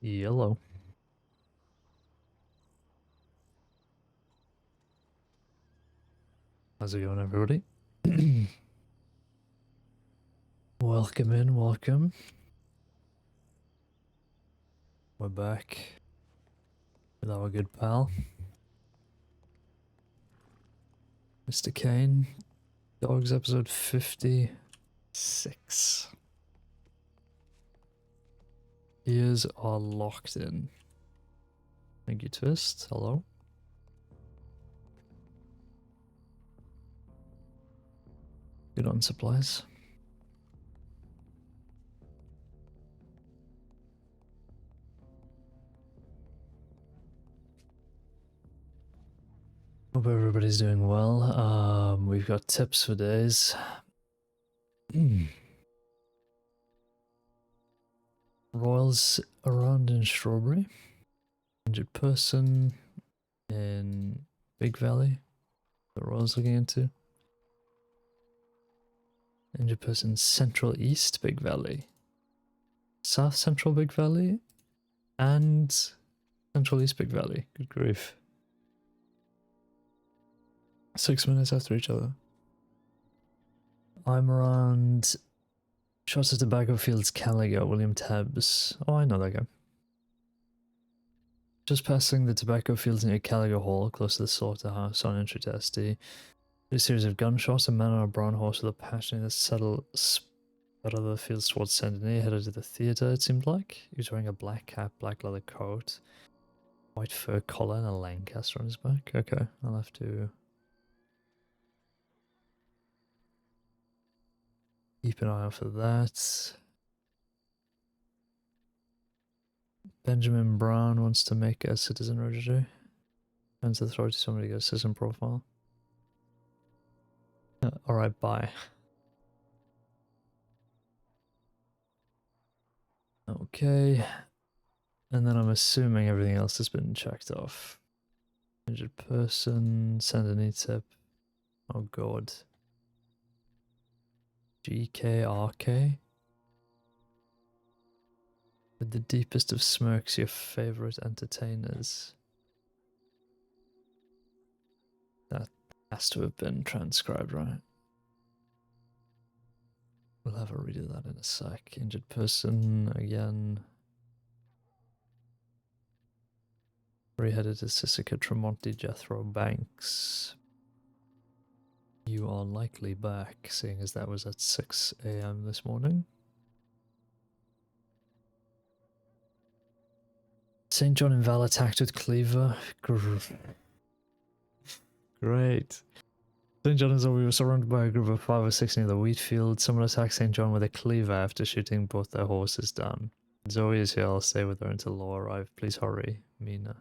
Yellow. How's it going, everybody? Welcome in, welcome. We're back with our good pal, Mr. Caine. Dogs episode 56. Ears are locked in. Thank you, Twist. Hello. Good on supplies. Hope everybody's doing well. We've got tips for days. Royals around in Strawberry. Injured person in Big Valley. The Royals looking into. Injured person Central East Big Valley. South Central Big Valley. And Central East Big Valley. Good grief. 6 minutes after each other. I'm around Shots of Tobacco Fields, Caligo, William Tabbs. Oh, I know that guy. Just passing the tobacco fields near Caligo Hall, close to the slaughterhouse on entry to SD. A series of gunshots, a man on a brown horse with a passionate settle out of the fields towards Saint Denis, headed to the theatre, it seemed like. He was wearing a black cap, black leather coat, white fur collar, and a Lancaster on his back. Okay, I'll have to keep an eye out for that. Benjamin Brown wants to make a citizen registry. Sends the authority to somebody to get a citizen profile. Alright, bye. Okay. And then I'm assuming everything else has been checked off. Injured person, send an e-tip. Oh god. GKRK? With the deepest of smirks, your favorite entertainers. That has to have been transcribed, right? We'll have a read of that in a sec. Injured person, again. Headed to Sisica, Tremonti, Jethro, Banks. You are likely back, seeing as that was at 6 AM this morning. St. John and Val attacked with cleaver. Great. St. John and Zoe were surrounded by a group of 5 or 6 near the wheat field. Someone attacked St. John with a cleaver after shooting both their horses down. Zoe is here. I'll stay with her until Law arrive. Please hurry, Mina.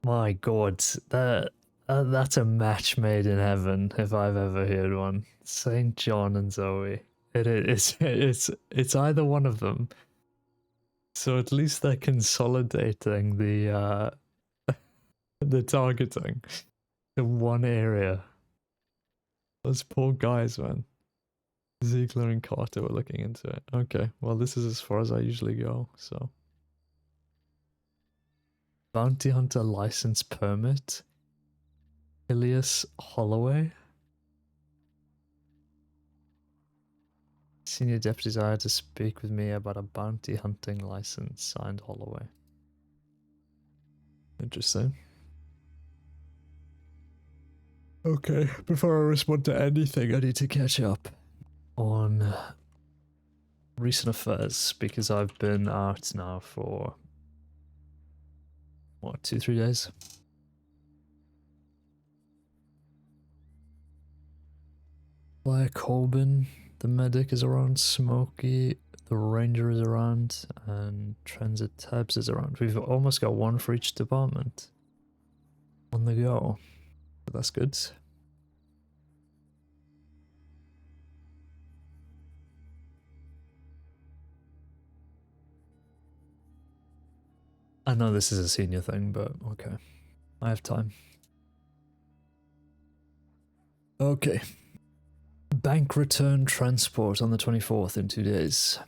My god, that's a match made in heaven if I've ever heard one. St. John and Zoe. It's either one of them. So at least they're consolidating the targeting to one area. Those poor guys, man. Ziegler and Carter were looking into it. Okay, well this is as far as I usually go, so. Bounty Hunter License Permit. Ilias Holloway. Senior Deputy desired to speak with me about a bounty hunting license, signed Holloway. Interesting. Okay, before I respond to anything, I need to catch up on recent affairs, because I've been out now for, what, 2-3 days? Blair Corbin, the medic, is around. Smokey, the ranger, is around. And Transit Tabs is around. We've almost got one for each department on the go. So that's good. I know this is a senior thing, but okay. I have time. Okay. Bank return transport on the 24th in 2 days.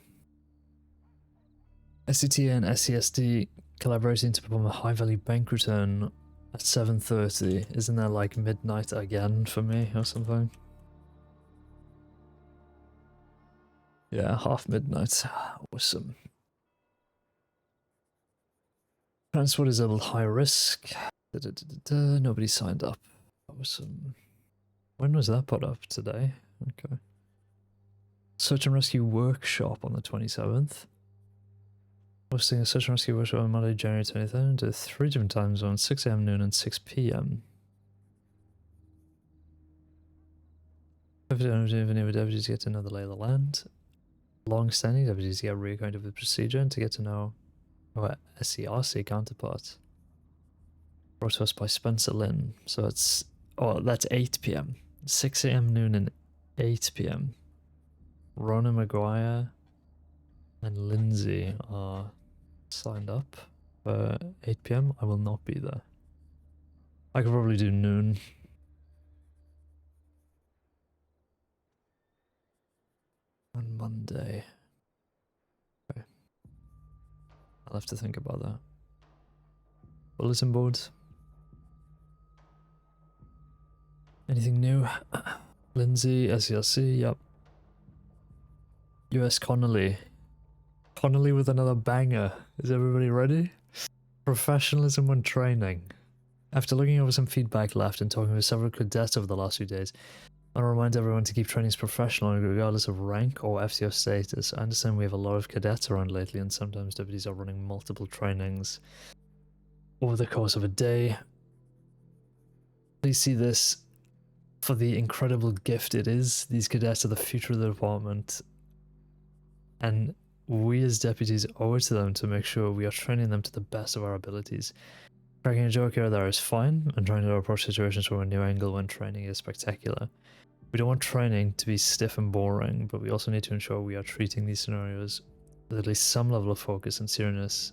SCT and SCSD collaborating to perform a high-value bank return at 7:30. Isn't that like midnight again for me or something? Yeah, half midnight. Awesome. Transport is a little high risk. Nobody signed up. Awesome. When was that put up? Today? Okay. Search and rescue workshop on the 27th. Hosting a search and rescue workshop on Monday, January 23rd to 3 different time zones, 6 AM, noon, and 6 PM. Deputies get to know the lay of the land. Long-standing deputies get reacquainted with the procedure and to get to know our SCRC counterparts. Brought to us by Spencer Lynn. So it's, oh, that's 8 PM. 6 AM, noon, and 8 PM. Rona McGuire and Lindsay are signed up for 8 PM. I will not be there. I could probably do noon. On Monday. Okay. I'll have to think about that. Bulletin boards. Anything new? Lindsay, SCRC, yep. US Connolly. Connolly with another banger. Is everybody ready? Professionalism when training. After looking over some feedback left and talking with several cadets over the last few days, I want to remind everyone to keep trainings professional regardless of rank or FCO status. I understand we have a lot of cadets around lately and sometimes deputies are running multiple trainings over the course of a day. Please see this for the incredible gift it is. These cadets are the future of the department, and we as deputies owe it to them to make sure we are training them to the best of our abilities. Cracking a joke here or there is fine, and trying to approach situations from a new angle when training is spectacular. We don't want training to be stiff and boring, but we also need to ensure we are treating these scenarios with at least some level of focus and seriousness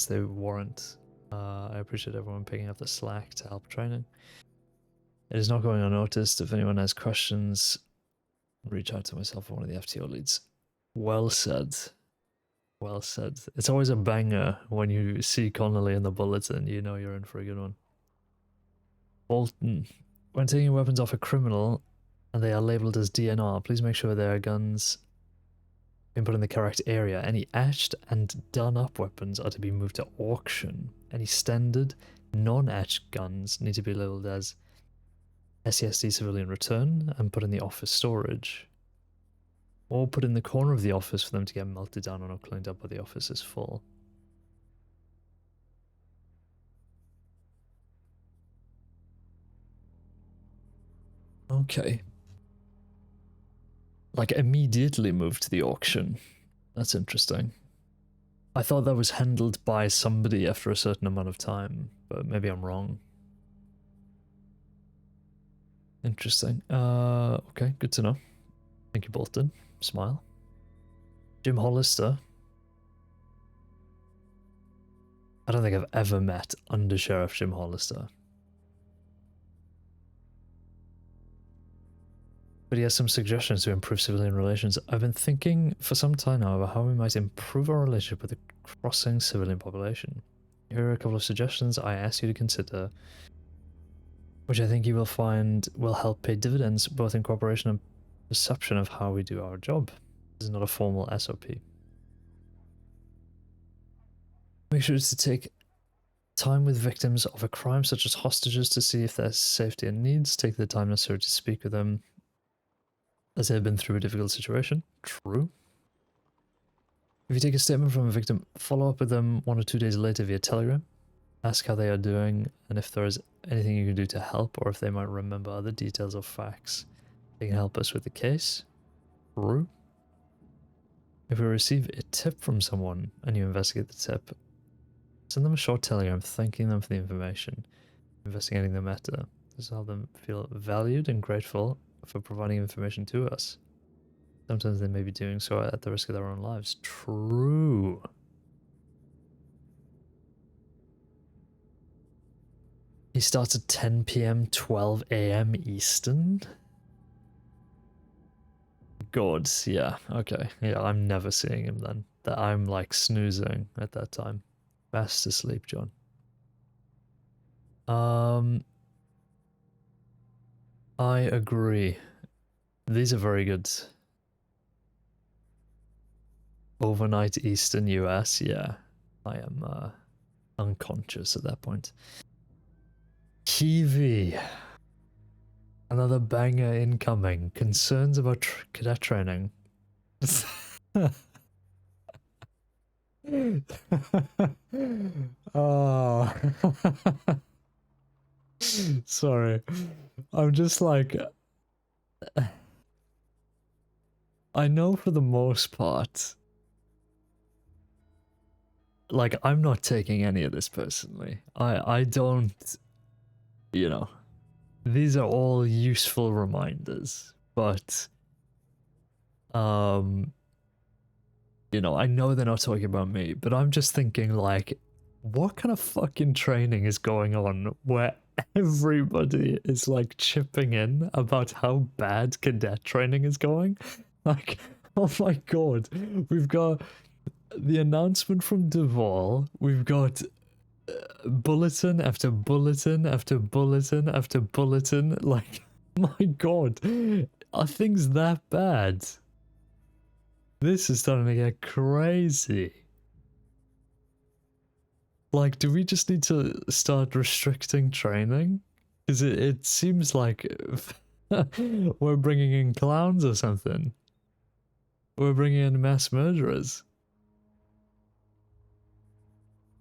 they warrant. I appreciate everyone picking up the slack to help training. It is not going unnoticed. If anyone has questions, reach out to myself or one of the FTO leads. Well said. Well said. It's always a banger when you see Connolly in the bulletin. You know you're in for a good one. Bolton. When taking weapons off a criminal and they are labelled as DNR, please make sure their guns been put in the correct area. Any etched and done up weapons are to be moved to auction. Any standard, non-etched guns need to be labelled as SCSD civilian return and put in the office storage. Or put in the corner of the office for them to get melted down or not cleaned up, but the office is full. Okay. Like immediately moved to the auction. That's interesting. I thought that was handled by somebody after a certain amount of time, but maybe I'm wrong. Interesting. Okay, good to know. Thank you, Bolton. Smile. Jim Hollister. I don't think I've ever met Under Sheriff Jim Hollister. But he has some suggestions to improve civilian relations. I've been thinking for some time now about how we might improve our relationship with the crossing civilian population. Here are a couple of suggestions I ask you to consider, which I think you will find will help pay dividends both in cooperation and perception of how we do our job. This is not a formal SOP. Make sure to take time with victims of a crime such as hostages to see if their safety and needs. Take the time necessary to speak with them as they have been through a difficult situation. True. If you take a statement from a victim, follow up with them 1 or 2 days later via Telegram. Ask how they are doing and if there is anything you can do to help, or if they might remember other details or facts they can help us with the case. True. If we receive a tip from someone and you investigate the tip, send them a short telegram thanking them for the information, investigating the matter. This will help them feel valued and grateful for providing information to us. Sometimes they may be doing so at the risk of their own lives. True. He starts at 10 PM, 12 AM Eastern. god, yeah, okay. Yeah, I'm never seeing him then. That I'm like snoozing at that time. Fast asleep, John. I agree. These are very good. Overnight Eastern US, yeah. I am unconscious at that point. Kiwi. Another banger incoming. Concerns about cadet training. Oh. Sorry. I'm just like... I know for the most part... Like, I'm not taking any of this personally. I don't... You know... These are all useful reminders, but... You know, I know they're not talking about me, but I'm just thinking, like, what kind of fucking training is going on where everybody is, like, chipping in about how bad cadet training is going? Like, oh my god, we've got the announcement from Duvall, we've got bulletin after bulletin after bulletin after bulletin, like, my god, are things that bad? This is starting to get crazy. Like, do we just need to start restricting training? Because it seems like we're bringing in clowns or something. We're bringing in mass murderers.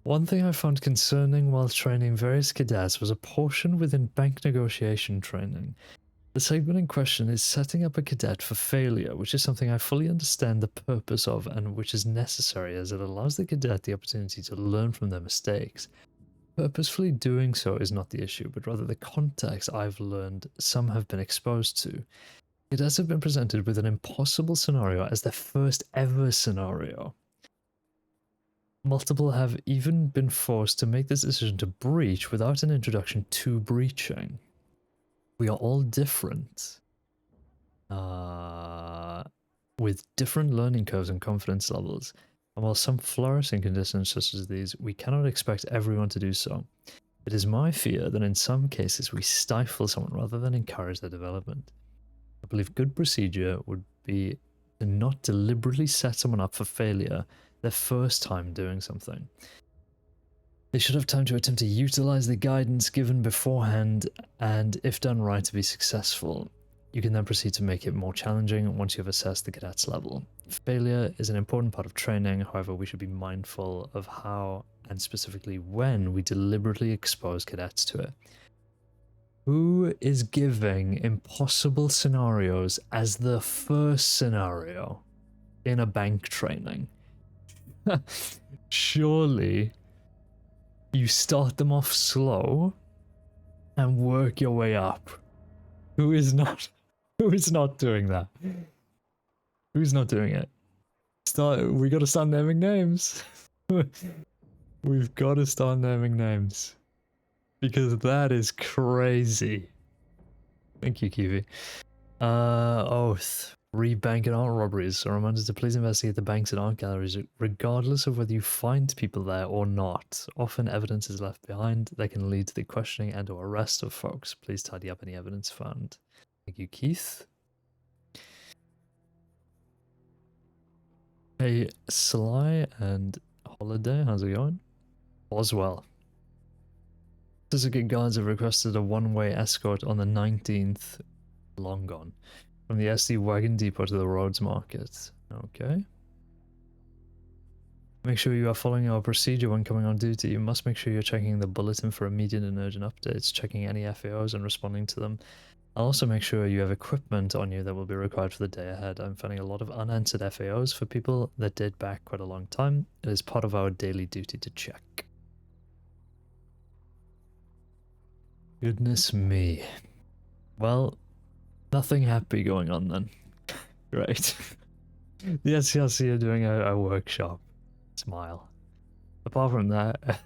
One thing I found concerning while training various cadets was a portion within bank negotiation training. The segment in question is setting up a cadet for failure, which is something I fully understand the purpose of and which is necessary as it allows the cadet the opportunity to learn from their mistakes. Purposefully doing so is not the issue, but rather the context I've learned some have been exposed to. Cadets have been presented with an impossible scenario as their first ever scenario. Multiple have even been forced to make this decision to breach without an introduction to breaching. We are all different, with different learning curves and confidence levels, and while some flourish in conditions such as these, we cannot expect everyone to do so. It is my fear that in some cases we stifle someone rather than encourage their development. I believe good procedure would be to not deliberately set someone up for failure their first time doing something. They should have time to attempt to utilize the guidance given beforehand, and if done right, to be successful. You can then proceed to make it more challenging once you have assessed the cadet's level. Failure is an important part of training, however we should be mindful of how, and specifically when, we deliberately expose cadets to it. Who is giving impossible scenarios as the first scenario in a bank training? Surely you start them off slow and work your way up. Who is not doing that? Who's not doing it? We gotta start naming names. We've gotta start naming names. Because that is crazy. Thank you, Kiwi. Oath. Re-bank and art robberies. A reminder to please investigate the banks and art galleries regardless of whether you find people there or not. Often evidence is left behind that can lead to the questioning and or arrest of folks. Please tidy up any evidence found. Thank you, Keith. Hey, Sly and Holiday, how's it going? Boswell. Syndicate guards have requested a one-way escort on the 19th, long gone, from the SD Wagon Depot to the Rhodes Market. Okay. Make sure you are following our procedure when coming on duty. You must make sure you're checking the bulletin for immediate and urgent updates, checking any FAOs and responding to them. I'll also make sure you have equipment on you that will be required for the day ahead. I'm finding a lot of unanswered FAOs for people that date back quite a long time. It is part of our daily duty to check. Goodness me. Well, nothing happy going on then. Great. The SCRC are doing a workshop. Smile. Apart from that,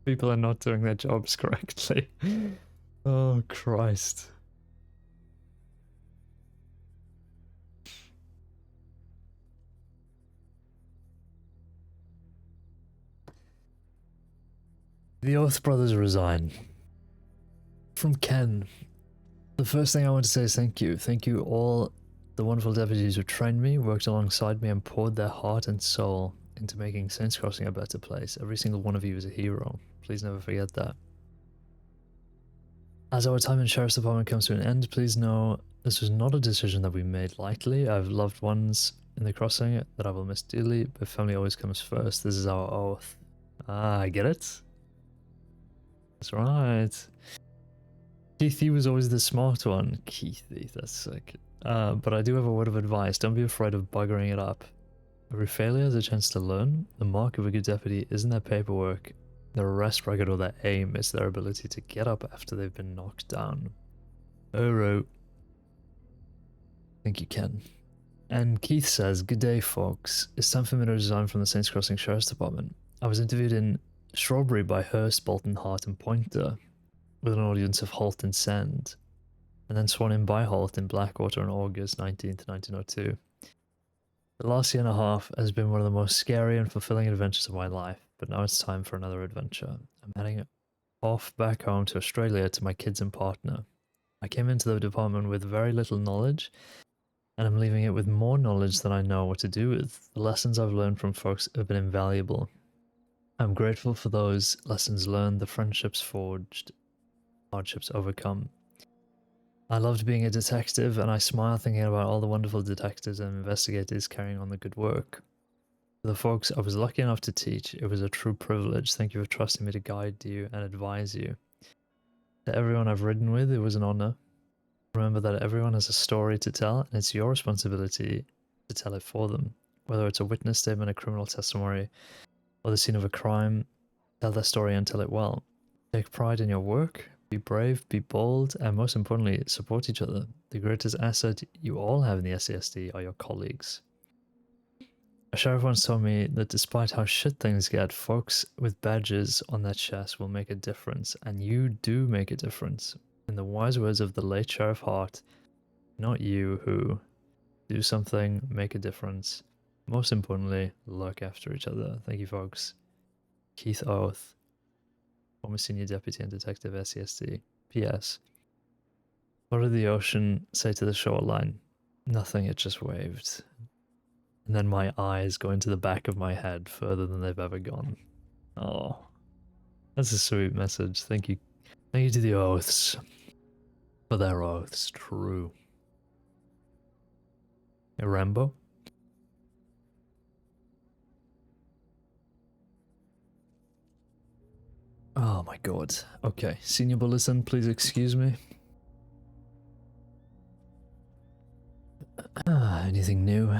people are not doing their jobs correctly. Oh, Christ. The Oath Brothers resign. From Ken. The first thing I want to say is thank you. Thank you all the wonderful deputies who trained me, worked alongside me, and poured their heart and soul into making Saints Crossing a better place. Every single one of you is a hero. Please never forget that. As our time in Sheriff's Department comes to an end, please know this was not a decision that we made lightly. I have loved ones in the crossing that I will miss dearly, but family always comes first. This is our oath. Ah, I get it. That's right. Keithy was always the smart one. Keithy, that's sick. But I do have a word of advice. Don't be afraid of buggering it up. Every failure is a chance to learn. The mark of a good deputy isn't their paperwork, their arrest record, or their aim. It's their ability to get up after they've been knocked down. Oro. Thank you, Ken. And Keith says, good day, folks. It's time for me to resign from the Saints Crossing Sheriff's Department. I was interviewed in Strawberry by Hurst, Bolton, Hart, and Pointer, with an audience of Holt and Send, and then sworn in by Holt in Blackwater on August 19th, 1902. The last year and a half has been one of the most scary and fulfilling adventures of my life, but now it's time for another adventure. I'm heading off back home to Australia to my kids and partner. I came into the department with very little knowledge, and I'm leaving it with more knowledge than I know what to do with. The lessons I've learned from folks have been invaluable. I'm grateful for those lessons learned, the friendships forged, hardships overcome. I loved being a detective, and I smile thinking about all the wonderful detectives and investigators carrying on the good work. For the folks I was lucky enough to teach, it was a true privilege. Thank you for trusting me to guide you and advise you. To everyone I've ridden with, it was an honor. Remember that everyone has a story to tell, and it's your responsibility to tell it for them. Whether it's a witness statement, a criminal testimony, or the scene of a crime, tell their story and tell it well. Take pride in your work. Be brave, be bold, and most importantly, support each other. The greatest asset you all have in the SCSD are your colleagues. A sheriff once told me that despite how shit things get, folks with badges on their chest will make a difference, and you do make a difference. In the wise words of the late Sheriff Hart, not you who do something, make a difference. Most importantly, look after each other. Thank you, folks. Keith Oath, former Senior Deputy and Detective, SCSD. P.S. What did the ocean say to the shoreline? Nothing, it just waved. And then my eyes go into the back of my head further than they've ever gone. Oh, that's a sweet message. Thank you. Thank you to the Oaths for their oaths. True. Hey, Rambo? Oh my god. Okay, Senior Bulletin, please excuse me. Anything new?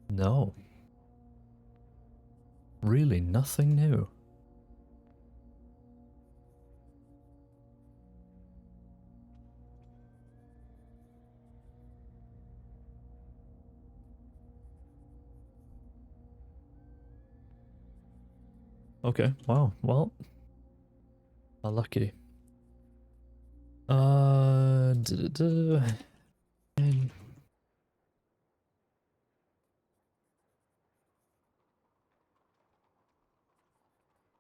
No. Really, nothing new. Okay, wow, well. How lucky.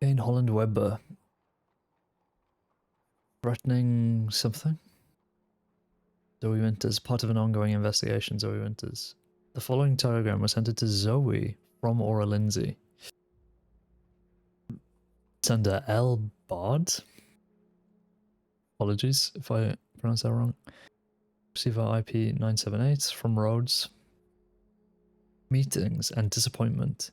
Caine Holland Webber. Threatening something? Zoe Winters, part of an ongoing investigation, Zoe Winters. The following telegram was sent to Zoe from Aura Lindsay. Sender L. Bard. Apologies if I pronounce that wrong. Receiver IP 978 from Rhodes. Meetings and disappointment.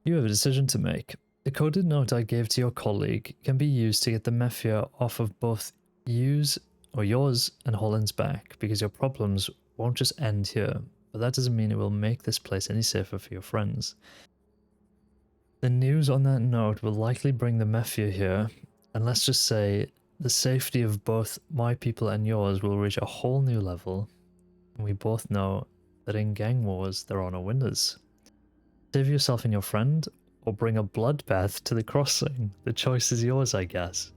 You have a decision to make. The coded note I gave to your colleague can be used to get the mafia off of both yours and Holland's back, because your problems won't just end here, but that doesn't mean it will make this place any safer for your friends. The news on that note will likely bring the mafia here, and let's just say the safety of both my people and yours will reach a whole new level, and we both know that in gang wars there are no winners. Save yourself and your friend, or bring a bloodbath to the crossing. The choice is yours, I guess.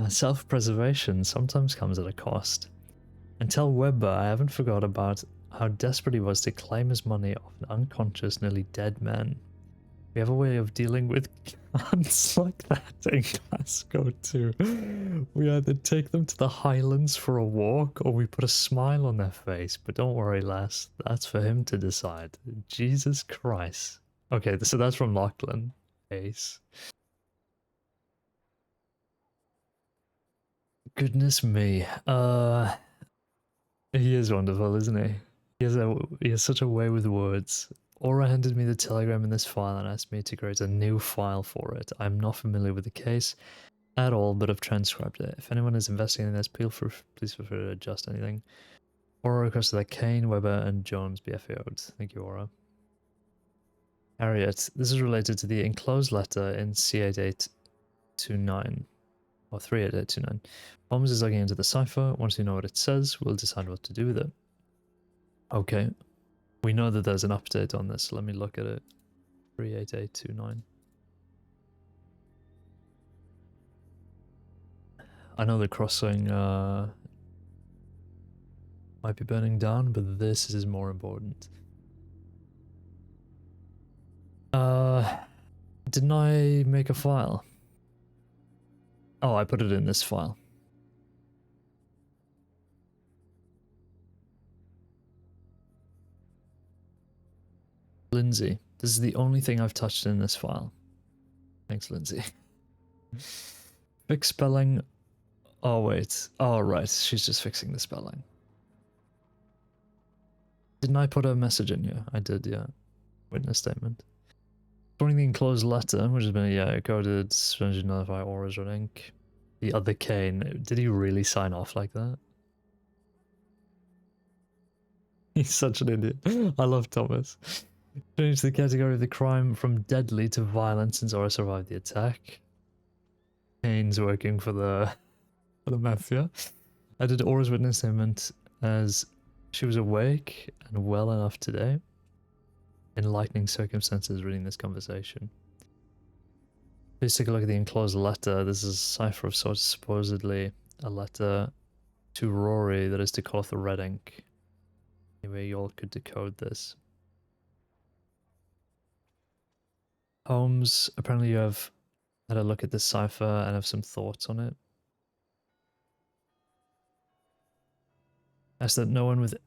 Self-preservation sometimes comes at a cost. And tell Webber I haven't forgot about how desperate he was to claim his money off an unconscious, nearly dead man. We have a way of dealing with cunts like that in Glasgow too. We either take them to the Highlands for a walk or we put a smile on their face. But don't worry, lass, that's for him to decide. Jesus Christ. Okay, so that's from Lachlan. Ace. Goodness me. He is wonderful, isn't he? He has such a way with words. Aura handed me the telegram in this file and asked me to create a new file for it. I'm not familiar with the case at all, but I've transcribed it. If anyone is investigating this, please feel free to adjust anything. Aura requested that Caine, Webber, and Jones be FAO'd. Thank you, Aura. Harriet, this is related to the enclosed letter in C8829. Or 38829. Holmes is logging into the cipher. Once we know what it says, we'll decide what to do with it. Okay. We know that there's an update on this, so let me look at it. 38829. I know the crossing might be burning down, but this is more important. Didn't I make a file? Oh, I put it in this file. Lindsay, this is the only thing I've touched in this file. Thanks, Lindsay. Fix spelling. Oh, wait. Oh, right. She's just fixing the spelling. Didn't I put a message in here? I did, yeah. Witness statement. Storing the enclosed letter, which has been, coded, to notify Aura's red ink. The other Caine. Did he really sign off like that? He's such an idiot. I love Thomas. Change the category of the crime from deadly to violent since Aura survived the attack. Caine's working for the mafia. I did Aura's witness statement as she was awake and well enough today. Enlightening circumstances reading this conversation. Please take a look at the enclosed letter. This is a cipher of sorts, supposedly a letter to Rory that is to call off the red ink. Maybe you all could decode this. Holmes, apparently you have had a look at this cipher and have some thoughts on it. As that no one would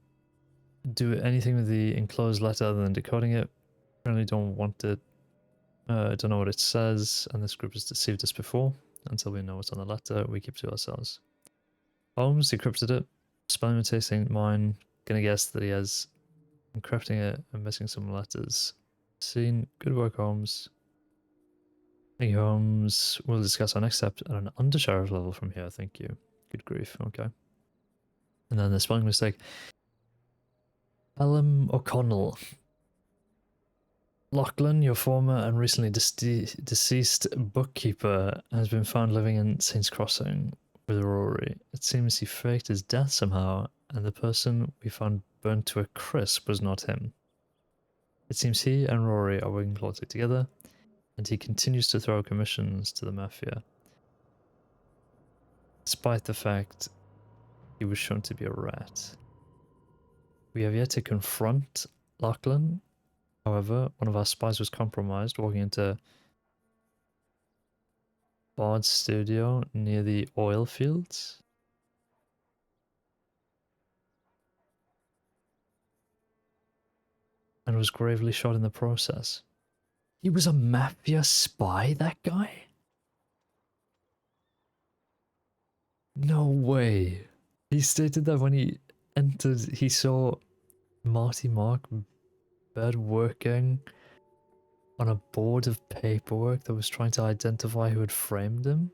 do anything with the enclosed letter other than decoding it. Apparently don't want it. Don't know what it says, and this group has deceived us before. Until we know what's on the letter, we keep to ourselves. Holmes decrypted it. Spelling and tasting mine. Gonna guess that he has encrypting it and missing some letters. Scene. Good work, Holmes. Thank you, Holmes. We'll discuss our next step at an undersheriff level from here. Thank you. Good grief. Okay. And then the spelling mistake. Ellum O'Connell. Lachlan, your former and recently deceased bookkeeper, has been found living in Saints Crossing with Rory. It seems he faked his death somehow, and the person we found burnt to a crisp was not him. It seems he and Rory are working closely together, and he continues to throw commissions to the mafia, despite the fact he was shown to be a rat. We have yet to confront Lachlan. However, one of our spies was compromised walking into Bard's studio near the oil fields. And was gravely shot in the process. He was a mafia spy, that guy? No way. He stated that when he entered, he saw Marty Mark Bird working on a board of paperwork that was trying to identify who had framed him.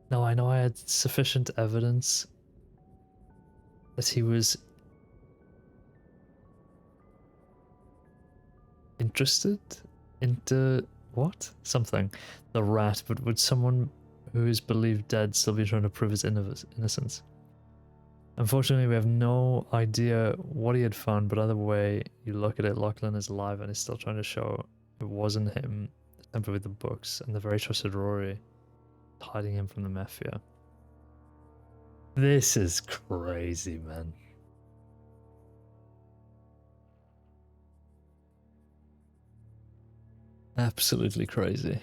Now, I know I had sufficient evidence that he was interested into what? Something. The rat, but would someone who is believed dead still be trying to prove his innocence? Unfortunately, we have no idea what he had found, but either way you look at it, Lachlan is alive and is still trying to show it wasn't him, tempered with the books, and the very trusted Rory, hiding him from the mafia. This is crazy, man. Absolutely crazy.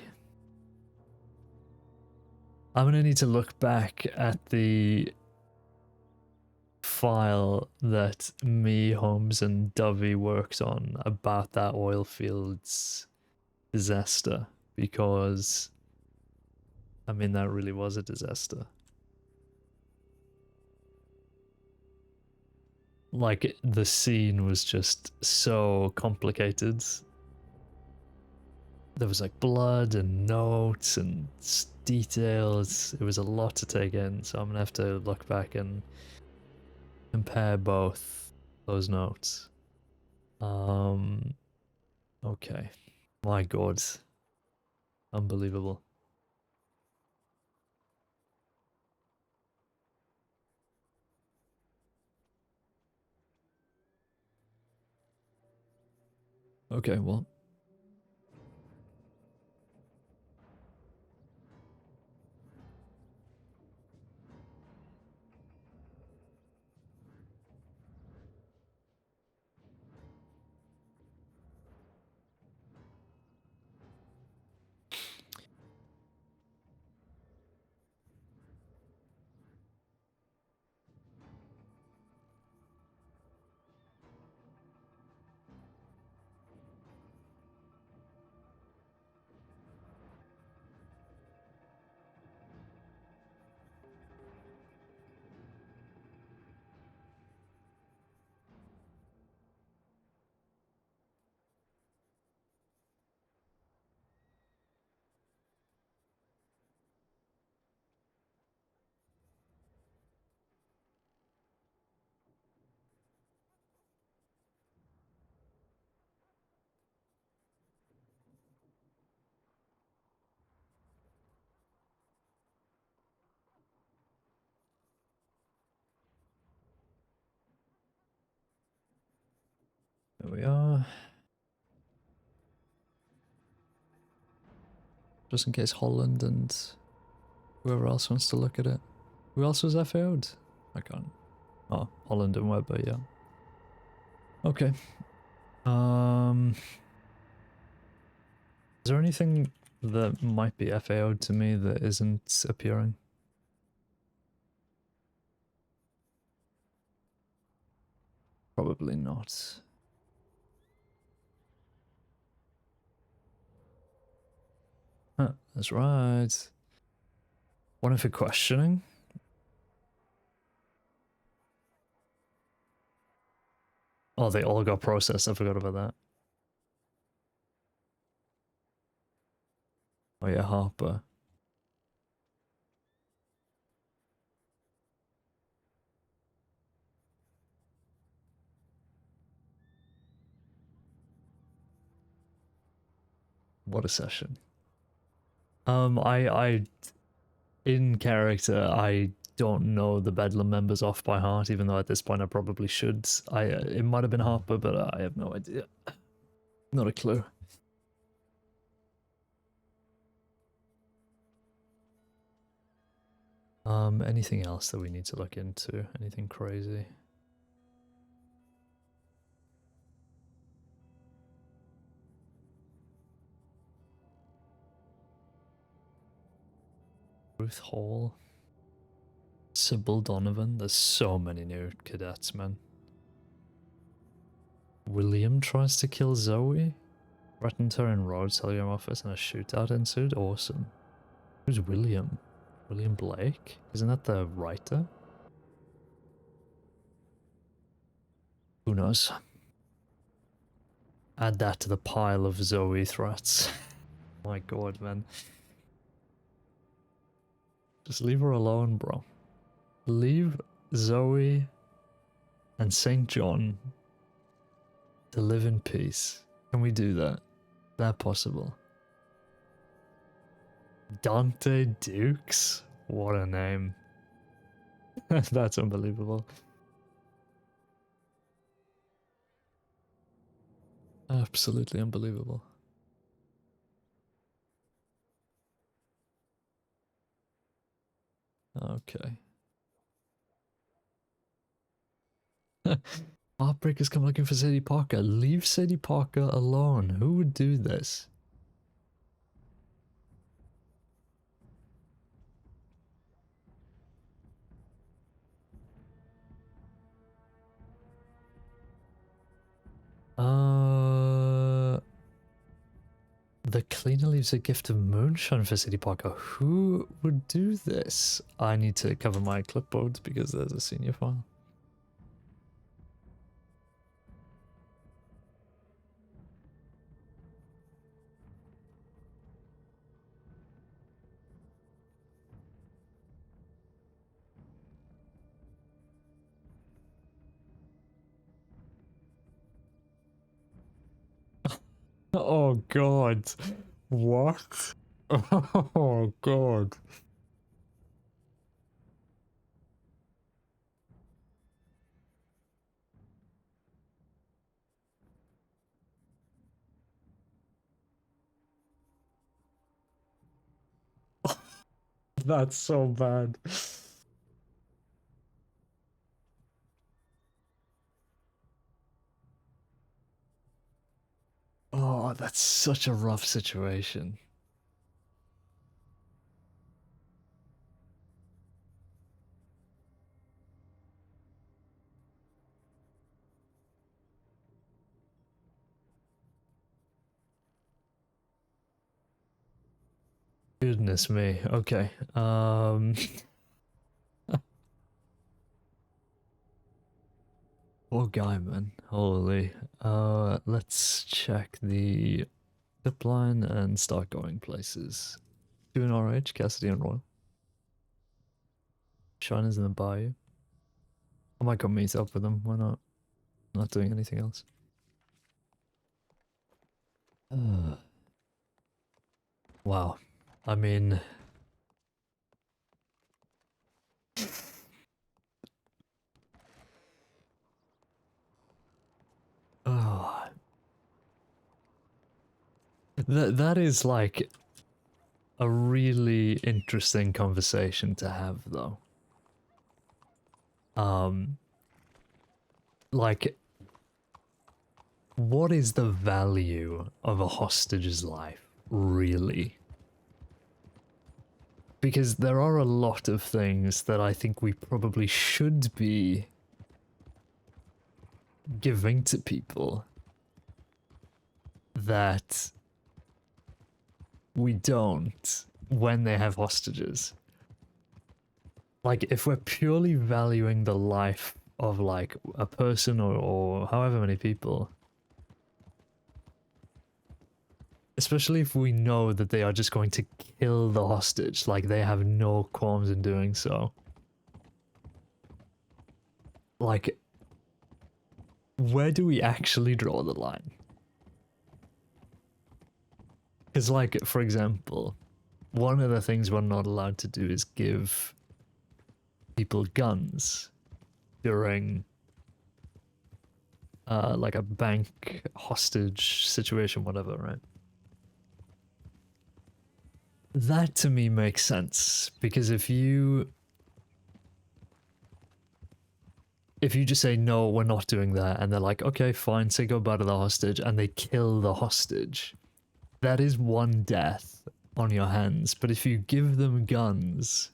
I'm gonna need to look back at the file that me, Holmes, and Dovey worked on about that oil fields disaster, because I mean that really was a disaster. Like, the scene was just so complicated. There was like blood and notes and details. It was a lot to take in, so I'm gonna have to look back and compare both those notes. Okay. My god. Unbelievable. Okay, well. There we are. Just in case Holland and whoever else wants to look at it. Who else was FAO'd? I can't. Oh, Holland and Weber, yeah. Okay. Is there anything that might be FAO'd to me that isn't appearing? Probably not. Huh, that's right. One for questioning? Oh, they all got processed. I forgot about that. Oh yeah, Harper. What a session. I in character, I don't know the Bedlam members off by heart, even though at this point I probably should. It might have been Harper, but I have no idea. Not a clue. Anything else that we need to look into? Anything crazy? Ruth Hall. Sybil Donovan. There's so many new cadets, man. William tries to kill Zoe. Threatened her in Rhodes' telegram office and a shootout ensued. Awesome. Who's William? William Blake? Isn't that the writer? Who knows? Add that to the pile of Zoe threats. My god, man. Just leave her alone, bro. Leave Zoe and St. John to live in peace. Can we do that? Is that possible? Dante Dukes? What a name. That's unbelievable. Absolutely unbelievable. Okay. Heartbreakers come looking for Sadie Parker. Leave Sadie Parker alone. Who would do this? The cleaner leaves a gift of moonshine for Sadie Parker. Who would do this? I need to cover my clipboard because there's a senior file. Oh god. What? Oh god. That's so bad. Oh, that's such a rough situation. Goodness me. Okay. Poor guy, man. Holy. Let's check the zip line and start going places. Doing RH, Cassidy and Royal. Shiner's in the bayou. I might go meet up with them. Why not? Not doing anything else. Wow. I mean... Oh. That is like a really interesting conversation to have, though. Like, what is the value of a hostage's life, really? Because there are a lot of things that I think we probably should be giving to people that we don't when they have hostages. Like, if we're purely valuing the life of, like, a person or however many people, especially if we know that they are just going to kill the hostage, like, they have no qualms in doing so. Like, where do we actually draw the line? Because, like, for example, one of the things we're not allowed to do is give people guns during like a bank hostage situation, whatever, right? That to me makes sense, because if you just say no, we're not doing that, and they're like, okay, fine, say goodbye to the hostage, and they kill the hostage, that is one death on your hands. But if you give them guns,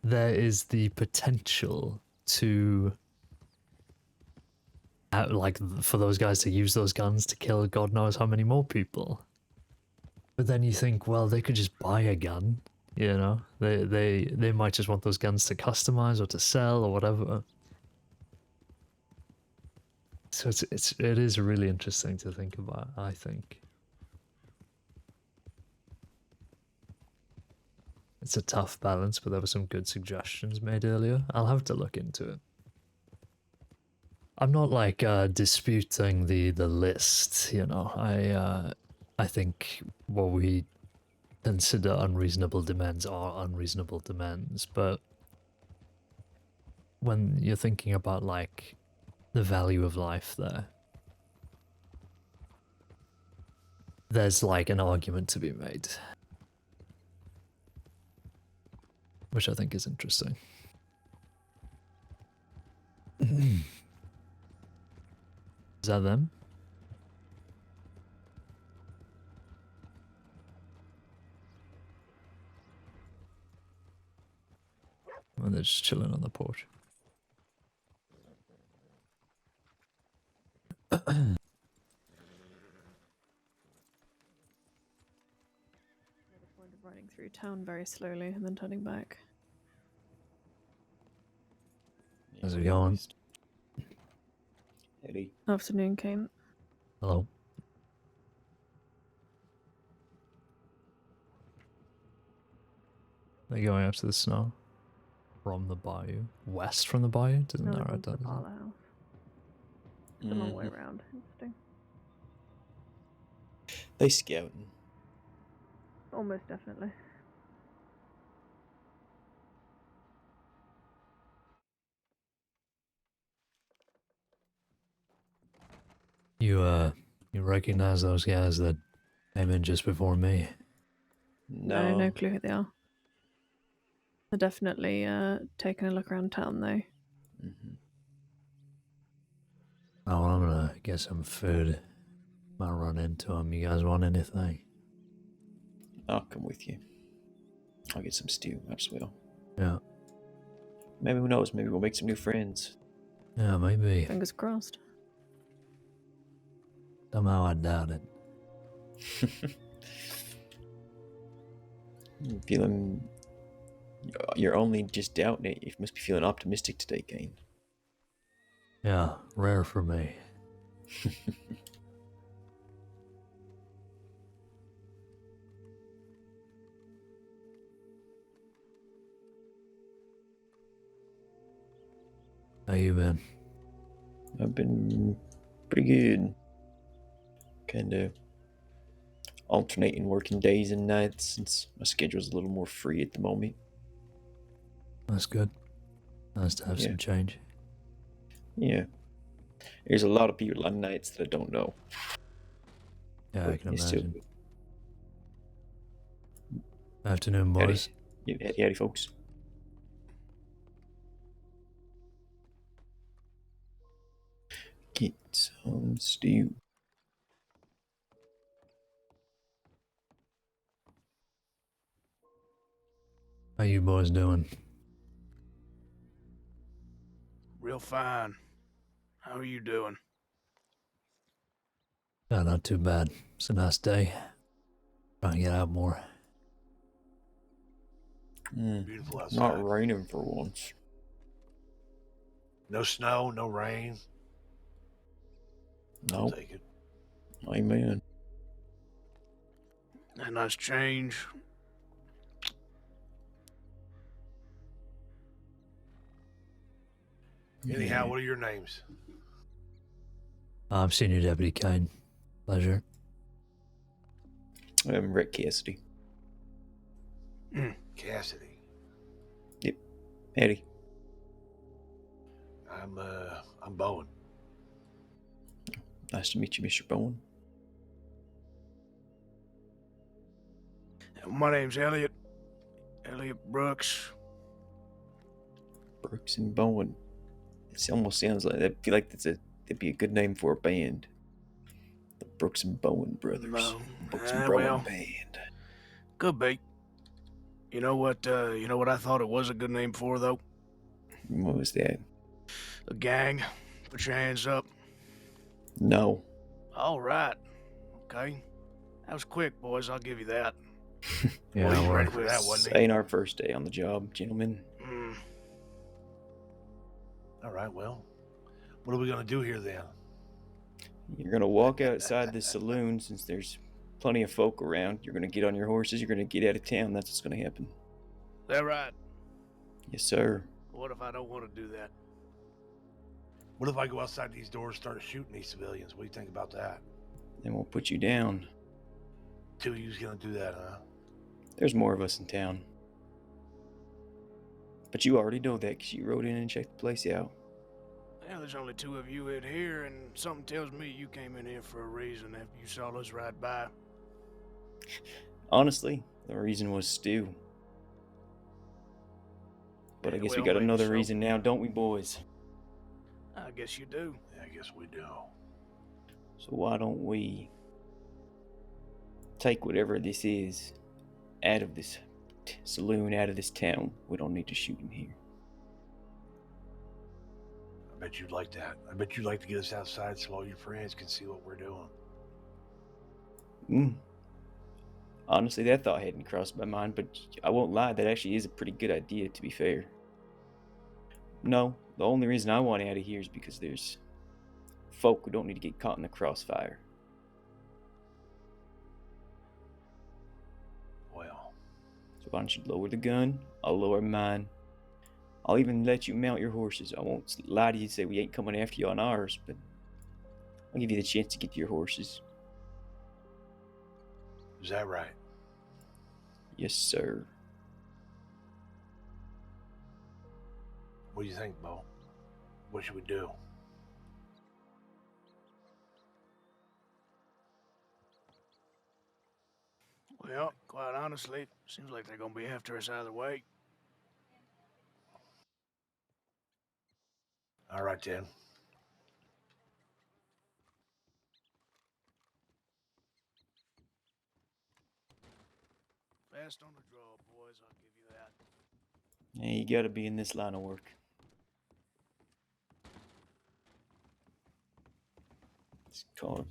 there is the potential to like for those guys to use those guns to kill God knows how many more people. But then you think, well, they could just buy a gun, you know? They might just want those guns to customize or to sell or whatever. So it is really interesting to think about, I think. It's a tough balance, but there were some good suggestions made earlier. I'll have to look into it. I'm not like disputing the list, you know. I think what we consider unreasonable demands are unreasonable demands, but when you're thinking about like the value of life there's like an argument to be made, which I think is interesting. Is that them? Or they're just chilling on the porch. Point of riding through town very slowly and then turning back. How's it going? Eddie. Afternoon, Caine. Hello. They're going up to the snow from the bayou. West from the bayou? Doesn't No, that right the down? parlour house. It's a long way around. Interesting. They scouting. Almost definitely. You recognize those guys that came in just before me? No clue who they are. They're definitely taking a look around town though. Oh, well, I'm gonna get some food. Might run into them. You guys want anything? I'll come with you. I'll get some stew as well. Yeah. Maybe, who knows, maybe we'll make some new friends. Yeah, maybe. Fingers crossed. Somehow I doubt it. Feeling... You're only just doubting it. You must be feeling optimistic today, Caine. Yeah, rare for me. How you been? I've been pretty good. Kinda alternating working days and nights since my schedule's a little more free at the moment. That's good. Nice to have some change. Yeah. There's a lot of people on nights that I don't know. Yeah, I can It's still imagine. good. Afternoon, boys. Howdy, folks. Get some stew. How you boys doing? Real fine. How are you doing? Yeah, not too bad. It's a nice day. Trying to get out more. Beautiful outside. Not raining for once. No snow, no rain. I'll Nope. take it. Amen. A nice change. Anyhow, what are your names? I'm Senior Deputy Caine. Pleasure. I'm Rick Cassidy. Cassidy. Yep. Eddie. I'm Bowen. Nice to meet you, Mr. Bowen. My name's Elliot. Elliot Brooks. Brooks and Bowen. It almost sounds like, I feel like that'd be a good name for a band. The Brooks and Bowen Brothers. No. Brooks and Bowen Well, Band. could be. You know what I thought it was a good name for, though? What was that? A gang. Put your hands up. No. All right. Okay. That was quick, boys. I'll give you that. Yeah, Well, you we're- ready for that, wasn't he? Ain't our first day on the job, gentlemen. All right, well, what are we going to do here then? You're gonna walk outside the saloon since there's plenty of folk around. You're gonna get on your horses. You're gonna get out of town. That's what's gonna happen. Is that right? Yes, sir. What if I don't want to do that? What if I go outside these doors and start shooting these civilians? What do you think about that? Then we'll put you down. Two of you's going to do that, huh? There's more of us in town. But you already know that because you rode in and checked the place out. Yeah, there's only two of you in here, and something tells me you came in here for a reason after you saw us ride by. Honestly, the reason was stew. But I Yeah, guess we well, got maybe another so. reason now, don't we, boys? I guess you do. Yeah, I guess we do. So why don't we take whatever this is out of this saloon, out of this town? We don't need to shoot him here. I bet you'd like that. I bet you'd like to get us outside so all your friends can see what we're doing. Honestly, that thought hadn't crossed my mind, but I won't lie, that actually is a pretty good idea, to be fair. No, the only reason I want out of here is because there's folk who don't need to get caught in the crossfire. Well, So why don't you lower the gun? I'll lower mine. I'll even let you mount your horses. I won't lie to you and say we ain't coming after you on ours, but I'll give you the chance to get to your horses. is that right? Yes, sir. What do you think, Bo? What should we do? Well, quite honestly, seems like they're gonna be after us either way. All right, then. Fast on the draw, boys, I'll give you that. Yeah, you gotta be in this line of work. It's called.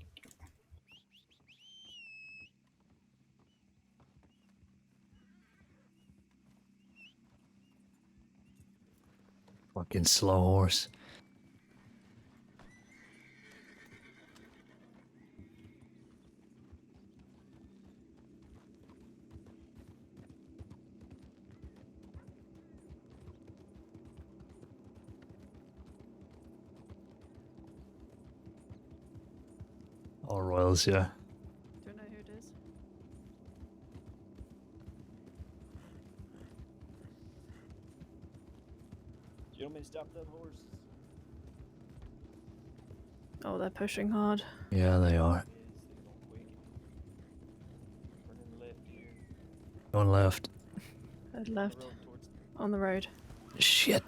Fucking slow horse. All royals, yeah. Don't know who it is. Gentlemen, stop that horse. Oh, they're pushing hard. Yeah, they are. Going left. Head left. On the road. Shit.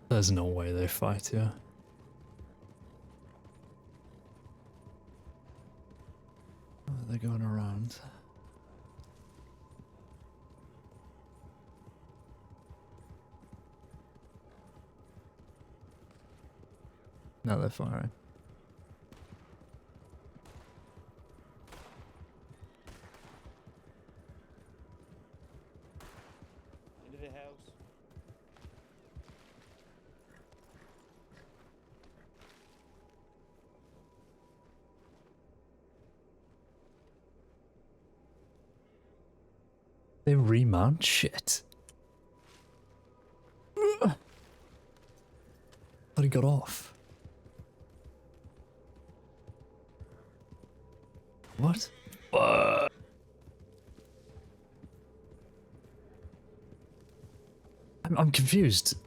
There's no way they fight, yeah. Oh, they're going around. No, they're firing. Into the house. They remount shit. Thought he got off. What? I'm confused.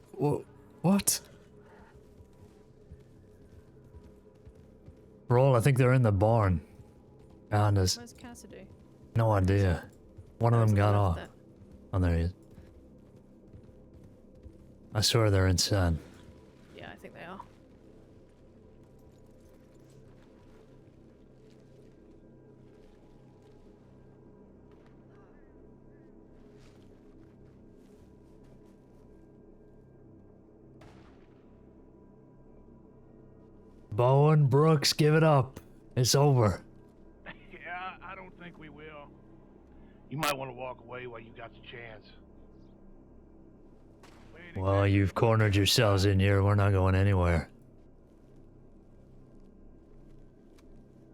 What? Roll, I think they're in the barn. Behind us. Where's Cassidy? No idea. One of them got off. Oh, there he is. I swear they're inside. Yeah, I think they are. Bowen, Brooks, give it up. It's over. Yeah, I don't think we will. You might want to walk away while you got the chance. Well, you've cornered yourselves in here. We're not going anywhere.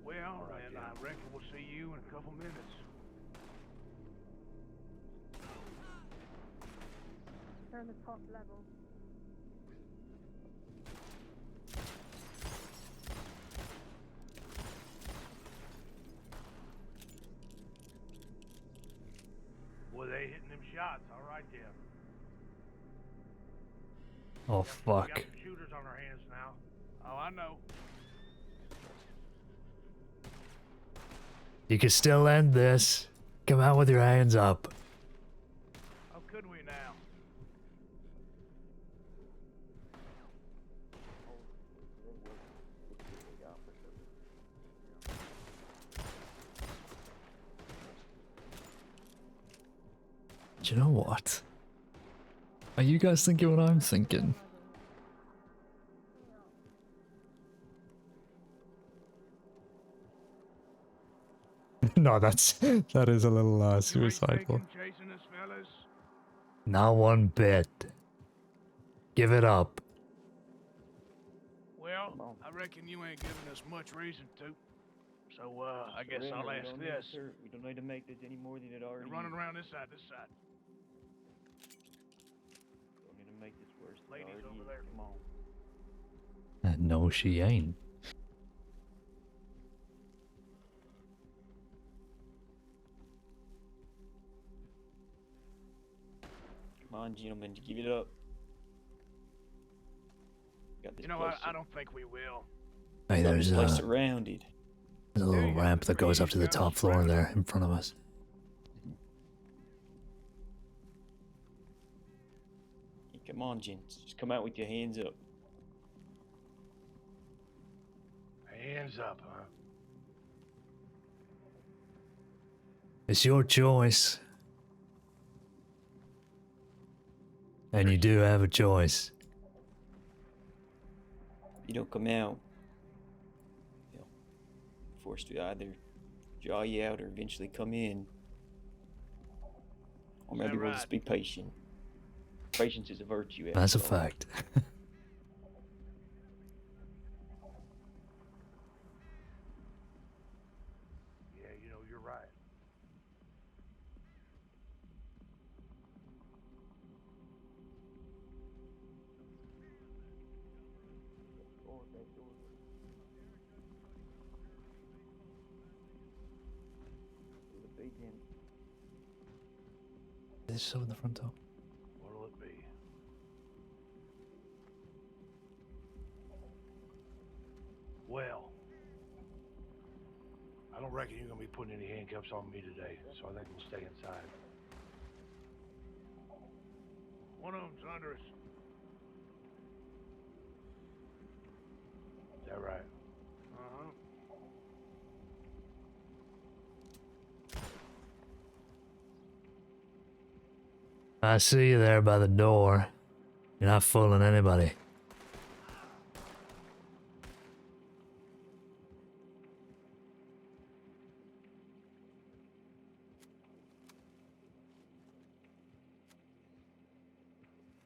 Well, then I reckon we'll see you in a couple minutes. They're on the top level. Boy, they hitting them shots. All right, then. Oh, We got fuck. some shooters murders on our hands now. Oh, I know. You can still end this. Come out with your hands up. How could we now? Do you know what? Are you guys thinking what I'm thinking? No, that is a little You ain't suicidal. taking chasing us, fellas? Not one bit. Give it up. Well, I reckon you ain't giving us much reason to. So, I guess I'll ask this. We don't need to make this any more than it They're already running is. around this side, this side. Don't need to make this worse than it Ladies already over is. there. Come on. No, she ain't. Come on, gentlemen, give it up. Got this You know, place I don't think we will. Hey, got there's this place a surrounded. little There you go, ramp the that goes up to the trees got top us floor surrounded. there in front of us. Hey, come on, gents. Just come out with your hands up. Hands up, huh? It's your choice. And you do have a choice. If you don't come out, they'll forced to either draw you out or eventually come in. Or Is that maybe we'll right? just be patient. Patience is a virtue. That's a after all. fact. Yeah, you know, you're right. Is this over the front door? What'll it be? Well, I don't reckon you're gonna be putting any handcuffs on me today, so I think we'll stay inside. One of them's under us. Is that right? Uh-huh. I see you there by the door. You're not fooling anybody.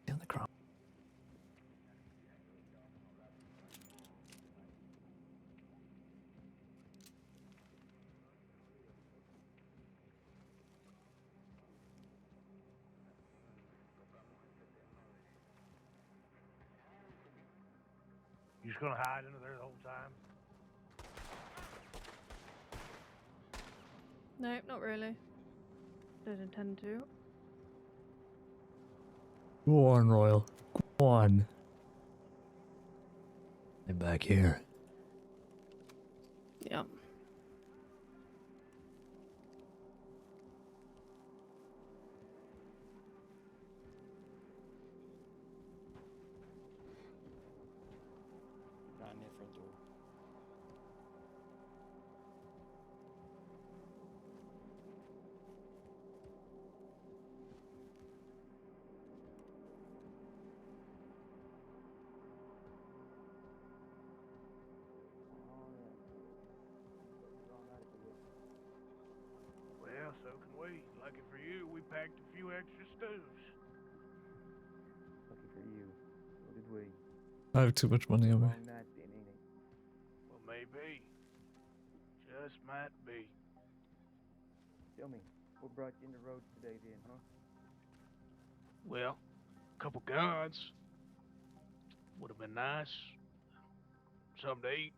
On the ground. You just gonna hide under there the whole time? No, not really. Don't intend to. Go on, Royal. Go on. Get back here. Yeah. Not in that front door. Well, so can we. Lucky for you, we packed a few extra stews. Lucky for you. So did we. I have too much money on me. Long night then, ain't it? Well, maybe. Just might be. Tell me, what brought you in the roads today then, huh? Well, a couple guns. Would have been nice. Something to eat.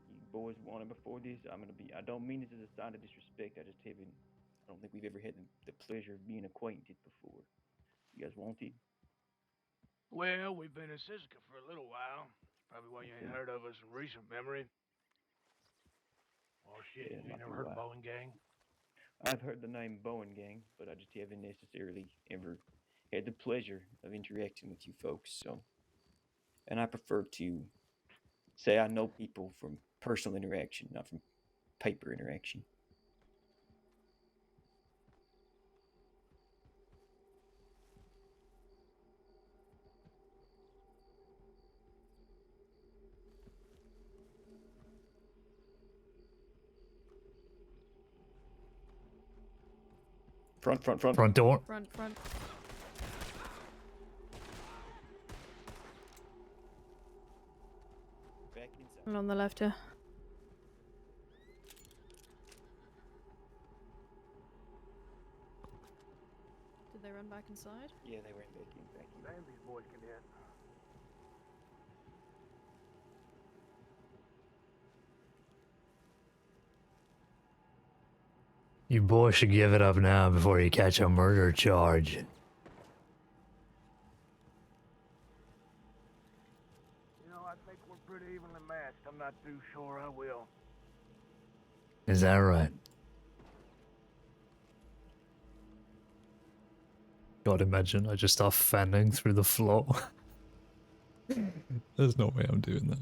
You boys wanted before this? I don't mean this as a sign of disrespect. I don't think we've ever had the pleasure of being acquainted before. You guys want it? Well, we've been in Siska for a little while. Probably why you ain't heard of us in recent memory. Oh shit, Yeah, you might ain't never be heard of why. Bowling Gang? I've heard the name Bowen Gang, but I just haven't necessarily ever had the pleasure of interacting with you folks. So, and I prefer to say I know people from personal interaction, not from paper interaction. Front, front, front. Front door. Front, front. Back inside. And on the left here. Did they run back inside? Yeah, they went back in, back in. Damn, these boys can hit. You boys should give it up now before you catch a murder charge. You know, I think we're pretty evenly matched. I'm not too sure I will. Is that right? God, imagine I just start fanning through the floor. There's no way I'm doing that.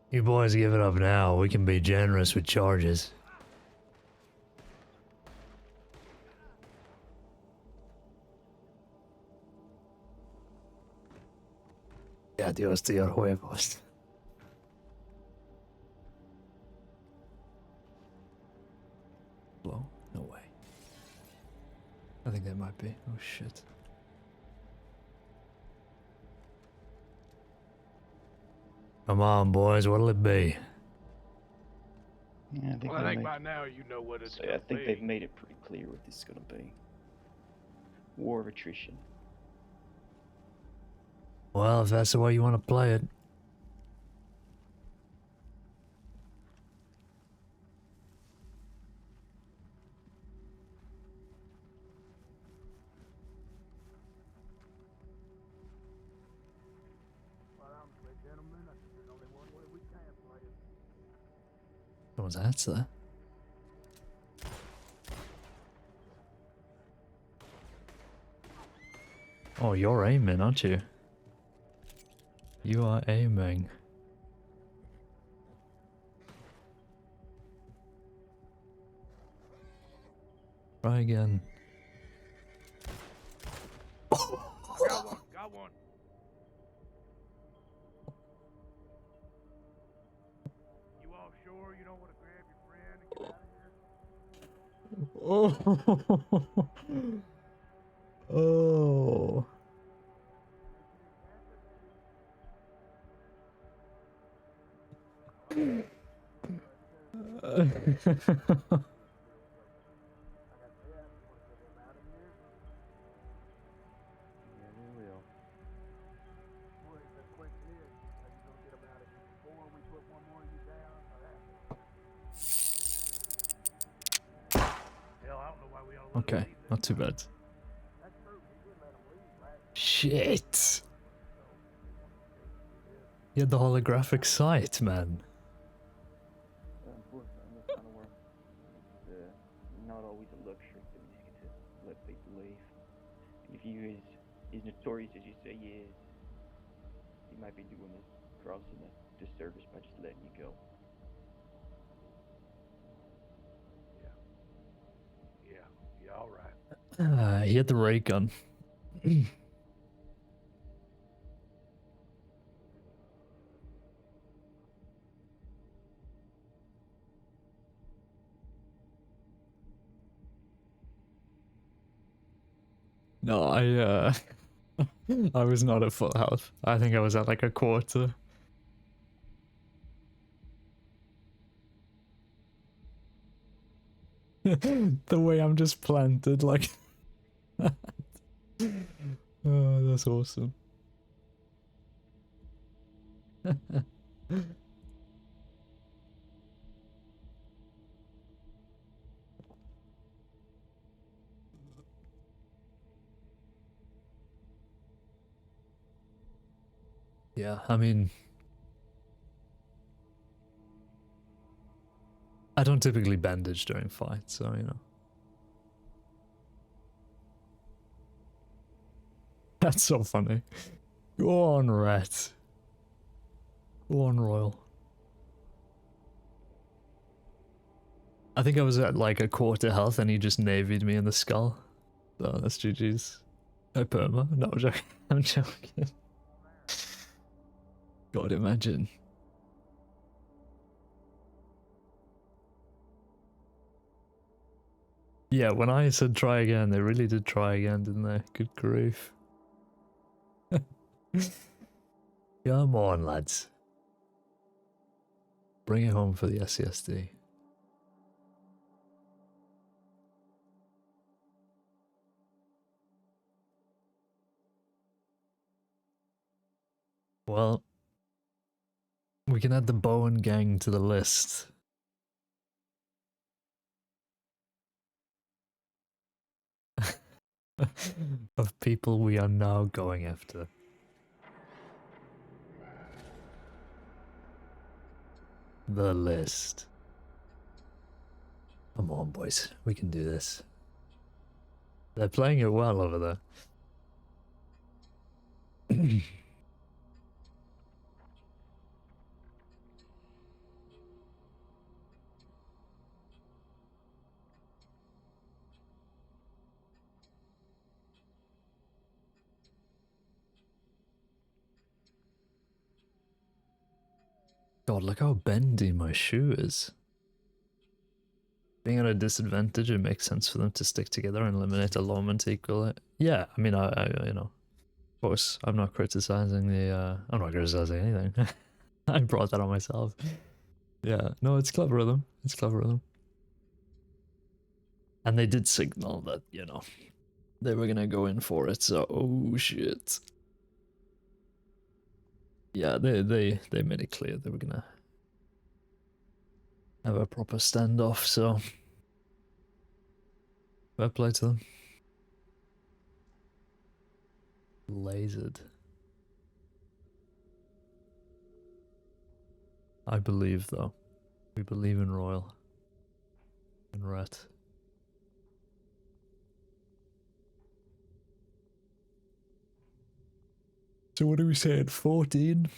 You boys give it up now. We can be generous with charges. Adiós, tío huevos. Blow? No way. I think that might be. Oh shit. Come on, boys. What'll it be? Yeah, I think, Well, I they think made, by now you know what it's so, gonna I think be. they've made it pretty clear what this is going to be. War of attrition. Well, if that's the way you want to play it. Well, honestly, gentlemen, I think there's only one way we can play it. Someone's answer. Oh, you're aiming, aren't you? You are aiming. Try again. Got one, got one. You all sure you don't want to grab your friend and get out of here? Oh. Yeah, they will. Boy, the question is, are you gonna get them out of here before we put one more of you down, or after? Hell, I don't know why we all let 'em Okay, leave this not too time. bad. That's true, we did let 'em leave last time. Shit. So, they wanna stay through this. You had the holographic sight, man. Unfortunately, that's kind of where it's not always a luxury that we just get to let people leave. And if you as notorious as you say he is, he might be doing this crossing a disservice by just letting you go. Yeah, all right. He had the ray gun. No, I was not at full health. I think I was at like a quarter. The way I'm just planted, like. Oh, that's awesome. Yeah, I mean, I don't typically bandage during fights, so you know. That's so funny. Go on, Rat. Go on, Royal. I think I was at like a quarter health and he just navied me in the skull. So that's GG's. No perma. No, I'm joking. I'm joking. God, imagine. Yeah, when I said try again, they really did try again, didn't they? Good grief. Come on, lads. Bring it home for the SCSD. Well, we can add the Bowen gang to the list. Of people we are now going after. The list. Come on, boys. We can do this. They're playing it well over there. God, look how bendy my shoe is. Being at a disadvantage, it makes sense for them to stick together and eliminate a lawman to equal it. Yeah, I mean, you know, of course, I'm not criticizing the, I'm not criticizing anything. I brought that on myself. Yeah, no, it's clever of them. It's clever of them. And they did signal that, you know, they were gonna go in for it, so, oh shit. Yeah, they made it clear they were gonna have a proper standoff, so fair play to them. Lasered. I believe, though. We believe in Royal. And Rat. So what do we say at 14?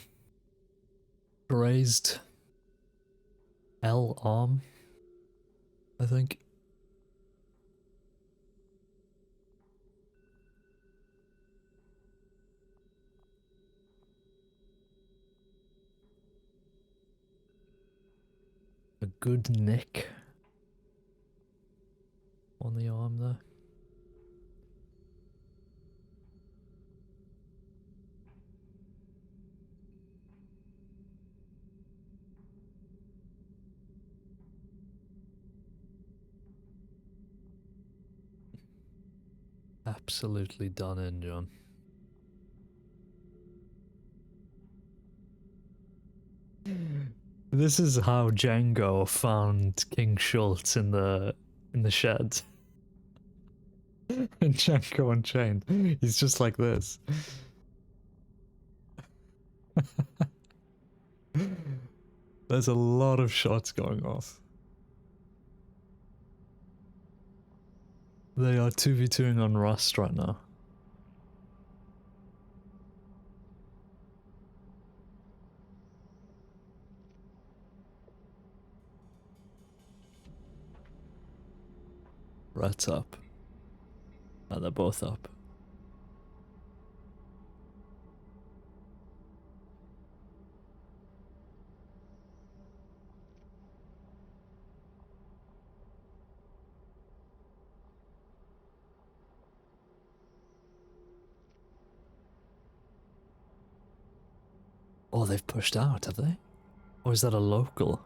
Raised L arm, I think. A good nick on the arm there. Absolutely done in, John. This is how Django found King Schultz in the shed. And Django Unchained. He's just like this. There's a lot of shots going off. They are 2v2ing on Rust right now. Rat's up. Oh, they're both up. Oh, they've pushed out, have they? Or is that a local?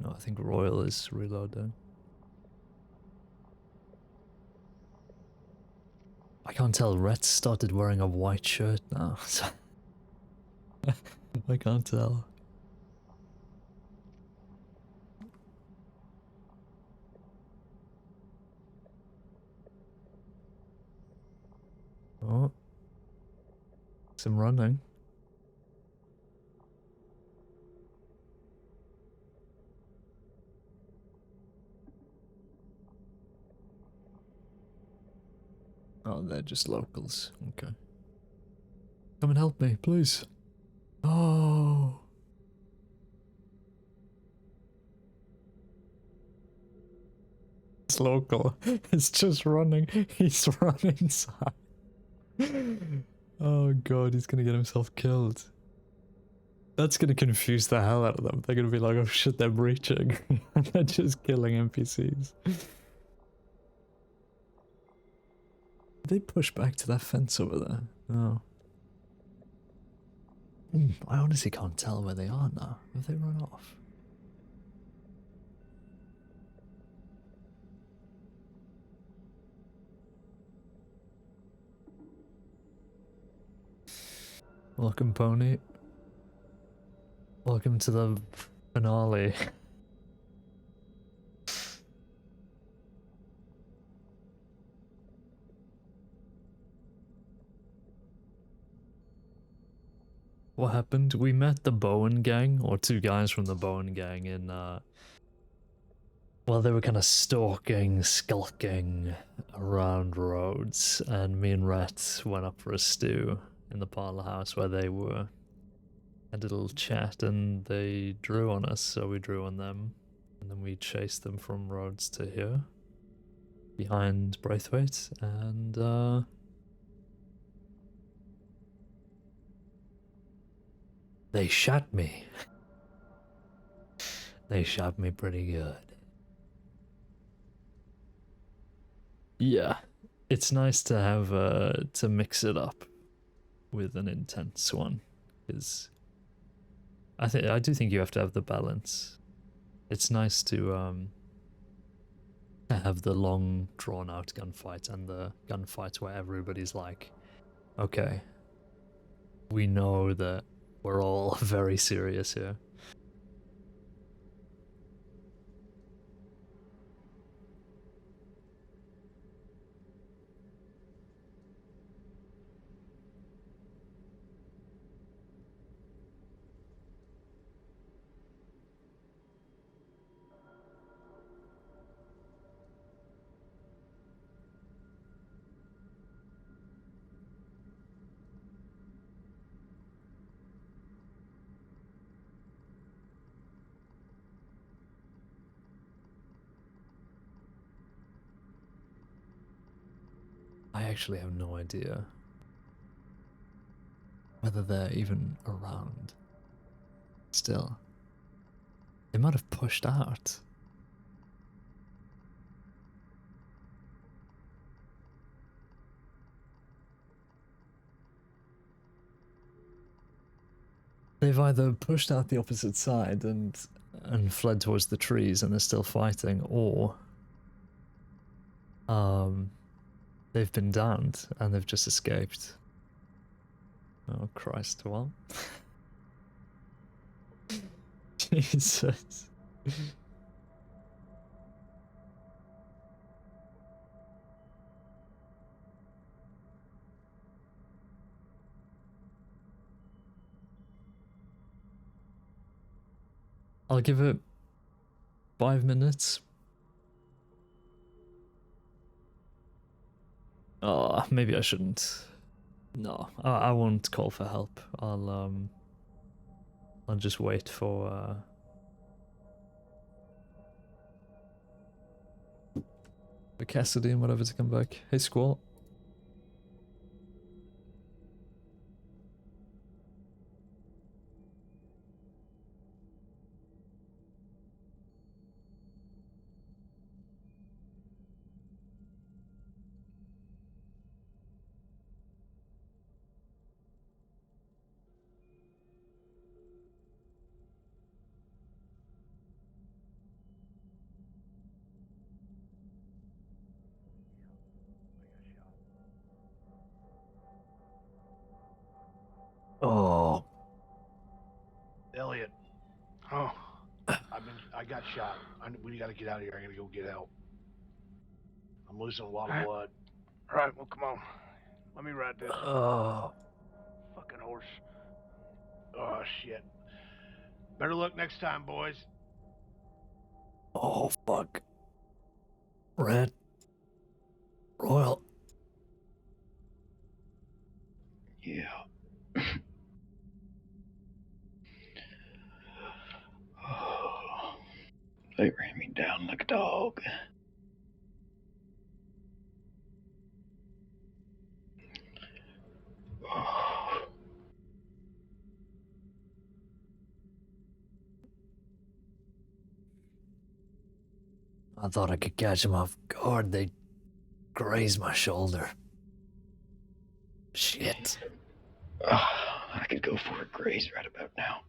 No, I think Royal is reloading. I can't tell. Rhett started wearing a white shirt now. So I can't tell. Oh. Some running. Oh, they're just locals. Okay. Come and help me, please. Oh. It's local. It's just running. He's running inside. Oh god, he's gonna get himself killed. That's gonna confuse the hell out of them. They're gonna be like, oh shit, they're breaching. And they're just killing NPCs. Did they push back to that fence over there? No. I honestly can't tell where they are now. Have they run off? Welcome, Pony. Welcome to the finale. What happened? We met the Bowen gang, or two guys from the Bowen gang in, well, they were kind of stalking, skulking around roads, and me and Rhett went up for a stew in the parlor house where they were. Had a little chat, and they drew on us, so we drew on them, and then we chased them from roads to here, behind Braithwaite, and they shot me. They shot me pretty good. Yeah, it's nice to have to mix it up with an intense one, because I do think you have to have the balance. It's nice to have the long drawn out gunfight and the gunfights where everybody's like, okay, we know that we're all very serious here. I actually have no idea whether they're even around. Still, they might have pushed out. They've either pushed out the opposite side and fled towards the trees and they're still fighting, or they've been downed and they've just escaped. Oh Christ, well. Jesus. I'll give it 5 minutes. Oh, maybe I shouldn't. No, I won't call for help. I'll just wait for Cassidy and whatever to come back. Hey, Squall. I got shot. shot. We gotta get out of here. I gotta go get help. I'm losing a lot of blood. All right, well, come on. Let me ride this. Oh, Fucking horse. Oh, shit. Better luck next time, boys. oh, fuck. Red. Royal. Yeah. Oh, they ran me down like a dog. Oh. I thought I could catch him off guard. They grazed my shoulder. Shit. I could go for a graze right about now.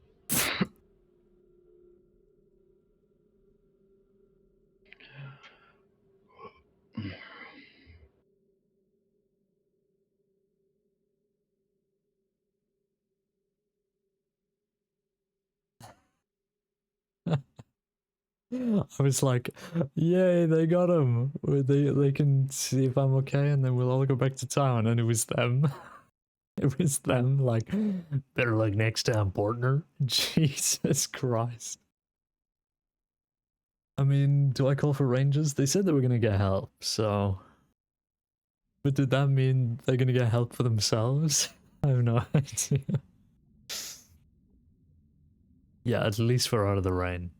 I was like, yay, they got him. They can see if I'm okay and then we'll all go back to town. And it was them. It was them, like, better luck next time, partner. Jesus Christ. I mean, do I call for rangers? They said they were gonna get help, so... But did that mean they're gonna get help for themselves? I have no idea. Yeah, at least we're out of the rain.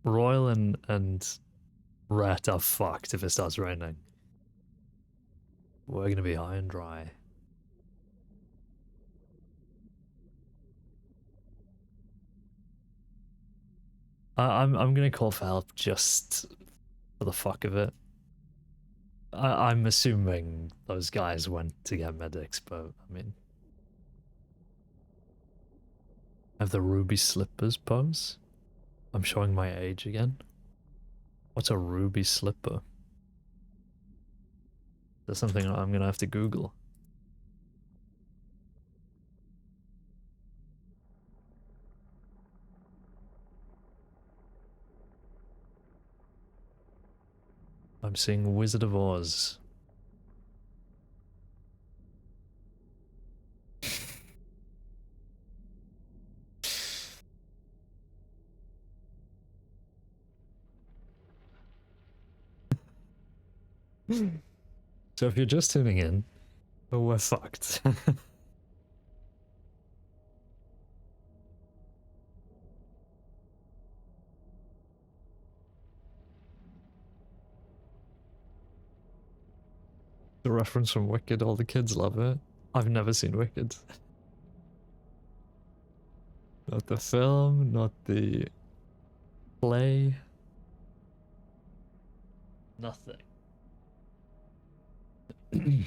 Royal and Rat are fucked if it starts raining. We're gonna be high and dry. I'm gonna call for help just for the fuck of it. I'm assuming those guys went to get medics, but I mean, have the ruby slippers pose? I'm showing my age again. What's a ruby slipper? That's something I'm gonna have to Google. I'm seeing Wizard of Oz. So if you're just tuning in, well, we're fucked. The reference from Wicked, all the kids love it. I've never seen Wicked. Not the film, not the play. Nothing. Do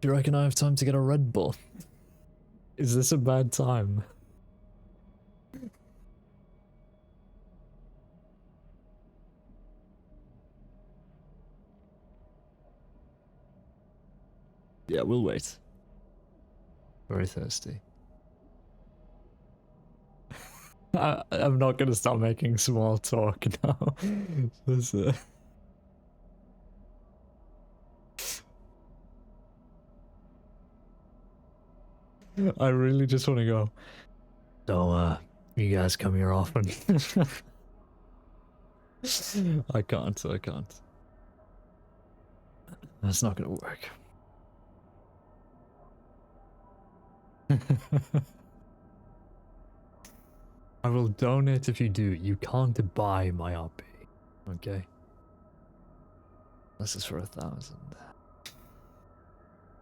you reckon I have time to get a Red Bull? Is this a bad time? Yeah, we'll wait. Very thirsty. I'm not gonna start making small talk now. I really just want to go. So, you guys come here often? I can't. That's not gonna work. I will donate if you do. You can't buy my RP. Okay? This is for 1,000.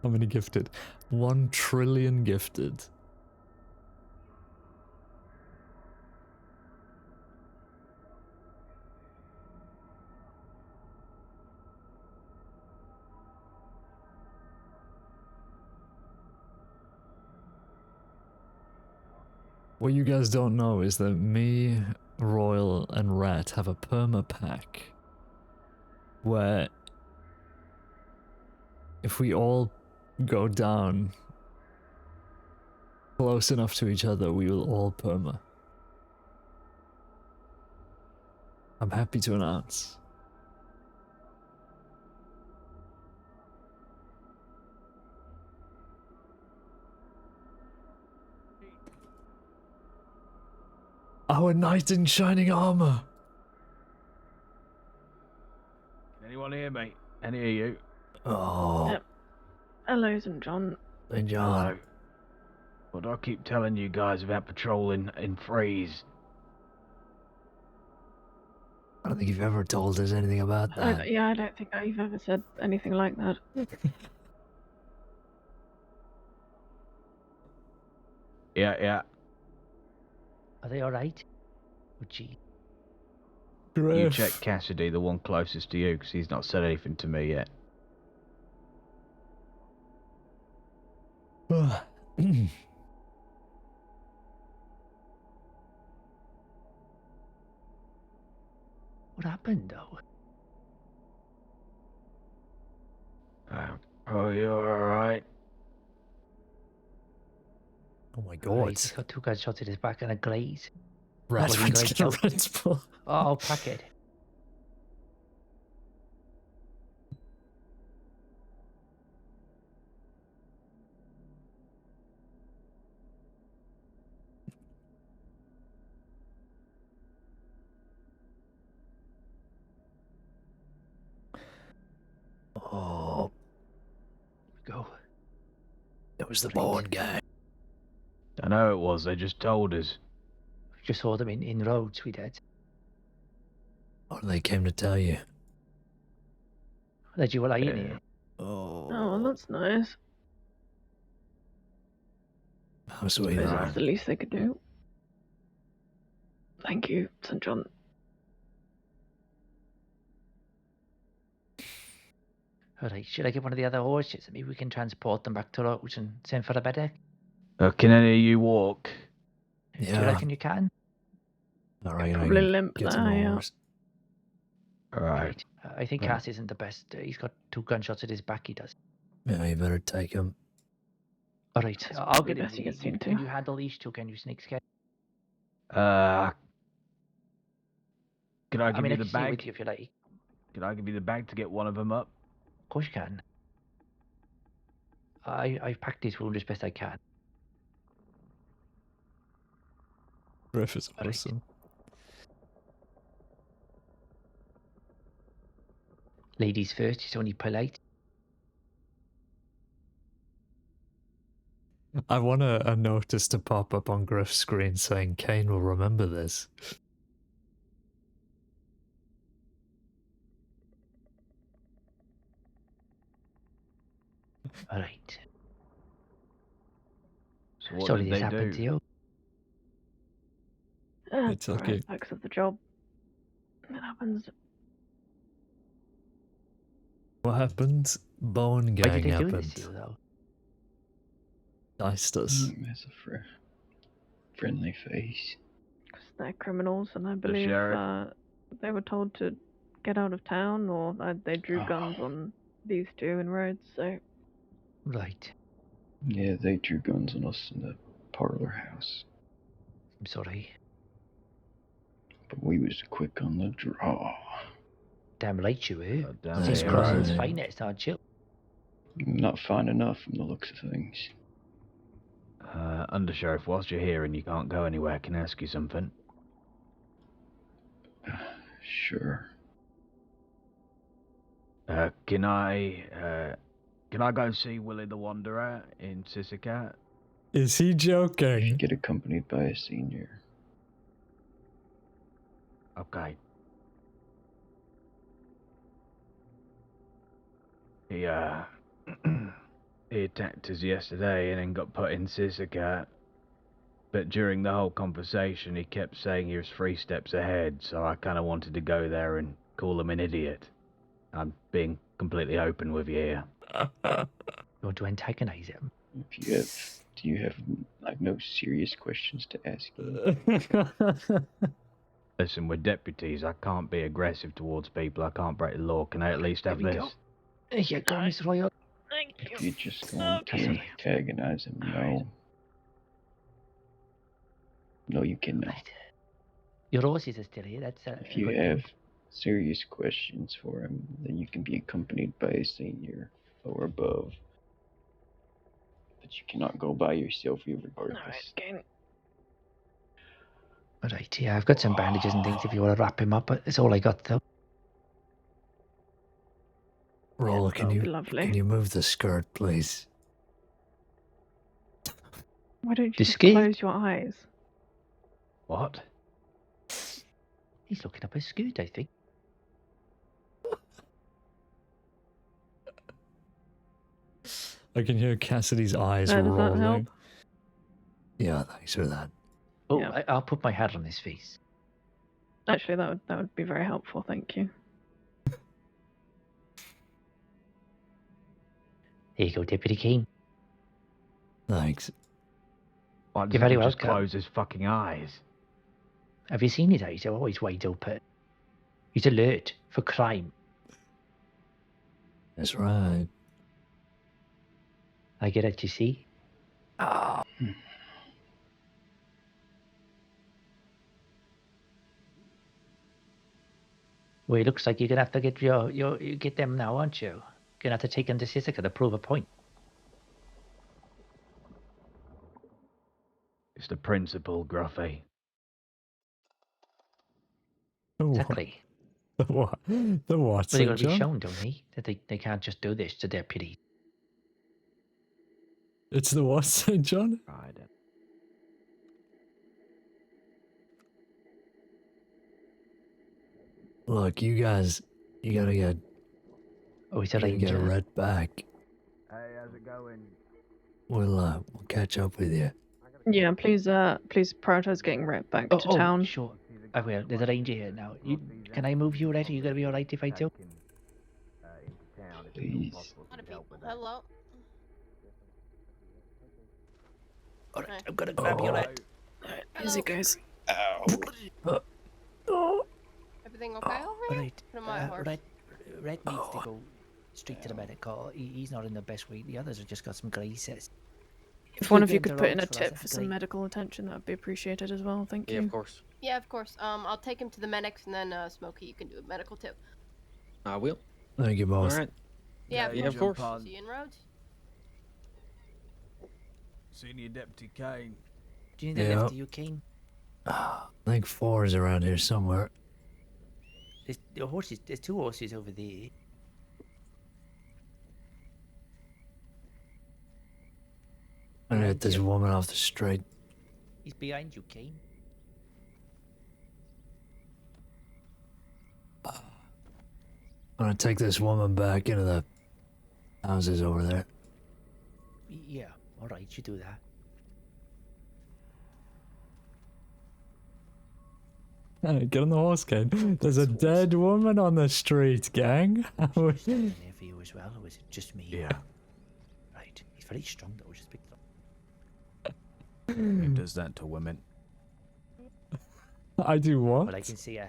How many gifted? 1 trillion gifted. What you guys don't know is that me, Royal, and Rat have a perma pack where if we all go down close enough to each other, we will all perma. I'm happy to announce. Our knight in shining armor. Can anyone hear me? Any of you? Oh, Yep. Hello, St. John. St. John. Hello. What do I keep telling you guys about patrolling in freeze? I don't think you've ever told us anything about that. Yeah, I don't think I've ever said anything like that. Yeah. Are they alright? Oh, gee. You Griff. check Cassidy, the one closest to you, because he's not said anything to me yet. What happened, though? Oh, you're alright. Oh my Right, god. he's got 2 gunshots in his back and a glaze. Red What are you Bull, gonna get a kill? Red Bull. Oh, pack it. Oh, Go. it was the Right. Bowen gang. I know it was, they just told us. Just saw them in roads, we did. What they came to tell you? That you were lying Yeah. here. Oh, well, that's nice. How sweet. Suppose Right. that's the least they could do. Thank you, St. John. Alright, should I get one of the other horses? Maybe we can transport them back to roads and send for a better. Can any of you walk? Do you Yeah. reckon you can? All right, Probably limp get there, some yeah. horse. Alright. I think Right. Cass isn't the best. He's got 2 gunshots at his back, he does. Yeah, you better take him. Alright, That's I'll probably get him. best he gets seen Can to. you handle these 2? Can you sneak scare? Can I I give mean, I you the can stay with bag? you if you like. Can I give you the bag to get one of them up? Of course you can. I've packed his wound as best I can. Griff is All right. awesome. Ladies first, it's only polite. I want a notice to pop up on Griff's screen saying Caine will remember this. Alright. So what Sorry did this they happened do? to you. It's Alright, okay. Perks of the job. It happens. What happened? Bowen Why gang did they do happened. this to you, though? Diced us. That's a friendly face. Because they're criminals, and I believe sheriff? they were told to get out of town, or they drew guns on these 2 in roads, so... Right. Yeah, they drew guns on us in the parlor house. I'm sorry. But we was quick on the draw. Damn right you were. Oh, damn Since it, Cross's right. finest, aren't you? Not fine enough from the looks of things. Undersheriff, whilst you're here and you can't go anywhere, can I ask you something? Sure. Can I go and see Willie the Wanderer in Sissicat? Is he joking? Get accompanied by a senior. Okay. He attacked us yesterday and then got put in Sissicat. But during the whole conversation, he kept saying he was 3 steps ahead, so I kind of wanted to go there and call him an idiot. I'm being completely open with you here. You want to antagonize him? Do you have like no serious questions to ask him? Listen, we're deputies. I can't be aggressive towards people. I can't break the law. Can I at least have There we this? go. There you go, Miss Royal. Thank If you're just going to antagonize him, no. No, you cannot. Right. Your horses are still here. That's If you good have thing. serious questions for him, then you can be accompanied by a senior or above. But you cannot go by yourself regardless. Alright, Caine. Right, yeah, I've got some bandages and things if you want to wrap him up, but it's all I got though. Roll, that'll be lovely. can you move the skirt, please? Why don't you The just skirt? close your eyes? What? He's looking up his skirt, I think. I can hear Cassidy's eyes Does that rolling. help? Yeah, thanks for that. Oh, Yeah. I'll put my hat on his face. Actually, that would be very helpful, thank you. Here you go, Deputy Caine. Thanks. Why You're doesn't very he just welcome. close his fucking eyes? Have you seen his eyes? They're always wide open. He's alert for crime. That's right. I get it, you see? Ah. Well, it looks like you're gonna have to get you get them now, aren't you? Gonna have to take them to Sisika to prove a point. It's the principle, Gruffy. Exactly. The what? The what, But they got St. to be John? shown, don't they? That they can't just do this to deputies. It's the what, St. John? Right. Look, you guys, you gotta get, Oh, he's a you gotta get ranger. Rhett back. Hey, how's it going? We'll catch up with you. Yeah, please prioritize getting Rhett back to town. Sure. I will. There's a ranger here now. Can I move you, Rhett? Are you gonna be alright if I do? Please. Hello. Alright, I'm gonna grab you, Rhett. Easy, guys. Oh. Everything okay over here? Alright. Put him on my horse. Rhett needs to go straight to the medical. He's not in the best way. The others have just got some graces. If one of you Get could him put to in a roads for us, tip that'd for be some great. medical attention, that would be appreciated as well. Thank you. Yeah, of course. Yeah, of course. I'll take him to the medics and then Smokey, you can do a medical too. I will. Thank you both. All right. Yeah, Yeah, of course. See you in roads. Senior Deputy Caine. Do you need a Yeah. lift to you, Caine? I think 4 is around here somewhere. There's 2 horses over there. I'm gonna get this woman off the street. He's behind you, Caine. I'm gonna take this woman back into the houses over there. Yeah, alright, you do that. Hey, get on the horse, Caine. There's a dead woman on the street, gang. Was he in there for you as well, or was it just me? Yeah. Right. He's very strong though, just big. Who does that to women? I do what? But I can see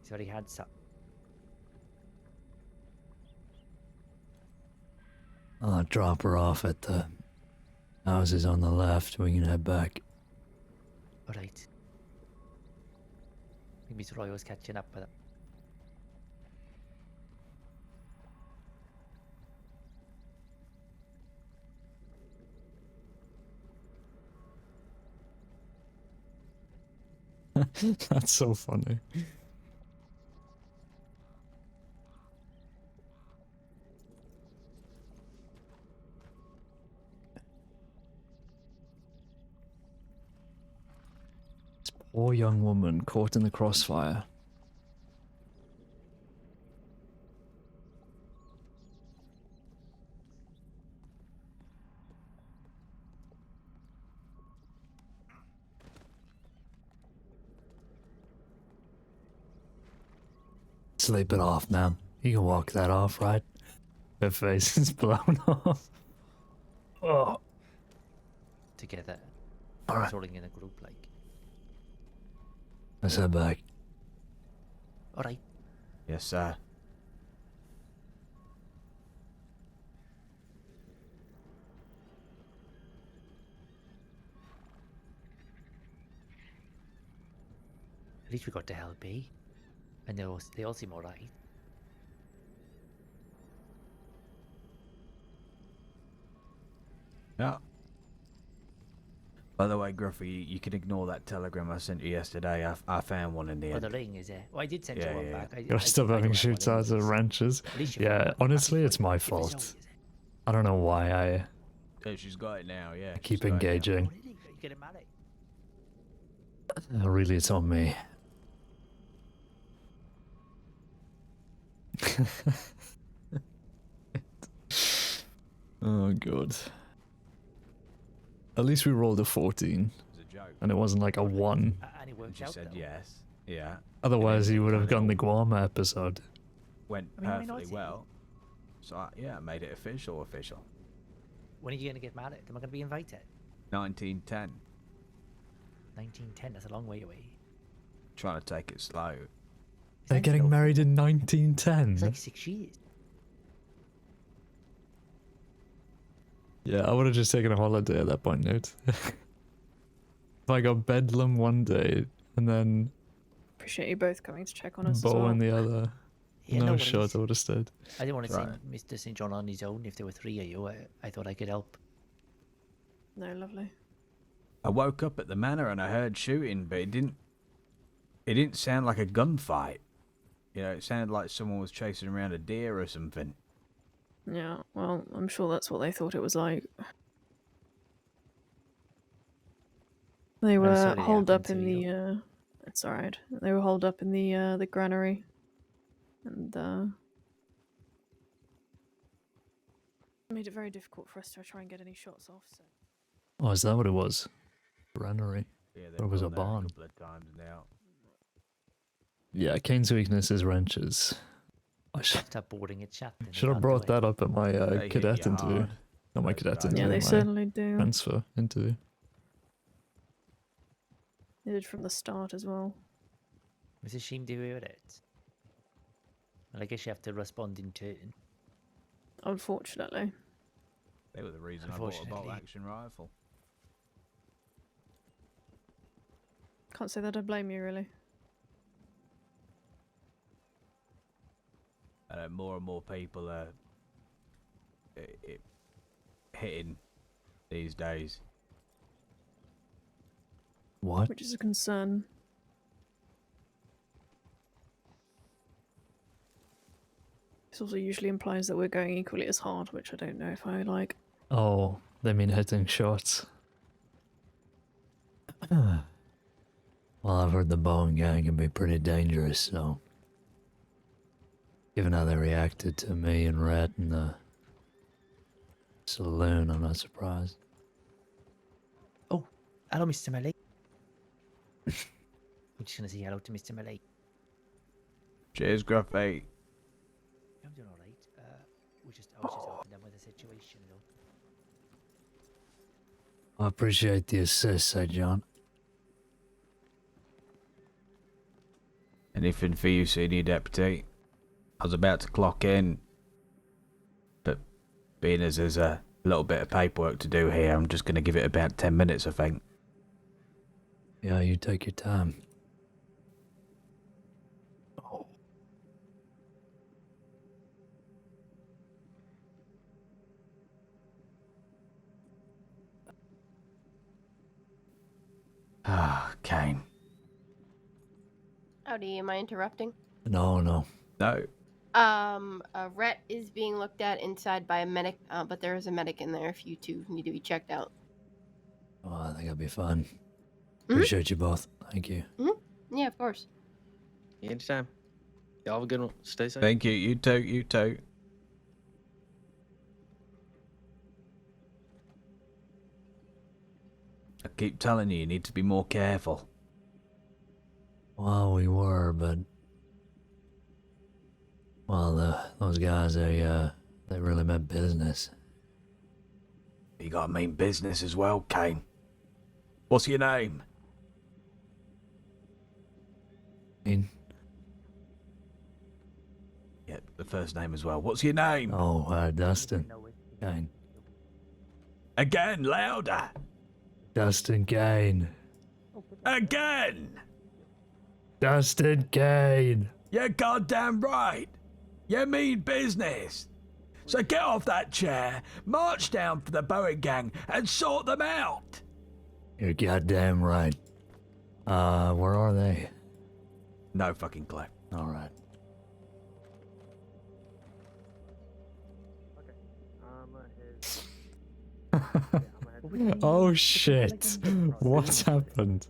he's already had some. I'll drop her off at the houses on the left. We can head back. Alright. I think Mr. Roy was catching up with him. That's so funny. This poor young woman caught in the crossfire. Sleep it off, ma'am. You can walk that off, right? Her face is blown off. Oh. Together. Alright. Rolling in a group like. Let's head back. Alright. Yes, sir. At least we got to help, eh? And they all seem alright. Yeah. By the way, Gruffy, you can ignore that telegram I sent you yesterday. I found one in the Oh, end. the ring, is it? Well, I did send Yeah, you one yeah, back. Gotta stop having shootouts at ranches. Yeah, honestly, it's my fault. I don't know why I Oh, she's got it now, yeah. keep she's got it now. engaging. You get it married. Really, it's on me. Oh, God. At least we rolled a 14. It was a joke. And it wasn't like a 1. And it worked She out, said though. yes. Yeah. Otherwise, And you then would it have kinda gone the all Guam episode. Went I mean, why not, perfectly eh? well. So, I made it official. When are you going to get married? Am I going to be invited? 1910. 1910, that's a long way away. Trying to take it slow. They're getting married in 1910. It's like 6 years. Yeah, I would have just taken a holiday at that point, Newt. If I got Bedlam one day and then Appreciate you both coming to check on us as Bo well. in the other. Yeah, No no shot, worries. I would have stayed. I didn't want to Right. send Mr. St. John on his own. If there were 3 of you, I thought I could help. No, lovely. I woke up at the manor and I heard shooting, but it didn't sound like a gunfight. You know, it sounded like someone was chasing around a deer or something. Yeah, well, I'm sure that's what they thought it was like. They were sorry it holed up happened in to the. you. It's alright. They were holed up in the granary, and made it very difficult for us to try and get any shots off. So. Oh, is that what it was? Granary. Yeah, Or it was a gone there barn. a couple of times now. Yeah, Caine's weakness is wrenches. I Stop boarding it, chat. should have brought that up at my They hit cadet you interview. hard. Not my Those cadet guys. interview, Yeah, they my certainly do. transfer interview. They did from the start as well. It's a shame to hear it. Well, I guess you have to respond in turn. Unfortunately. They were the reason I bought a bolt Unfortunately. action rifle. Can't say that I blame you, really. More and more people are hitting these days. What? Which is a concern. This also usually implies that we're going equally as hard, which I don't know if I like. Oh, they mean hitting shots. Well, I've heard the Bowen gang can be pretty dangerous, so... Given how they reacted to me and Rhett in the saloon, I'm not surprised. Oh, hello, Mr. Malay. I'm just going to say hello to Mr. Malay. Cheers, Gruffy. I'm doing alright. I was just helping them with the situation, though. I appreciate the assist, Sir John. Anything for you, Senior Deputy? I was about to clock in, but being as there's a little bit of paperwork to do here, I'm just going to give it about 10 minutes, I think. Yeah, you take your time. Ah, Caine. Howdy, am I interrupting? No, no. No. Rhett is being looked at inside by a medic, but there is a medic in there if you two need to be checked out. Oh, I think it'll be fun. Appreciate you both. Thank you. Yeah, of course. Anytime. Y'all have a good one. Stay safe. Thank you. You too. You too. I keep telling you, you need to be more careful. Well, we were, but... Well, those guys, they really meant business. You gotta mean business as well, Caine. What's your name? Caine? Yeah, the first name as well. What's your name? Oh, Dustin. Caine. Again, louder. Dustin Caine. Again. Dustin Caine. You're goddamn right. You mean business. So get off that chair, march down for the Boeing gang, and sort them out. You're goddamn right. Where are they? No fucking clue. All right. Oh shit! What's happened?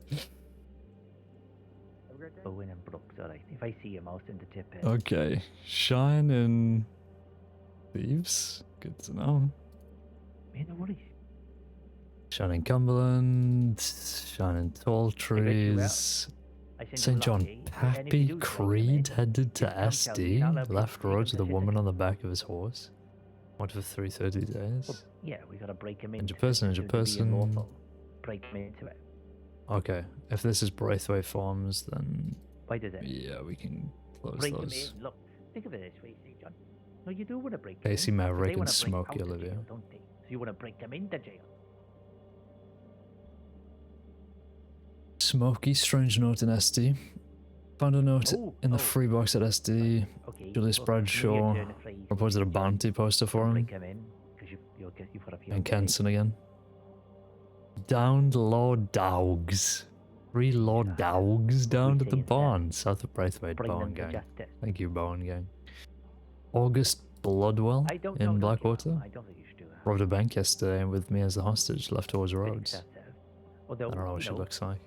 Owen and Brooks, alright. If I see him, I'll send a tip in. Okay, Shine and Thieves. Good to know. Yeah, no worries. Shine in Cumberland. Shine in Tall Trees. St. John Pappy Creed headed to SD. Left road to the woman on the back of his horse. What for 330 days? Well, yeah, we gotta break him in. Injured person. Break him into it. Okay, if this is Braithwaite Farms, then Why does it? yeah, we can close Break those. him in. Look, think of it this way, St. John. No, you do want to break him Casey in. 'cause they Maverick and wanna break Smokey out of Olivia. jail, don't they? So you want to break them into jail. Smokey, strange note in SD. Found a note in the free box at SD. Okay. Julius well, Bradshaw you're free, reported a bounty poster for him. break him in, because you've got a few. And Kenson again. Downed Lord Dogs. 3 Lord Dogs downed at the barn, south of Braithwaite. Bring Bowen them to Gang. justice. Thank you, Bowen Gang. August Bloodwell I don't in know, Blackwater. I don't think you should do that. Robbed a bank yesterday with me as the hostage, left towards the Fix roads. that, I although, don't know what you she looks like.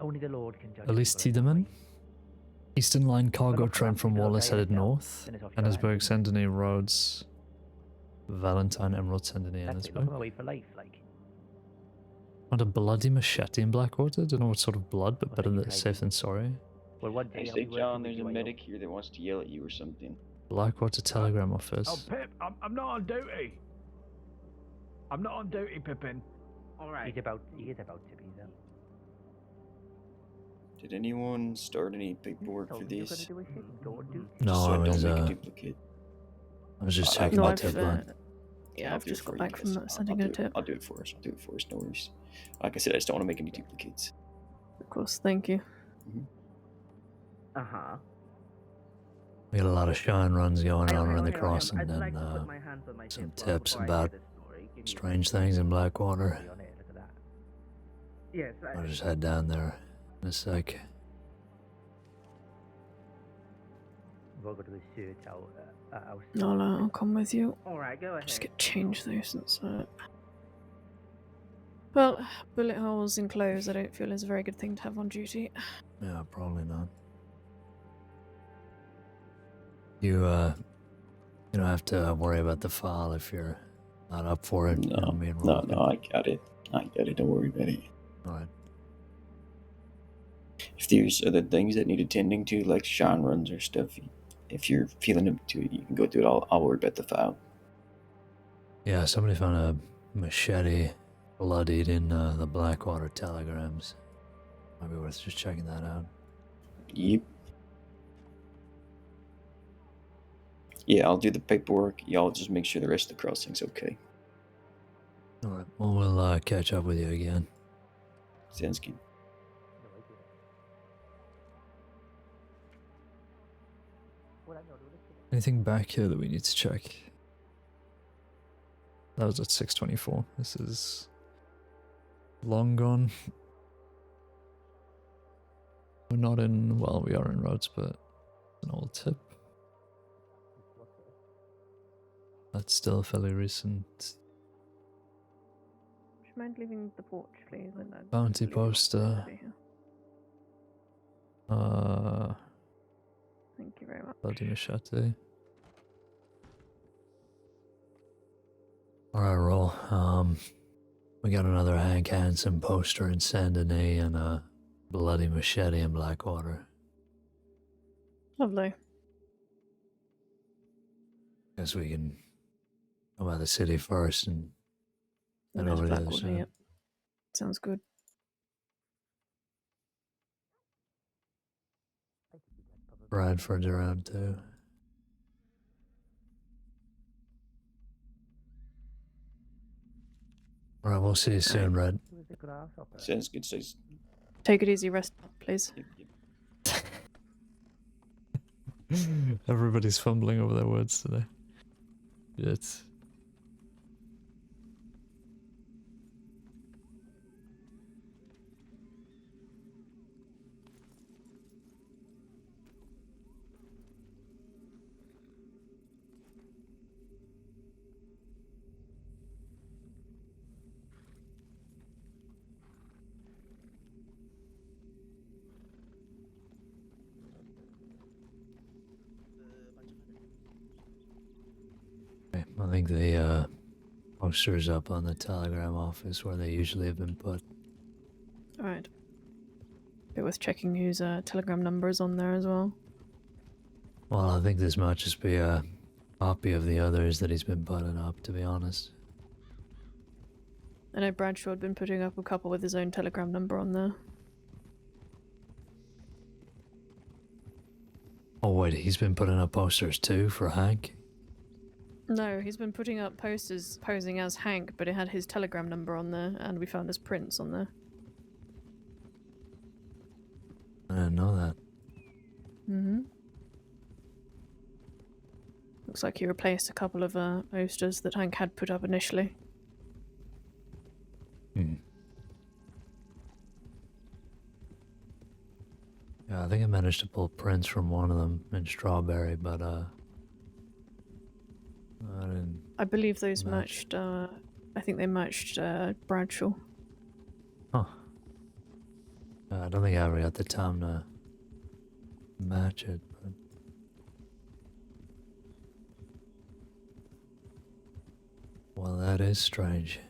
Only the Lord can judge. Elise people in that Tiedemann. way. Eastern Line cargo look, train from you know, Wallace guy headed yourself, north. then it's off your Ennisburg, hands. Saint Denis Roads. Valentine, Emerald, Saint Denis, That's it, lock Ennisburg. 'em away for life, like. Found a bloody machete in Blackwater. Don't know what sort of blood, but better than safe than sorry. Well, one Hey, day I'll say be working John, with there's you, a I medic here that wants to yell at you or something. Blackwater Telegram Oh, Office. Pip, I'm not on duty. I'm not on duty, Pippin. All hope. right. He is about to be though. Did anyone start any paperwork So for you're this? gonna do a shit, don't do. No, Just so I I don't was, make a duplicate. I was just I- checking No, my I've, tip line. yeah, I'll I've do just it got for you back from guys. sending a tip. I'll do it for us. I'll do it for us. No worries. Like I said, I just don't want to make any duplicates. Of course, thank you. Uh-huh. We got a lot of shine runs going on around the Okay, crossing, I'd and like to put my hands on my some hip tips before I about hear this story. Give me strange things in Blackwater. On it, look at that. Yes, I'll just head down there in a sec. We'll go to the search out. I'll come with you. Alright, go ahead. Just get changed though, since. Well, bullet holes in clothes I don't feel is a very good thing to have on duty. Yeah, probably not. You don't have to worry about the file if you're not up for it. No, no, I got it. Don't worry about it. Alright. If there's other things that need attending to, like shine runs or stuff, if you're feeling up to it, you can go do it. I'll worry about the file. Yeah, somebody found a machete bloodied in the Blackwater telegrams. Might be worth just checking that out. Yep. Yeah, I'll do the paperwork. Y'all just make sure the rest of the crossing's okay. Alright, well, we'll catch up with you again. Sounds good. Anything back here that we need to check? That was at 6:24. This is long gone. We're not in, well, we are in roads, but an old tip. That's still fairly recent. Would you mind leaving the porch, please? Bounty poster. Thank you very much. Bloody machete. Alright, roll. We got another Hank Hansen poster in Saint Denis and a bloody machete in Blackwater. Lovely. Guess we can go by the city first and then There's over the other Blackwater, side. yep. Sounds good. Bradford's around too. Alright, we'll see you soon, Red. Sounds good. Says. Take it easy, rest up, please. Yep, yep. Everybody's fumbling over their words today. Shit. I think the poster's up on the telegram office where they usually have been put. Alright. Be worth checking whose telegram number is on there as well. Well, I think this might just be a copy of the others that he's been putting up, to be honest. I know Bradshaw had been putting up a couple with his own telegram number on there. Oh wait, he's been putting up posters too for Hank? No, he's been putting up posters posing as Hank, but it had his telegram number on there, and we found his prints on there. I didn't know that. Mm-hmm. Looks like he replaced a couple of posters that Hank had put up initially. Hmm. Yeah, I think I managed to pull prints from one of them in Strawberry, but I didn't. I believe those matched, I think they matched Bradshaw. Huh. I don't think I ever got the time to match it, but... Well, that is strange.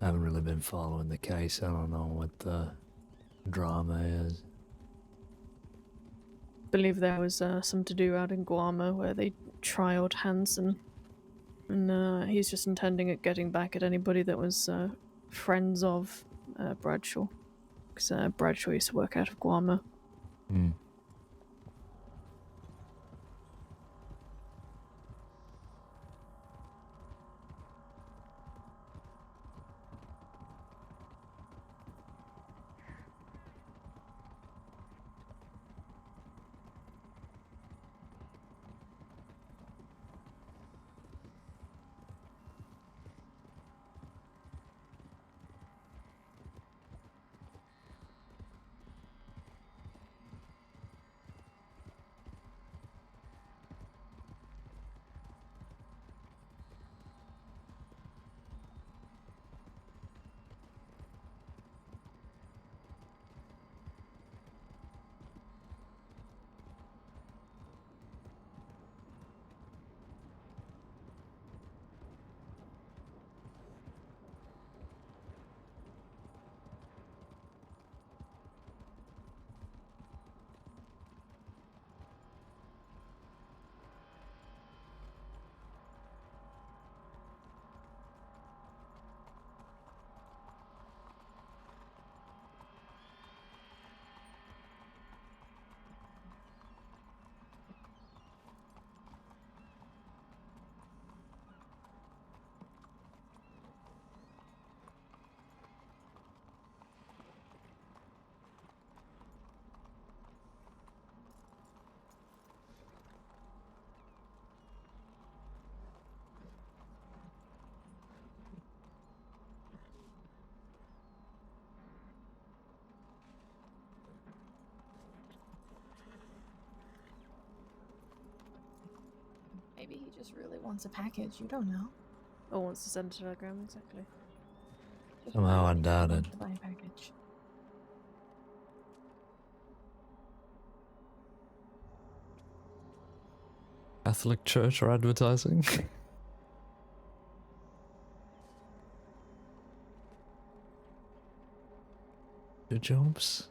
I haven't really been following the case. I don't know what the drama is. I believe there was some to do out in Guam where they trialed Hansen. And he's just intending at getting back at anybody that was friends of Bradshaw. Because Bradshaw used to work out of Guam. Hmm. Maybe he just really wants a package, you don't know. Or wants to send a telegram, exactly. Somehow I doubt it. To buy a package. Catholic Church or advertising? Good jobs.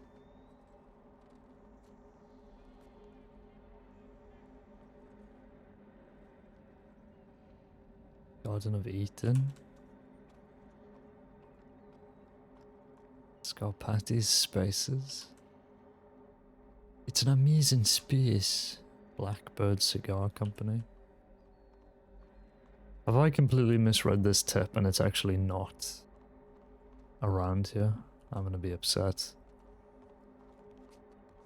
Garden of Eden. Scarpati's Spaces. It's an amazing space. Blackbird Cigar Company. Have I completely misread this tip and it's actually not around here? I'm gonna be upset.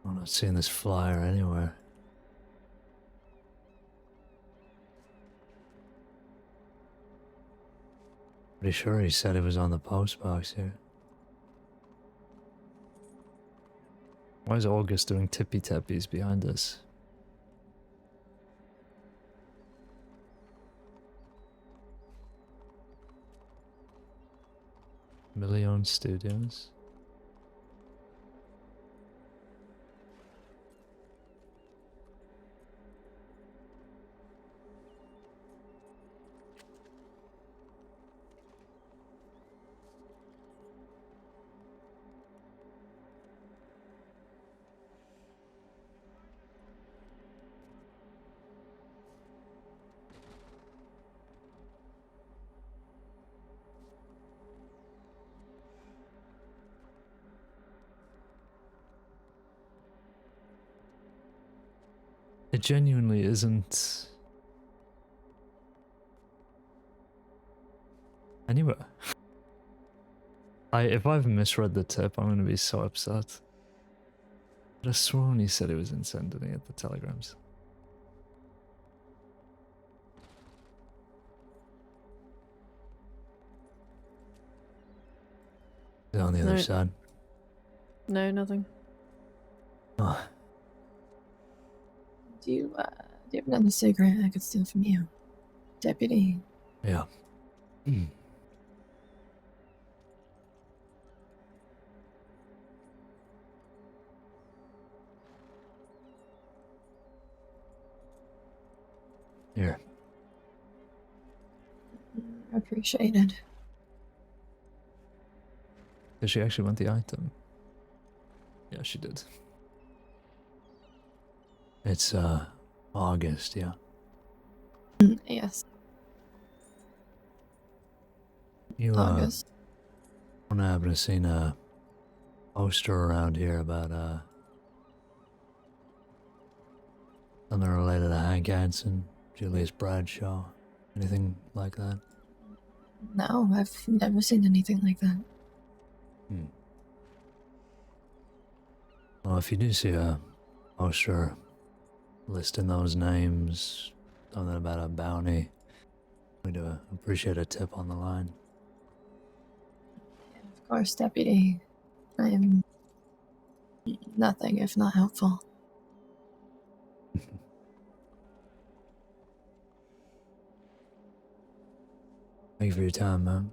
I'm not seeing this flyer anywhere. Pretty sure he said it was on the postbox here. Why is August doing tippy tappies behind us? Million Studios. It genuinely isn't anywhere. If I've misread the tip, I'm gonna be so upset. I'd have sworn he said he was in sending at the telegrams. Is it on the other No. side? No, nothing. Oh, Do you have another cigarette I could steal from you, Deputy? yeah. Hmm. Here. Appreciated. Did she actually want the item? Yeah, she did. It's, August, yeah. Yes, You, August. wouldn't happen to seen a poster around here about, something related to Hank Hansen, Julius Bradshaw, anything like that? No, I've never seen anything like that. Hmm. Well, if you do see a poster listing those names, something about a bounty, we'd appreciate a tip on the line. Of course, Deputy. I am nothing if not helpful. Thank you for your time, man.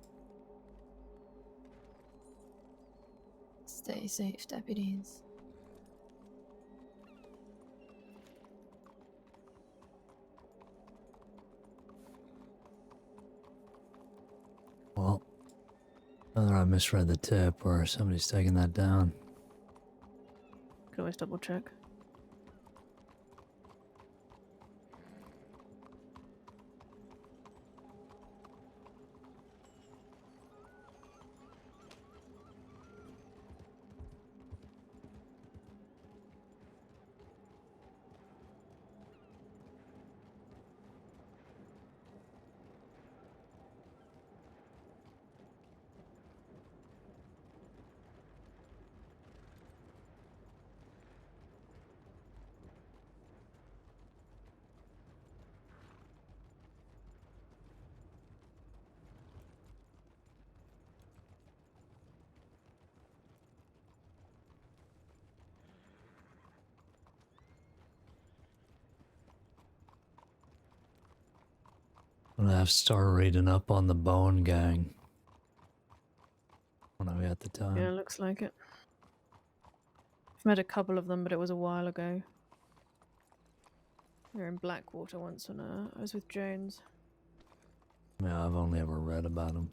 Stay safe, deputies. Well, whether I misread the tip or somebody's taking that down. Can always double check. I'm gonna have to start reading up on the Bone Gang when I get the time. Yeah, looks like it. I've met a couple of them, but it was a while ago. They were in Blackwater once when I was with Jones. Yeah, I've only ever read about them.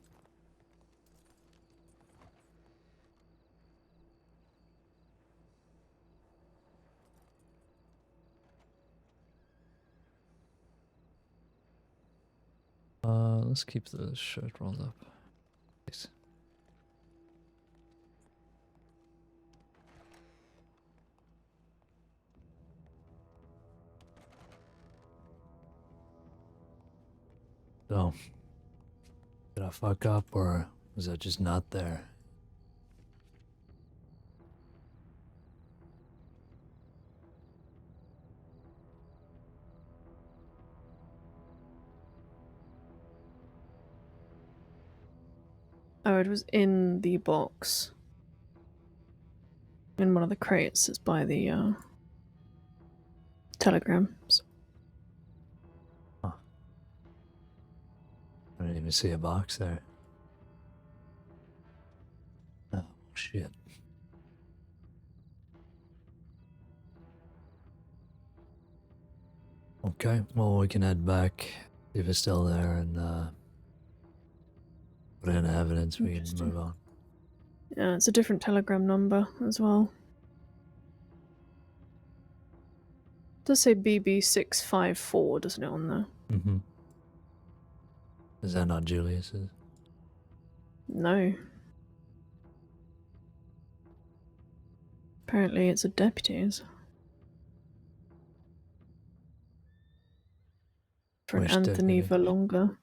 Let's keep the shirt rolled up. Please. So, did I fuck up or was that just not there? Oh, it was in the box. In one of the crates. It's by the telegrams. I didn't even see a box there. Oh, shit. Okay, well, we can head back, see if it's still there, and put in evidence. We can move on. Yeah, it's a different telegram number as well. It does say BB654, doesn't it, on there? Mm-hmm. Is that not Julius's? No. Apparently it's a deputy's. For an Which Anthony deputy? Valonga.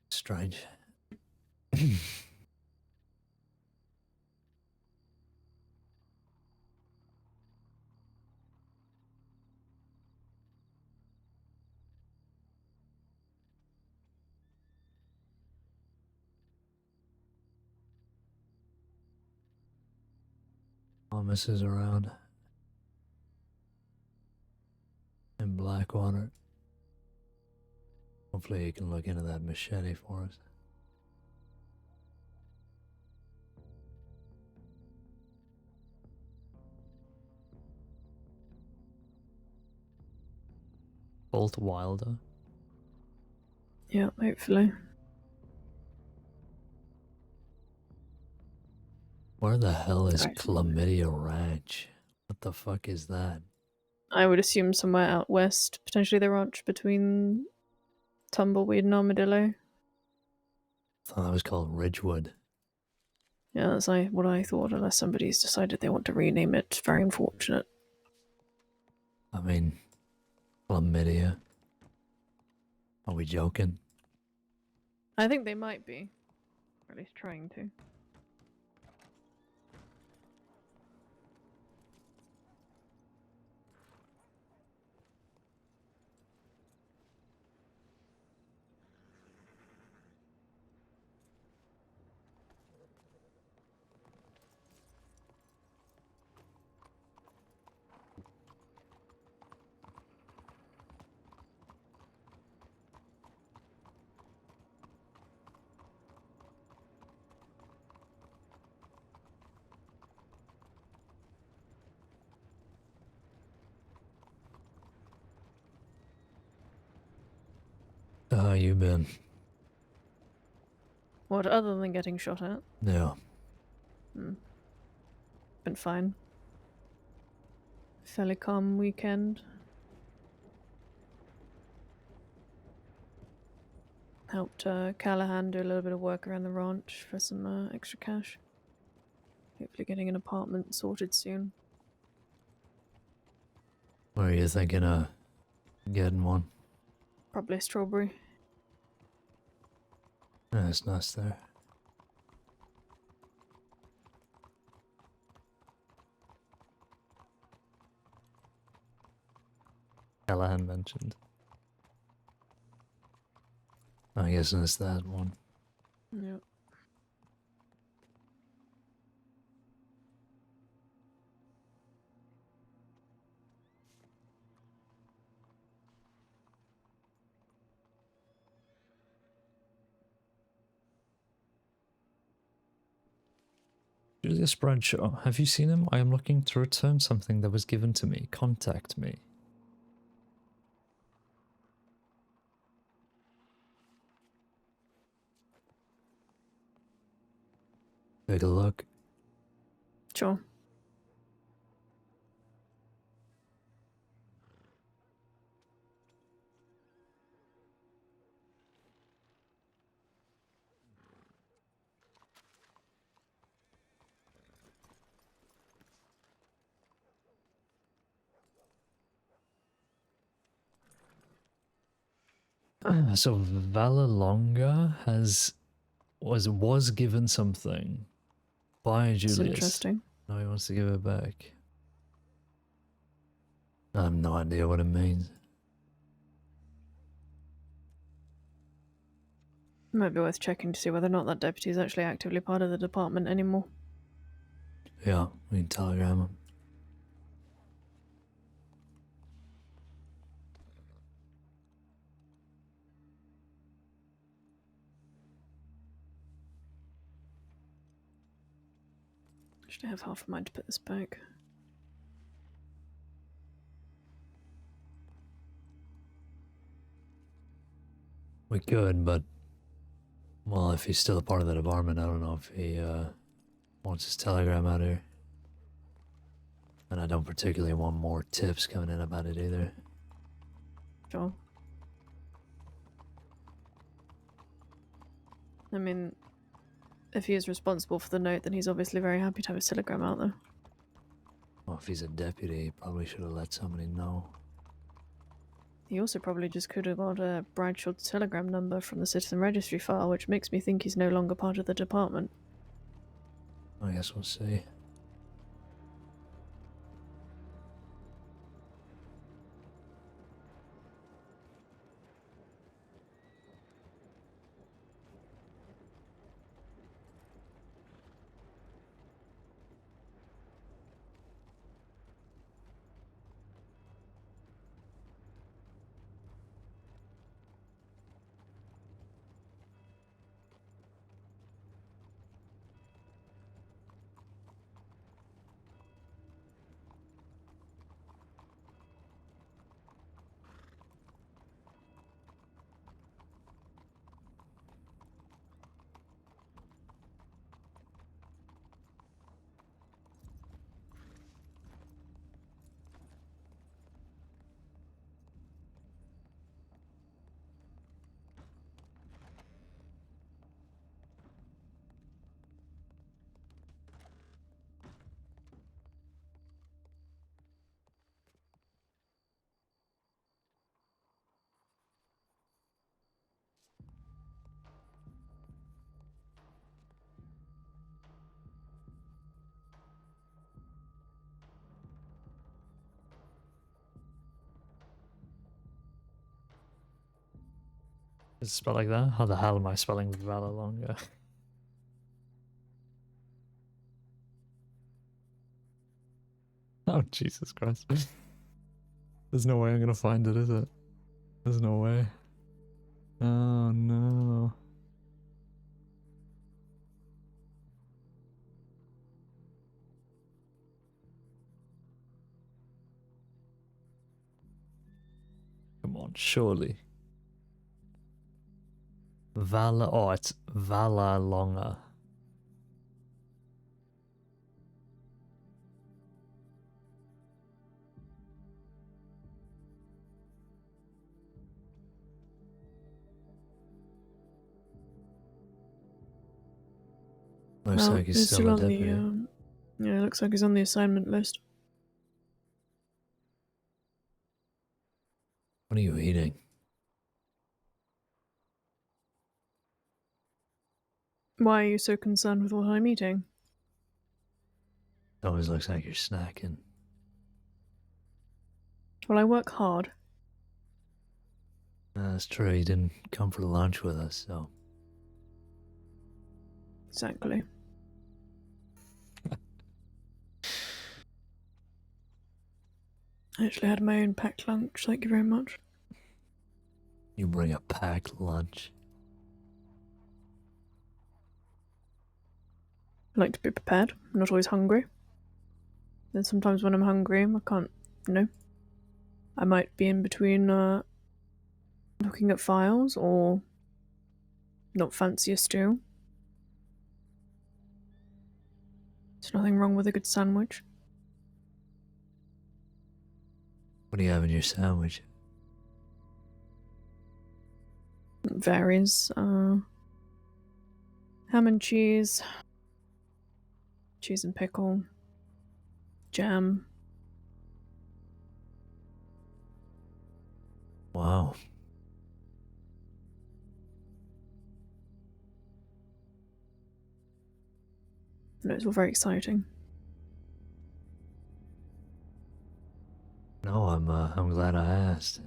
Strange. Thomas is around. In Blackwater. Hopefully he can look into that machete for us. Bolt Wilder. Yeah, hopefully. Where the hell is Right. Chlamydia Ranch? What the fuck is that? I would assume somewhere out west, potentially the ranch between Tumbleweed and Armadillo. I thought that was called Ridgewood. Yeah, that's what I thought, unless somebody's decided they want to rename it. Very unfortunate. I mean, chlamydia. Are we joking? I think they might be. Or at least trying to. How you been? What, other than getting shot at? Yeah. Been fine. Fairly calm weekend. Helped Callahan do a little bit of work around the ranch for some extra cash. Hopefully getting an apartment sorted soon. Or are you thinking of getting one? Probably a strawberry. Yeah, it's nice there. Callahan mentioned. I guess it's that one. Yep. Julius Bradshaw, have you seen him? I am looking to return something that was given to me. Contact me. Take a look. Sure. So Valalonga was given something by It's Julius. interesting. Now he wants to give it back. I have no idea what it means. Might be worth checking to see whether or not that deputy is actually actively part of the department anymore. Yeah, we can telegram him. Actually, I have half a mind to put this back. We could, but well, if he's still a part of the department, I don't know if he wants his telegram out here. And I don't particularly want more tips coming in about it either. Sure. I mean, if he is responsible for the note, then he's obviously very happy to have his telegram out there. Well, if he's a deputy, he probably should have let somebody know. He also probably just could have got a Bradshaw's telegram number from the citizen registry file, which makes me think he's no longer part of the department. I guess we'll see. Is it spelled like that? How the hell am I spelling Vala Longa? Oh, Jesus Christ. There's no way I'm gonna find it, is it? There's no way. Oh no. Come on, surely. Vala, oh, it's Vala Longa. Looks like he's still a on deputy. Yeah, looks like he's on the assignment list. What are you eating? Why are you so concerned with what I'm eating? It always looks like you're snacking. Well, I work hard. That's true, you didn't come for lunch with us, so. Exactly. I actually had my own packed lunch, thank you very much. You bring a packed lunch. I like to be prepared. I'm not always hungry. Then sometimes when I'm hungry, I can't, I might be in between looking at files or not fancy a stew. There's nothing wrong with a good sandwich. What do you have in your sandwich? It varies. Ham and cheese, cheese and pickle, jam. Wow. No, it's all very exciting. No, No, I'm glad I asked.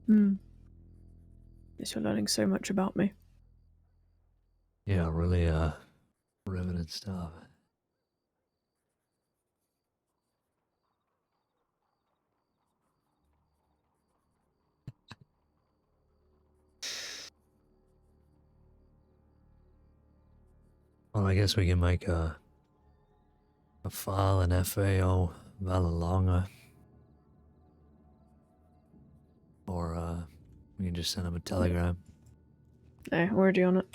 Guess you're learning so much about me. Yeah, really, riveting stuff. Well, I guess we can make a file in FAO Valalonga. Or, we can just send him a telegram. No, already on it.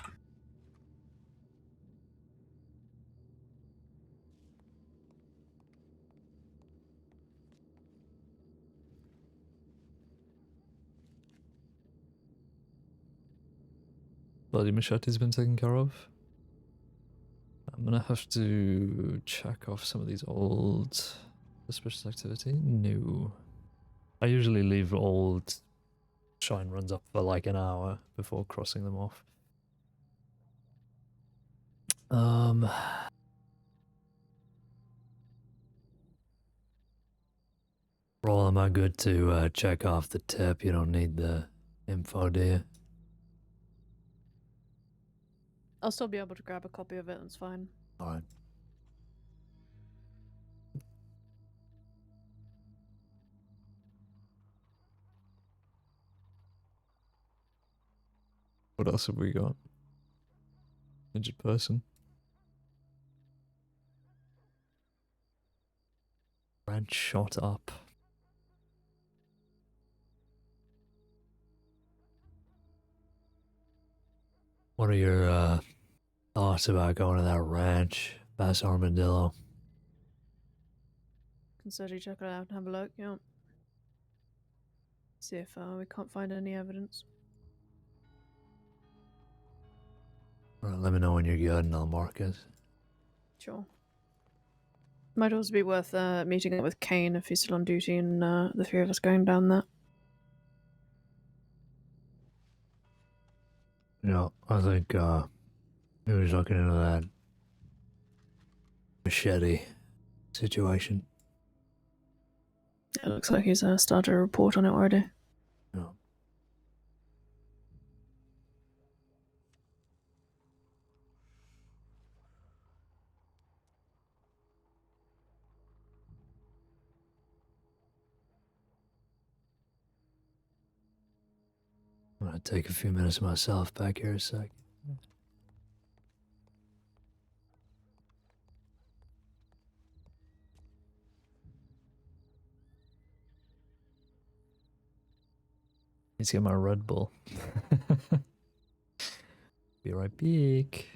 Bloody Machete's been taken care of. I'm gonna have to check off some of these old suspicious activity. No. I usually leave old shine runs up for like an hour before crossing them off. Roll, am I good to check off the tip? You don't need the info, do you? I'll still be able to grab a copy of it, that's fine. Alright. What else have we got? Injured person. Red shot up. What are your thoughts about going to that ranch, Bass Armadillo? Consider check it out and have a look, yeah. See if we can't find any evidence. Alright, let me know when you're good and I'll mark it. Sure. Might also be worth meeting up with Caine if he's still on duty and the three of us going down there. Yeah, I think he was looking into that machete situation. It looks like he's started a report on it already. Yeah. I'm gonna take a few minutes myself back here a sec. Let's get my Red Bull. Be right back.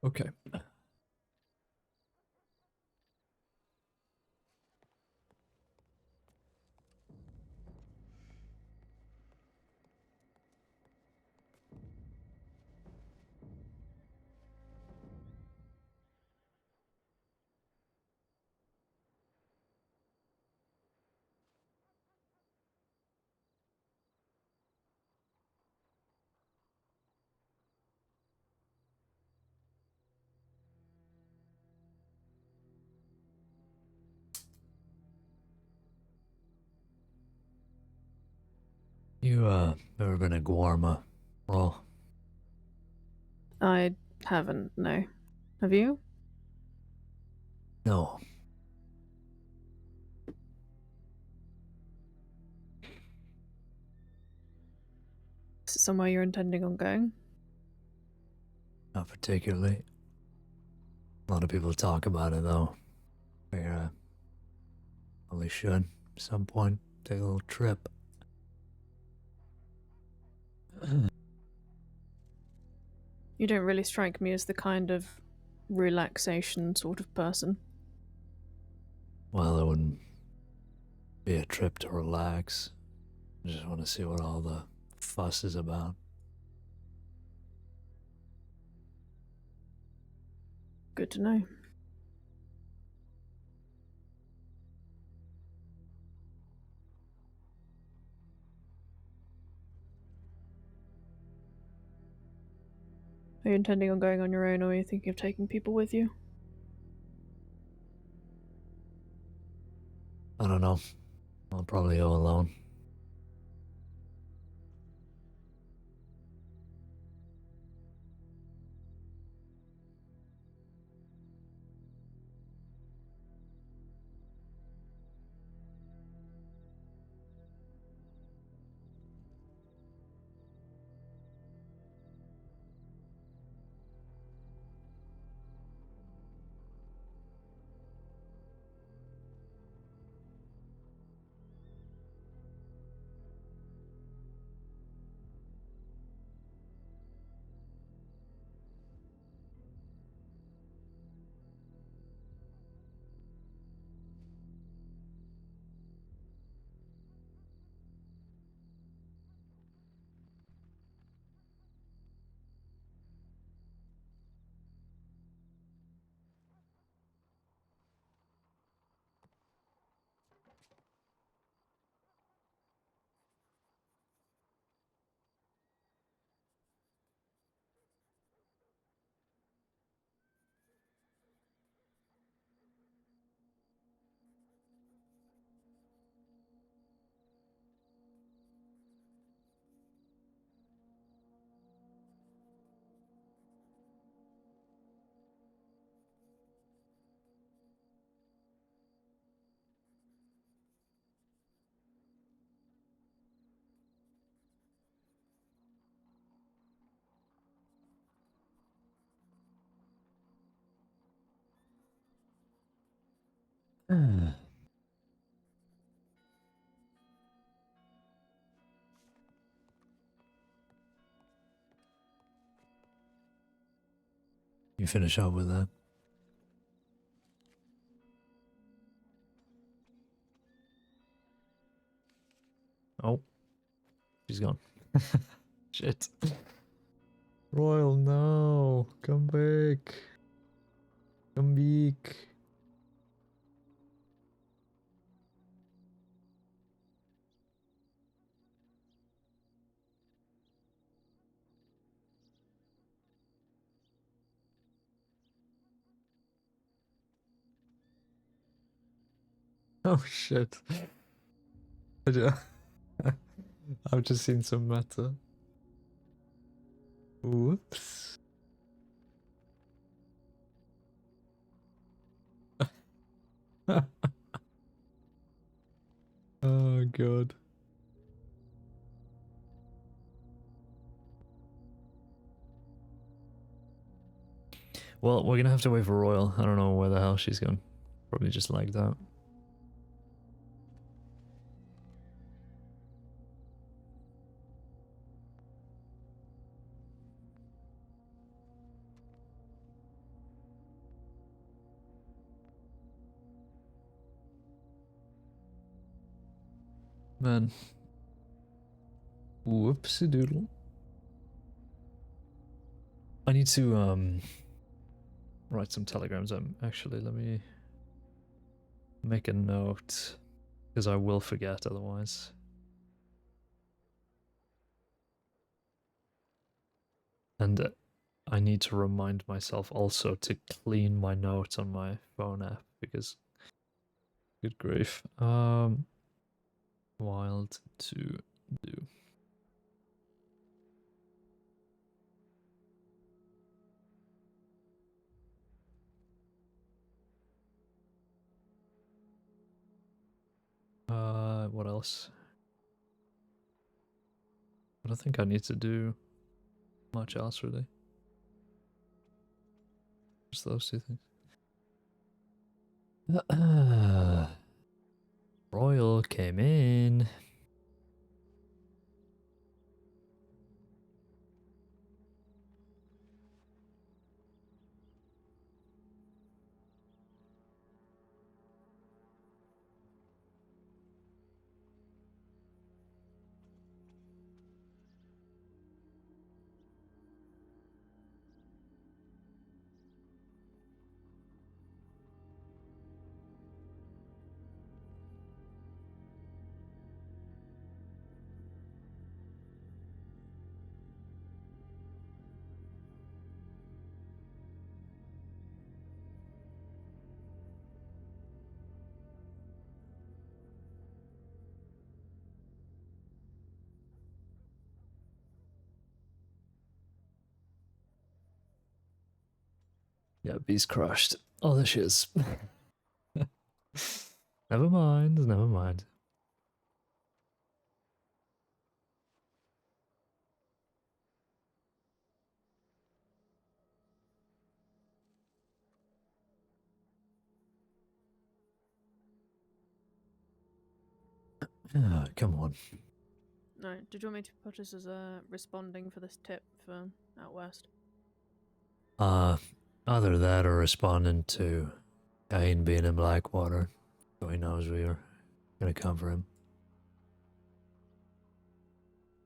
Okay. ever been to Guarma? Well, I haven't, no. Have you? no. Is it somewhere you're intending on going? Not particularly. A lot of people talk about it, though. We probably should, at some point, take a little trip. You don't really strike me as the kind of relaxation sort of person. Well, it wouldn't be a trip to relax. I just want to see what all the fuss is about. Good to know. Are you intending on going on your own, or are you thinking of taking people with you? I don't know. I'll probably go alone. You finish up with that? Oh, she's gone. Shit. Royal, no. Come back. Come back. Oh shit. I've just seen some meta. Whoops. Oh god. Well, we're gonna have to wait for Royal. I don't know where the hell she's gone. Probably just like that. Man. Whoopsie doodle. I need to write some telegrams. Actually, let me make a note, because I will forget otherwise. And I need to remind myself also to clean my notes on my phone app, because good grief. Wild to do. what else? I don't think I need to do much else really. Just those two things. Royal came in. Yeah, beast crushed. Oh, there she is. Never mind, never mind. Ah, come on. No, did you want me to put us as responding for this tip for out west? Either that or responding to Caine being in Blackwater, so he knows we are gonna come for him.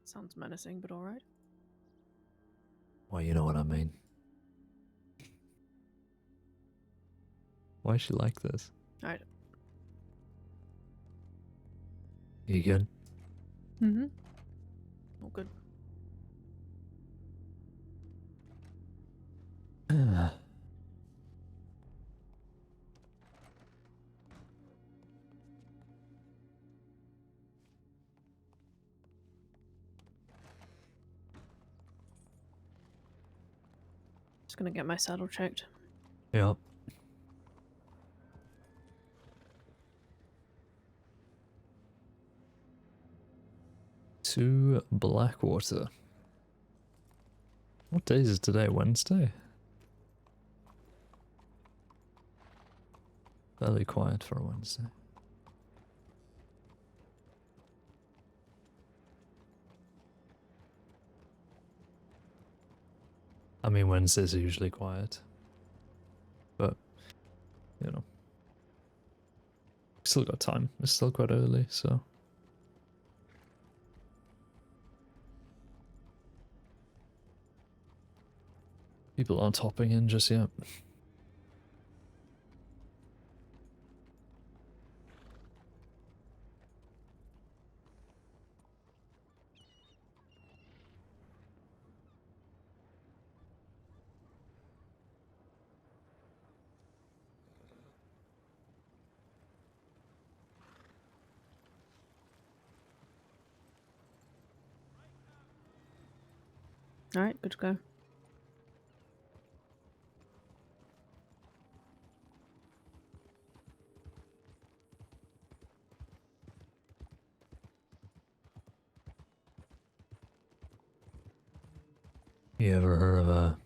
Sounds menacing, but alright. Well, you know what I mean. Why is she like this? Alright. You good? Mm-hmm. All good. Just gonna get my saddle checked. Yep. To Blackwater. What day is it today? Wednesday? Fairly quiet for a Wednesday. I mean, Wednesdays are usually quiet. But, you know. Still got time. It's still quite early, so. People aren't hopping in just yet. Alright, good to go. You ever heard of a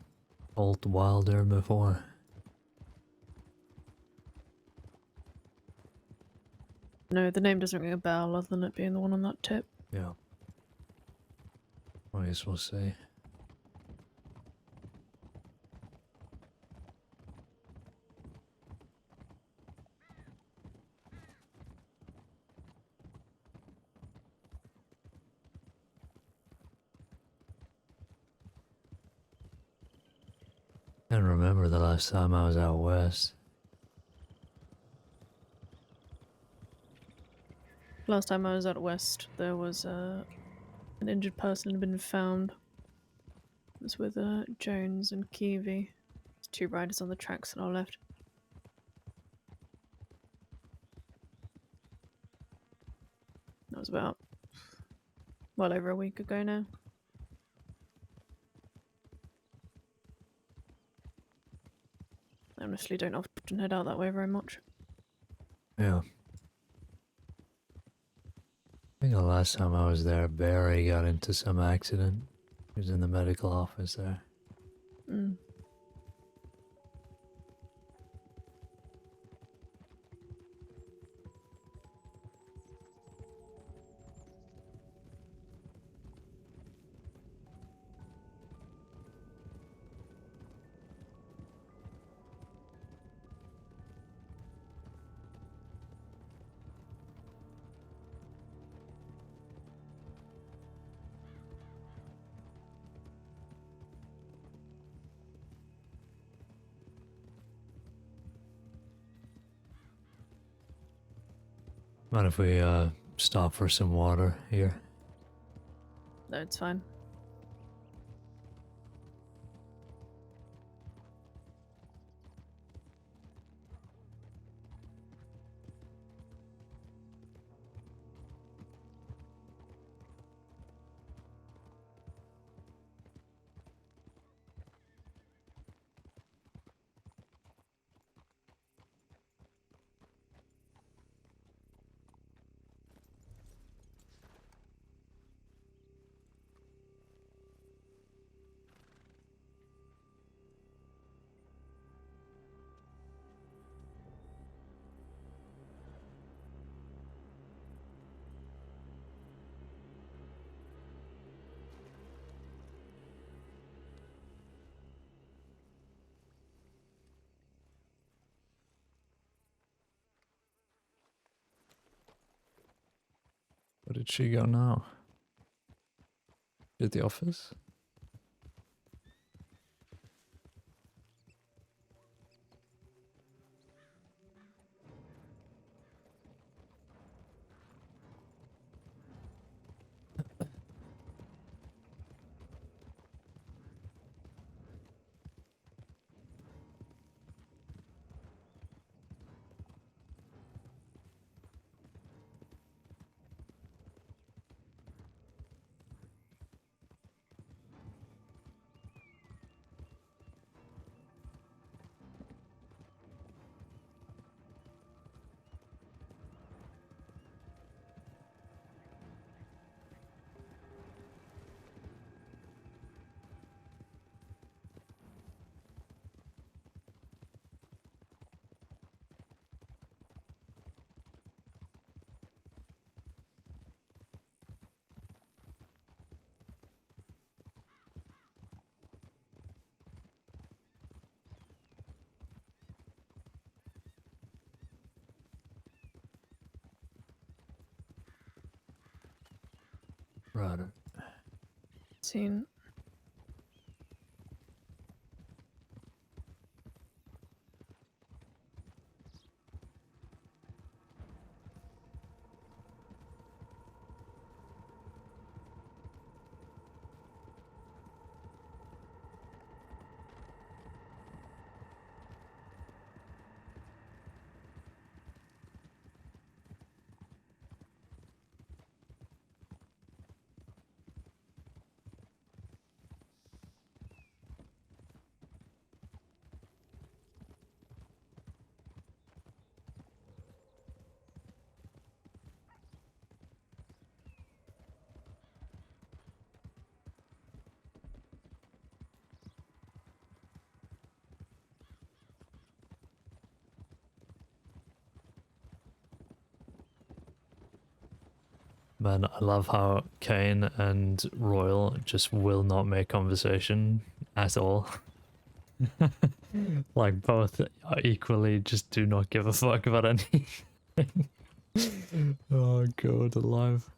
old WildRP before? No, the name doesn't ring a bell other than it being the one on that tip. Yeah. I guess we'll see. I remember the last time I was out west. Last time I was out west, there was an injured person had been found. It was with Jones and Kiwi. There's two riders on the tracks on our left. That was about well over a week ago now. I honestly don't often head out that way very much. Yeah. think the last time I was there, Barry got into some accident. He was in the medical office there. Mm. Mind if we stop for some water here? No, it's fine. Where did she go now? At the office? Right. Seen. Man, I love how Caine and Royal just will not make conversation at all. Like both are equally just do not give a fuck about anything. Oh god, alive.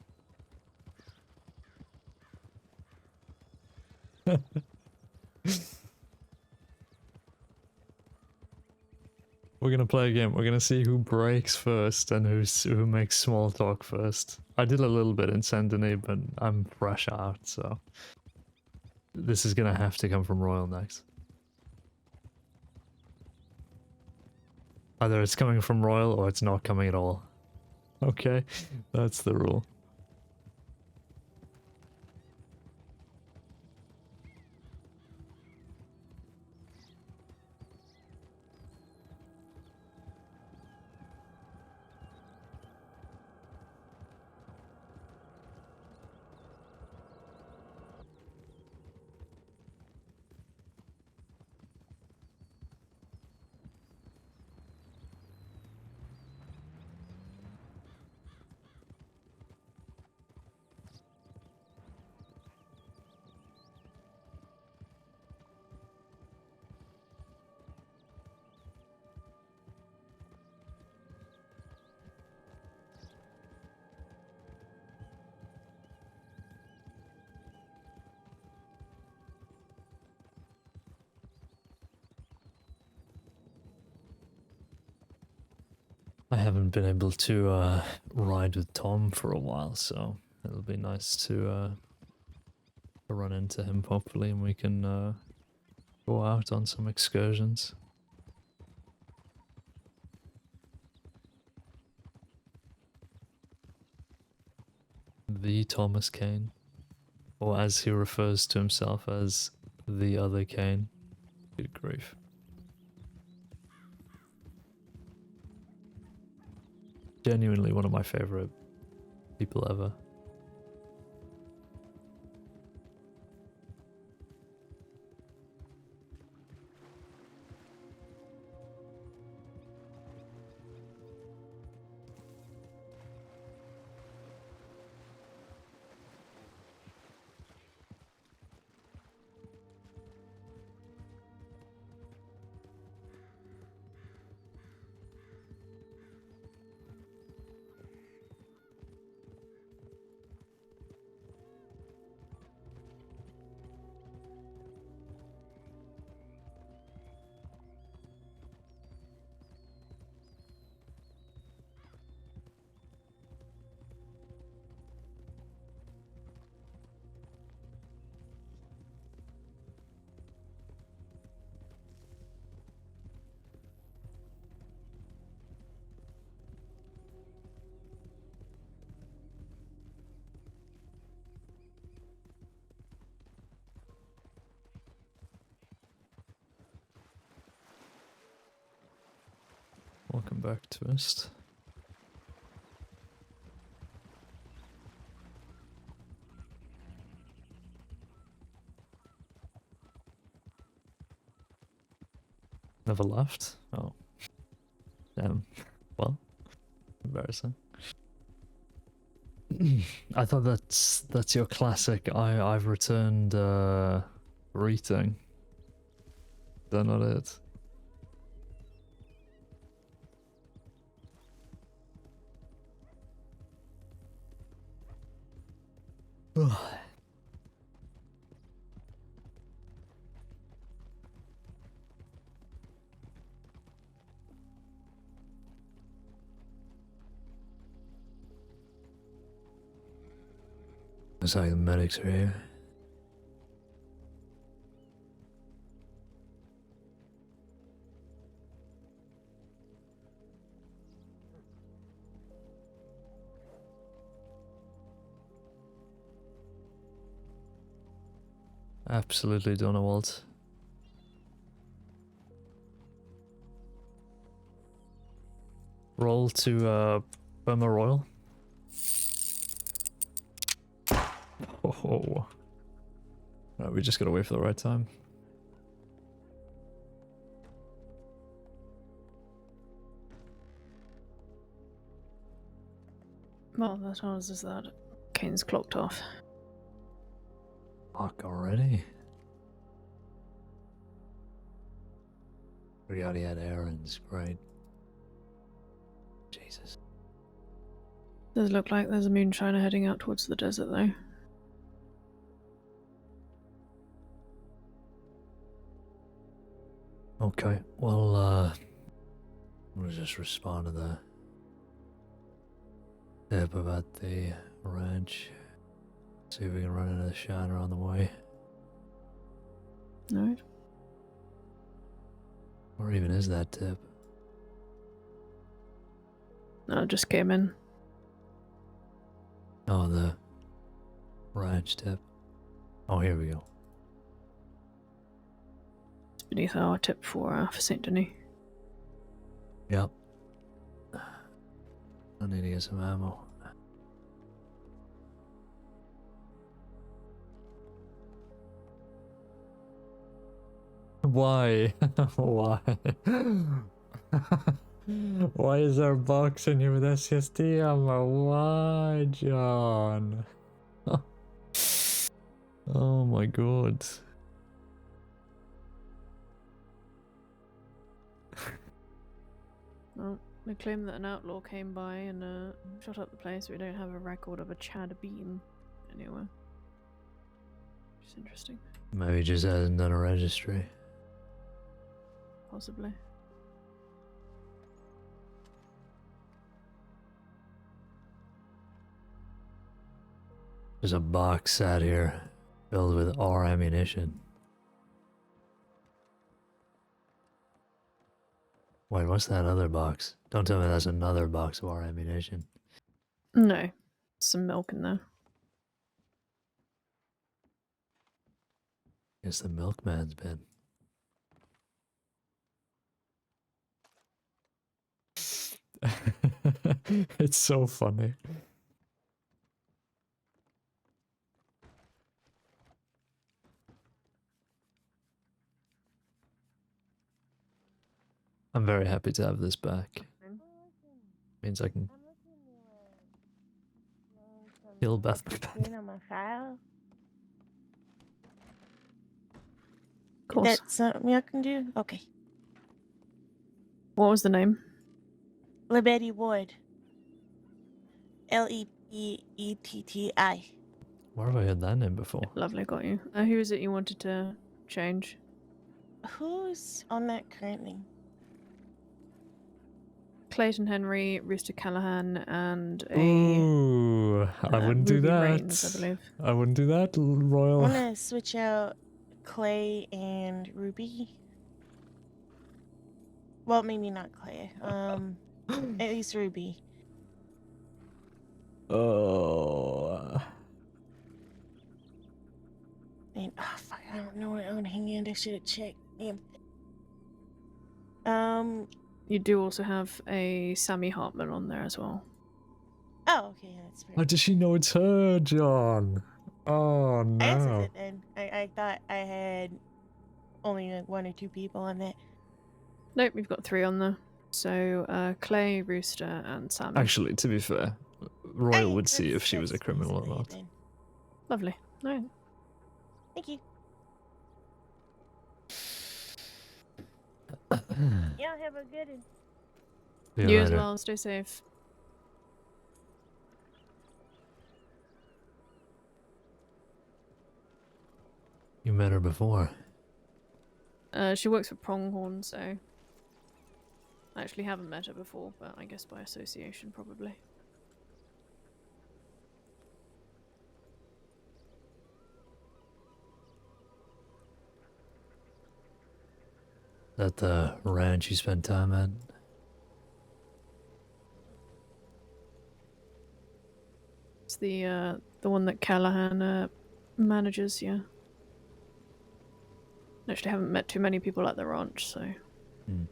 We're gonna play a game. We're gonna see who breaks first and who makes small talk first. I did a little bit in Saint-Denis, but I'm fresh out, so this is gonna have to come from Royal next. Either it's coming from Royal or it's not coming at all. Okay, that's the rule. I haven't been able to ride with Tom for a while, so it'll be nice to run into him hopefully, and we can go out on some excursions. The Thomas Caine, or as he refers to himself as the other Caine. Good grief. Genuinely one of my favorite people ever. Welcome back, Twist. Never left? Oh. Damn. Well, embarrassing. I thought that's your classic I've returned greeting. Is that not it? Looks like the medics are here. Absolutely don't know what. Roll to Burma Royal. Oh. Right, we just gotta wait for the right time. Well, that answers that. Caine's clocked off. Fuck already? We already had errands, great. Jesus. Does look like there's a moonshiner heading out towards the desert, though. Okay, well, I'm gonna just respond to the tip about the ranch. See if we can run into the shiner on the way. Alright. Or even is that tip? No, it just came in. Oh, the ranch tip. Oh, here we go. It's beneath our tip for St. Denis. Yep. I need to get some ammo. Why? Why? Why is there a box in here with SSD ammo? Why, John? Oh my god. Well, they claim that an outlaw came by and shot up the place. We don't have a record of a Chad Bean anywhere. Which is interesting. Maybe he just hasn't done a registry. Possibly. There's a box sat here filled with our ammunition. Wait, what's that other box? Don't tell me that's another box of our ammunition. No, some milk in there. Guess the milkman's been. It's so funny. I'm very happy to have this back. Means I can kill Beth McBeth. Of course. That's something I can do? Okay. What was the name? Liberty Ward. Lepetti. Where have I heard that name before? Lovely, got you. Who is it you wanted to change? Who's on that currently? Clayton Henry, Rooster Callahan, and a Ooh, I wouldn't do Ruby that. Rains, I believe. I wouldn't do that, I Royal. want to switch out Clay and Ruby. Well, maybe not Clay. At least Ruby. Oh. And, oh, fuck, I don't know where I'm hanging. I should have checked. Damn. You do also have a Sammy Hartman on there as well. Oh, okay, that's fair. How does she know it's her, John? Oh I guess no. that's it then. I thought I had only like 1 or 2 people on that. Nope, we've got 3 on there. So, Clay, Rooster, and Sammy. Actually, to be fair, Royal would see if she was a criminal or not. Then. Lovely. Alright. Thank you. Hmm. Y'all have a good one. See You as later. well, stay safe. You met her before. She works for Pronghorn, so I actually haven't met her before, but I guess by association probably. That the ranch you spent time at? It's the one that Callahan manages, yeah. Actually haven't met too many people at the ranch, so Hmm.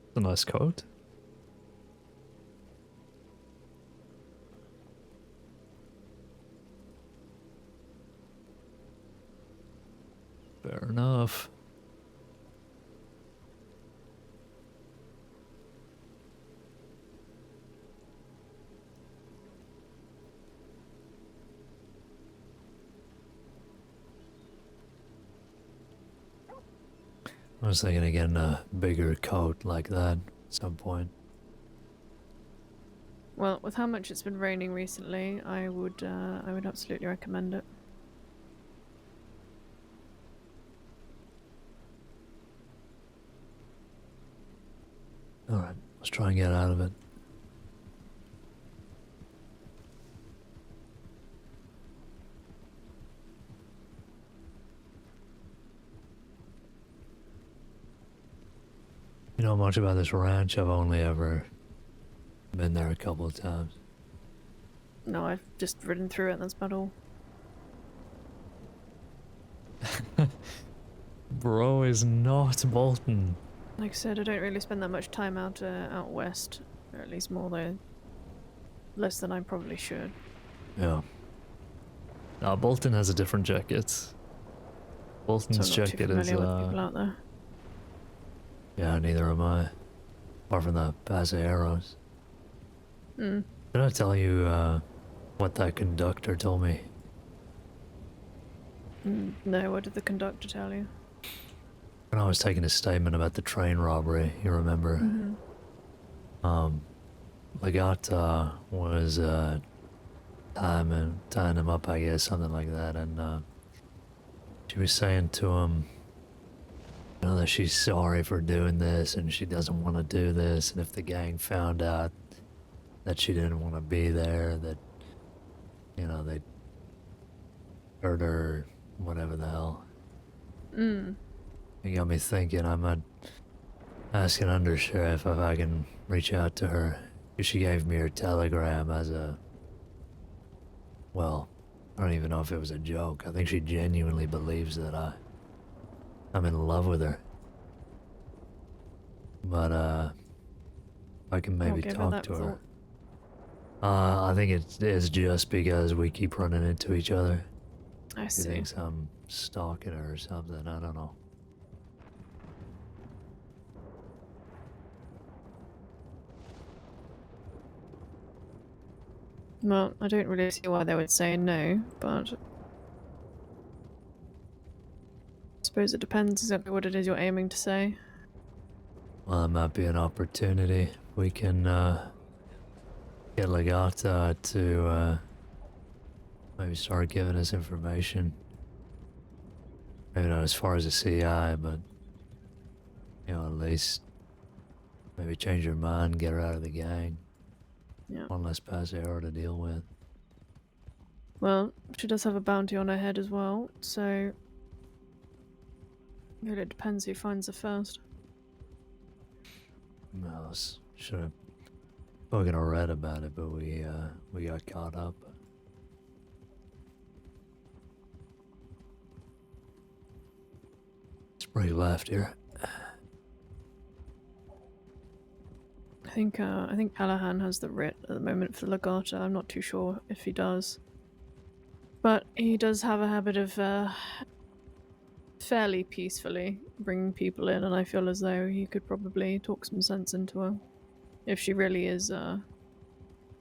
It's a nice coat. Fair enough. I was thinking of getting a bigger coat like that at some point. well, with how much it's been raining recently, I would absolutely recommend it. Alright, let's try and get out of it. You know much about this ranch? I've only ever been there a couple of times. No, I've just ridden through it and that's about all. Bro is not Bolton. Like I said, I don't really spend that much time out west, or at least less than I probably should. Yeah. No, Bolton has a different jacket. Bolton's So I'm not too jacket is familiar with people out there. yeah, neither am I. Apart from the pasearos. Mm. Did I tell you what that conductor told me? No, what did the conductor tell you? When I was taking a statement about the train robbery, you remember? Legata was tying him up, I guess, something like that, and she was saying to him, you know, that she's sorry for doing this and she doesn't want to do this, and if the gang found out that she didn't want to be there, that you know, they hurt her, whatever the hell. Mm. It got me thinking I might ask an undersheriff if I can reach out to her. She gave me her telegram as a... Well, I don't even know if it was a joke. I think she genuinely believes that I'm in love with her. But, I can maybe give her talk that to her. thought. I think it is just because we keep running into each other. I She see. thinks I'm stalking her or something, I don't know. Well, I don't really see why they would say no, but I suppose it depends exactly what it is you're aiming to say. Well, it might be an opportunity. We can, get Legata to, maybe start giving us information. Maybe not as far as the CI, but, you know, at least maybe change her mind, get her out of the gang. Yeah. One less Paseo to deal with. Well, she does have a bounty on her head as well, so really it depends who finds her first. No, should have fucking read about it, but we got caught up. It's pretty left here. I think Callahan has the writ at the moment for Legata. I'm not too sure if he does. But he does have a habit of fairly peacefully bringing people in, and I feel as though he could probably talk some sense into her. If she really is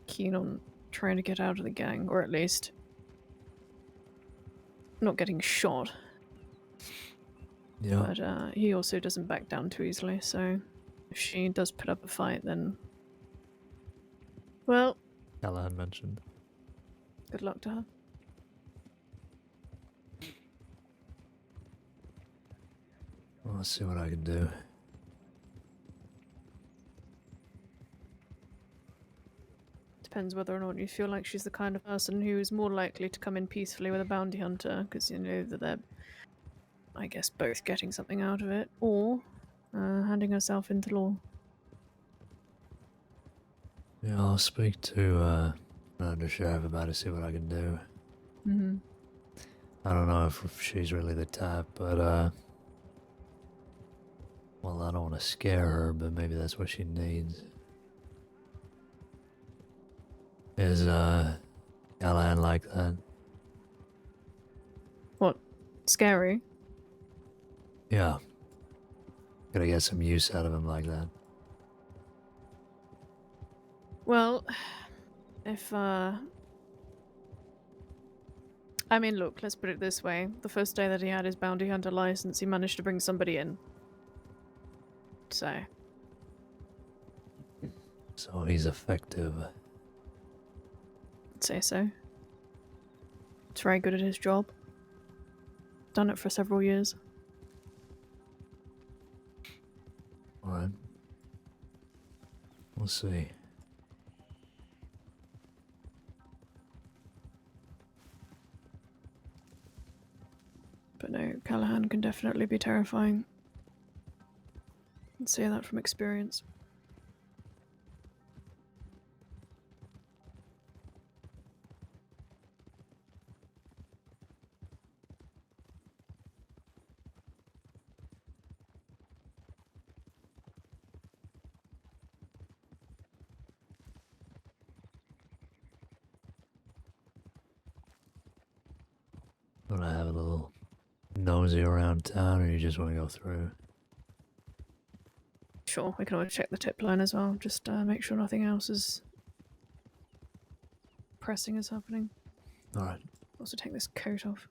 keen on trying to get out of the gang, or at least not getting shot. Yeah. But he also doesn't back down too easily, so if she does put up a fight, then... Well... Callahan mentioned. Good luck to her. Well, let's see what I can do. Depends whether or not you feel like she's the kind of person who is more likely to come in peacefully with a bounty hunter, because you know that they're, I guess, both getting something out of it, or handing herself into law. Yeah, I'll speak to an undersheriff about it, see what I can do. Mm-hmm. I don't know if she's really the type, but well, I don't want to scare her, but maybe that's what she needs. Is Callahan like that? What? Scary? Yeah. Gotta get some use out of him like that. Well, if I mean, look, let's put it this way. The first day that he had his bounty hunter license, he managed to bring somebody in. So he's effective. I'd say so. He's very good at his job. Done it for several years. Alright. We'll see. But no, Callahan can definitely be terrifying. I'd say that from experience. Want to have a little nosy around town, or you just want to go through? Sure, we can always check the tip line as well, just make sure nothing else is pressing is happening. Alright. Also take this coat off.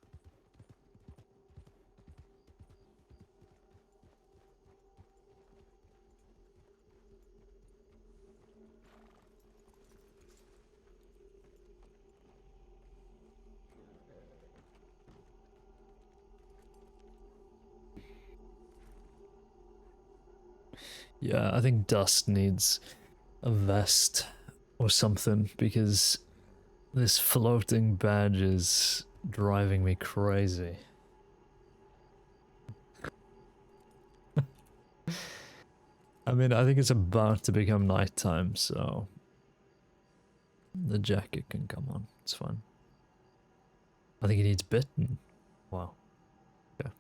Yeah, I think Dust needs a vest or something, because This floating badge is driving me crazy. I mean, I think it's about to become nighttime, so the jacket can come on. It's fine. I think he needs bitten. Wow. Yeah.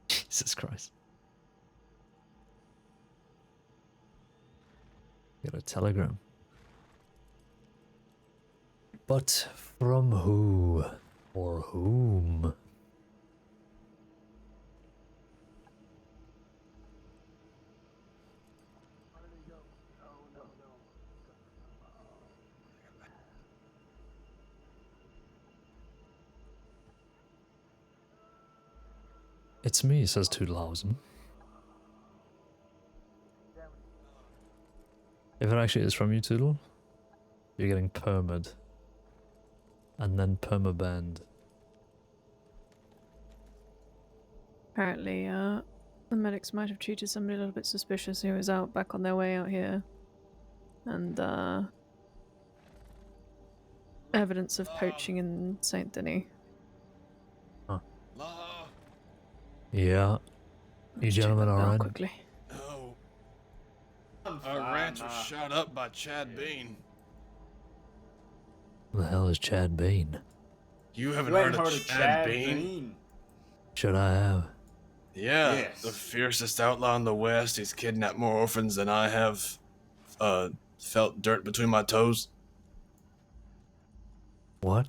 Jesus Christ. Got a telegram. But from who or whom? It's me, says Toodlehausen. If it actually is from you, Toodle, you're getting permad. And then permabanned. Apparently, the medics might have treated somebody a little bit suspicious who was out back on their way out here. And, evidence of poaching in Saint Denis. Huh. Yeah. You gentlemen alright? Quickly. No. Our ranch was shot up by Chad Bean. Who the hell is Chad Bean? You haven't heard of Chad Bean? Should I have? Yeah, Yes. the fiercest outlaw in the West. He's kidnapped more orphans than I have felt dirt between my toes. What?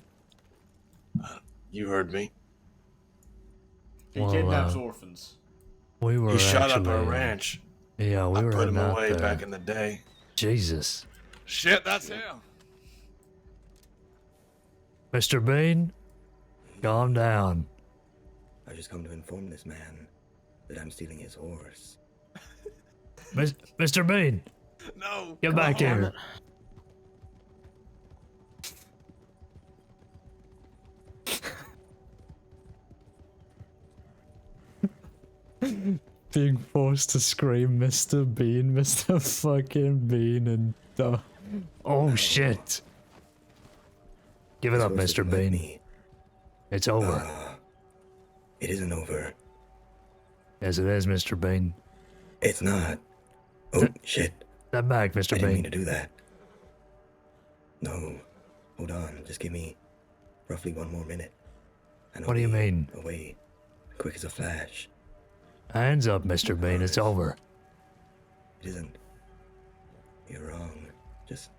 You heard me. He Well, kidnaps orphans. We were He shot up our actually- ranch. Yeah, we I were put him heading out away there. back in the day. Jesus. Shit, that's him. Mr. Bean, calm down. I just come to inform this man that I'm stealing his horse. Mr. Bean, No. get back here. Being forced to scream Mr. Bean, Mr. fucking Bean, and oh shit. Give it This up, horse Mr. isn't like Bean. me. It's over. It isn't over. Yes, it is, Mr. Bean. It's not. Oh, shit. Step back, Mr. I didn't mean Bean. to do that. No. Hold on. Just give me roughly 1 more minute. And I'll What do you be mean? Away. Quick as a flash. Hands up, Mr. Bean. It's over. It isn't. You're wrong. Just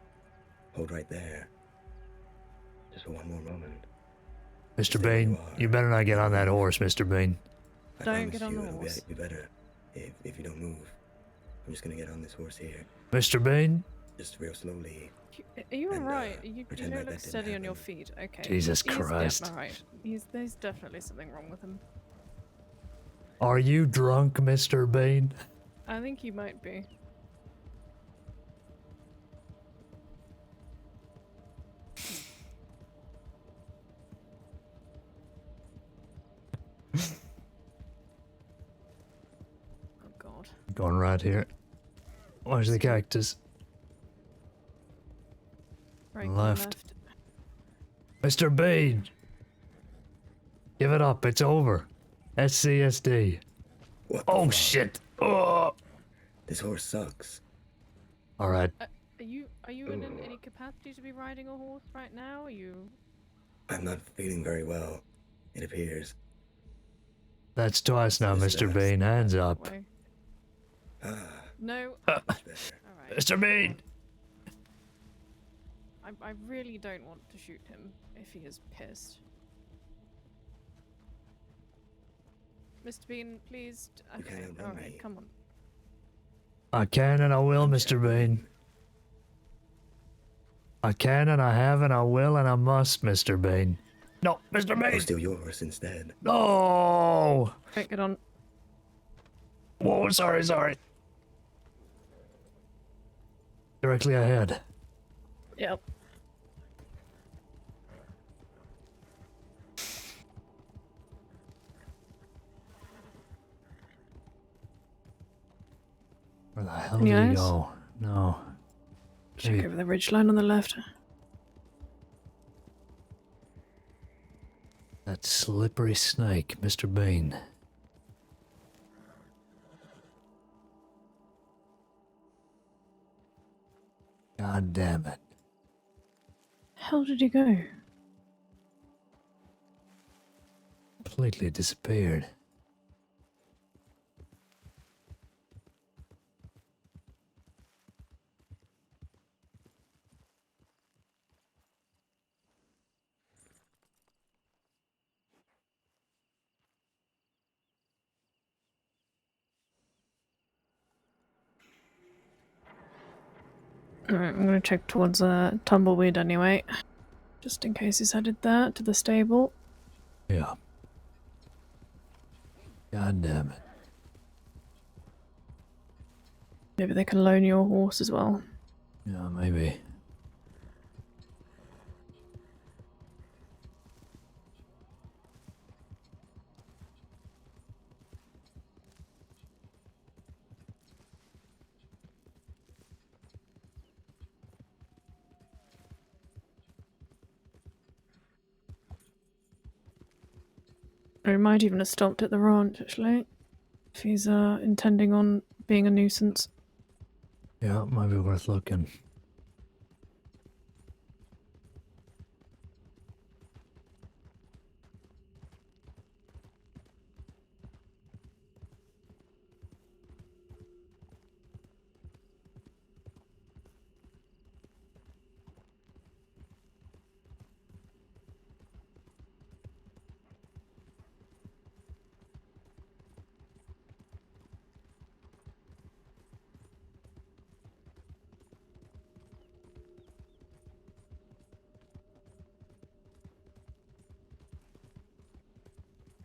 hold right there. Just for 1 more moment. Mr. Bean, you better not get on that horse, Mr. Bean. I Don't promise get on you the it'll horse. be better if you don't move. I'm just gonna get on this horse here. Mr. Bean? Just real slowly. Are you alright? You pretend don't like look that didn't steady on your happen. feet. Okay. Jesus He's Christ. alright. There's definitely something wrong with him. Are you drunk, Mr. Bean? I think he might be. Oh god. Going right here. Watch the cactus. Right, Left. Mr. Bean! Give it up, it's over. SCSD. What the Oh fuck? shit! Oh. This horse sucks. Alright, Are you in any capacity to be riding a horse right now? Are you? I'm not feeling very well. It appears. that's twice now, Mr. Bean. Hands up. Way? Ah, No. much better. Alright. Mr. Bean! I really don't want to shoot him if he is pissed. Mr. Bean, please. You can't Okay, outrun alright, me. come on. I can and I will, Mr. Bean. I can and I have and I will and I must, Mr. Bean. No, Mr. I'll Bean! steal your horse instead. No! Right, get on. Whoa, sorry. Directly ahead. Yep. Where the hell Any did he eyes? go? No. Check Maybe- over the ridge line on the left. That slippery snake, Mr. Bean. God damn it. How did he go? Completely disappeared. Alright, I'm gonna check towards Tumbleweed anyway. Just in case he's headed there, to the stable. Yeah. God damn it. Maybe they can loan your horse as well. Yeah, maybe. Or he might even have stopped at the ranch, actually. If he's intending on being a nuisance. Yeah, might be worth looking.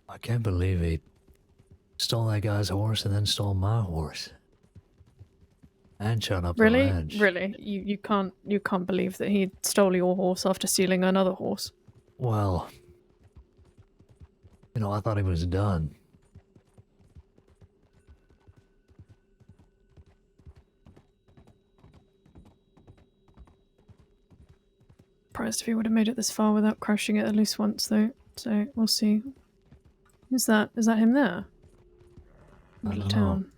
I can't believe he stole that guy's horse and then stole my horse. And shut up the Really? ranch. Really? You can't believe that he stole your horse after stealing another horse. Well, you know, I thought he was done. Surprised if he would have made it this far without crashing it at least once, though. So we'll see. Is that him there? I Middle of don't know. town.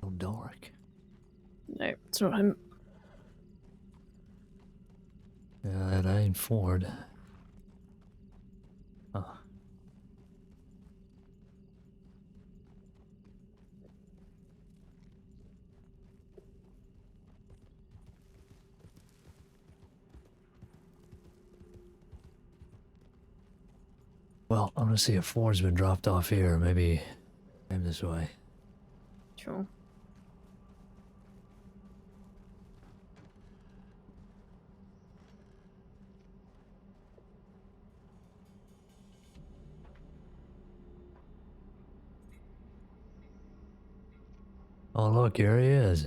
So dark. No, it's not him. Yeah, that ain't Ford. Huh. Well, I'm gonna see if Ford's been dropped off here. Maybe came this way. Sure. Oh, look, here he is.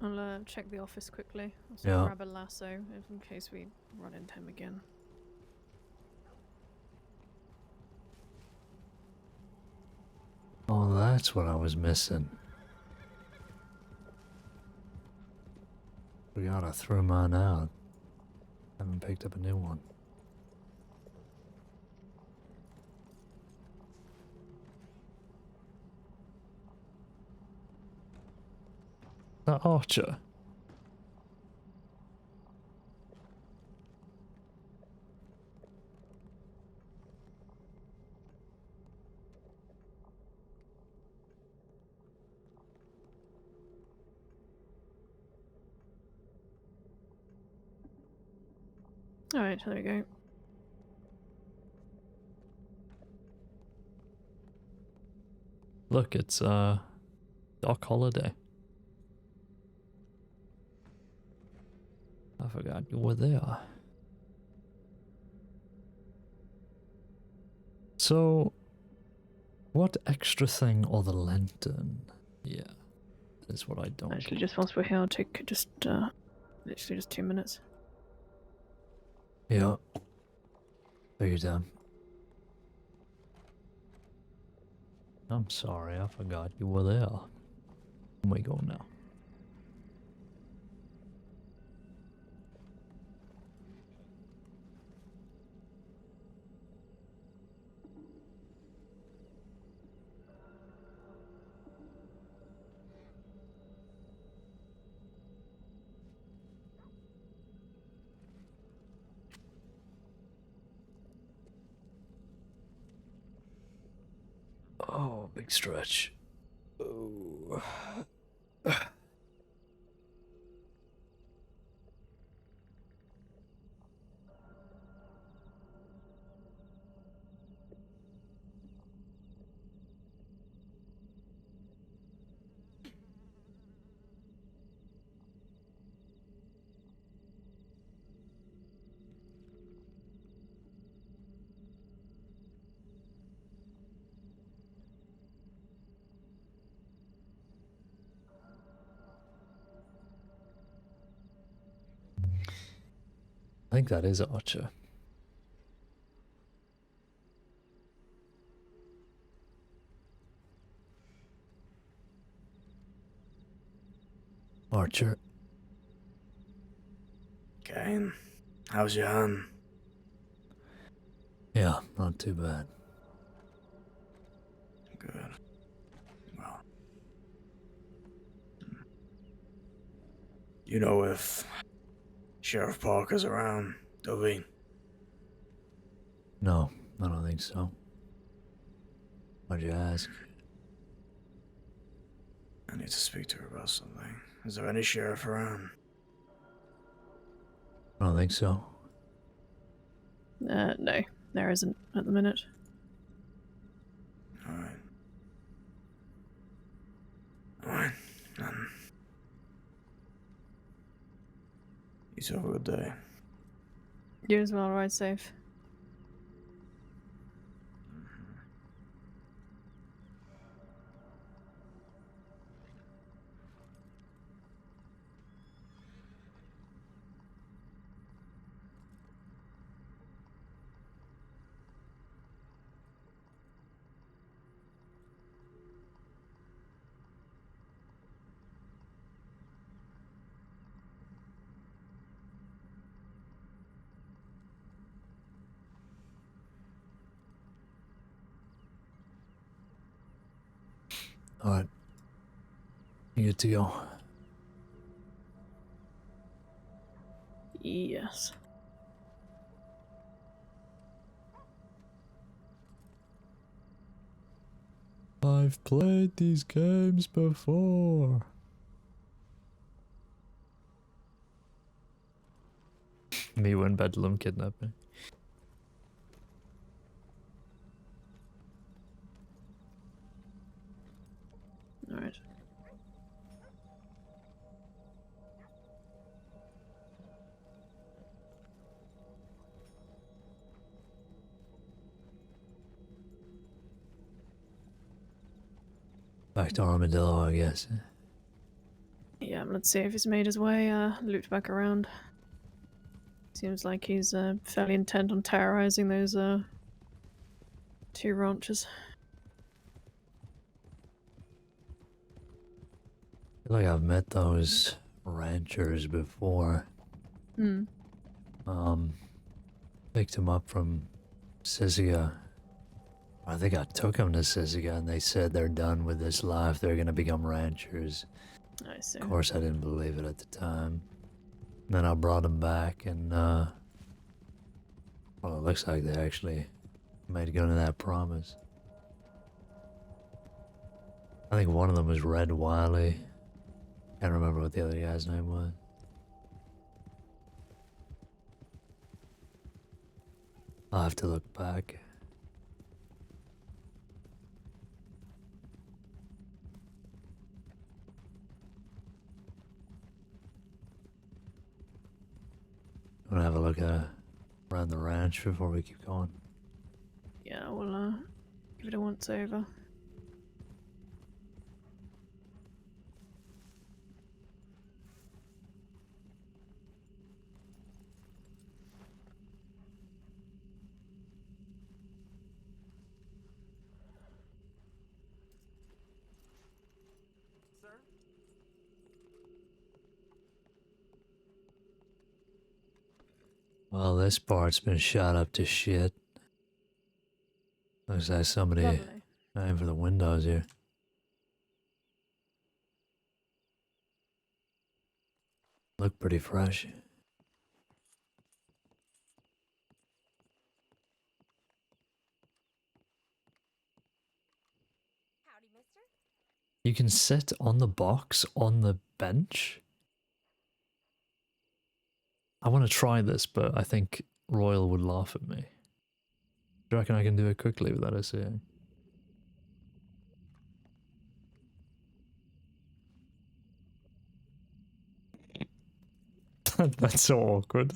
I'll check the office quickly. Also Yeah. grab a lasso in case we run into him again. Oh, that's what I was missing. Forgot I threw mine out. Haven't picked up a new one. That Archer. Alright, there we go. Look, it's Doc Holiday. I forgot you were there. So, what extra thing or the lantern? Yeah, is what I don't. Actually, just once we're here, I'll take just literally just 2 minutes. Yeah. Take your time. I'm sorry, I forgot you were there. Where we go now? Oh, big stretch. Oh. I think that is Archer. Archer. Caine, how's your hand? Yeah, not too bad. Good. Well, you know if Sheriff Parker's around, do we? No, I don't think so. Why'd you ask? I need to speak to her about something. Is there any sheriff around? I don't think so. No, there isn't at the minute. Alright. Alright, then. You two have a good day. You as well, ride safe. Alright. You good to go? Yes. I've played these games before. Me when Bedlam kidnapped me. Alright. Back to Armadillo, I guess. Yeah, let's see if he's made his way, looped back around. Seems like he's fairly intent on terrorizing those 2 ranches. I feel like I've met those ranchers before. Hmm. Picked him up from Sisiga. I think I took him to Sisiga and they said they're done with this life. They're gonna become ranchers. I see. Of course, I didn't believe it at the time. Then I brought him back and, well, it looks like they actually made good on that promise. I think one of them was Red Wiley. Can't remember what the other guy's name was. I'll have to look back. Want to have a look around the ranch before we keep going? Yeah, we'll give it a once over. Well, this part's been shot up to shit. Looks like somebody Lovely. aimed for the windows here. Look pretty fresh. You can sit on the box on the bench. I want to try this, but I think Royal would laugh at me. Do you reckon I can do it quickly without her seeing? That's so awkward.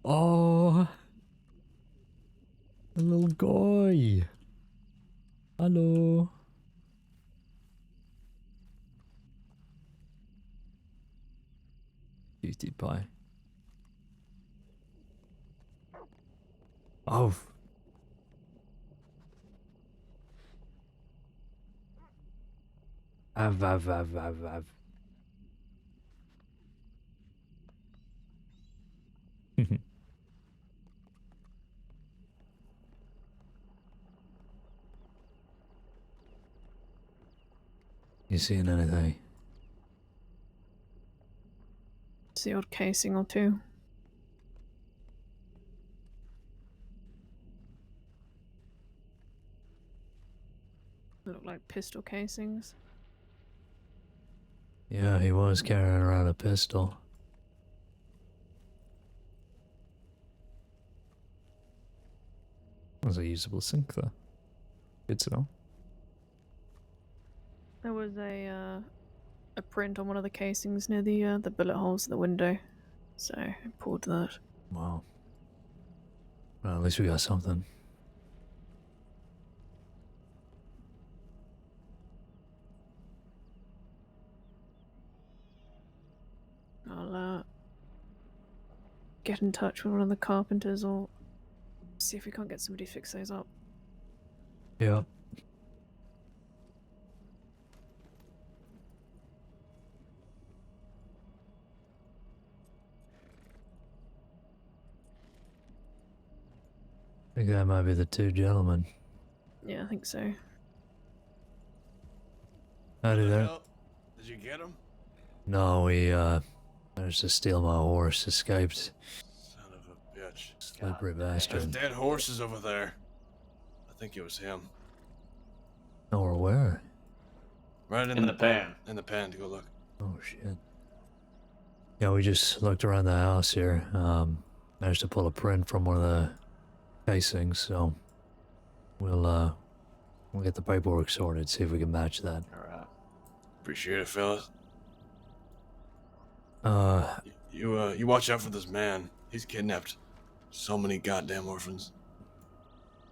Oh, a little guy. Hello. Cutie pie. Oh. Av. You seeing anything? It's the odd casing or two. Look like pistol casings. Yeah, he was carrying around a pistol. That was a usable sink though. Good to know. There was a print on one of the casings near the bullet holes in the window, so I pulled that. Wow. Well, at least we got something. I'll get in touch with one of the carpenters or see if we can't get somebody to fix those up. Yeah. I think that might be the two gentlemen. Yeah, I think so. Howdy there. Did you get him? No, he managed to steal my horse, escaped. Son of a bitch. Slippery There's bastard. dead horses over there. I think it was him. Or where? Right in the pan. In the pan, to go look. Oh shit. Yeah, we just looked around the house here. Managed to pull a print from one of the casings, so we'll get the paperwork sorted, see if we can match that. Alright. Appreciate it, fellas. You watch out for this man. He's kidnapped so many goddamn orphans.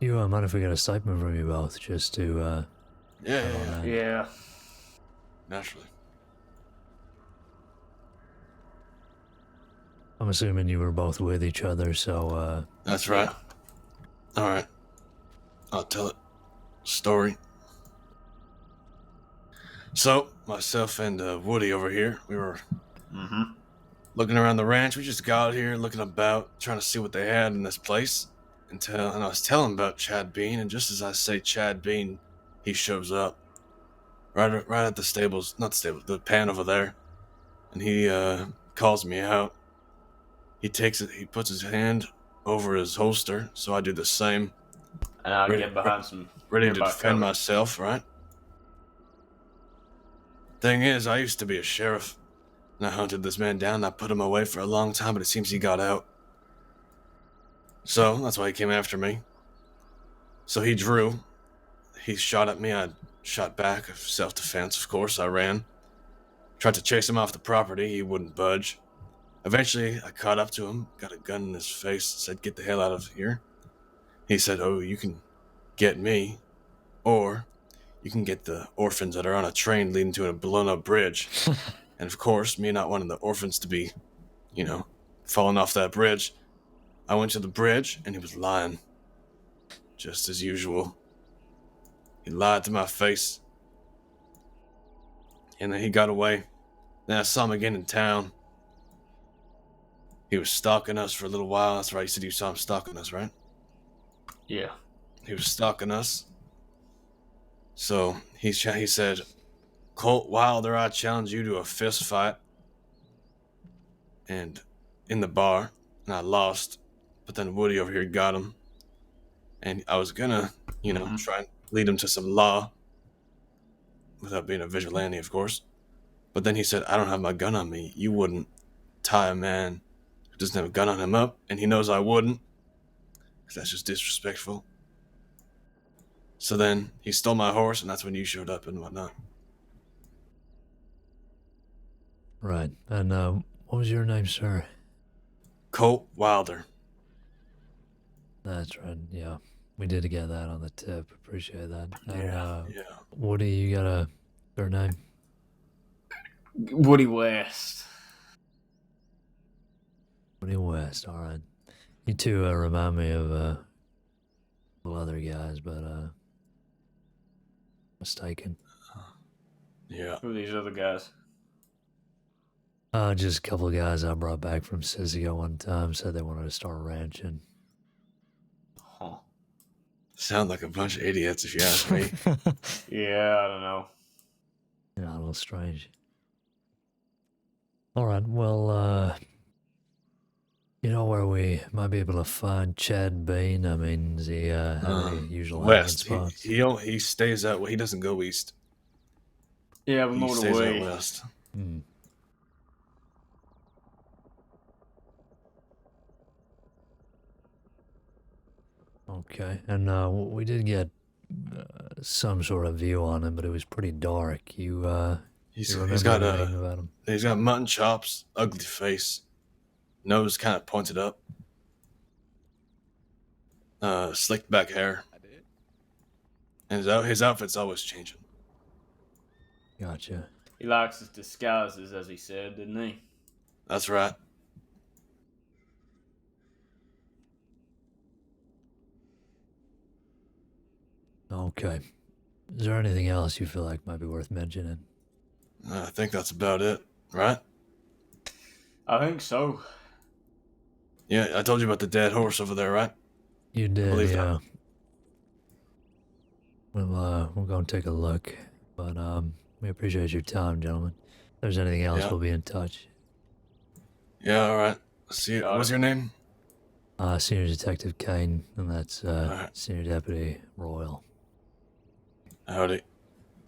You mind if we get a statement from you both, just to Yeah. Naturally. I'm assuming you were both with each other, so That's right. Alright. I'll tell it. Story. So, myself and Woody over here, we were looking around the ranch. We just got here, looking about, trying to see what they had in this place. And I was telling about Chad Bean, and just as I say Chad Bean, he shows up. Right at the stables, not the stables, the pan over there. And he calls me out. He takes it, he puts his hand over his holster, so I do the same. And I'll get behind some. Ready to nearby defend cover. myself, right? Thing is, I used to be a sheriff. And I hunted this man down and I put him away for a long time, but it seems he got out. So, that's why he came after me. So he drew. He shot at me, I shot back, self-defense, of course, I ran. Tried to chase him off the property, he wouldn't budge. Eventually, I caught up to him, got a gun in his face, said, "Get the hell out of here." He said, "Oh, you can get me, or you can get the orphans that are on a train leading to a blown-up bridge." And of course, me not wanting the orphans to be, falling off that bridge, I went to the bridge, and he was lying. Just as usual. He lied to my face. And then he got away. Then I saw him again in town. He was stalking us for a little while. That's right. You said you saw him stalking us, right? Yeah. He was stalking us. So he said, Colt Wilder, I challenge you to a fist fight. And in the bar, and I lost. But then Woody over here got him. And I was gonna, try and lead him to some law. Without being a vigilante, of course. But then he said, I don't have my gun on me. You wouldn't tie a man who doesn't have a gun on him up. And he knows I wouldn't. Because that's just disrespectful. So then he stole my horse, and that's when you showed up and whatnot. Right. And what was your name, sir? Colt Wilder. That's right. Yeah. We did get that on the tip. Appreciate that. And, Yeah. Woody, you got a surname? Woody West. Woody West. All right. You two remind me of little other guys, but mistaken. Yeah. Who are these other guys? Just a couple of guys I brought back from Sisio one time said they wanted to start ranching. Huh. Sound like a bunch of idiots, if you ask me. Yeah, I don't know. Yeah, a little strange. All right, well, you know where we might be able to find Chad Bain? I mean, does he have any usual hiding West. spots? He stays out. He doesn't go east. Yeah, we're He more stays away. out west. Hmm. Okay, and we did get some sort of view on him, but it was pretty dark. You He's got anything about him? He's got mutton chops, ugly face, nose kind of pointed up, slicked back hair, and his outfit's always changing. Gotcha. He likes his disguises, as he said, didn't he? That's right. Okay. Is there anything else you feel like might be worth mentioning? I think that's about it, right? I think so. Yeah, I told you about the dead horse over there, right? You did, believe yeah. We'll go and take a look, but we appreciate your time, gentlemen. If there's anything else, Yeah. we'll be in touch. Yeah, all right. See, what's your name? Senior Detective Caine, and that's right. Senior Deputy Royal. Howdy.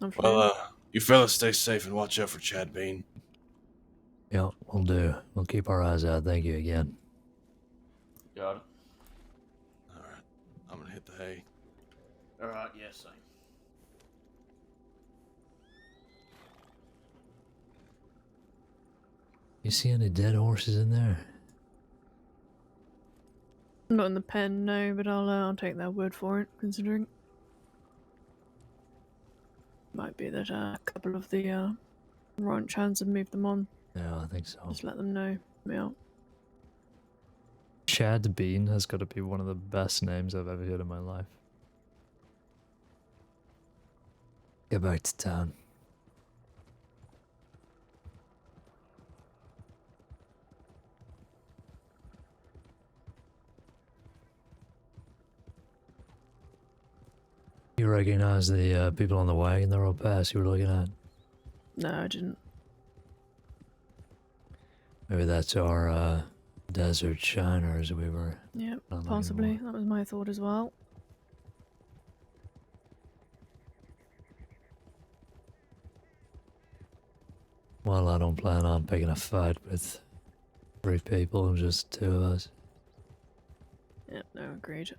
I'm Well, you fellas stay safe and watch out for Chad Bean. Yeah, we'll do. We'll keep our eyes out. Thank you again. Got it. All right. I'm gonna hit the hay. All right, yes, same. You see any dead horses in there? Not in the pen, no, but I'll take their word for it, considering. Might be that a couple of the ranch hands have moved them on. Yeah, I think so. Just let them know. Yeah. Chad Bean has got to be one of the best names I've ever heard in my life. Get back to town. You recognize the people on the wagon that rode past you were looking at? No, I didn't. Maybe that's our desert shiners we were. Yep, not looking possibly. for. That was my thought as well. Well, I don't plan on picking a fight with 3 people, just 2 of us. Yep, no, agreed.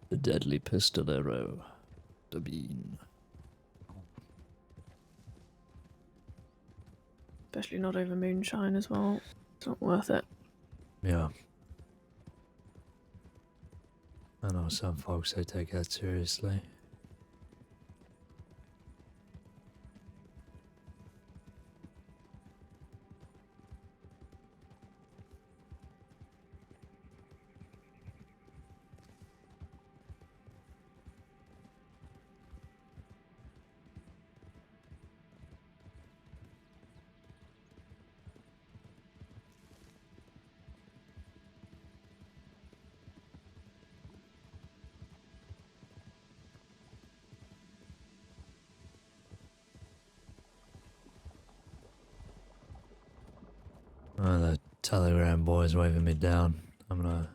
The deadly pistolero. The Bean. Especially not over moonshine as well. It's not worth it. Yeah. I know some folks, they take that seriously. Telegram boys waving me down. I'm gonna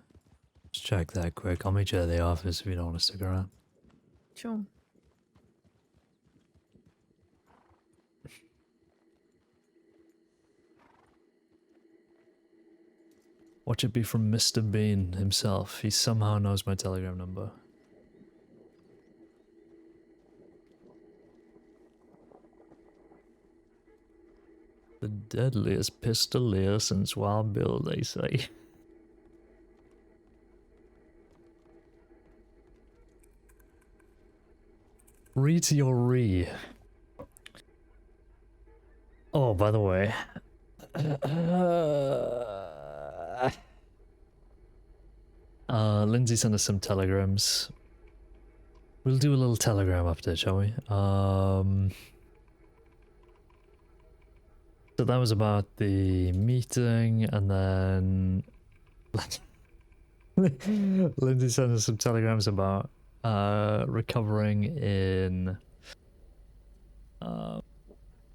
just check that quick. I'll meet you at the office if you don't want to stick around. Sure. Watch it be from Mr. Bean himself. He somehow knows my Telegram number. The deadliest pistolier since Wild Bill, they say. Re to your re. Oh, by the way. Lindsay sent us some telegrams. We'll do a little telegram update, shall we? So that was about the meeting, and then Lindsay sent us some telegrams about recovering in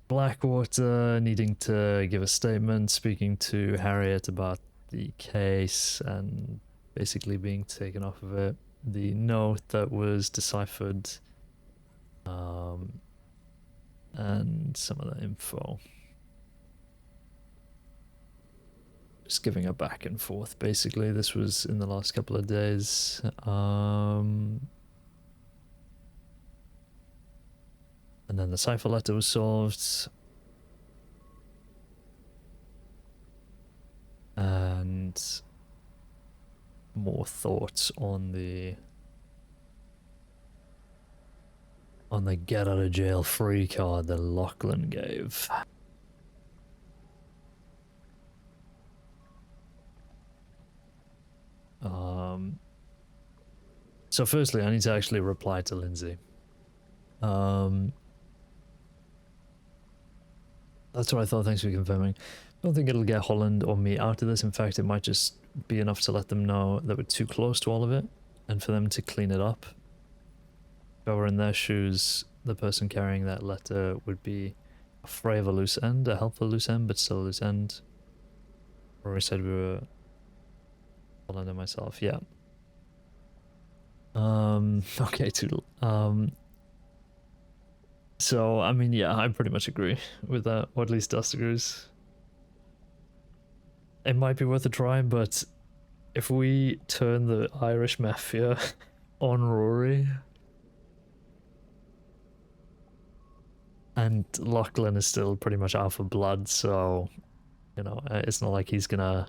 Blackwater, needing to give a statement, speaking to Harriet about the case, and basically being taken off of it. The note that was deciphered, and some other info. Just giving a back and forth, basically. This was in the last couple of days. And then the cipher letter was solved. And more thoughts on the get out of jail free card that Lachlan gave. So firstly, I need to actually reply to Lindsay. That's what I thought. Thanks for confirming. I don't think it'll get Holland or me out of this. In fact, it might just be enough to let them know that we're too close to all of it, and for them to clean it up. If I were in their shoes, the person carrying that letter would be afraid of a loose end, a helpful loose end, but still a loose end. Rory said we were Holland and myself, yeah. Okay, Toodle. So, I mean, yeah, I pretty much agree with that, or at least Dust agrees. It might be worth a try, but if we turn the Irish Mafia on Rory, and Lachlan is still pretty much out for blood, so, you know, it's not like he's gonna,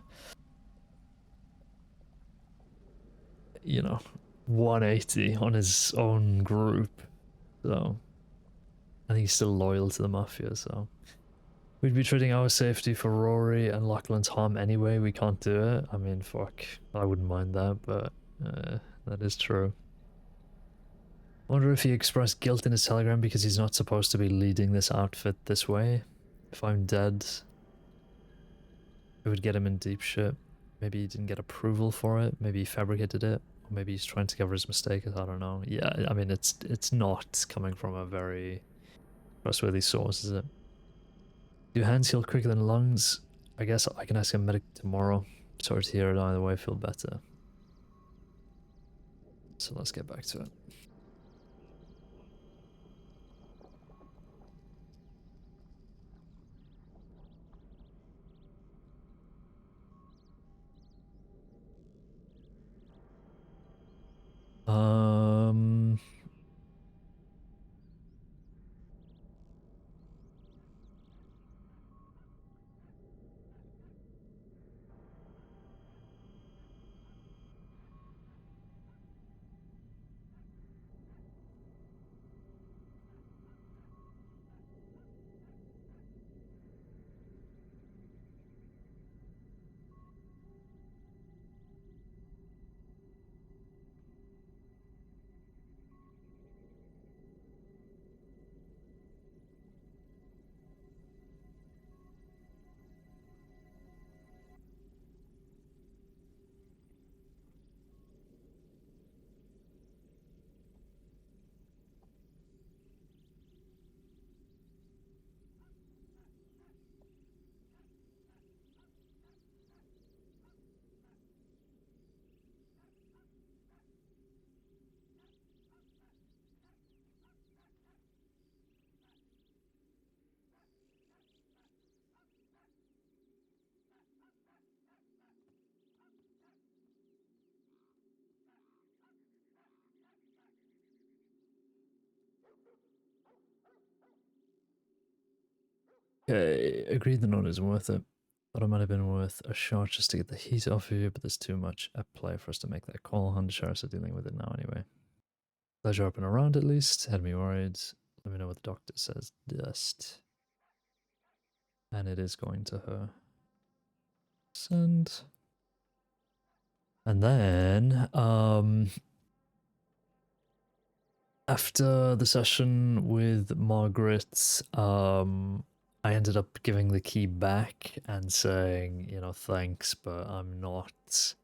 you know, 180 on his own group, so I think he's still loyal to the Mafia, so we'd be trading our safety for Rory and Lachlan's harm anyway. We can't do it. I mean, fuck, I wouldn't mind that, but that is true. Wonder if he expressed guilt in his telegram because he's not supposed to be leading this outfit this way. If I'm dead, it would get him in deep shit. Maybe he didn't get approval for it. Maybe he fabricated it. Or maybe he's trying to cover his mistake. I don't know. Yeah, I mean, it's not coming from a very trustworthy source, is it? Do hands heal quicker than lungs? I guess I can ask a medic tomorrow. Sorry to hear it either way, feel better. So let's get back to it. Okay, agreed the note isn't worth it. Thought it might have been worth a shot just to get the heat off of you, but there's too much at play for us to make that call. Undersheriffs are dealing with it now anyway. Pleasure up and around at least. Had me worried. Let me know what the doctor says. Dust. And it is going to her. Send. And then, after the session with Margaret, I ended up giving the key back and saying, you know, thanks, but I'm not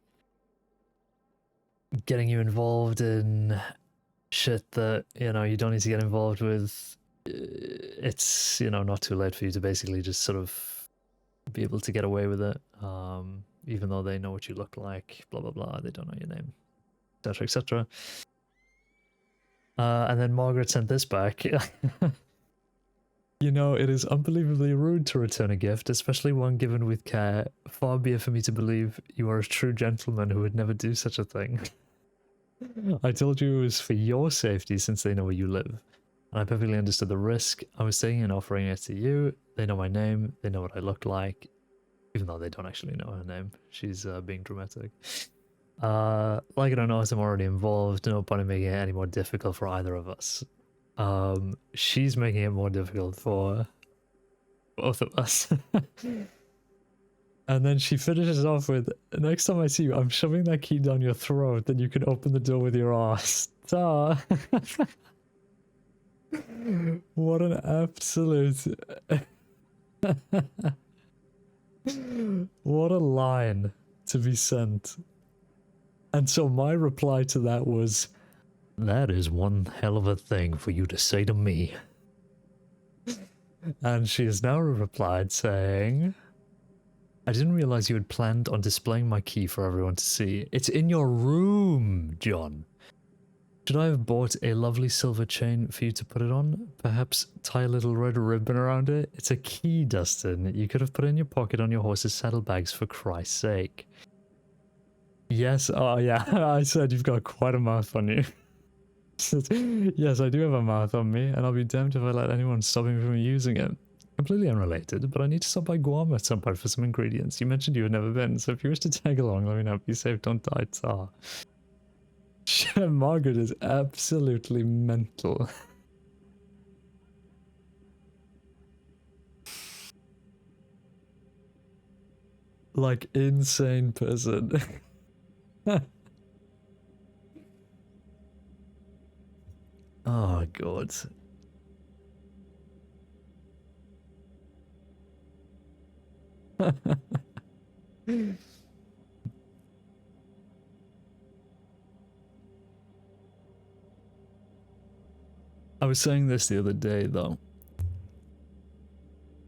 getting you involved in shit that, you know, you don't need to get involved with. It's, you know, not too late for you to basically just sort of be able to get away with it, even though they know what you look like, blah, blah, blah, they don't know your name, etc., etc. And then Margaret sent this back. You know, it is unbelievably rude to return a gift, especially one given with care. Far be it for me to believe you are a true gentleman who would never do such a thing. I told you it was for your safety since they know where you live. And I perfectly understood the risk. I was taking and offering it to you. They know my name. They know what I look like. Even though they don't actually know her name. She's being dramatic. Like it or not, I'm already involved. No point in making it any more difficult for either of us. She's making it more difficult for both of us. And then she finishes off with, next time I see you, I'm shoving that key down your throat, then you can open the door with your ass. Ta! What an absolute... What a line to be sent. And so my reply to that was, that is one hell of a thing for you to say to me. And she has now replied saying, I didn't realize you had planned on displaying my key for everyone to see. It's in your room, John. Should I have bought a lovely silver chain for you to put it on? Perhaps tie a little red ribbon around it? It's a key, Dustin. You could have put it in your pocket on your horse's saddlebags, for Christ's sake. Yes, oh yeah, I said you've got quite a mouth on you. Yes, I do have a mouth on me, and I'll be damned if I let anyone stop me from using it. Completely unrelated, but I need to stop by Guam at some point for some ingredients. You mentioned you had never been, so if you wish to tag along, let me know. Be safe, don't die, ta. Margaret is absolutely mental. Like, insane person. Oh, God. I was saying this the other day, though.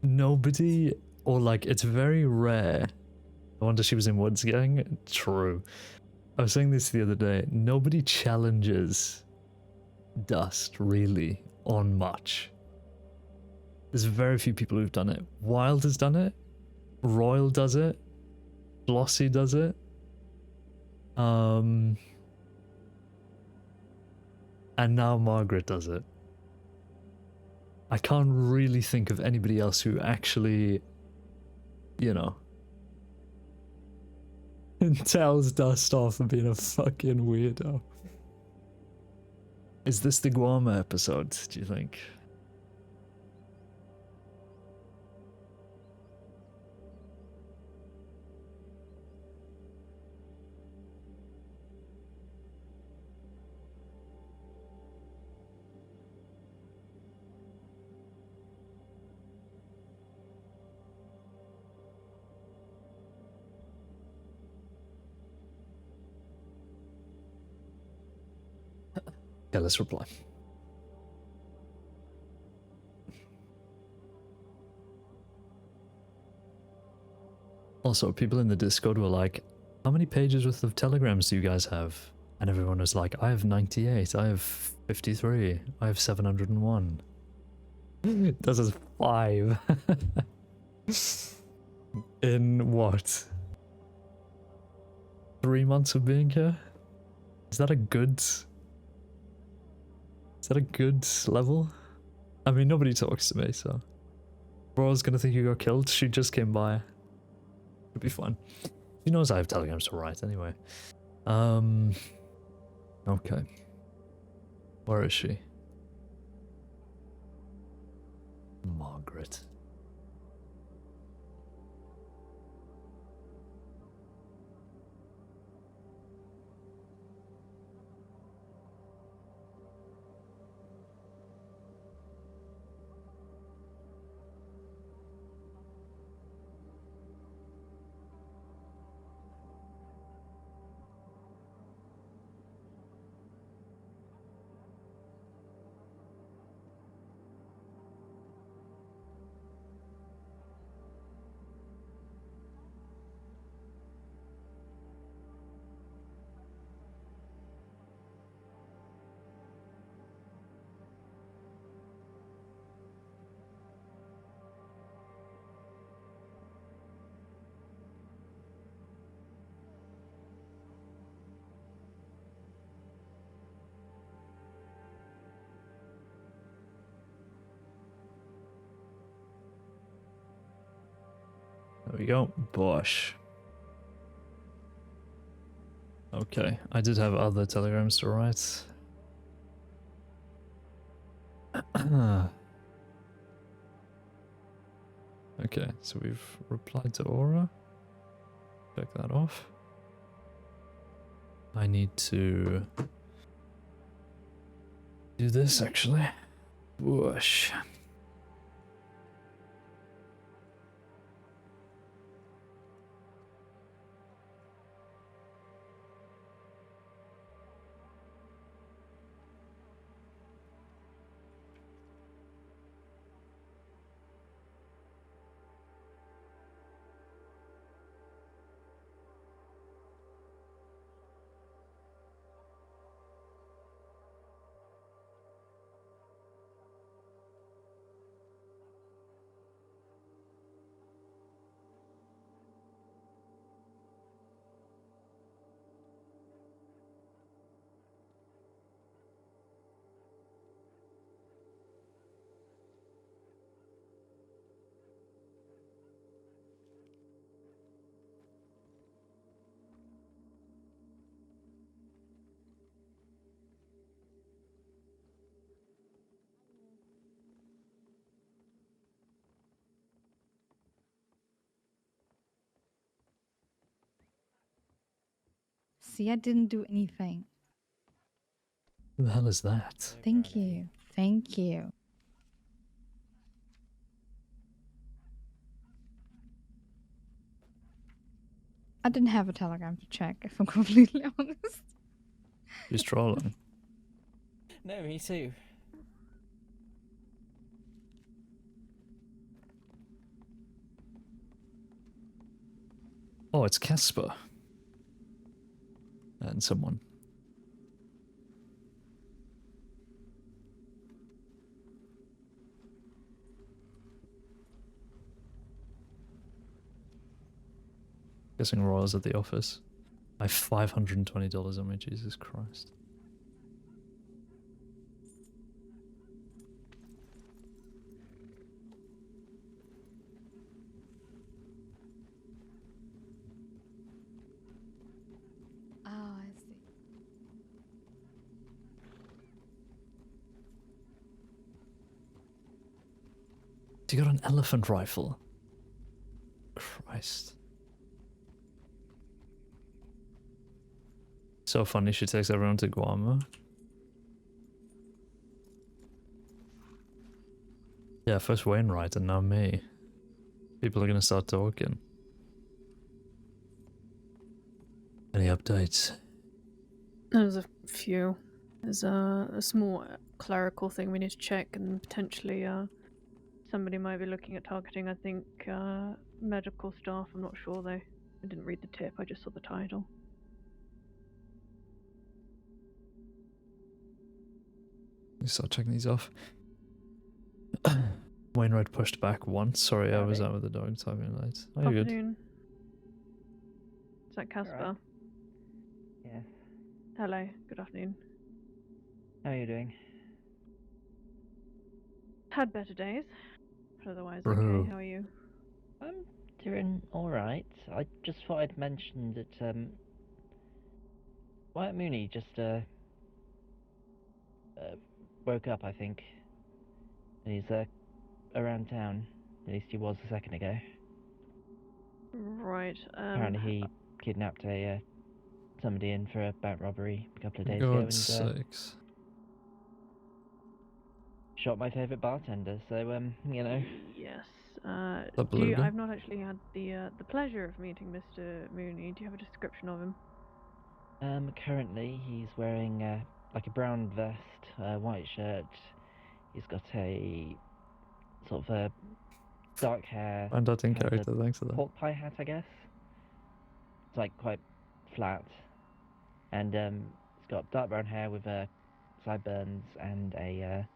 Nobody, or like, it's very rare. I wonder she was in Woods Gang? True. I was saying this the other day. Nobody challenges Dust, really, on much. There's very few people who've done it. Wild has done it. Royal does it. Glossy does it. And now Margaret does it. I can't really think of anybody else who actually, you know, tells Dust off for being a fucking weirdo. Is this the Guam episode, do you think? Okay, let's reply. Also, people in the Discord were like, how many pages worth of telegrams do you guys have? And everyone was like, I have 98, I have 53, I have 701. This is 5. In what? 3 months of being here? Is that a good... Is that a good level? I mean, nobody talks to me, so... Rora's gonna think you got killed. She just came by. It'll be fine. She knows I have telegrams to write anyway. Okay. Where is she? Margaret. There we go. Bosh. Okay, I did have other telegrams to write. Okay, so we've replied to Aura. Check that off. I need to do this actually. Whoosh. See, I didn't do anything. Who the hell is that? Thank you. Thank you. I didn't have a telegram to check, if I'm completely honest. She's trolling. No, me too. Oh, it's Casper. And someone. Guessing Royals at the office. I have $520 on me, Jesus Christ. Oh, I see. You got an elephant rifle. Christ. So funny she takes everyone to Guam. Yeah, first Wainwright and now me. People are gonna start talking. Any updates? There's a few. There's a small clerical thing we need to check, and potentially somebody might be looking at targeting, I think, medical staff. I'm not sure though. I didn't read the tip, I just saw the title. Let me start checking these off. Wainwright pushed back once. Sorry, I was out with the dog timing late. Oh, you're good. Afternoon. Is that Casper? Yes. Hello, good afternoon. How are you doing? Had better days. But otherwise, Bro. okay. How are you? I'm doing alright. I just thought I'd mention that, Wyatt Mooney just, woke up, I think. And he's, around town. At least he was a second ago. Right. Apparently he kidnapped somebody in for a bank robbery a couple of days ago God's and, sakes. shot my favourite bartender, so, you know. Yes. The blue guy? I've not actually had the pleasure of meeting Mr. Mooney. Do you have a description of him? Currently he's wearing, like a brown vest, white shirt. He's got a sort of a dark hair. And in kind of a character, thanks for that. pork pie hat, I guess. It's like quite flat. And he's got dark brown hair with sideburns and a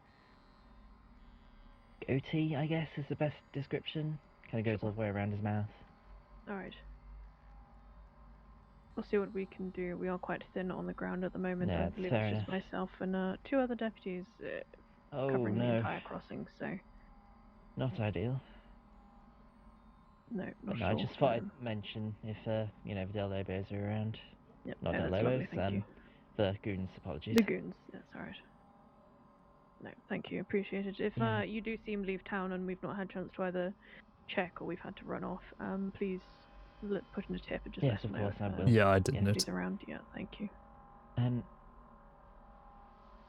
goatee, I guess is the best description. Kind of goes all the way around his mouth. Alright. We'll see what we can do. We are quite thin on the ground at the moment. Yeah, I believe fair it's just enough. myself and 2 other deputies Oh, covering the no. entire crossing, so Not ideal. no, not No, at I all. just thought I'd mention if, you know, the Del Lobos are around. Yep, Not no, Del that's lovely, Lobos, thank you. the Goons, apologies. The goons, that's alright. No, thank you, appreciate it. If Yeah. you do see him leave town and we've not had a chance to either check or we've had to run off, please put in a tip and just Yes, let us of know course, if I will. Yeah, I didn't if he's it. around. Yeah, thank you.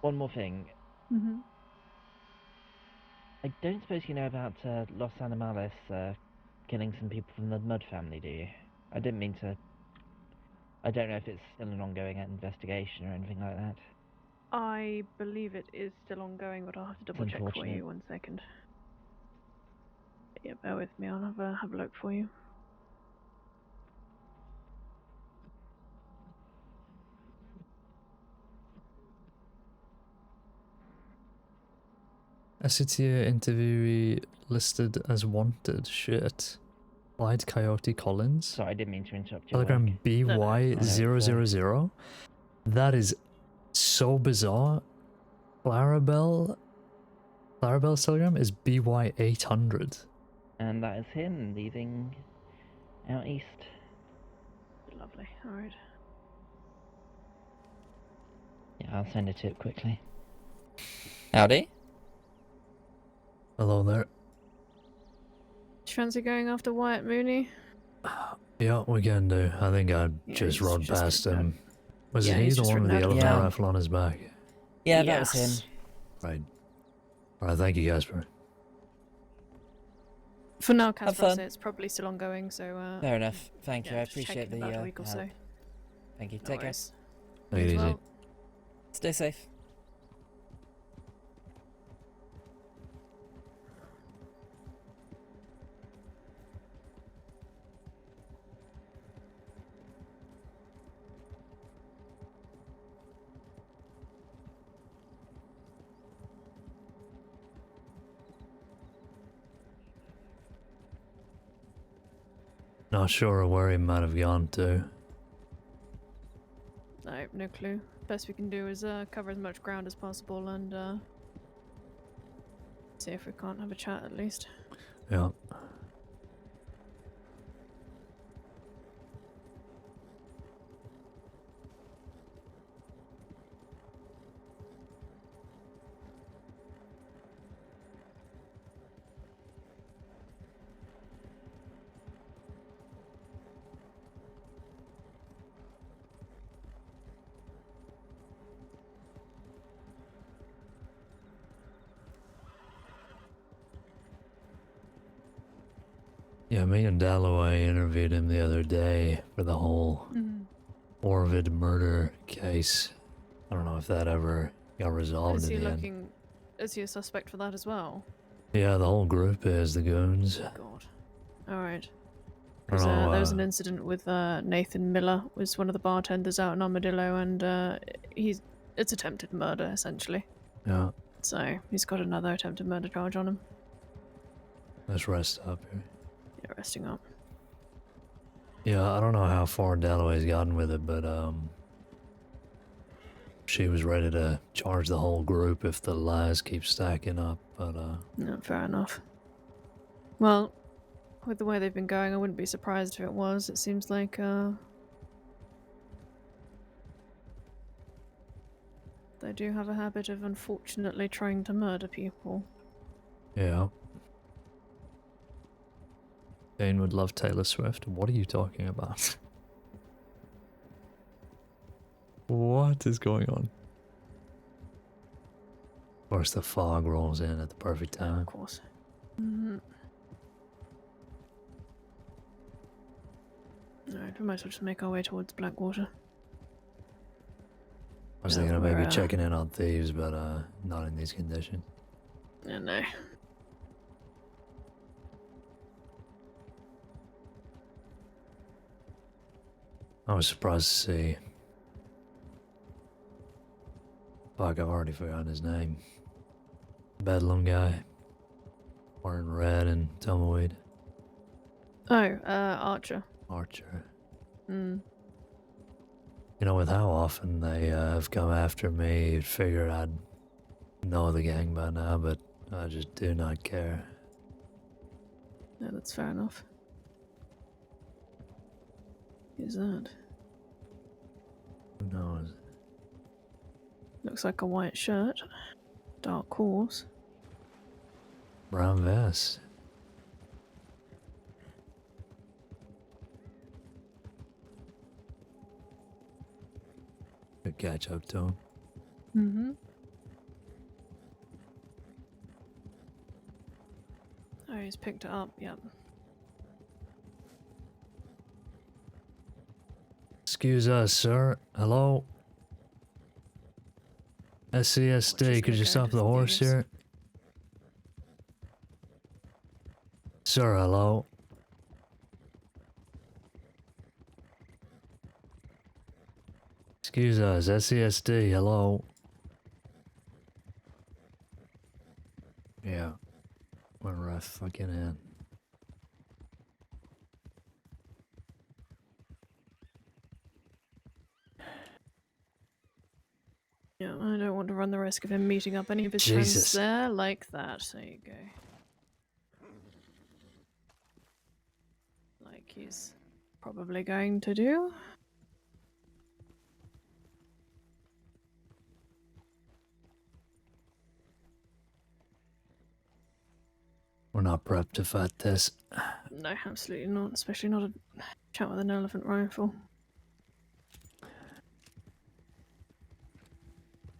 One more thing. Mm-hmm. I don't suppose you know about Los Animales killing some people from the Mud family, do you? I didn't mean to. I don't know if it's still an ongoing investigation or anything like that. I believe it is still ongoing, but I'll have to double check for unfortunate. you. 1 second. Yeah, bear with me. I'll have a look for you. I see here interviewee listed as wanted. Shit. Clyde Coyote Collins. Sorry, I didn't mean to interrupt your Telegram work. BY000. That is so bizarre. Clarabelle's Telegram is BY800. And that is him leaving out east. Lovely. Alright. Yeah, I'll send a tip quickly. Howdy. Hello there. Do you fancy going after Wyatt Mooney? Yeah, we can do. I think I Yeah, just he's rode just past ridden him. Was Yeah, he he's the just one with the ridden out. elephant Yeah. rifle on his back? Yeah, that was Yes. him. Right. Alright, thank you guys for For now, Have Casper, I'd fun. say it's probably still ongoing, so Fair enough. Thank you. yeah, I just check appreciate in the about a week or so. help. Thank you. No Take care. worries. Take it As easy. well. Stay safe. Not sure where he might have gone to. No, no clue. Best we can do is cover as much ground as possible and see if we can't have a chat at least. Yeah. Yeah, me and Dalloway interviewed him the other day for the whole Orvid murder case. I don't know if that ever got resolved Is in he the end. looking? Is he a suspect for that as well? Yeah, the whole group is the goons. God. All right. I don't know, There was an incident with Nathan Miller, was one of the bartenders out in Armadillo, and it's attempted murder essentially. Yeah, So he's got another attempted murder charge on him. let's rest up here. Yeah, resting up. Yeah, I don't know how far Dalloway's gotten with it, but she was ready to charge the whole group if the lies keep stacking up, but No, fair enough. Well, with the way they've been going, I wouldn't be surprised if it was. It seems like, they do have a habit of unfortunately trying to murder people. Yeah. Caine would love Taylor Swift. What are you talking about? What is going on? Of course, the fog rolls in at the perfect time. Of course. Mm. Alright, we might as well just make our way towards Blackwater. I was thinking of maybe checking in on thieves, but not in these conditions. Yeah, no. I was surprised to see. Fuck, I've already forgotten his name. Bedlam guy. Wearing red and tumbleweed. Oh, Archer. Archer. Hmm. You know, with how often they have come after me, you'd figure I'd know the gang by now, but I just do not care. Yeah, that's fair enough. Who's that? Who knows? Looks like a white shirt. Dark horse. Brown vest. Good catch up to him. Mm-hmm. Oh, he's picked it up, yep. Excuse us, sir. Hello? SCSD, could you stop the horse here? Sir, hello? Excuse us, SCSD, hello? Yeah. We're right fucking in. Yeah, I don't want to run the risk of him meeting up any of his friends Jesus. there like that. There you go. Like he's probably going to do. We're not prepped to fight this. No, absolutely not. Especially not a chat with an elephant rifle.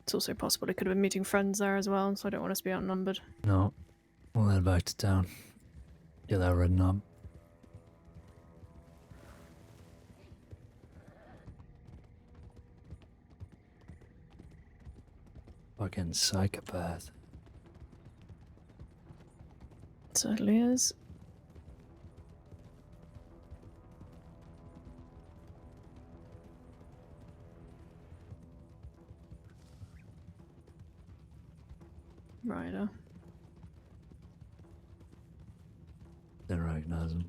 It's also possible he could have been meeting friends there as well, so I don't want us to be outnumbered. No. We'll head back to town. Get that written up. Fucking psychopath. It certainly is. Rider. Didn't recognize him.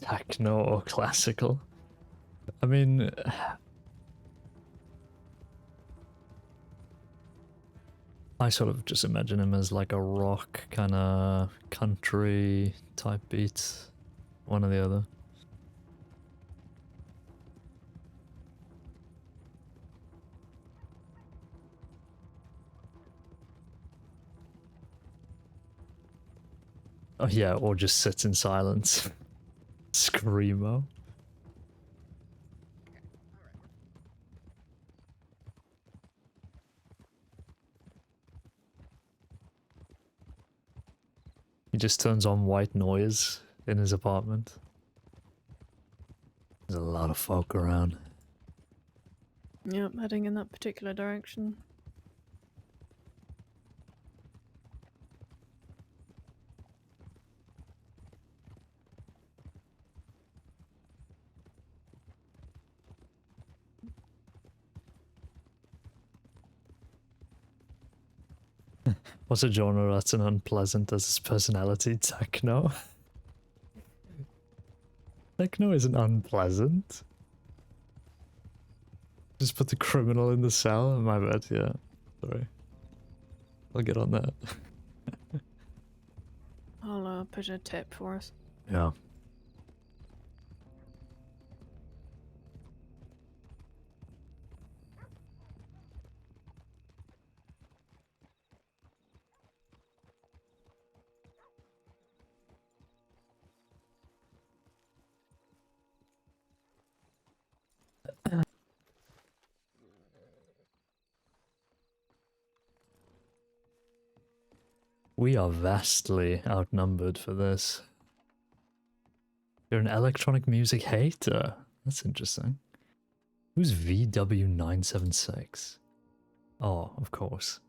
Techno or classical? I mean... I sort of just imagine him as like a rock kind of country type beat. One or the other. Oh yeah, or just sits in silence. Screamo. He just turns on white noise in his apartment. There's a lot of folk around. Yep, heading in that particular direction. What's a genre that's an unpleasant as his personality? Techno? Techno isn't unpleasant. Just put the criminal in the cell? My bad, yeah. Sorry. I'll get on that. I'll put in a tip for us. Yeah. We are vastly outnumbered for this. You're an electronic music hater. That's interesting. Who's VW976? Oh, of course.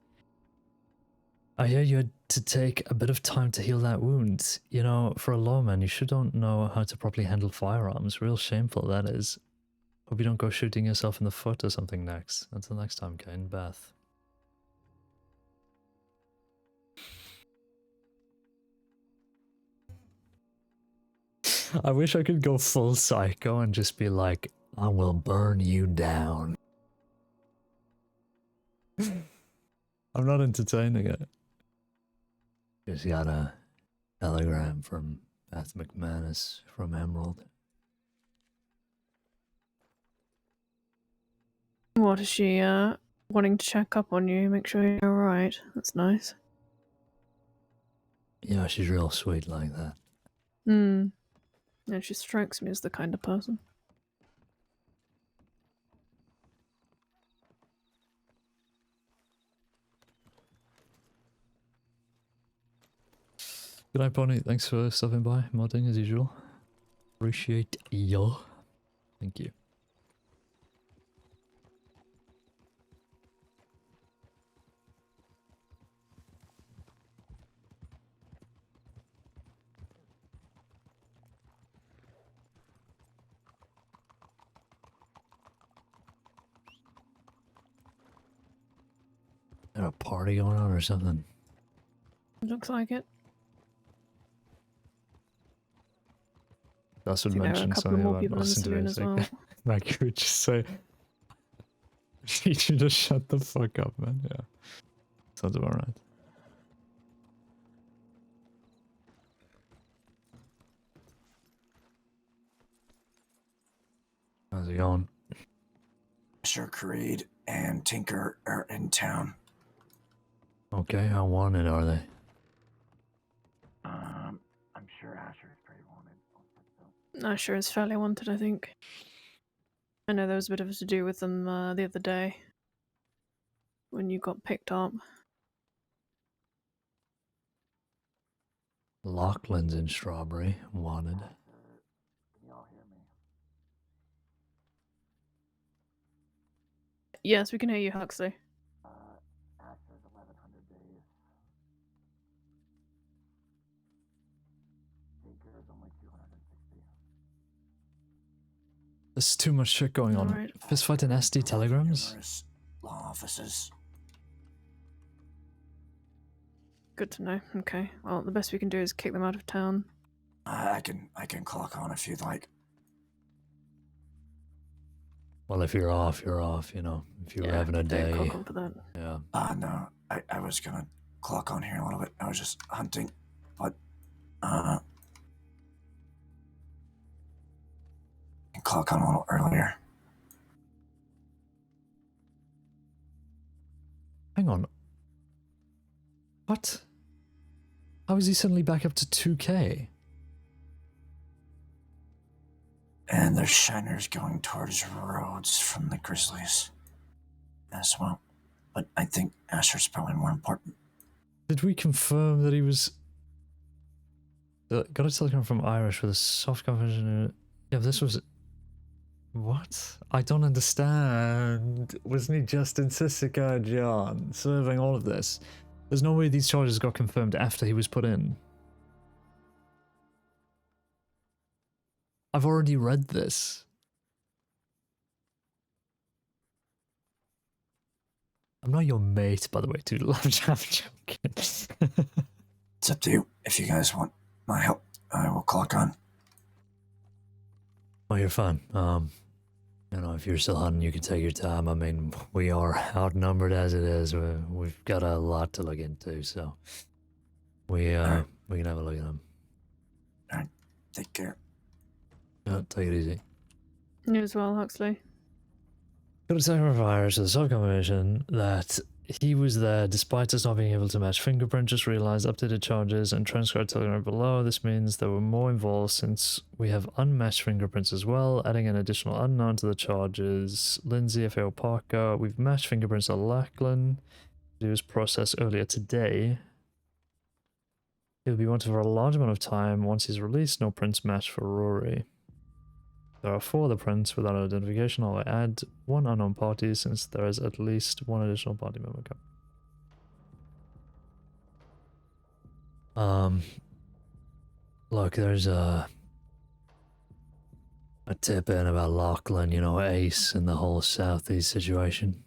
I hear you had to take a bit of time to heal that wound. You know, for a lawman, you should don't know how to properly handle firearms. Real shameful, that is. Hope you don't go shooting yourself in the foot or something next. Until next time, Caine. Beth. I wish I could go full psycho and just be like, I will burn you down. I'm not entertaining it. Just got a telegram from Beth McManus from Emerald. What is she, wanting to check up on you, make sure you're alright? That's nice. Yeah, she's real sweet like that. Hmm. Yeah, she strikes me as the kind of person. Good night, Bonnie. Thanks for stopping by, modding as usual. Appreciate you. Thank you. Is there a party going on or something? Looks like it. That's what There are a mentioned couple of something more about people in the Austin saloon today. as It's well. like, like you would just say, you should just shut the fuck up, man. Yeah. Sounds about right. How's it going? Sir Creed and Tinker are in town. Okay, how wanted are they? I'm sure Asher's pretty wanted. Asher is fairly wanted, I think. I know there was a bit of a to-do with them the other day. When you got picked up. Lachlan's in Strawberry, wanted. Yes, we can hear you, Huxley. Asher's 1100 days. Tinker is only 260. There's too much shit going on. Alright. Fistfight and SD telegrams? Numerous law offices. Good to know. Okay. Well, the best we can do is kick them out of town. I can clock on if you'd like. Well, if you're off, you're off, you know. If you were having a don't day. clock on for that. Yeah. No, I was gonna clock on here a little bit. I was just hunting, but can clock on a little earlier. Hang on. What? How is he suddenly back up to 2k? And there's shiners going towards roads from the Grizzlies as well. But I think Asher's probably more important. Did we confirm that he was... got a telegram from Irish with a soft confirmation. Yeah, this was... What? I don't understand. Wasn't he just in Sissika, John, serving all of this? There's no way these charges got confirmed after he was put in. I've already read this. I'm not your mate, by the way, dude. I'm joking. It's up to you. If you guys want my help, I will clock on. Oh, you're fine. You know, if you're still hunting, you can take your time. I mean, we are outnumbered as it is. We've got a lot to look into, so we can have a look at them. All right, take care. Take it easy. You as well, Huxley. Could have taken fire to the sub-commission that he was there despite us not being able to match fingerprint. Just realized updated charges and transcript telegram below. This means there were more involved since we have unmatched fingerprints as well, adding an additional unknown to the charges. Lindsay, FAO Parker. We've matched fingerprints at Lackland. It was processed earlier today. He'll be wanted for a large amount of time. Once he's released, no prints matched for Rory. There are 4 other prints without identification. I'll add 1 unknown party since there is at least 1 additional party member coming. Look, there's a tip in about Lachlan, you know, Ace and the whole Southeast situation.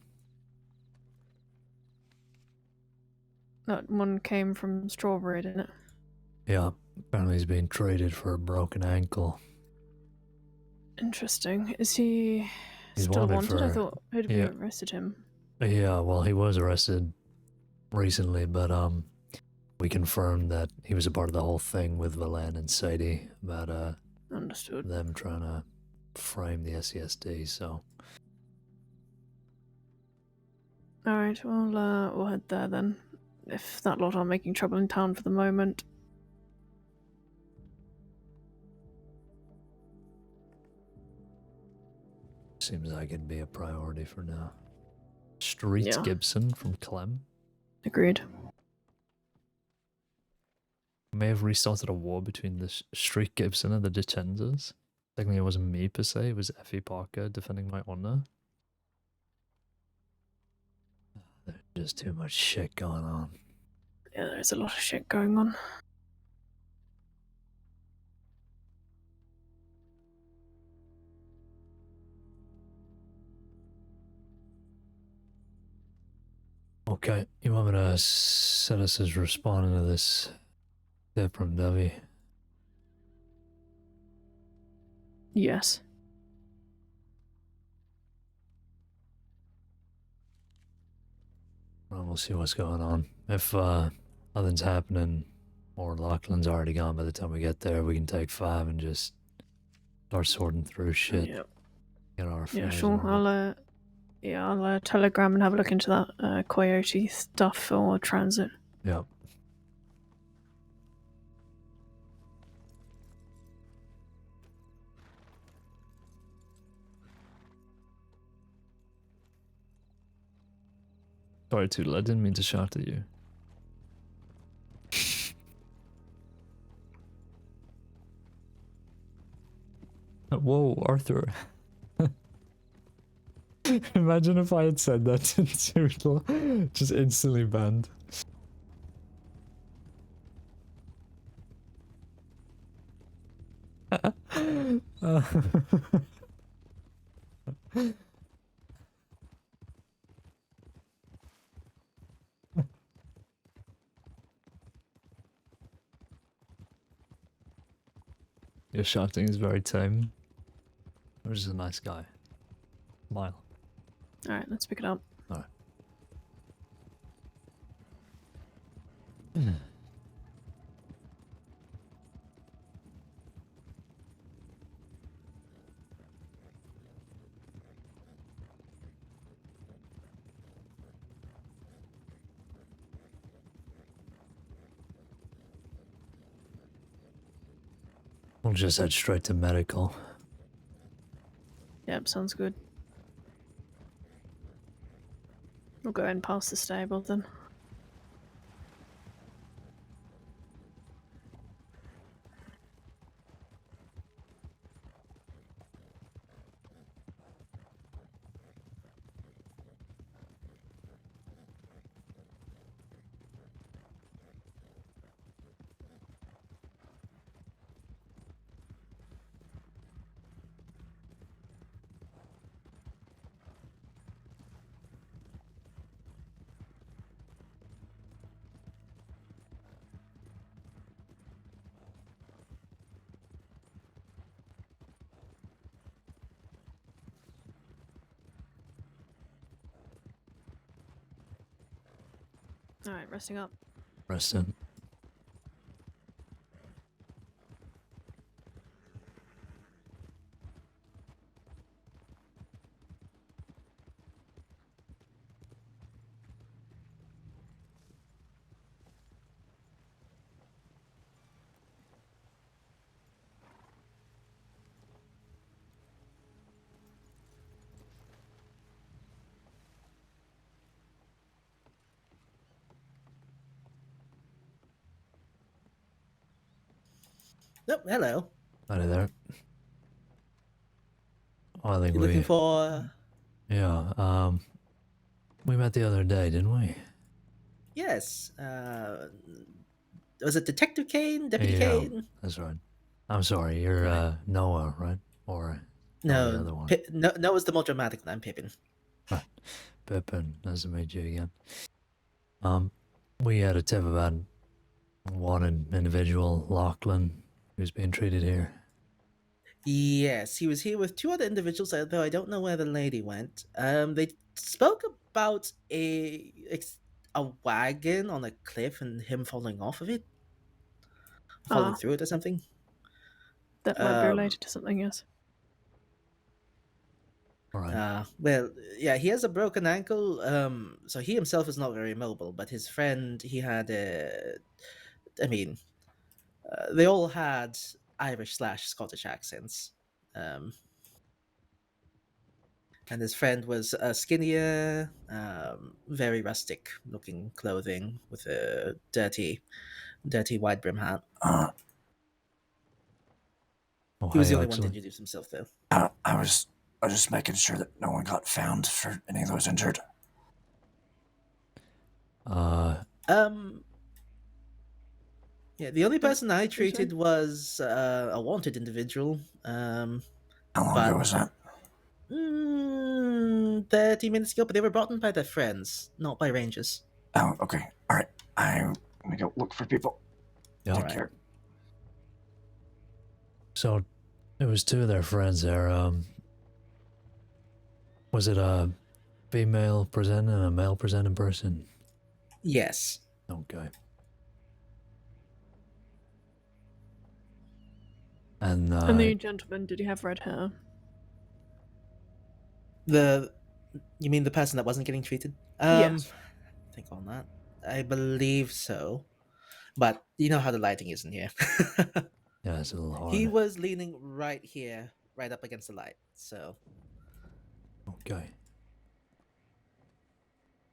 That one came from Strawberry, didn't it? Yeah, apparently he's being traded for a broken ankle. Interesting. Is he He's still wanted? for, I thought had yeah. arrested him. Yeah, well, he was arrested recently, but we confirmed that he was a part of the whole thing with Valan and Sadie about Understood. them trying to frame the SESD. So, all right. Well, we'll head there then. If that lot are making trouble in town for the moment. seems like it'd be a priority for now. Street Yeah. Gibson from Clem. Agreed. May have restarted a war between the Street Gibson and the Decenzas. Technically, it wasn't me per se, it was Effie Parker defending my honor. There's just too much shit going on. Yeah, there's a lot of shit going on. Okay, you want me to set us as responding to this tip from Debbie? Yes. Well, we'll see what's going on. If nothing's happening, or Lachlan's already gone by the time we get there, we can take 5 and just start sorting through shit. Yep. Get our Yeah, affairs sure. ordered. I'll telegram and have a look into that Coyote stuff for transit. Yep. Sorry, Toodle, I didn't mean to shout at you. Whoa, Arthur. Imagine if I had said that to Toodle. Just instantly banned. Your shouting is very tame. You're just a nice guy. Smile. Alright, let's pick it up. Alright. We'll just head straight to medical. Yep, sounds good. We'll go in past the stable then. Alright, resting up. Resting. Nope, hello. Hi there. Oh, I think You looking for... Yeah, we met the other day, didn't we? Yes, was it Detective Caine? Deputy Yeah, Caine? that's right. I'm sorry, you're Noah, right? Or the No, other one. no was the more dramatic one. I'm Pippin. Right. Pippin, nice to meet you again. We had a tip about one individual, Lachlan, who's being treated here. Yes, he was here with two other individuals, though I don't know where the lady went. They spoke about a wagon on a cliff and him falling off of it, falling through it or something. That might be related to something, yes. All right. Well, yeah, he has a broken ankle. So he himself is not very mobile, but his friend, he had a. I mean, they all had Irish/Scottish accents. And his friend was skinnier, very rustic looking clothing with a dirty wide brim hat. Oh, He was hi, the only one to excellent. introduce himself, though. I was just making sure that no one got found for any of those injured. Yeah, the only person I treated was a wanted individual. How long ago was that? 30 minutes ago, but they were brought in by their friends, not by rangers. Oh, okay. All right. I'm gonna go look for people. Yeah. Take care. So, it was two of their friends there. Was it a female presenting and a male presenting person? Yes. Okay. And the gentleman, did he have red hair? You mean the person that wasn't getting treated? Yes. Think on that. I believe so. But you know how the lighting is in here. yeah, it's a little hard. He was leaning right here, right up against the light, so. Okay.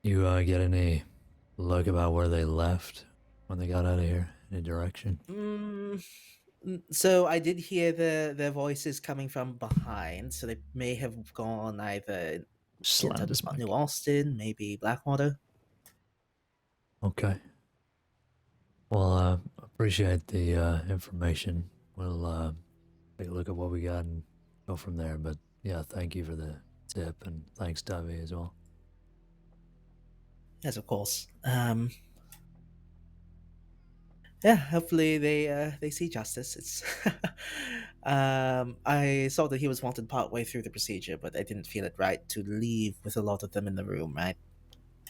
You get any look about where they left when they got out of here? Any direction? So I did hear their voices coming from behind, so they may have gone either into New Austin, maybe Blackwater. Okay. Well, appreciate the information. We'll take a look at what we got and go from there. But yeah, thank you for the tip, and thanks, Davey, as well. Yes, of course. Yeah, hopefully they see justice. It's I saw that he was wanted partway through the procedure, but I didn't feel it right to leave with a lot of them in the room, right?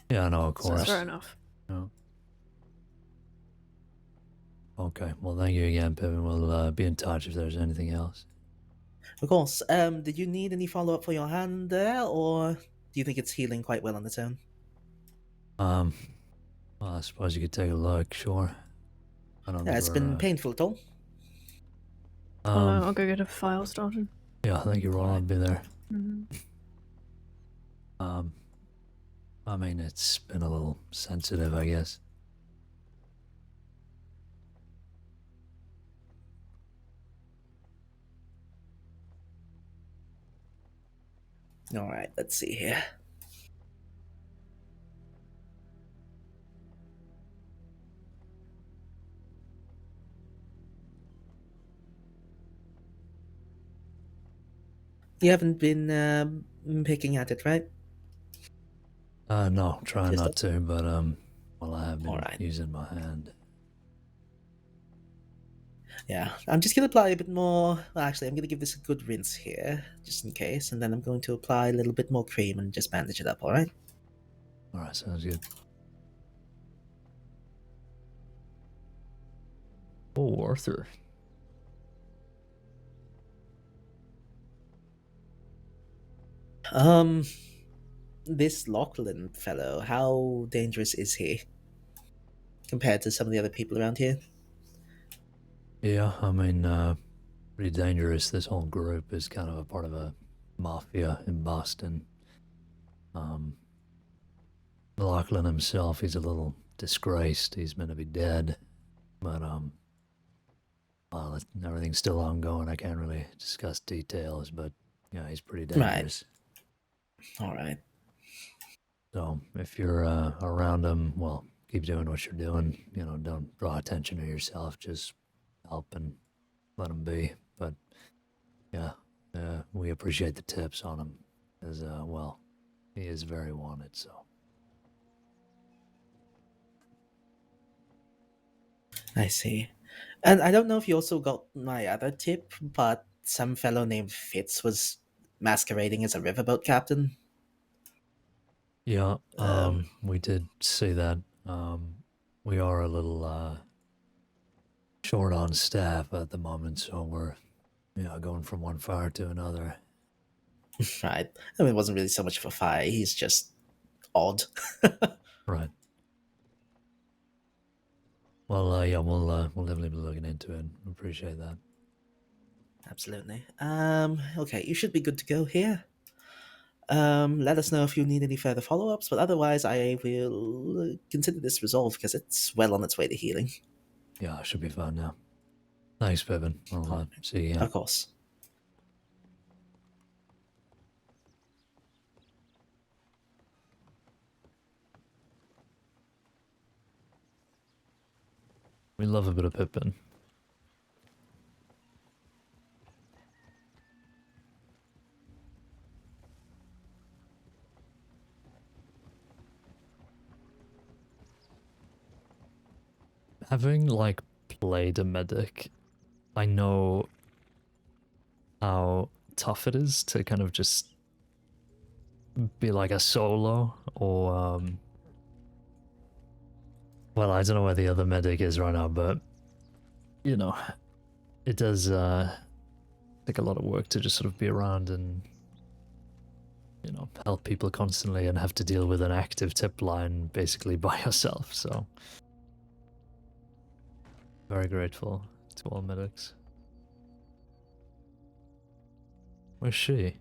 Yeah, no, of So course. fair enough. No. Okay, well, thank you again, Pippin. We'll be in touch if there's anything else. Of course. Did you need any follow up for your hand there, or do you think it's healing quite well on its own? Well, I suppose you could take a look. Sure. I don't. Yeah, it's been painful at all. I'll go get a file started. Yeah, thank you, Ron. I'll be there. Mm-hmm. I mean, it's been a little sensitive, I guess. All right, let's see here. You haven't been picking at it, right? No, try not to, but well, I have been using my hand. Yeah, I'm just gonna apply a bit more. Well, actually, I'm gonna give this a good rinse here, just in case, and then I'm going to apply a little bit more cream and just bandage it up. All right. All right, sounds good. Oh, Arthur. This Lachlan fellow, how dangerous is he compared to some of the other people around here? Yeah, I mean, pretty dangerous. This whole group is kind of a part of a mafia in Boston. Lachlan himself, he's a little disgraced. He's meant to be dead, but well, everything's still ongoing. I can't really discuss details, but yeah, he's pretty dangerous. All right. So if you're around him, well, keep doing what you're doing. You know, don't draw attention to yourself. Just help and let him be. But yeah, we appreciate the tips on him, as well, he is very wanted. So. I see. And I don't know if you also got my other tip, but some fellow named Fitz was masquerading as a riverboat captain. Yeah, we did see that. We are a little short on staff at the moment, so we're going from one fire to another. Right. I mean, it wasn't really so much of a fire. He's just odd. Right. Well, yeah, we'll definitely be looking into it. Appreciate that. Absolutely. Okay, you should be good to go here. Let us know if you need any further follow-ups, but otherwise I will consider this resolved because it's well on its way to healing. Yeah, it should be fine now. Thanks, Pippin. I'll see you. Of course. We love a bit of Pippin. Having, like, played a medic, I know how tough it is to kind of just be like a solo, or, well, I don't know where the other medic is right now, but, you know, it does, take a lot of work to just sort of be around and, you know, help people constantly and have to deal with an active tip line basically by yourself, so. Very grateful to all medics. Where's she?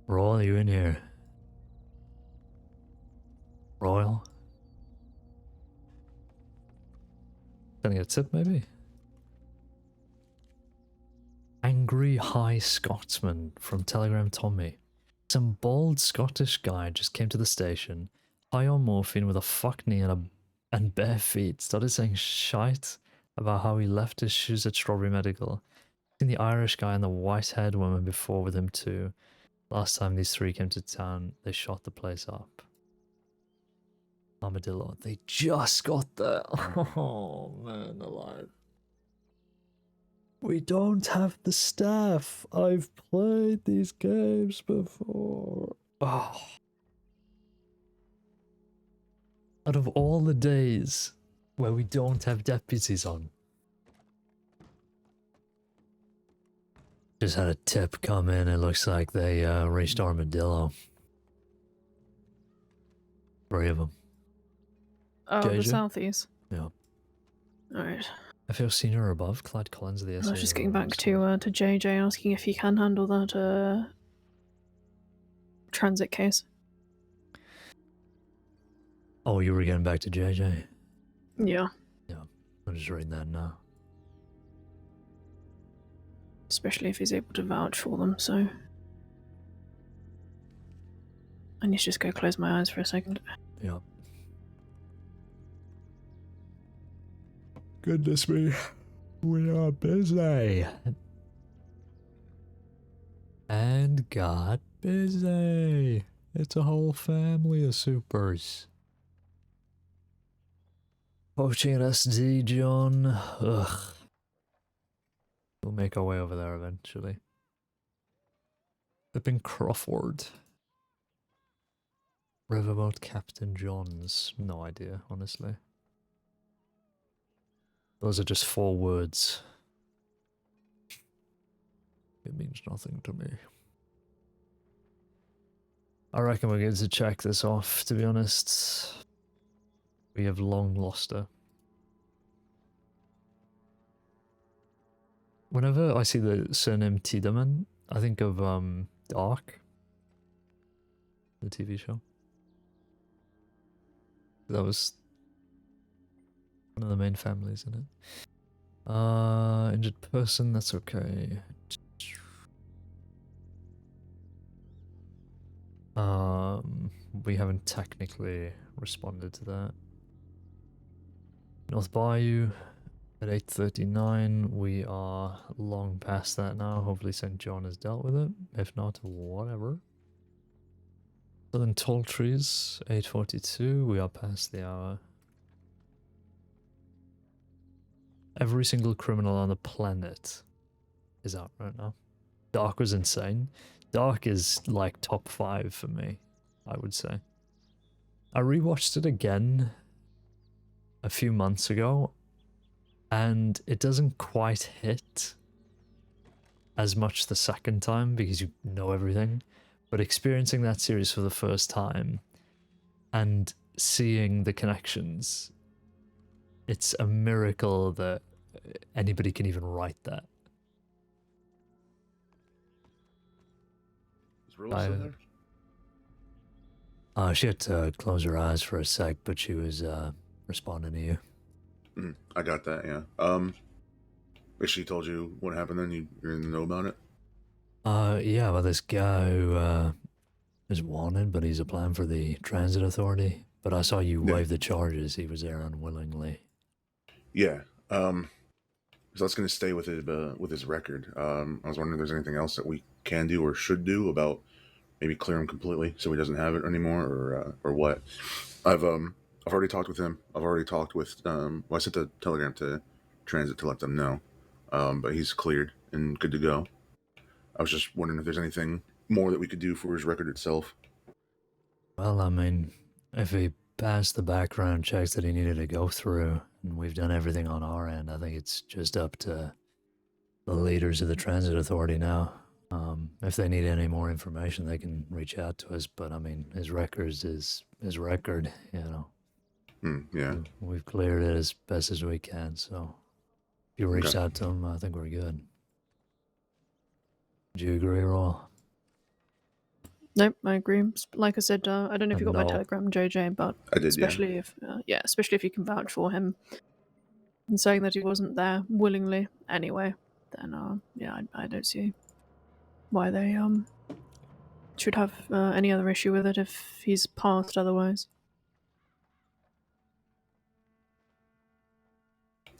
Royal, are you in here? Royal? Can I get a tip, maybe? Angry High Scotsman from Telegram Tommy. Some bald Scottish guy just came to the station, high on morphine with a fuck knee and bare feet, started saying shite about how he left his shoes at Strawberry Medical. Seen the Irish guy and the white-haired woman before with him too. Last time these three came to town, they shot the place up. Armadillo, they just got there. Oh man, alive. We don't have the staff. I've played these games before. Oh. Out of all the days where we don't have deputies on. Just had a tip come in. It looks like they reached Armadillo. 3 of them. Oh, the JJ? Southies. Yeah. Alright. I feel senior or above. Clyde Collins of the I SA. was just getting back to JJ asking if he can handle that transit case. Oh, you were getting back to JJ? Yeah. Yeah. I'm just reading that now. Especially if he's able to vouch for them, so. I need to just go close my eyes for a second. Yeah. Goodness me. We are busy. And got busy. It's a whole family of supers. Poaching at SD, John. Ugh. We'll make our way over there eventually. Pippin Crawford. Riverboat Captain Johns. No idea, honestly. Those are just 4 words. It means nothing to me. I reckon we're going to check this off, to be honest. We have long lost her. Whenever I see the surname Tiedemann, I think of Dark, the TV show. That was one of the main families in it. Injured person, that's okay. We haven't technically responded to that. North Bayou at 8:39. We are long past that now. Hopefully St. John has dealt with it. If not, whatever. Southern Tall Trees, 8:42. We are past the hour. Every single criminal on the planet is out right now. Dark was insane. Dark is like top 5 for me, I would say. I rewatched it again a few months ago, and it doesn't quite hit as much the second time because you know everything, but experiencing that series for the first time and seeing the connections, it's a miracle that anybody can even write that. Is Rilla still there? She had to close her eyes for a sec, but she was responding to you. I got that, yeah. If she told you what happened then, you're in the know about it? Yeah, well, this guy who is wanted, but he's applying for the transit authority. But I saw you waive the charges. He was there unwillingly. Yeah. So that's going to stay with his record. I was wondering if there's anything else that we can do or should do about maybe clear him completely so he doesn't have it anymore, or what. I've already talked with him. I've already talked with I sent a telegram to transit to let them know. But he's cleared and good to go. I was just wondering if there's anything more that we could do for his record itself. Well, I mean, if he passed the background checks that he needed to go through, and we've done everything on our end, I think it's just up to the leaders of the transit authority now. If they need any more information, they can reach out to us. But I mean, his records is his record, you know. Yeah. We've cleared it as best as we can, so if you reached Okay. out to him, I think we're good. Do you agree, Raw? Nope, I agree. Like I said, I don't know if you got my No. telegram, JJ, but I did, especially if especially if you can vouch for him and saying that he wasn't there willingly anyway, then I don't see why they should have any other issue with it if he's passed otherwise.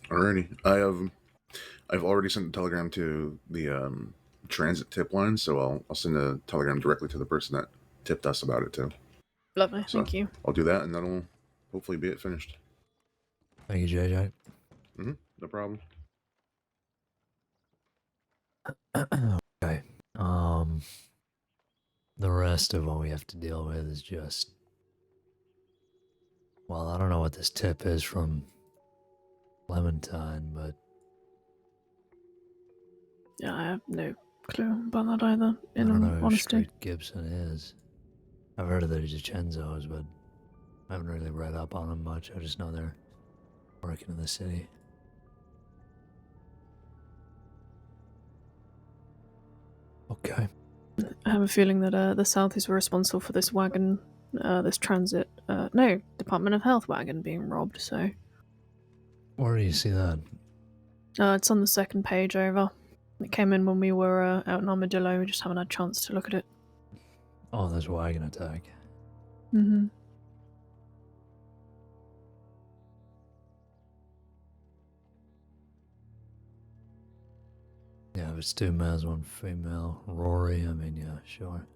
Alrighty. I've already sent a telegram to the transit tip line, so I'll send a telegram directly to the person that tipped us about it too. Lovely, So thank you. I'll do that, and that'll hopefully be it finished. Thank you, JJ. No problem. Okay. The rest of what we have to deal with is just, well, I don't know what this tip is from Clementine, but Yeah, I have no clue about that either, I in don't all know who honesty. Street Gibson is. I've heard of the DiCenzos, but I haven't really read up on them much. I just know they're working in the city. Okay. I have a feeling that the South is responsible for this wagon, this transit, no, Department of Health wagon being robbed, so. Where do you see that? It's on the second page over. It came in when we were out in Armadillo, we just haven't had a chance to look at it. Oh, there's a wagon attack. Mm-hmm. Yeah, if it's 2 males, 1 female. Rory, I mean, yeah, sure.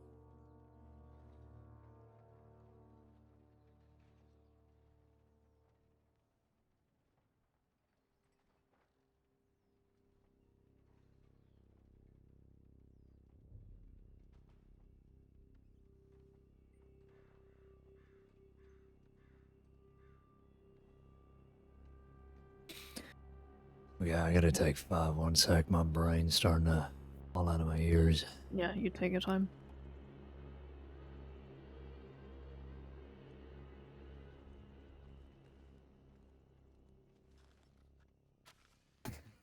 Yeah, I gotta take 5. 1 sec. My brain's starting to fall out of my ears. Yeah, you take your time.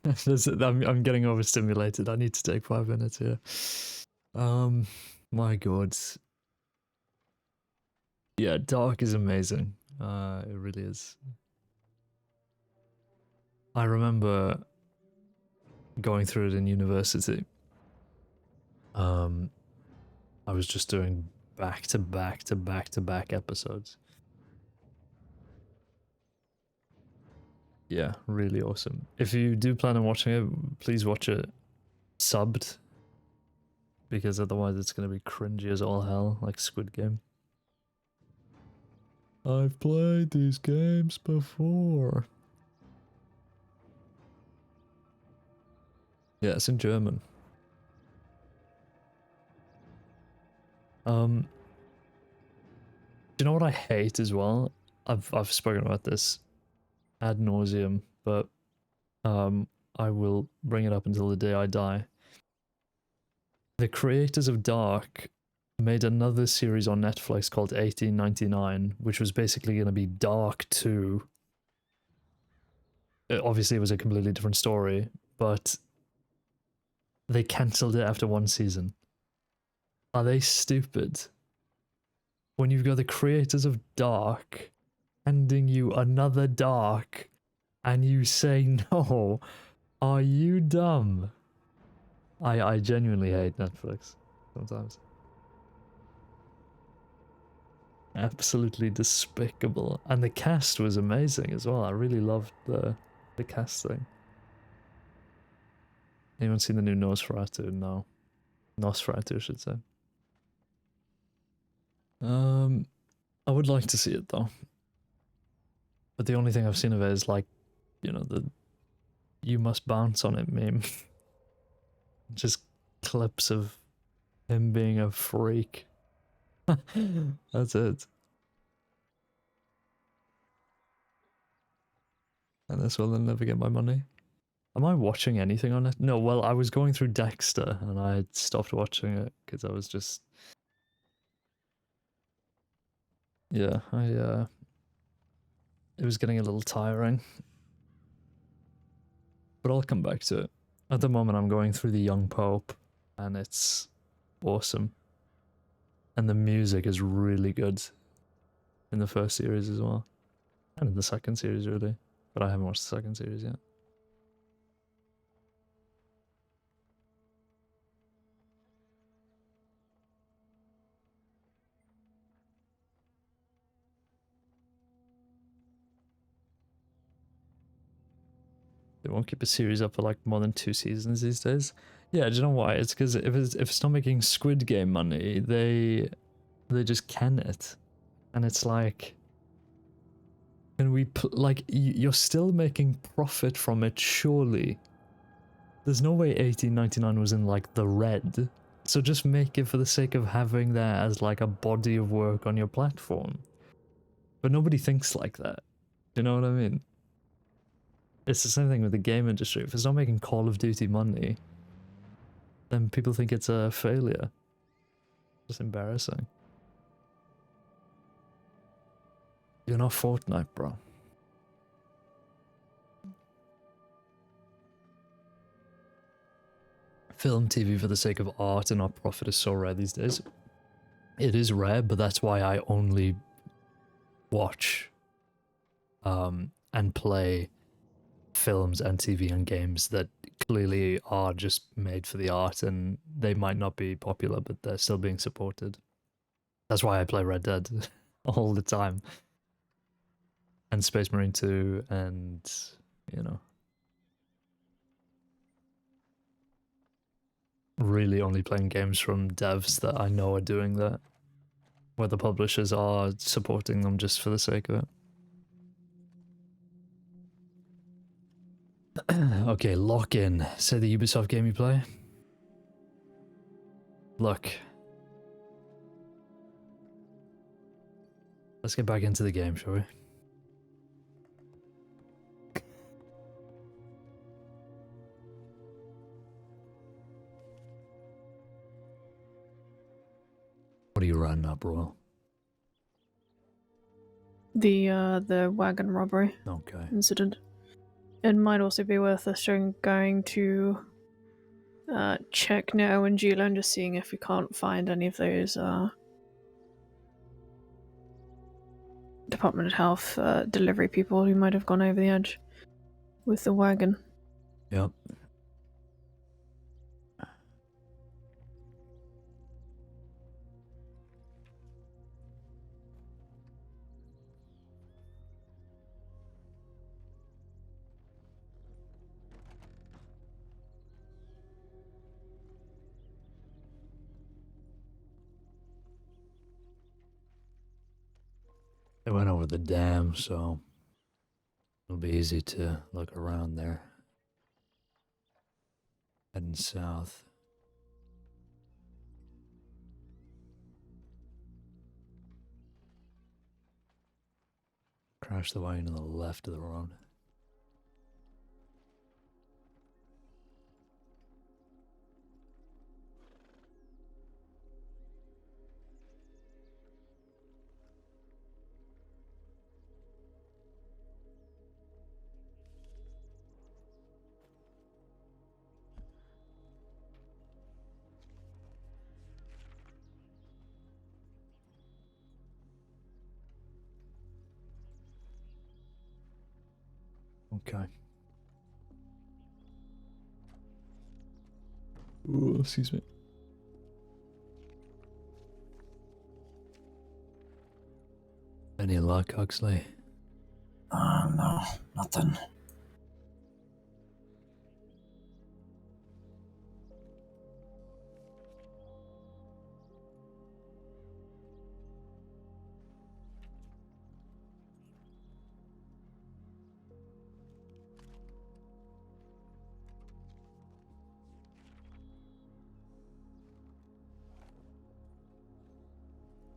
I'm getting overstimulated. I need to take 5 minutes here. My god. Yeah, Dark is amazing. It really is. I remember going through it in university. I was just doing back to back to back to back episodes. Yeah, really awesome. If you do plan on watching it, please watch it subbed. Because otherwise it's going to be cringy as all hell, like Squid Game. I've played these games before. Yeah, it's in German. Do you know what I hate as well? I've spoken about this ad nauseum, but I will bring it up until the day I die. The creators of Dark made another series on Netflix called 1899, which was basically going to be Dark 2. Obviously, it was a completely different story, but they cancelled it after 1 season. Are they stupid? When you've got the creators of Dark handing you another Dark and you say no, are you dumb? I genuinely hate Netflix sometimes. Absolutely despicable. And the cast was amazing as well. I really loved the casting. Anyone seen the new Nosferatu? No. Nosferatu, I should say. I would like to see it though. But the only thing I've seen of it is like, you know, the "you must bounce on it" meme. Just clips of him being a freak. That's it. And this will never get my money. Am I watching anything on it? No, well, I was going through Dexter and I had stopped watching it because I was just... Yeah, it was getting a little tiring. But I'll come back to it. At the moment, I'm going through The Young Pope, and it's awesome. And the music is really good in the first series as well. And in the second series, really. But I haven't watched the second series yet. They won't keep a series up for like more than 2 seasons these days. Yeah, do you know why? It's because if it's not making Squid Game money, they just can it, and it's like, can we like you're still making profit from it? Surely, there's no way 1899 was in like the red. So just make it for the sake of having that as like a body of work on your platform. But nobody thinks like that. You know what I mean? It's the same thing with the game industry. If it's not making Call of Duty money, then people think it's a failure. Just embarrassing. You're not Fortnite, bro. Film, TV for the sake of art and not profit is so rare these days. It is rare, but that's why I only watch and play films and TV and games that clearly are just made for the art, and they might not be popular, but they're still being supported. That's why I play Red Dead all the time. And Space Marine 2, and, you know, really only playing games from devs that I know are doing that, where the publishers are supporting them just for the sake of it. Okay, lock in. Say the Ubisoft game you play. Look. Let's get back into the game, shall we? What are you writing up, Royal? The wagon robbery Okay. incident. It might also be worth us going to check near Owangila and just seeing if we can't find any of those Department of Health delivery people who might have gone over the edge with the wagon. Yep. They went over the dam, so it'll be easy to look around there. Heading south. Crash the wagon to the left of the road. Okay. Ooh, excuse me. Any luck, Huxley? No, nothing.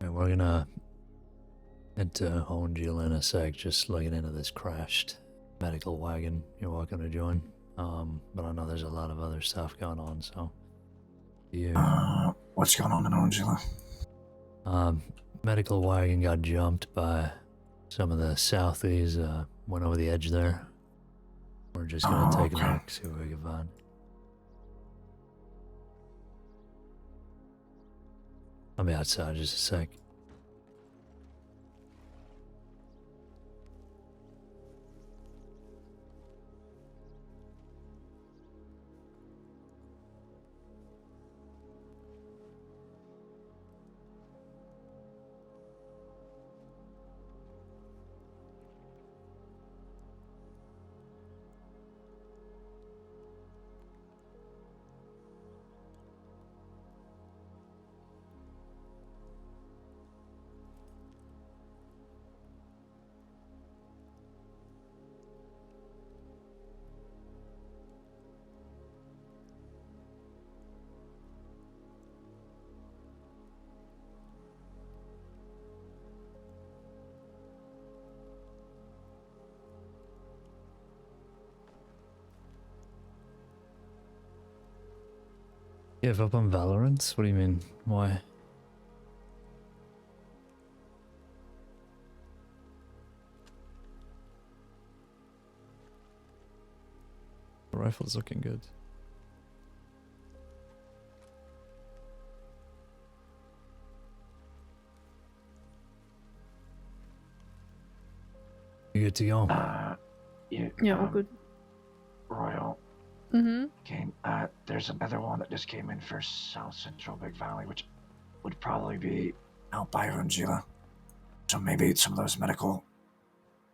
Right, we're gonna head to Owangila in a sec, just looking into this crashed medical wagon. You're welcome to join. But I know there's a lot of other stuff going on, so What's going on in Owangila? Medical wagon got jumped by some of the Southies, went over the edge there. We're just gonna take a look, see what we can find. I'll be outside just a sec. Give up on Valorant? What do you mean? Why? The rifle's looking good. You good to go? Yeah, all good. Royal. Mm-hmm. Caine, there's another one that just came in for South Central Big Valley, which would probably be out by Owangila. So maybe some of those medical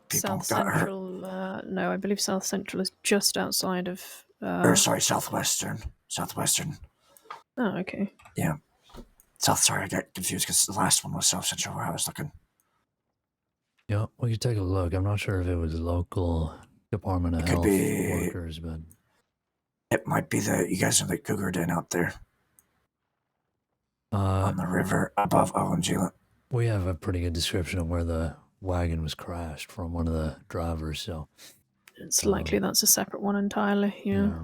people South got hurt. Central, no, I believe South Central is just outside of... Or sorry, Southwestern. Southwestern. Oh, okay. Yeah. Sorry, I got confused because the last one was South Central where I was looking. Yeah, well, you take a look. I'm not sure if it was local Department of Health workers, but... It might be you guys know the Cougar Den out there. On the river above Owangila. We have a pretty good description of where the wagon was crashed from one of the drivers, so... It's likely that's a separate one entirely, yeah.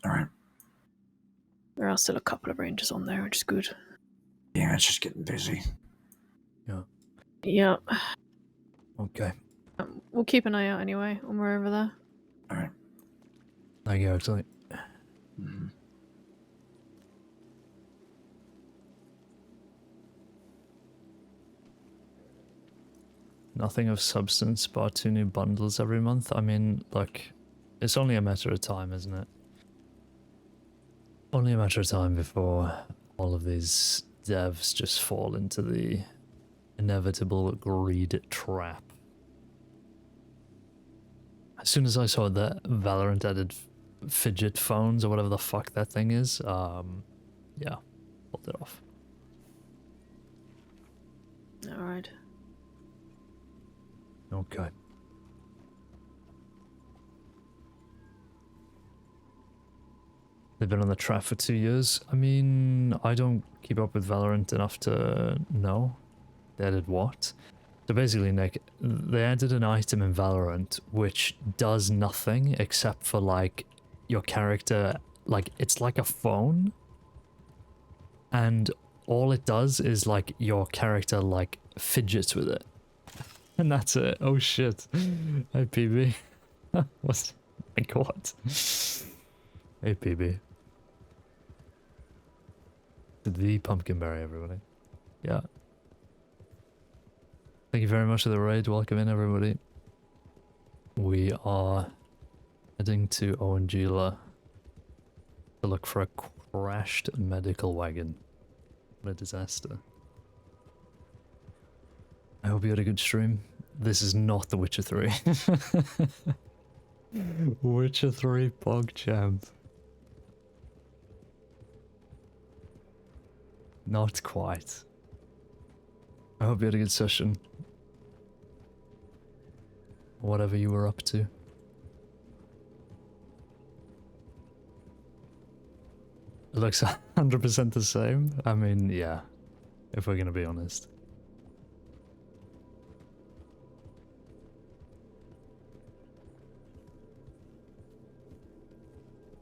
Alright. There are still a couple of rangers on there, which is good. Yeah, it's just getting busy. Yeah. Yeah. Okay. We'll keep an eye out anyway when we're over there. Alright. Thank you, actually. Mm-hmm. Nothing of substance, but 2 new bundles every month. I mean, look, it's only a matter of time, isn't it? Only a matter of time before all of these devs just fall into the inevitable greed trap. As soon as I saw that Valorant added fidget phones or whatever the fuck that thing is, yeah, pulled it off. Alright. Okay. They've been on the trap for 2 years. I mean, I don't keep up with Valorant enough to know they added what. So basically, Nick, they added an item in Valorant which does nothing except for, like, your character, like, it's like a phone. And all it does is, like, your character, like, fidgets with it. And that's it. Oh shit. Hey PB. What's my god. Hey PB. The pumpkinberry, everybody. Yeah. Thank you very much for the raid. Welcome in, everybody. We are heading to Oangila to look for a crashed medical wagon. What a disaster. I hope you had a good stream. This is not The Witcher 3. Witcher 3 PogChamp. Not quite. I hope you had a good session. Whatever you were up to. It looks 100% the same. I mean, yeah. If we're gonna be honest.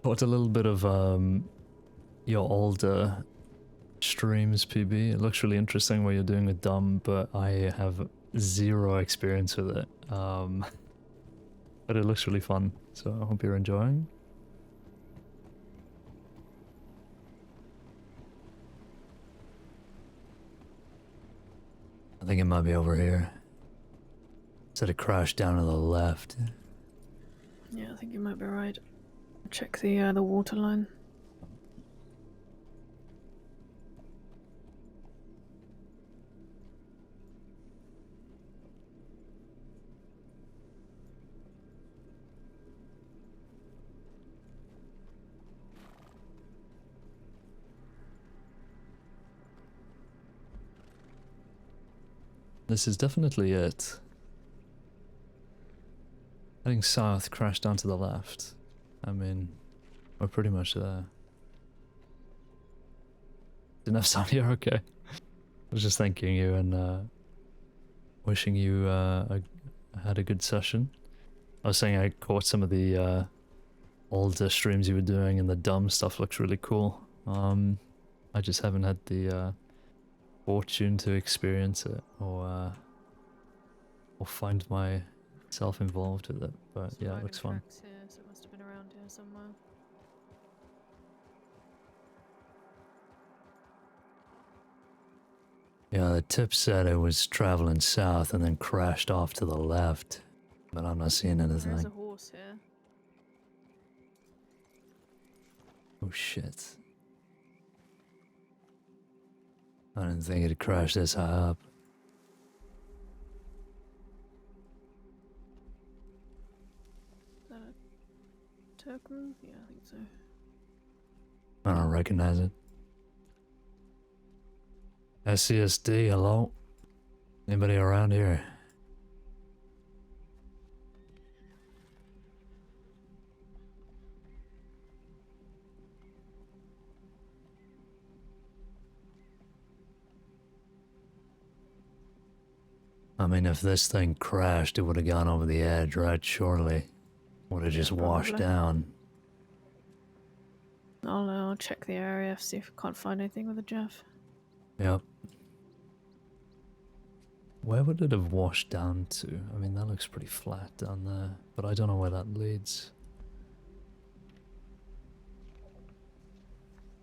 What a little bit of your older streams, PB. It looks really interesting what you're doing with Dumb, but I have zero experience with it. But it looks really fun, so I hope you're enjoying. I think it might be over here. Said it crashed down to the left. Yeah, I think you might be right. Check the water line. This is definitely it. Heading south, crash down to the left. I mean, we're pretty much there. Didn't have sound here? Okay. I was just thanking you and wishing you had a good session. I was saying I caught some of the older streams you were doing and the dumb stuff looks really cool. I just haven't had the fortune to experience it or find myself involved with it, but yeah, it looks fun. Here, so it must have been around here somewhere. Yeah, the tip said it was traveling south and then crashed off to the left, but I'm not seeing anything. There's a horse here. Oh shit. I didn't think it'd crash this high up. Is that a Turkman? Yeah, I think so. I don't recognize it. SCSD, hello? Anybody around here? I mean, if this thing crashed, it would have gone over the edge, right? Surely. Would have just washed Probably. down. I'll I'll check the area, see if I can't find anything with a Jeff. Yep. Where would it have washed down to? I mean, that looks pretty flat down there, but I don't know where that leads.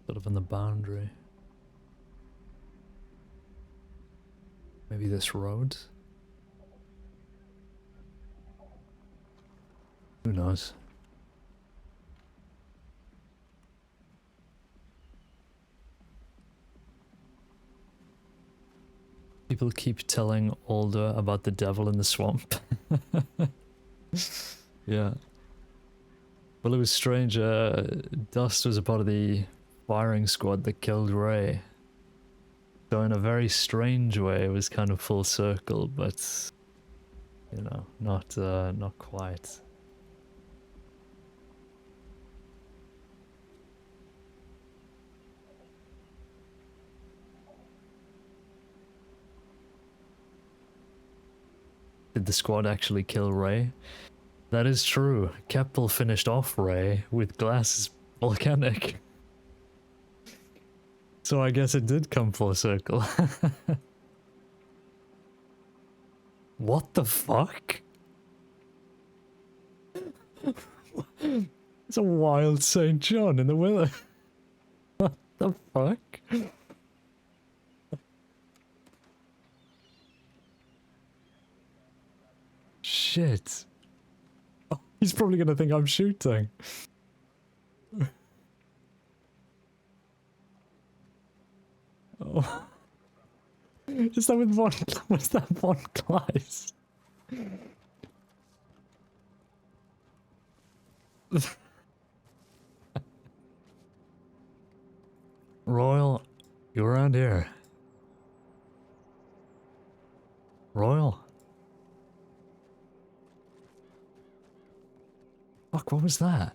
Sort of in the boundary. Maybe this road? Who knows? People keep telling Alder about the devil in the swamp. Yeah. Well, it was strange. Dust was a part of the firing squad that killed Ray. So in a very strange way, it was kind of full circle, but you know, not quite. Did the squad actually kill Ray? That is true. Keppel finished off Ray with glass volcanic. So I guess it did come full circle. What the fuck? It's a wild St. John in the willow. What the fuck? Shit. Oh, he's probably gonna think I'm shooting. Oh. Is that with Von... Was that Von Kleist? Royal, you around here? Royal? Fuck, what was that?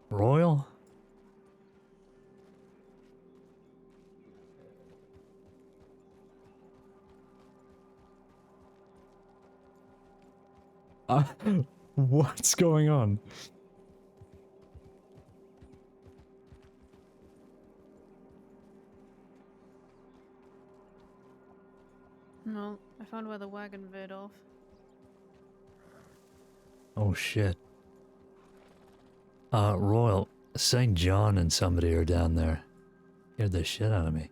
Royal? What's going on? No, I found where the wagon veered off. Oh shit. Royal, St. John and somebody are down there. Scared the shit out of me.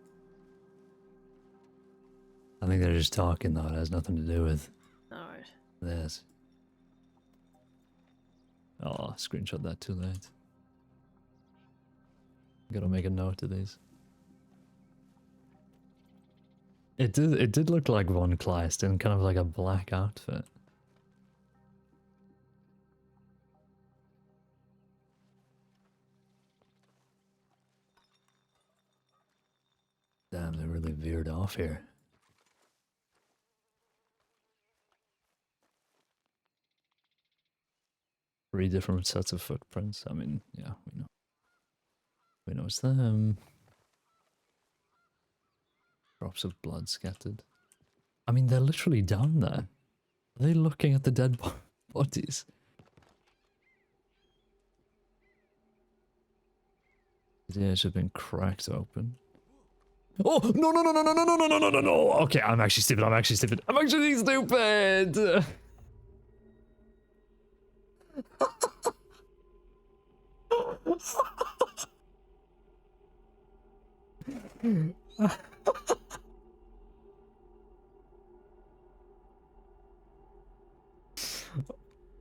I think they're just talking though, it has nothing to do with Alright. this. Oh, screenshot that too late. Gotta make a note of these. It did look like Von Kleist in kind of like a black outfit. Damn, they really veered off here. Three different sets of footprints. I mean, yeah, we know. We know it's them. Drops of blood scattered. I mean, they're literally down there. Are they looking at the dead bodies? The edge have been cracked open. Oh, no, no, no, no, no, no, no, no, no, no, no, no. Okay, I'm actually stupid. I'm actually stupid. I'm actually stupid.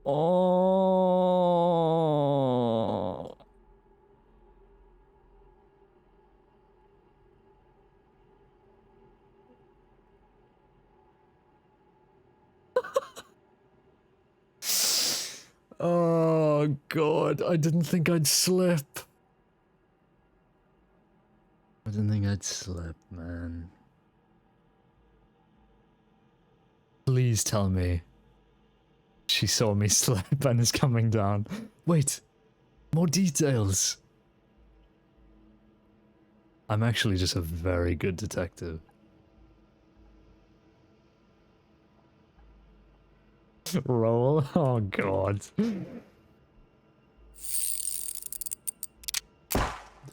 Oh. Oh god, I didn't think I'd slip. I didn't think I'd slip, man. Please tell me she saw me slip and is coming down. Wait, more details. I'm actually just a very good detective. Roll? Oh god.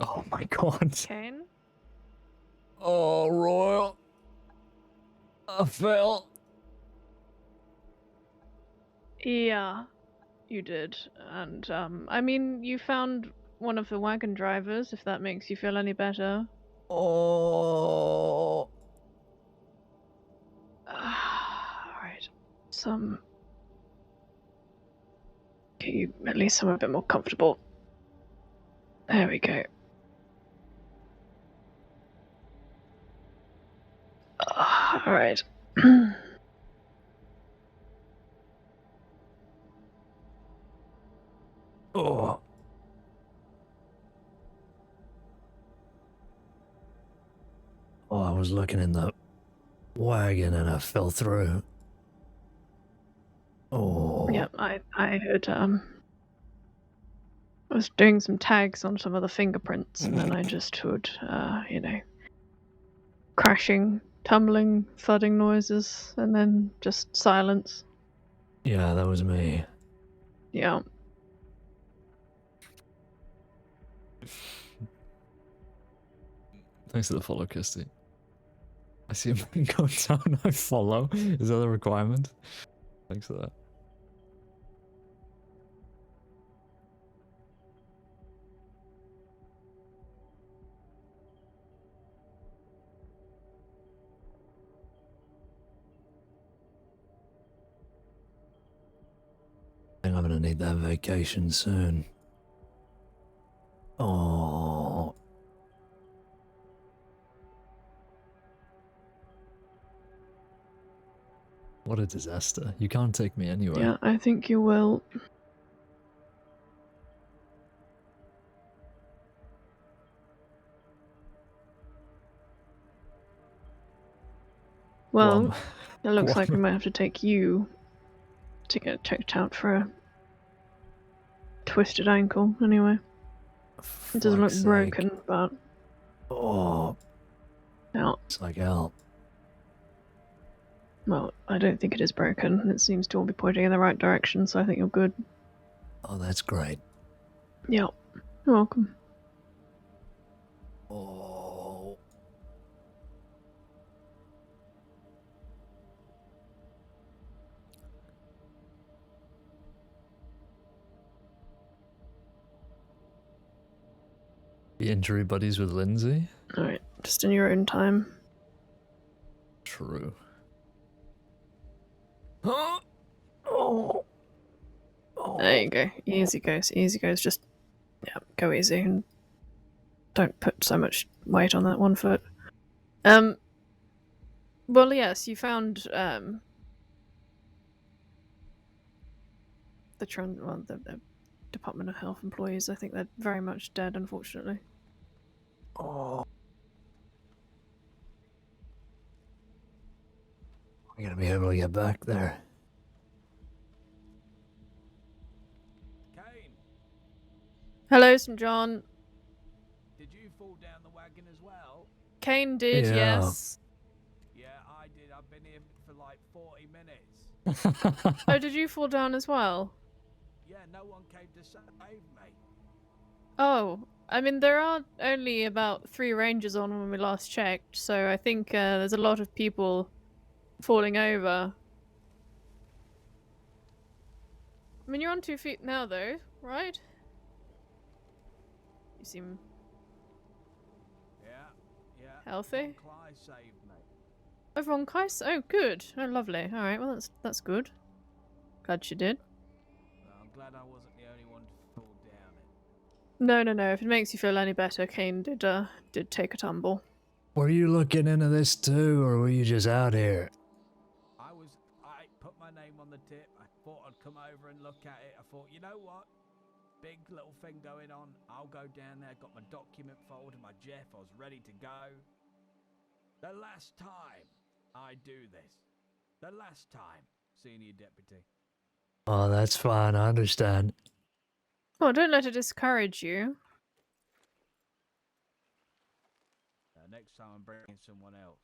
Oh my god. Caine? Oh, Royal. I fell. Yeah, you did. And, I mean, you found one of the wagon drivers, if that makes you feel any better. Oh. Alright. Get you at least somewhere a bit more comfortable. There we go. Alright. Oh. Oh, I was looking in the wagon and I fell through. Oh. Yep, I heard, I was doing some tags on some of the fingerprints, and then I just heard, crashing, tumbling, thudding noises, and then just silence. Yeah, that was me. Yeah. Thanks for the follow, Kirsty. I see a man go down, I follow. Is that a requirement? Thanks for that. I think I'm gonna need that vacation soon. Oh. What a disaster. You can't take me anywhere. Yeah, I think you will. Well, it looks like we might have to take you to get checked out for a twisted ankle, anyway. It doesn't look broken, but... Oh. No. It's like hell. Well, I don't think it is broken. It seems to all be pointing in the right direction, so I think you're good. Oh, that's great. Yeah. You're welcome. Oh. The injury buddies with Lindsay? Alright, just in your own time. True. Oh. Oh. There you go. Easy goes, easy goes. Just, yeah, go easy and don't put so much weight on that one foot. Well, yes, you found, the Department of Health employees. I think they're very much dead, unfortunately. Oh. I'm gonna be able to get back there. Caine, Hello, St. John. did you fall down the wagon as well? Caine did, Yeah. yes. Yeah, I did. I've been here for like 40 minutes. Oh, did you fall down as well? Yeah, no one came to save me. Oh, I mean, there are only about 3 rangers on when we last checked, so I think there's a lot of people falling over. I mean, you're on 2 feet now, though, right? You seem healthy. Clyde saved me. Over on Kais? Oh, good. Oh, lovely. All right. Well, that's good. Glad she did. Well, I'm glad I wasn't the only one to fall down it. No. If it makes you feel any better, Caine did take a tumble. Were you looking into this too, or were you just out here? I put my name on the tip. I thought I'd come over and look at it. I thought, you know what? Big little thing going on. I'll go down there. Got my document folder, my Jeff. I was ready to go. The last time I do this. The last time, Senior Deputy. Oh, that's fine. I understand. Oh, don't let it discourage you. Next time I'm bringing someone else.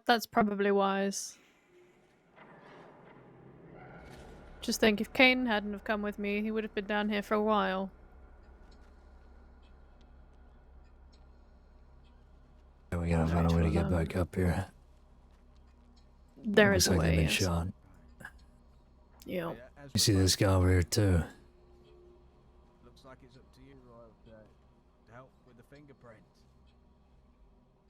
That's probably wise. Just think, if Caine hadn't have come with me, he would have been down here for a while. Yeah, we gotta find a way to get back up here. There Looks is a like they've way, been yes. shot. Yeah. You see this guy over here too? Looks like it's up to you, Royal, to help with the fingerprints.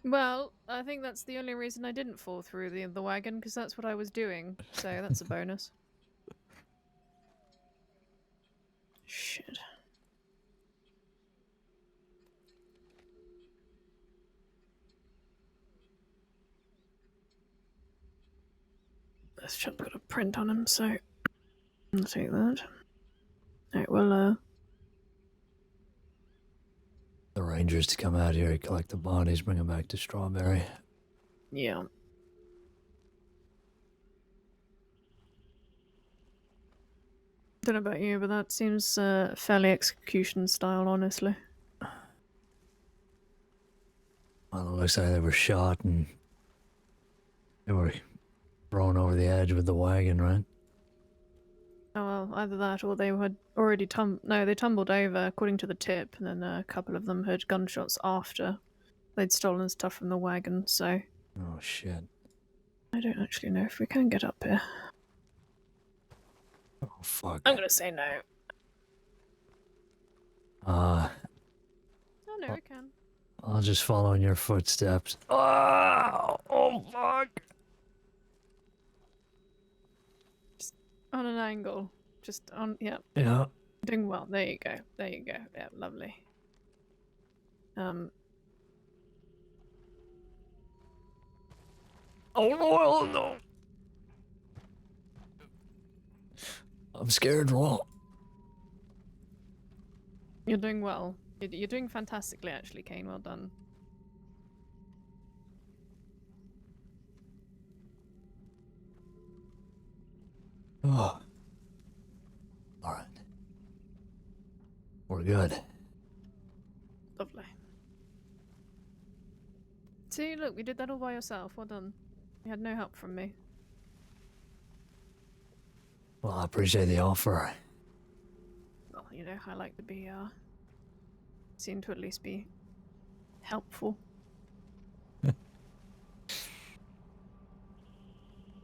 Well, I think that's the only reason I didn't fall through the wagon, because that's what I was doing. So that's a bonus. Shit. This chap's got a print on him, so I'll take that. Alright, well, The rangers to come out here, collect the bodies, bring them back to Strawberry. yeah. Don't know about you, but that seems fairly execution style, honestly. Well, it looks like they were shot and they were thrown over the edge with the wagon, right? Oh well, either that or they had already they tumbled over according to the tip, and then a couple of them heard gunshots after they'd stolen stuff from the wagon, so Oh shit. I don't actually know if we can get up here. Oh fuck. I'm gonna say no. Uh, Oh no, we can. I'll just follow in your footsteps. Oh fuck. Just on an angle. Just on, yeah. Yeah. Doing well. There you go. There you go. Yeah, lovely. Oh no. I'm scared, Raw. You're doing well. You're doing fantastically, actually, Caine. Well done. Oh. Alright. We're good. Lovely. See, look, we did that all by yourself. Well done. You had no help from me. Well, I appreciate the offer. Well, you know, I like to be, seen to at least be helpful.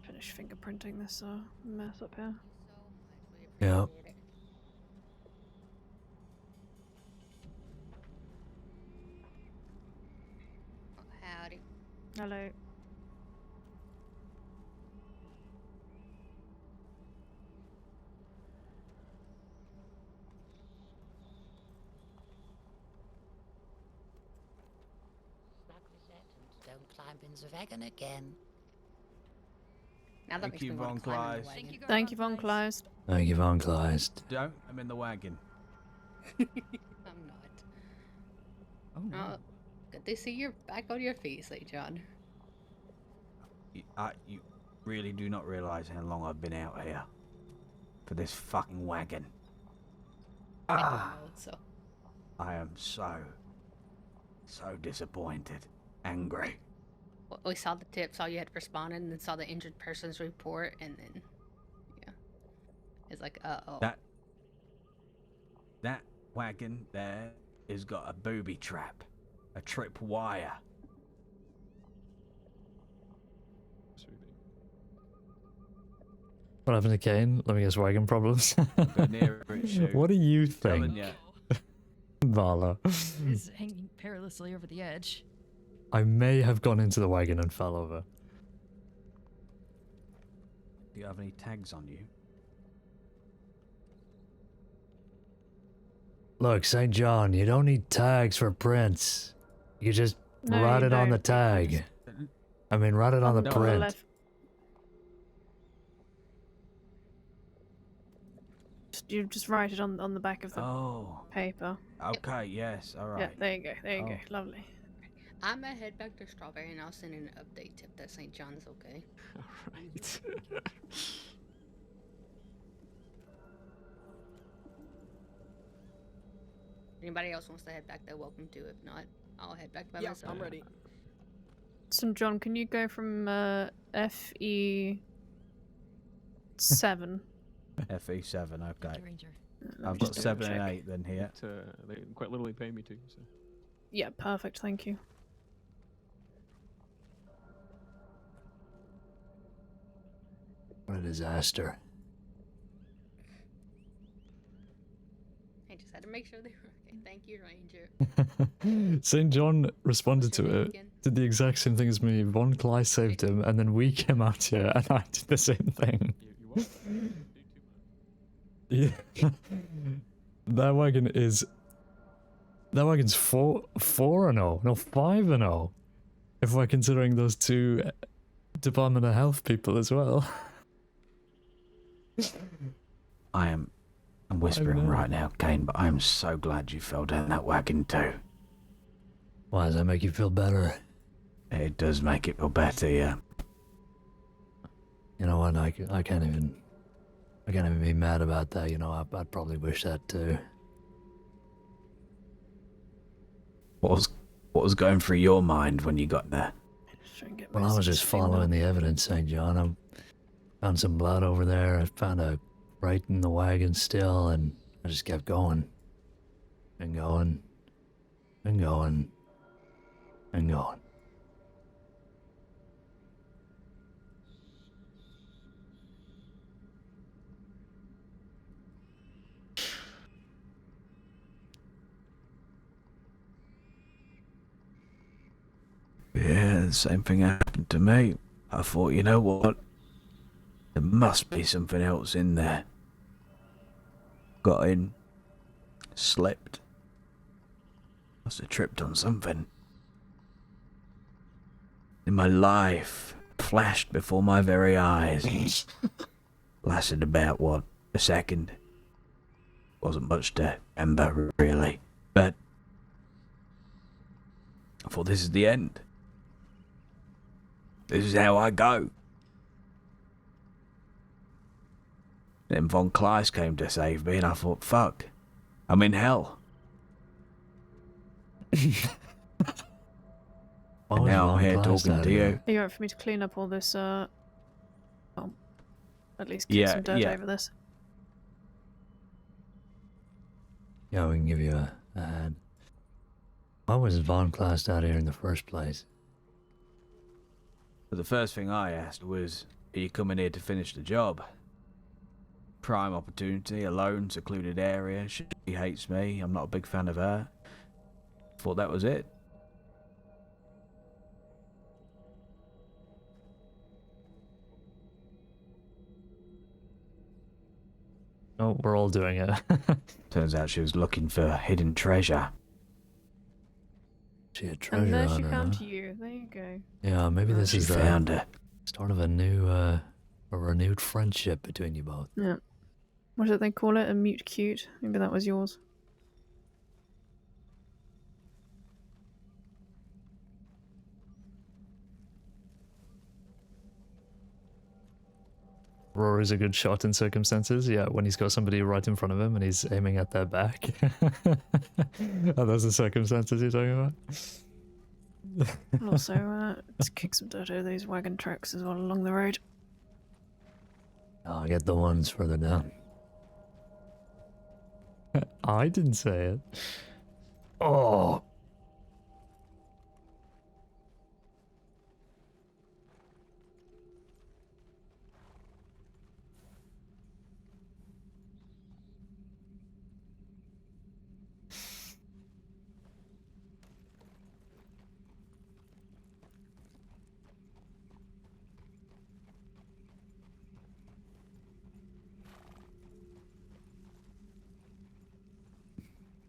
Finish fingerprinting this, mess up here. Yeah. Howdy. Hello. Don't climb in the wagon again. Now that Thank makes you, me want to Von climb in the Kleist. wagon. Thank you, Von Kleist. Thank you, Von Kleist. Don't. I'm in the wagon. I'm not. Oh, no. Good to see you're back on your feet, St. John. You really do not realize how long I've been out here for this fucking wagon. I don't know, so. I am so disappointed, angry. Well, we saw the tip, saw you had responded, and then saw the injured person's report, and then, yeah. It's like, uh-oh. That wagon there has got a booby trap, a trip wire. What happened to Caine? Let me guess, wagon problems. Go near it, shoot. What do you Telling think? ya. Vala? Is hanging perilously over the edge. I may have gone into the wagon and fell over. Do you have any tags on you? Look, St. John, you don't need tags for prints. You just No, write you it on the don't. tag. I mean, write it on the No, print. left. You just write it on the back of the paper. Okay, yes, alright. Yeah, there you go. There you go. Oh. Lovely. I'm gonna head back to Strawberry, and I'll send an update tip that St. John's okay. Alright. Anybody else wants to head back, they're welcome to. If not, I'll head back by Yeah, myself. I'm ready. So, John, can you go from FE7? FE7, okay. Ranger. I've Just got 7 and check. 8 then here. They quite literally pay me to, so. Yeah, perfect. Thank you. What a disaster. I just had to make sure they were okay. Thank you, Ranger. St. John responded to name it, again? did the exact same thing as me. Von Cly saved him, and then we came out here and I did the same thing. Yeah. That wagon's 4-0. No, 5-0. If we're considering those two Department of Health people as well. I'm whispering know. right now, Caine, but I'm so glad you fell down that wagon too. Why does that make you feel better? It does make it feel better, yeah. You know what? I can't even be mad about that. You know, I'd probably wish that too. What was going through your mind when you got there? Well, I was just following the evidence, St. John. I found some blood over there. I found a right in the wagon still, and I just kept going. And going. And going. And going. Yeah, the same thing happened to me. I thought, you know what? There must be something else in there. Got in, slipped. Must have tripped on something. In my life, flashed before my very eyes. Lasted about, what, a second? Wasn't much to remember, really. But I thought, this is the end. This is how I go. Then Von Kleist came to save me, and I thought, fuck, I'm in hell. And now I'm here talking to you. Are you alright for me to clean up all this, well, at least kick Yeah, some dirt yeah. over this? Yeah, we can give you a hand. Why was Von Class out here in the first place? But the first thing I asked was, are you coming here to finish the job? Prime opportunity, alone, secluded area. She hates me. I'm not a big fan of her. Thought that was it. Oh, we're all doing it. Turns out she was looking for hidden treasure. She had treasure And there on she her, found huh? you. There you go. Yeah, maybe this She is the found her. start of a new, a renewed friendship between you both. Yeah. What did they call it? A mute cute? Maybe that was yours. Rory's a good shot in circumstances, yeah, when he's got somebody right in front of him and he's aiming at their back. Are those the circumstances you're talking about? And also, let's kick some dirt over these wagon tracks as well along the road. I'll get the ones further down. I didn't say it. Oh.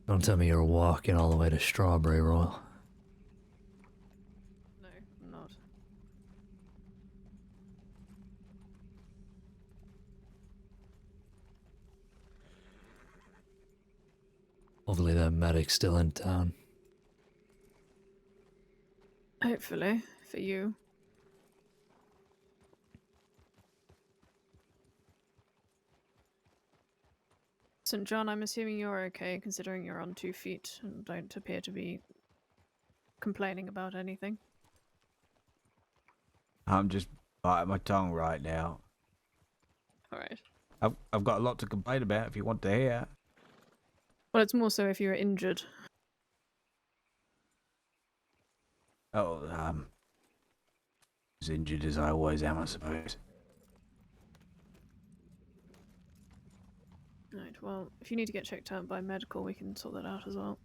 Don't tell me you're walking all the way to Strawberry Royal. No, I'm not. Hopefully that medic's still in town. Hopefully, for you. St. John, I'm assuming you're okay, considering you're on 2 feet and don't appear to be complaining about anything. I'm just biting my tongue right now. Alright. I've got a lot to complain about if you want to hear. Well, it's more so if you're injured. Oh, as injured as I always am, I suppose. Right, well, if you need to get checked out by medical, we can sort that out as well.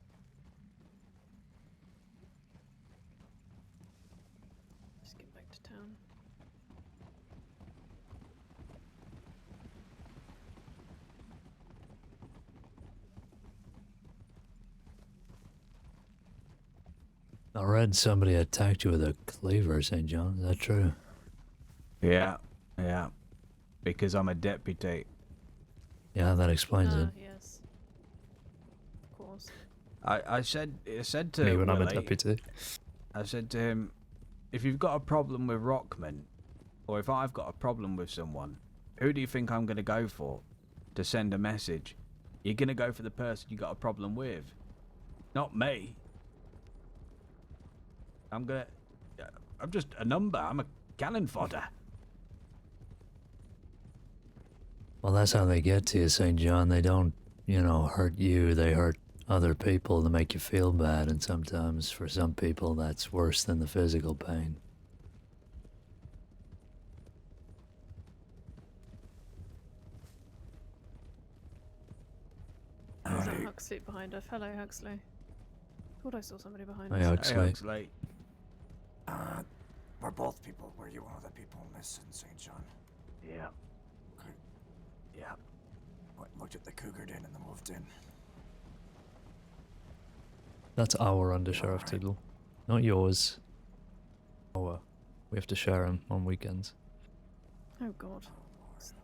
Just get back to town. I read somebody attacked you with a cleaver, St. John. Is that true? Yeah. Because I'm a deputy. Yeah, that explains it. Yes. Of course. I said to Me when I'm a Willie, deputy. I said to him, if you've got a problem with Rockman, or if I've got a problem with someone, who do you think I'm going to go for to send a message? You're going to go for the person you got a problem with, not me. I'm just a number. I'm a cannon fodder. Well, that's how they get to you, St. John. They don't, hurt you. They hurt other people to make you feel bad, and sometimes, for some people, that's worse than the physical pain. Is that Huxley behind us? Hello, Huxley. Thought I saw somebody behind Hey, us. Huxley. We're both people. Were you one of the people missing, St. John? Yeah. Okay. Yeah. Looked at the cougar den and then moved in. That's our undersheriff title, not yours. Oh, we have to share him on weekends. Oh god.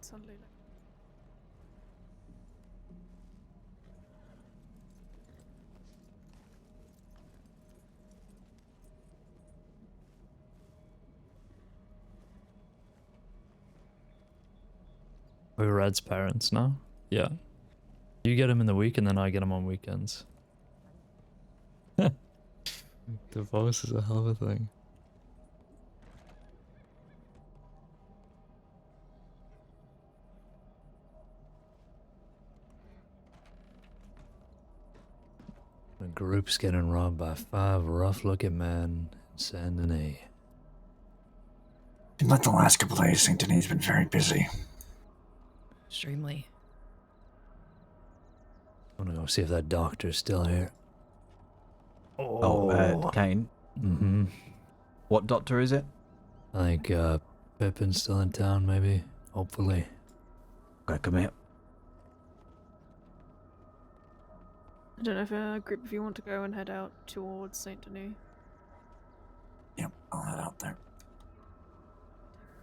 Suddenly. We're Red's parents now? Yeah. You get him in the week and then I get him on weekends. Divorce is a hell of a thing. The group's getting robbed by 5 rough-looking men in Saint Denis. Seems like the last couple of days, St. Denis has been very busy. Extremely. I'm gonna go see if that doctor's still here. Caine. Mm-hmm. What doctor is it? I think Pippin's still in town, maybe. Hopefully. Okay, come here. I don't know if a group of you want to go and head out towards Saint Denis. Yep, I'll head out there.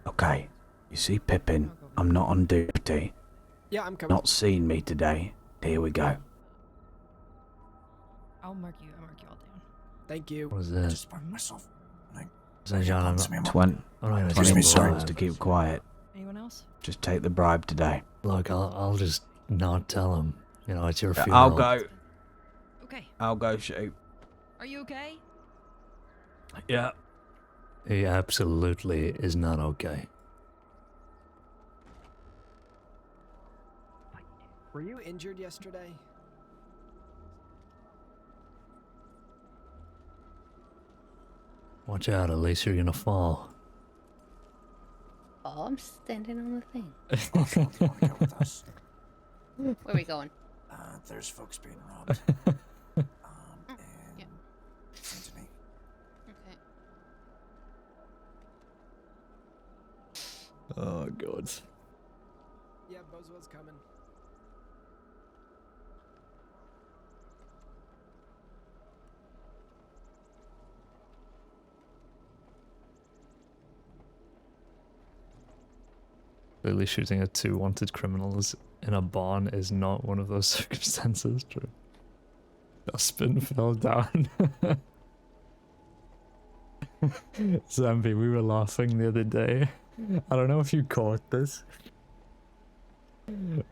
Okay. You see, Pippin, I'm not on duty. Yeah, I'm coming. Not seen me today. Here we go. I'll mark you all down. Thank you. What is I that? just marked myself. St. John, I'm not... 20 me, sorry. minutes to keep quiet. Anyone else? Just take the bribe today. Look, I'll just not tell him. It's your funeral. I'll go. Okay. I'll go shoot. Are you okay? Yeah. He absolutely is not okay. Were you injured yesterday? Watch out, at least you're gonna fall. Oh, I'm standing on the thing. You want to go with us? Where are we going? There's folks being robbed. Yeah. St. Denis. Okay. Oh, God. Yeah, Boswell's coming. Clearly shooting at 2 wanted criminals in a barn is not one of those circumstances, true. Dustbin fell down. Zambi, we were laughing the other day. I don't know if you caught this.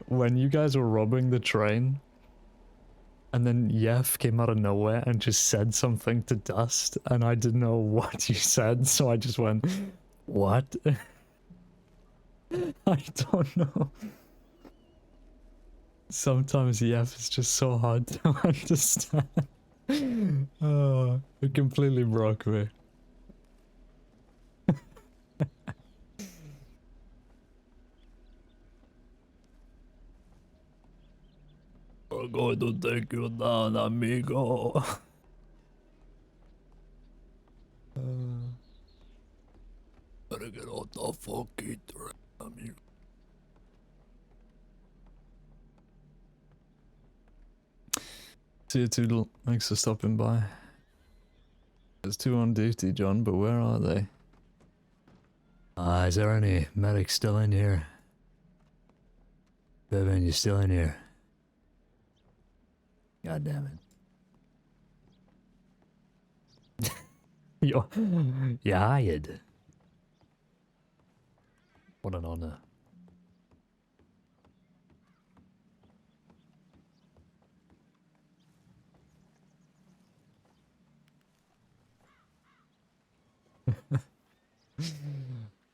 When you guys were robbing the train, and then Yef came out of nowhere and just said something to Dust, and I didn't know what you said, so I just went, what? I don't know. Sometimes Yef is just so hard to understand. Oh, it completely broke me. I'm going to take you down, amigo. Better get out the fucking train, amigo. See you, Toodle. Thanks for stopping by. There's two on duty, John, but where are they? Is there any medics still in here? Bevan, you still in here? God damn it. You're hired. What an honor.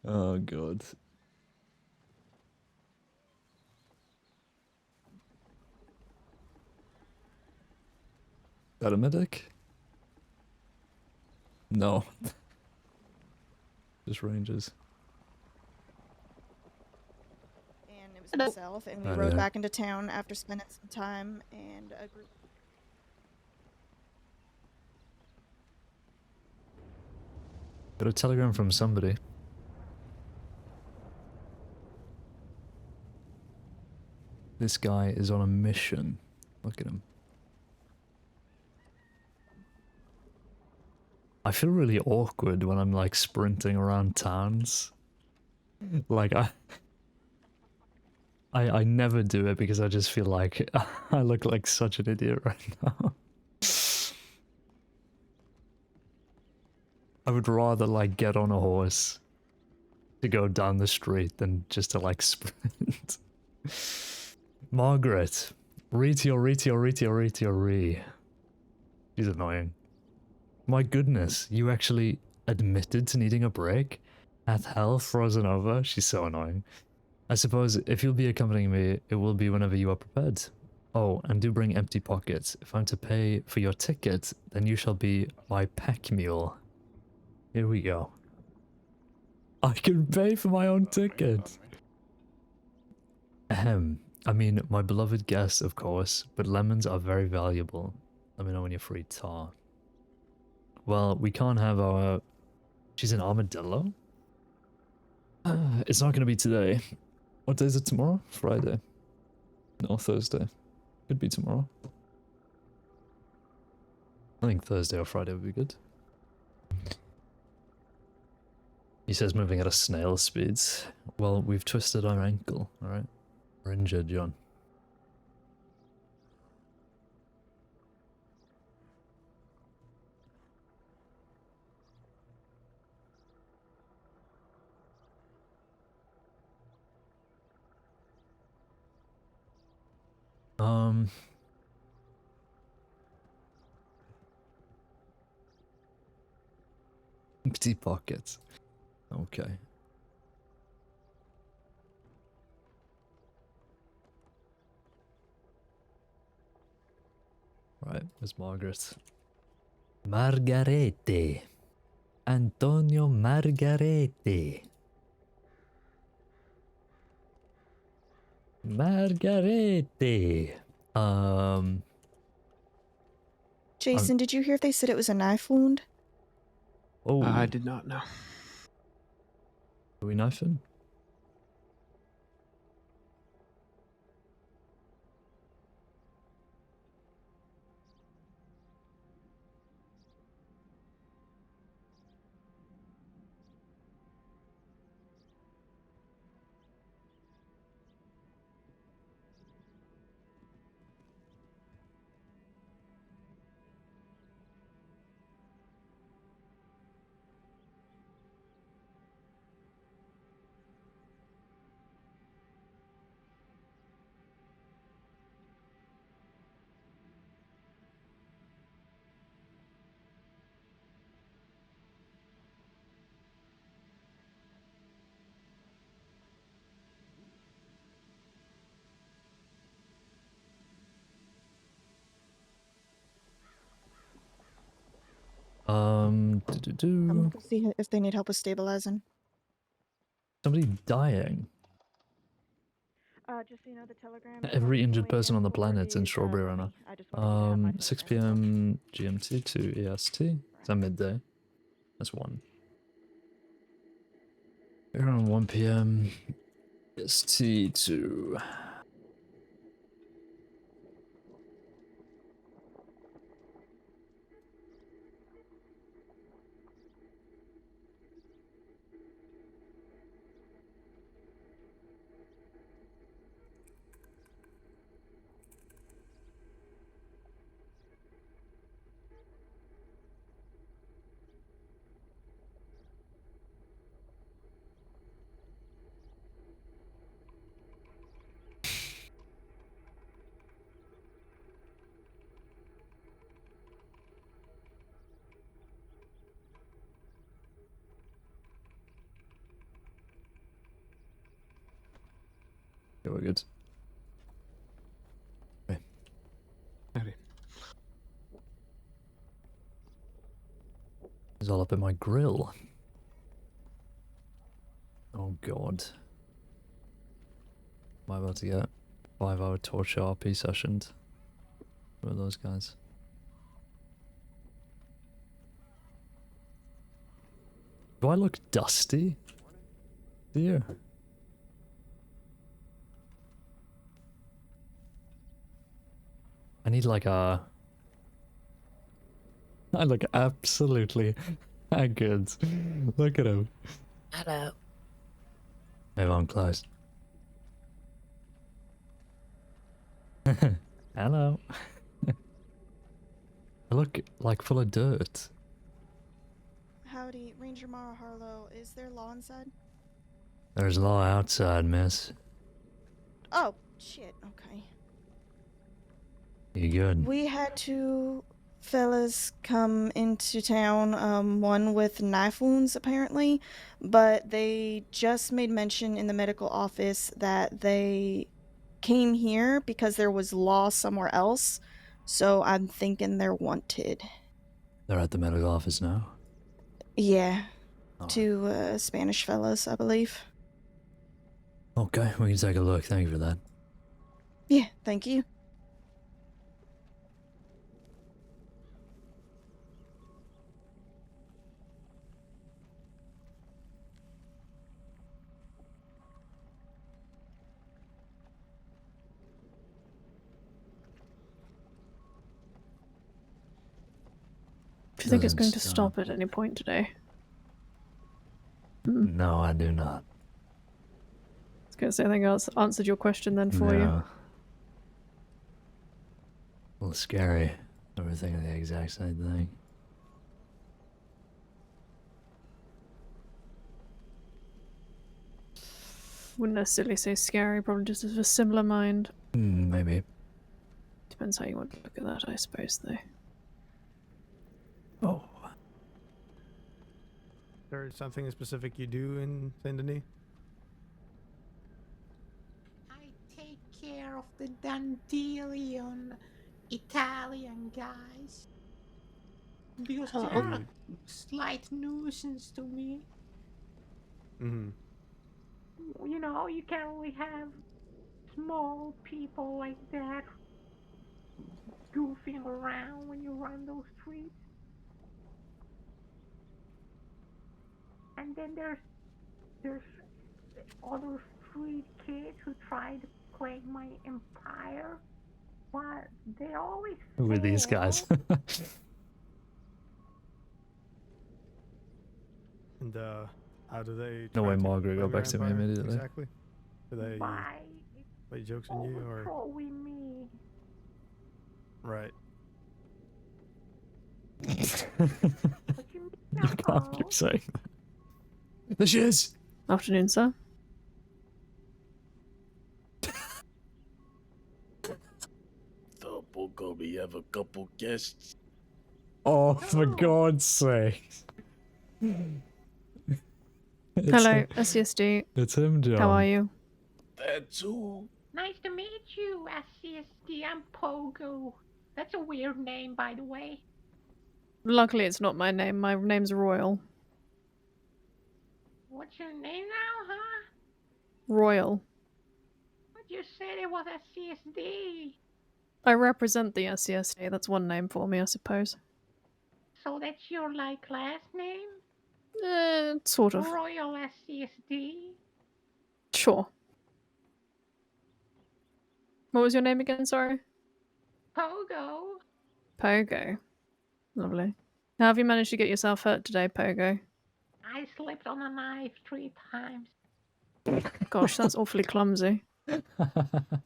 Oh god. That a medic? No. Just rangers. And it was myself, and we Hi rode there. back into town after spending some time, and a group. Got a telegram from somebody. This guy is on a mission. Look at him. I feel really awkward when I'm like sprinting around towns. Like I never do it because I just feel like I look like such an idiot right now. I would rather like get on a horse to go down the street than just to like sprint. Margaret. Re. She's annoying. My goodness, you actually admitted to needing a break? Hath hell frozen over? She's so annoying. I suppose if you'll be accompanying me, it will be whenever you are prepared. Oh, and do bring empty pockets. If I'm to pay for your ticket, then you shall be my pack mule. Here we go. I can pay for my own ticket. Ahem. I mean, my beloved guest, of course, but lemons are very valuable. Let me know when you're free, Tar. Well, we can't have our... She's an armadillo? It's not going to be today. What day is it tomorrow? Friday. No, Thursday. Could be tomorrow. I think Thursday or Friday would be good. He says moving at a snail speed. Well, we've twisted our ankle, alright? We're injured, John. Empty pockets. Okay. Right, where's Margaret? Margarete. Antonio Margarete. Margarete. Jason, did you hear if they said it was a knife wound? Oh. I did not know. Are we knifing? I'm gonna see if they need help with stabilizing. Somebody dying. Just so you know, the telegram. Every injured person on the planet's in Strawberry Runner. 6 p.m. GMT to EST. Is that midday? That's 1. Around 1 p.m. EST to... Okay, we're good. Okay. Howdy. It's all up in my grill. Oh god. Am I about to get 5-hour torture RP sessions? What are those guys? Do I look dusty? Dear. I need like a... I look absolutely haggard. Look at him. Hello. Maybe I'm close. Hello. I look like full of dirt. Howdy, Ranger Mara Harlow. Is there law inside? There's law outside, miss. Oh, shit, okay. You good? We had 2 fellas come into town, one with knife wounds apparently, but they just made mention in the medical office that they came here because there was law somewhere else, so I'm thinking they're wanted. They're at the medical office now? Yeah. 2 Spanish fellas, I believe. Okay, we can take a look. Thank you for that. Yeah, thank you. Do you think it's going to stop at any point today? No, I do not. I was going to say, I think I answered your question then for you. A little scary. I was thinking the exact same thing. Wouldn't necessarily say scary, probably just of a similar mind. Maybe. Depends how you want to look at that, I suppose, though. Oh. There is something specific you do in Saint Denis? I take care of the Dandelion Italian guys. Because they're a slight nuisance to me. Mm-hmm. You know, you can't really have small people like that goofing around when you run those streets. And then there's other street kids who try to claim my empire, but they always Who are these guys? And how do they No try way to Margaret got claim back your to me empire immediately. Exactly. Do they play jokes on you or overthrowing me. right? You can't keep saying that. There she is! Afternoon, sir. Double we have a couple guests. Oh, for God's sake. Hello, SCSD. It's him, John. How are you? That's all. Nice to meet you, SCSD. I'm Pogo. That's a weird name, by the way. Luckily, it's not my name. My name's Royal. What's your name now, huh? Royal. What's You said it was a CSD. I represent the SCSD. That's one name for me, I suppose. So that's your like last name? Sort of. Royal SCSD. Sure. What was your name again? Sorry. Pogo. Pogo. Lovely. How have you managed to get yourself hurt today, Pogo? I slipped on a knife 3 times. Gosh, that's awfully clumsy. Yeah,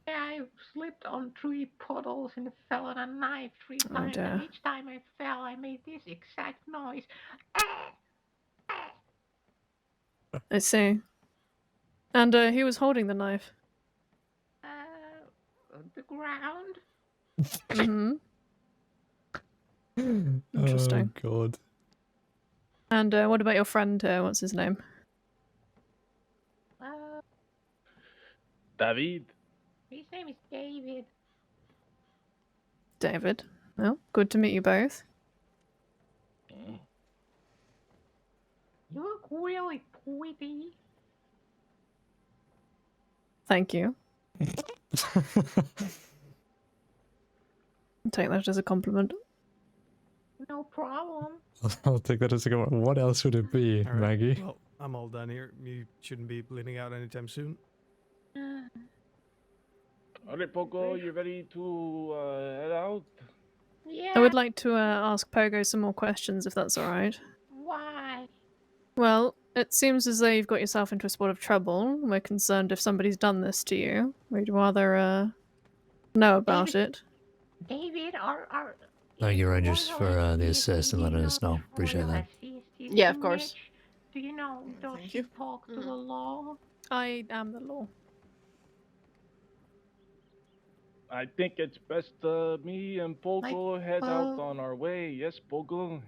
I slipped on 3 puddles and fell on a knife 3 Oh, times. dear. And each time I fell, I made this exact noise. I see. And who was holding the knife? The ground. Mm-hmm. Interesting. Oh god. And what about your friend? What's his name? David. His name is David. David. Well, good to meet you both. You look really pretty. Thank you. Take that as a compliment. No problem. I'll take that as a comment. What else would it be, All right, Maggie? Well, I'm all done here. You shouldn't be bleeding out anytime soon. Alright, Pogo, you ready to head out? Yeah. I would like to ask Pogo some more questions, if that's alright. Why? Well, it seems as though you've got yourself into a spot of trouble. We're concerned if somebody's done this to you. We'd rather know about it. David, are Thank you, Rangers, for the assist and letting us know. Appreciate that. Yeah, of course. Do you know, does he talk to the law? I am the law. I think it's best me and Pogo head out on our way. Yes, Pogo?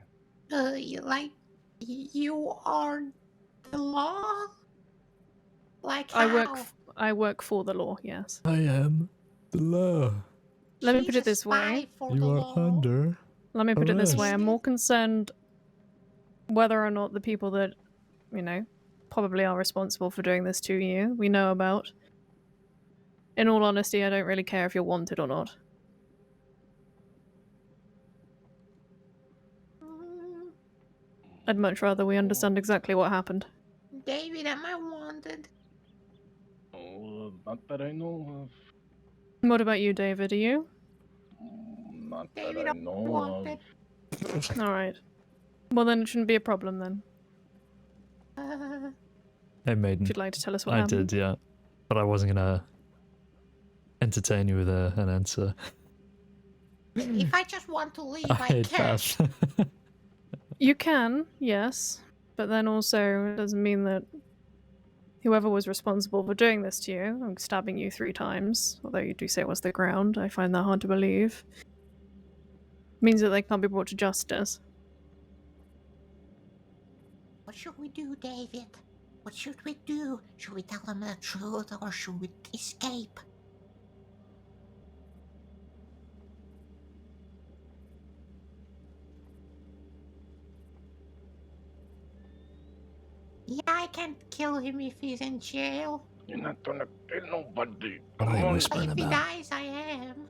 You are the law? Like I work for the law, yes. I am the law. Let me put it this way. You are under. Let me put it this way. arrest. I'm more concerned whether or not the people that, probably are responsible for doing this to you, we know about. In all honesty, I don't really care if you're wanted or not. I'd much rather we understand exactly what happened. David, am I wanted? Oh, not that I know What about you, David? Are you? of. Not David, that I know of. Alright. Well, then it shouldn't be a problem then. Hey, Maiden. If you'd like to tell us what I happened. did, yeah. But I wasn't gonna entertain you with an answer. If I just want to leave, I I hate can. that. You can, yes. But then also, it doesn't mean that whoever was responsible for doing this to you, I'm stabbing you 3 times, although you do say it was the ground, I find that hard to believe, means that they can't be brought to justice. What should we do, David? What should we do? Should we tell them the truth or should we escape? Yeah, I can't kill him if he's in jail. You're not gonna kill nobody. What are they Come on. whispering If he about? dies, I am.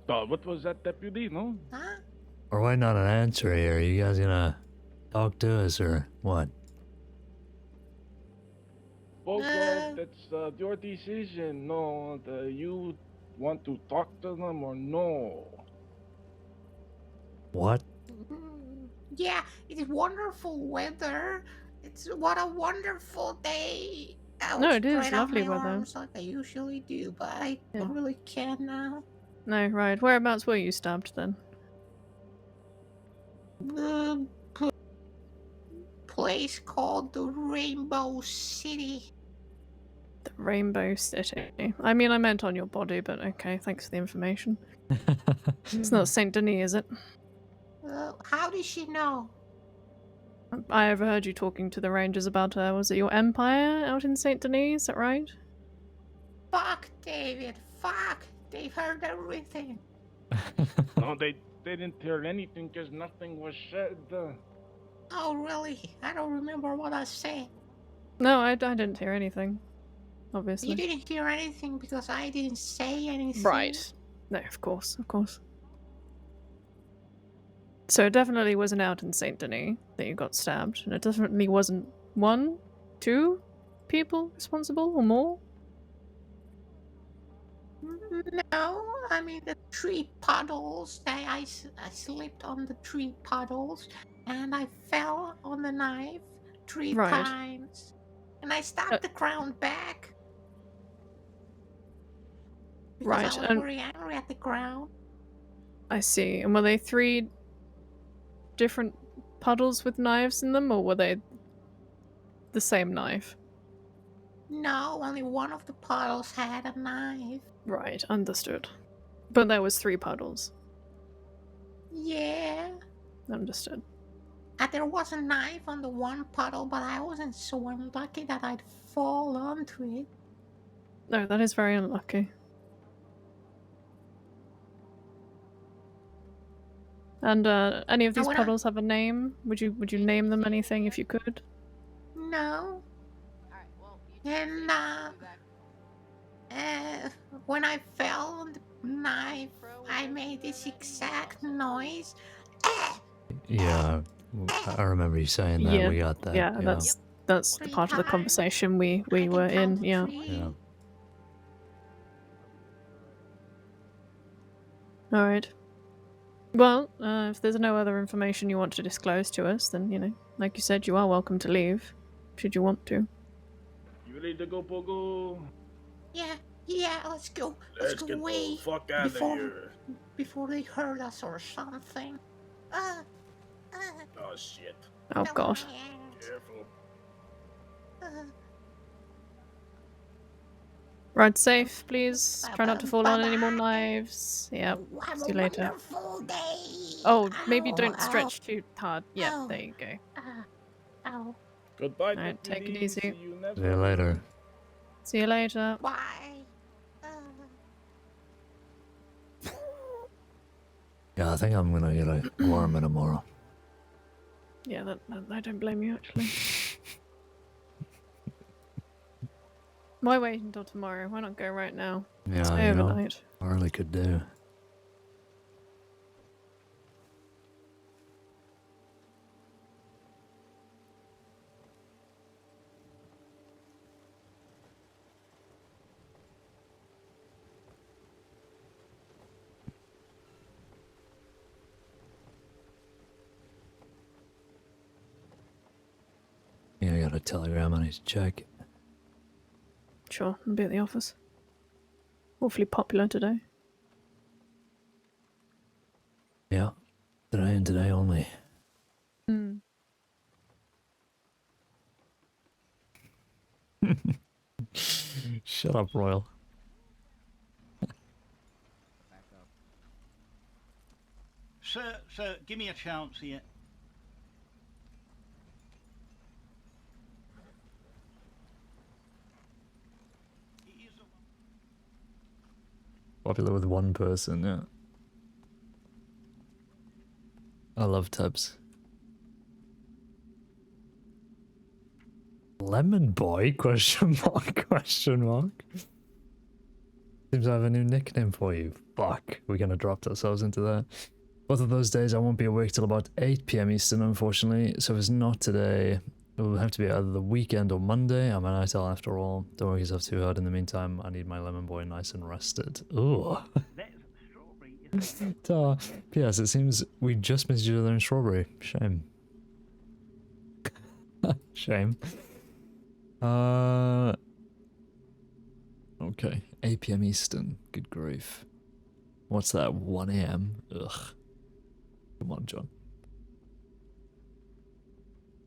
What was that, deputy, no? Huh? We're waiting on an answer here. Are you guys gonna talk to us or what? Pogo, that's your decision. No, you want to talk to them or no? What? Yeah, it's wonderful weather. What a wonderful day. I No, would it is spread out lovely my weather. arms like I usually do, but I don't really care now. No, right. Whereabouts were you stabbed then? The place called the Rainbow City. The Rainbow City. I mean, I meant on your body, but okay, thanks for the information. It's not Saint Denis, is it? How did she know? I overheard you talking to the rangers about, was it your empire out in Saint Denis, is that right? Fuck, David, fuck. They've heard everything. No, they didn't hear anything because nothing was said. Oh, really? I don't remember what I said. No, I didn't hear anything. obviously. You didn't hear anything because I didn't say anything. Right. No, of course, of course. So it definitely wasn't out in Saint Denis that you got stabbed, and it definitely wasn't 1, 2 people responsible or more. No, I mean the tree puddles. I slipped on the tree puddles, and I fell on the knife 3 Right. times, and I stabbed the ground back because Right, I was and very angry at the ground. I see. And were they 3 different puddles with knives in them, or were they the same knife? No, only one of the puddles had a knife. Right, understood. But there was 3 puddles. Yeah. Understood. And there was a knife on the one puddle, but I wasn't so unlucky that I'd fall onto it. No, that is very unlucky. And any of these wanna- puddles have a name? Would you name them anything if you could? No. And when I fell on the knife, I made this exact noise. Yeah, I remember you saying that. Yeah, We got that. yeah, that's the part of the conversation we were in. Yeah. Yeah. All right. Well, if there's no other information you want to disclose to us, then like you said, you are welcome to leave, should you want to. You ready to go, Pogo? Yeah, let's go. Let's go get away the fuck out of here. before they hurt us or something. Oh shit. Oh God. Careful. Ride safe, please. Try not to fall on any more knives. Yep. Have See you a later. wonderful day. Oh, maybe don't Ow. stretch too hard. Yeah, Ow. there you go. Ow. Goodbye, Alright, take it deputy. easy. See you never. See you later. See you later. Bye. Yeah, I think I'm gonna get a warmer tomorrow. Yeah, that I don't blame you actually. Why wait until tomorrow? Why not go right now? Yeah, Stay you know, overnight. Harley could do. Yeah, I got a telegram I need to check. Sure, I'll be at the office. Awfully popular today. Yeah, today and today only. Shut up, Royal. Sir, give me a chance here. Popular with one person, yeah. I love Tubbs. Lemon Boy? Question mark, question mark. Seems I have a new nickname for you. Fuck, we're gonna drop ourselves into that. Both of those days I won't be awake till about 8 PM Eastern, unfortunately, so if it's not today, it will have to be either the weekend or Monday. I'm a night owl after all. Don't work yourself too hard in the meantime. I need my Lemon Boy nice and rested. Ooh. P.S. It seems we just missed each other in Strawberry. Shame. Shame. Okay. 8 PM Eastern. Good grief. What's that? 1 AM? Ugh. Come on, John.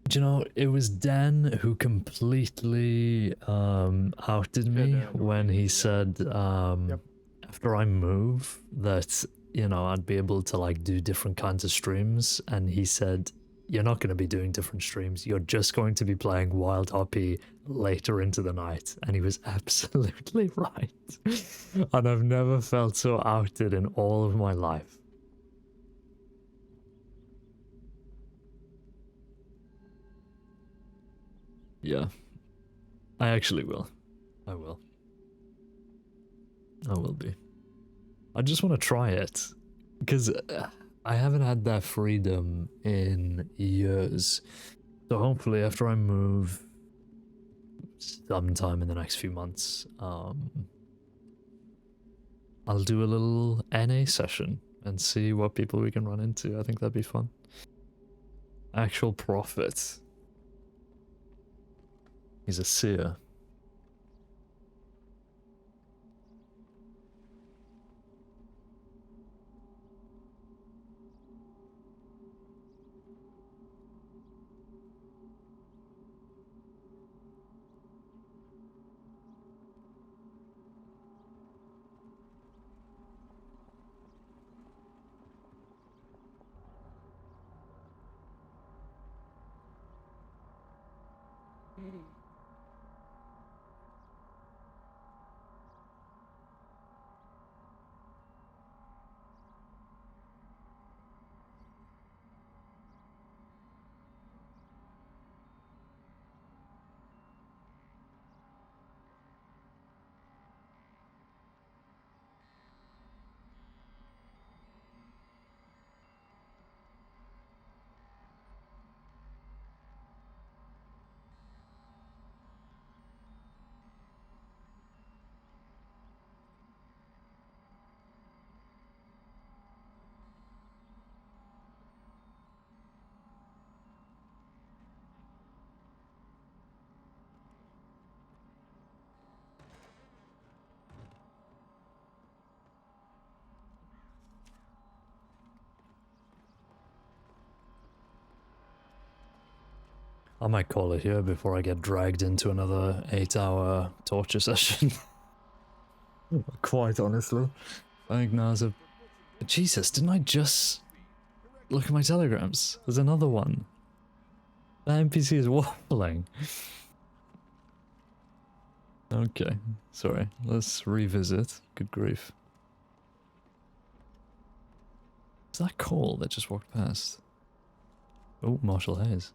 Do you know, it was Dan who completely outed me when he said after I move that, you know, I'd be able to like do different kinds of streams, and he said, you're not going to be doing different streams, you're just going to be playing WildRP later into the night. And he was absolutely right. And I've never felt so outed in all of my life. Yeah, I actually will. I will. I will be. I just want to try it. Because I haven't had that freedom in years. So hopefully after I move sometime in the next few months, I'll do a little NA session and see what people we can run into. I think that'd be fun. Actual profit. He's a seer. I might call it here before I get dragged into another 8-hour torture session. Quite honestly. I think now's a... Jesus, didn't I just look at my telegrams? There's another one. The NPC is waffling. Okay, sorry. Let's revisit. Good grief. Is that Cole that just walked past? Oh, Marshall Hayes.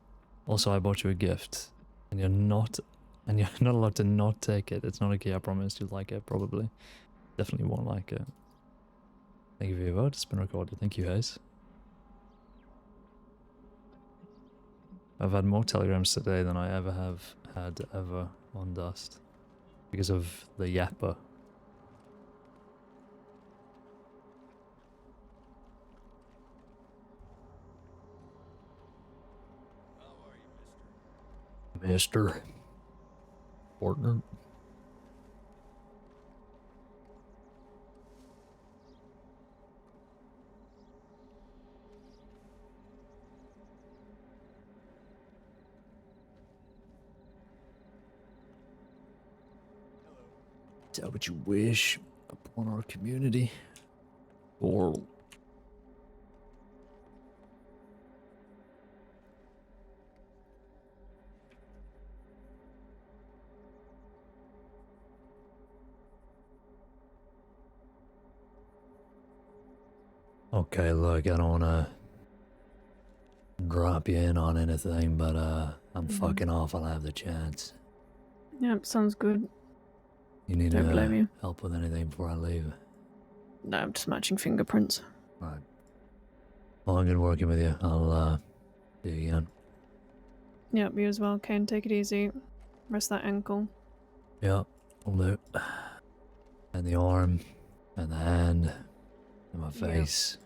Also, I bought you a gift, and you're not allowed to not take it. It's not a key. I promise you'll like it. Probably, definitely won't like it. Thank you for your vote. It's been recorded. Thank you, Hayes. I've had more telegrams today than I ever have had ever on Dust, because of the yapper. Mister. Partner. Is that what you wish upon our community? Or... Okay, look, I don't wanna drop you in on anything, but I'm fucking off. I'll have the chance. Yep, sounds good. You need Don't blame you. help with anything before I leave? No, I'm just matching fingerprints. Right. Well, good working with you. I'll see you again. Yep, you as well, Caine. Take it easy. Rest that ankle. Yep, I'll do. And the arm, and the hand, and my face.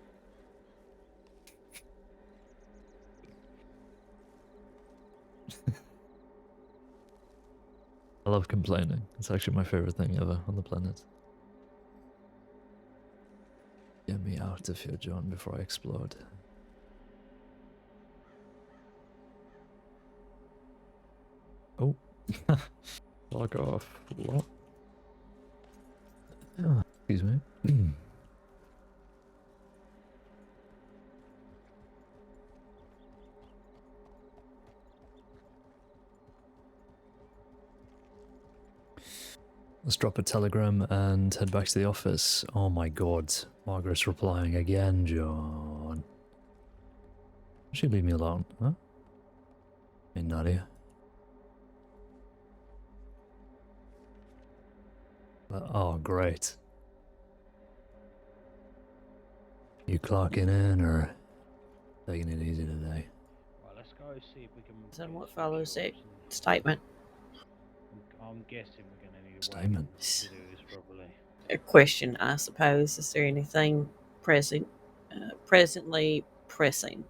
I love complaining. It's actually my favorite thing ever on the planet. Get me out of here, John, before I explode. Oh. Fuck off. What? Oh, excuse me. Let's drop a telegram and head back to the office. Oh my god. Margaret's replying again, John. She leave me alone, huh? Hey, Nadia. Oh, great. You clocking in or taking it easy today? Right, let's go see if we can. Then what follows it? Statement. I'm guessing we're going to need a Statement. way to do this properly. A question, I suppose. Is there anything presently pressing?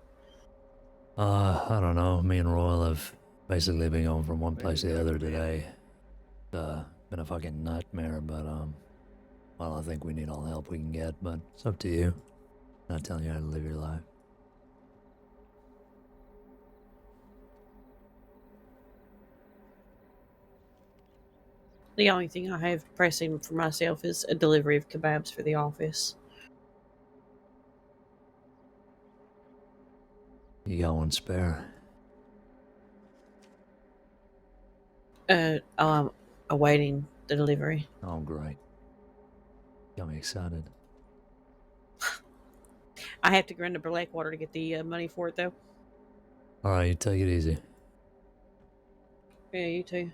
I don't know. Me and Royal have basically been going from one place to the other today. Been a fucking nightmare, but well, I think we need all the help we can get, but it's up to you. Not telling you how to live your life. The only thing I have pressing for myself is a delivery of kebabs for the office. You got one spare? Awaiting the delivery. Oh, great. Got me excited. I have to go into Blackwater to get the money for it, though. Alright, you take it easy. Yeah, you too.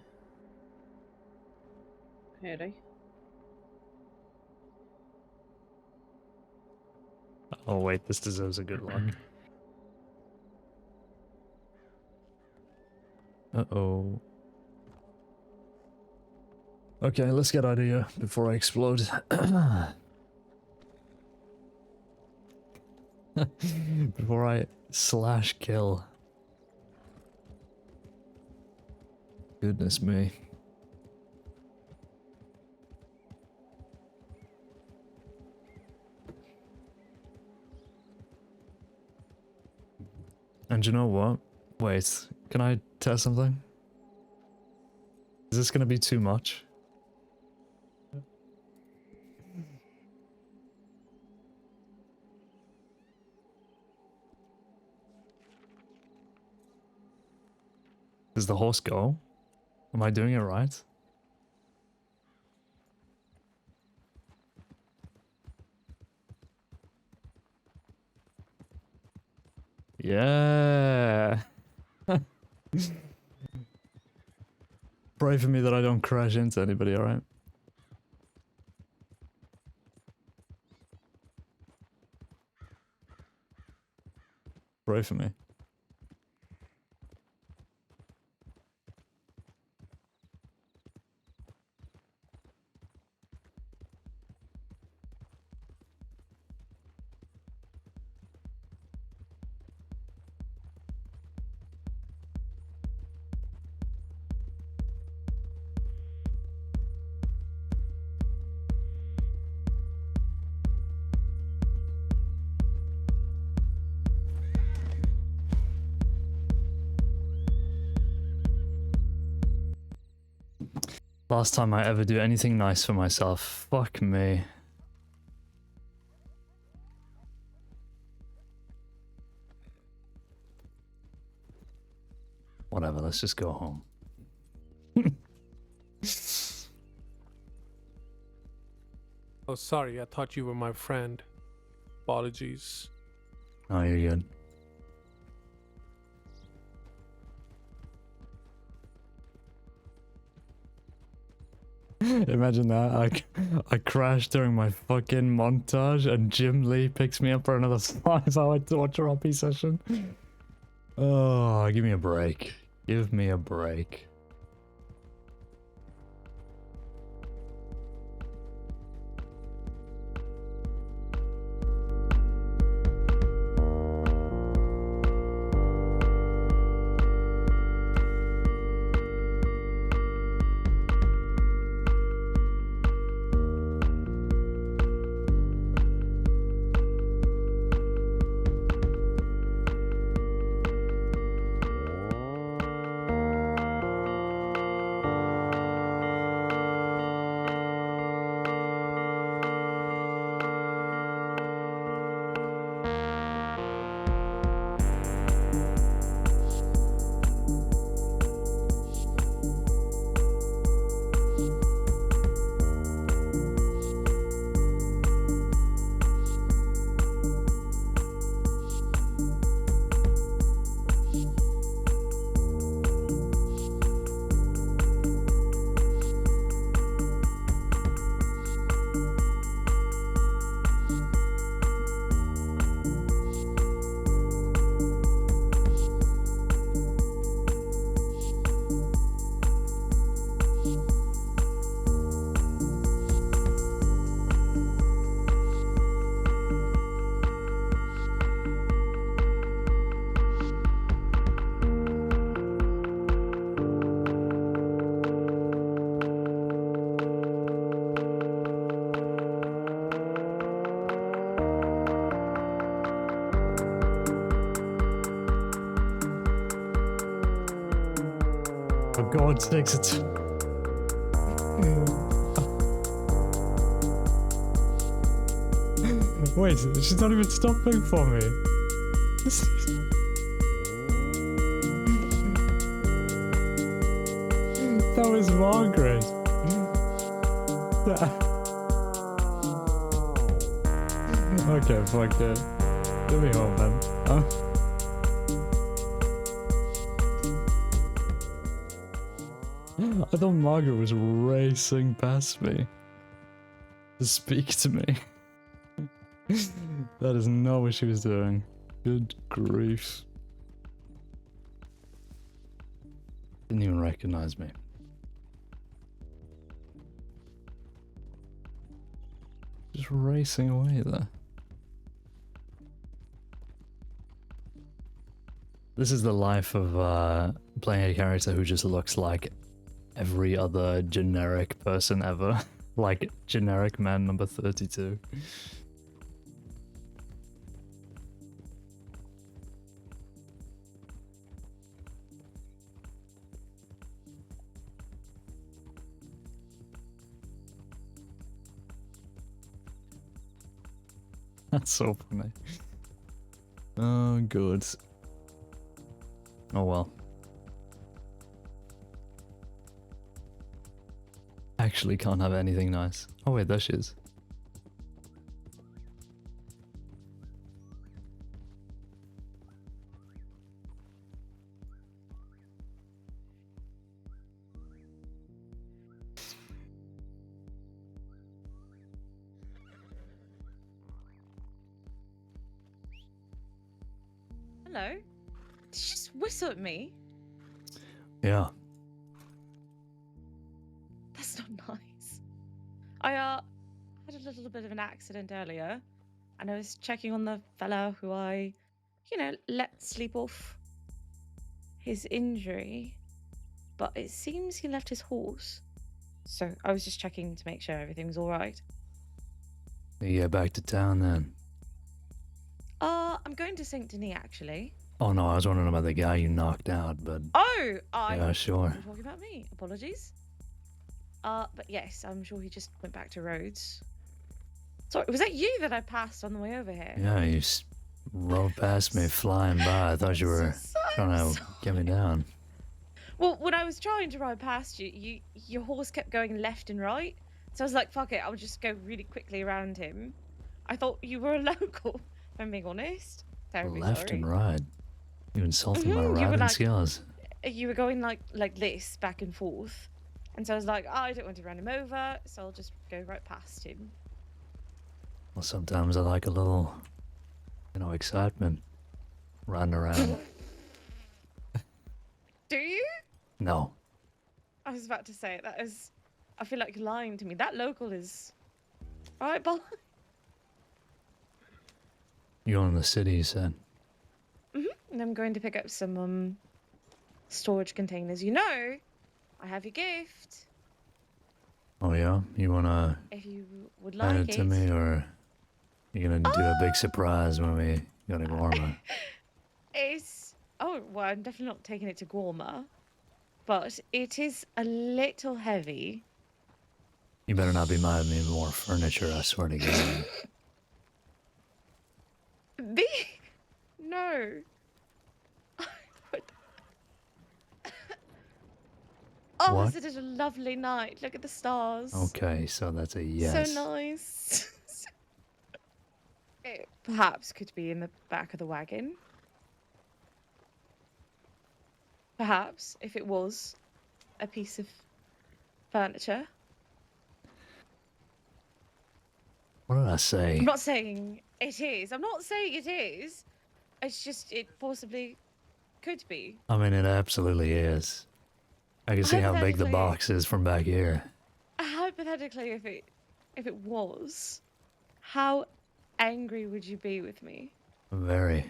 Howdy. Oh, wait, this deserves a good one. Uh-oh. Okay, let's get out of here before I explode. Before I slash kill. Goodness me. And you know what? Wait, can I test something? Is this gonna be too much? Does the horse go? Am I doing it right? Yeah. Pray for me that I don't crash into anybody, alright? Pray for me. Last time I ever do anything nice for myself. Fuck me. Whatever, let's just go home. Oh, sorry, I thought you were my friend. Apologies. Oh, you're good. Imagine that. I crashed during my fucking montage and Jim Lee picks me up for another 5-hour WildRP session. Oh, give me a break. Give me a break. For God's sakes, it's... Wait, she's not even stopping for me. That was Margaret. Okay, fuck it. Let me home then. I thought Margaret was racing past me to speak to me. That is not what she was doing. Good grief. Didn't even recognize me. Just racing away there. This is the life of playing a character who just looks like every other generic person ever. Like generic man number 32. That's so funny. Oh, good. Oh well. Actually can't have anything nice. Oh wait, there she is. Hello? Did you just whistle at me? Yeah. That's not nice. I had a little bit of an accident earlier, and I was checking on the fella who I, let sleep off his injury, but it seems he left his horse. So I was just checking to make sure everything was all right. You get back to town then. I'm going to Saint Denis actually. Oh no, I was wondering about the guy you knocked out, but... Oh, yeah, sure. You're talking about me. Apologies. But yes, I'm sure he just went back to Rhodes. Sorry, was that you that I passed on the way over here? Yeah, you rode past me flying by. I thought you were trying to get me down. Well, when I was trying to ride past you, your horse kept going left and right. So I was like, fuck it, I'll just go really quickly around him. I thought you were a local, if I'm being honest. Terribly Left sorry. and right. You insulting my You were riding like, skills. You were going like this, back and forth. And so I was like, I don't want to run him over, so I'll just go right past him. Well, sometimes I like a little, excitement. Riding around. Do you? No. I was about to say, I feel like you're lying to me. That local is right behind. You're in the city, you said. And I'm going to pick up some storage containers. I have your gift. Oh yeah? You wanna If you would hand like it to me, or you gonna do a big surprise when we go to Gorma? Well, I'm definitely not taking it to Gorma, but it is a little heavy. You better not be buying me more furniture, I swear to God. No. Oh, What? isn't it a lovely night? Look at the stars. Okay, so that's a yes. So nice. It perhaps could be in the back of the wagon. Perhaps, if it was a piece of furniture. What did I say? I'm not saying it is. I'm not saying it is. It's just, it possibly could be. I mean, it absolutely is. I can see how big the Hypothetically- box is from back here. Hypothetically, if it was, how angry would you be with me? Very.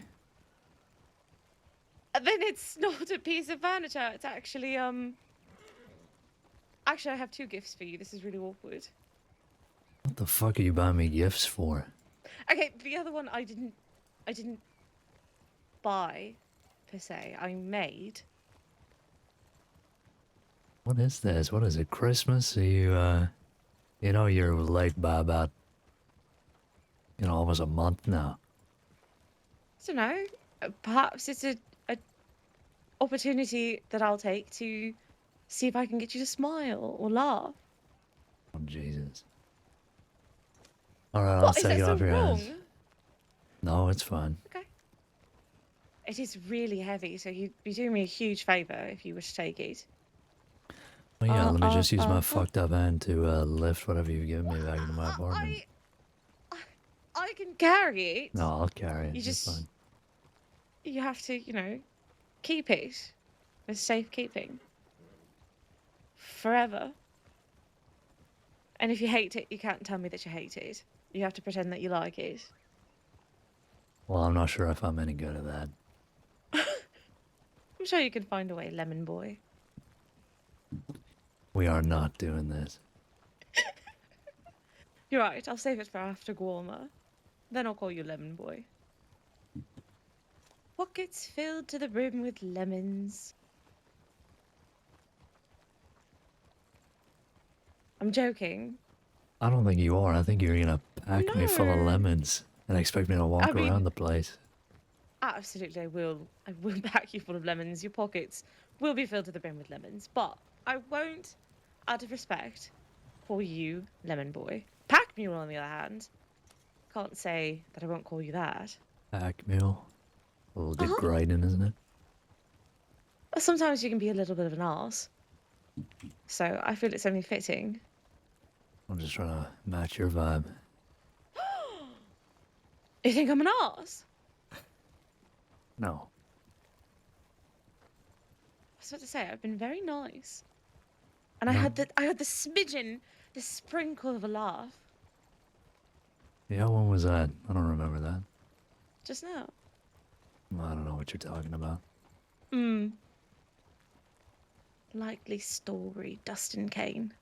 Then it's not a piece of furniture. It's actually Actually, I have two gifts for you. This is really awkward. What the fuck are you buying me gifts for? Okay, the other one I didn't buy per se. I made. What is this? What is it? Christmas? Are you know, you're late by about, almost a month now. I don't know. Perhaps it's a opportunity that I'll take to see if I can get you to smile or laugh. Oh, Jesus. Alright, I'll What, is take that it so off your wrong? hands. No, it's fine. It is really heavy, so you'd be doing me a huge favour if you were to take it. Oh yeah, let me just use my fucked up hand to lift whatever you've given me back into my apartment. I can carry it. No, I'll carry it. You It's just, fine. you have to, keep it for safekeeping. Forever. And if you hate it, you can't tell me that you hate it. You have to pretend that you like it. Well, I'm not sure if I'm any good at that. I'm sure you can find a way, Lemon Boy. We are not doing this. You're right, I'll save it for after Guarma. Then I'll call you Lemon Boy. Pockets filled to the brim with lemons. I'm joking. I don't think you are. I think you're gonna pack me full of lemons and expect me to walk around the place. Absolutely, I will. I will pack you full of lemons. Your pockets will be filled to the brim with lemons. But I won't, out of respect, call you Lemon Boy. Pack Mule, on the other hand. Can't say that I won't call you that. Pack mule. A little degrading, isn't it? Sometimes you can be a little bit of an arse. So I feel it's only fitting. I'm just trying to match your vibe. You think I'm an arse? No. I was about to say, I've been very nice. And No. I had the smidgen, the sprinkle of a laugh Yeah, when was that? I don't remember that. just now. I don't know what you're talking about. Likely story, Dustin Caine.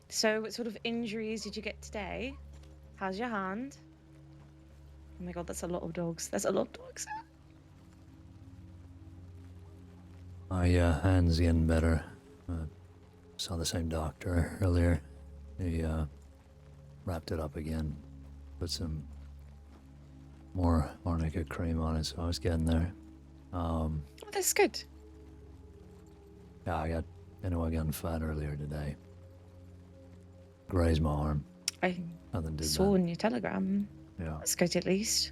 So, what sort of injuries did you get today? How's your hand? Oh my god, that's a lot of dogs. That's a lot of dogs. My hand's getting better. Saw the same doctor earlier. He wrapped it up again. Put some more arnica cream on it, so I was getting there. Oh, that's good. Yeah, I got fat earlier today. Grazed my arm. I Nothing did saw that. in your telegram. Yeah. That's good at least.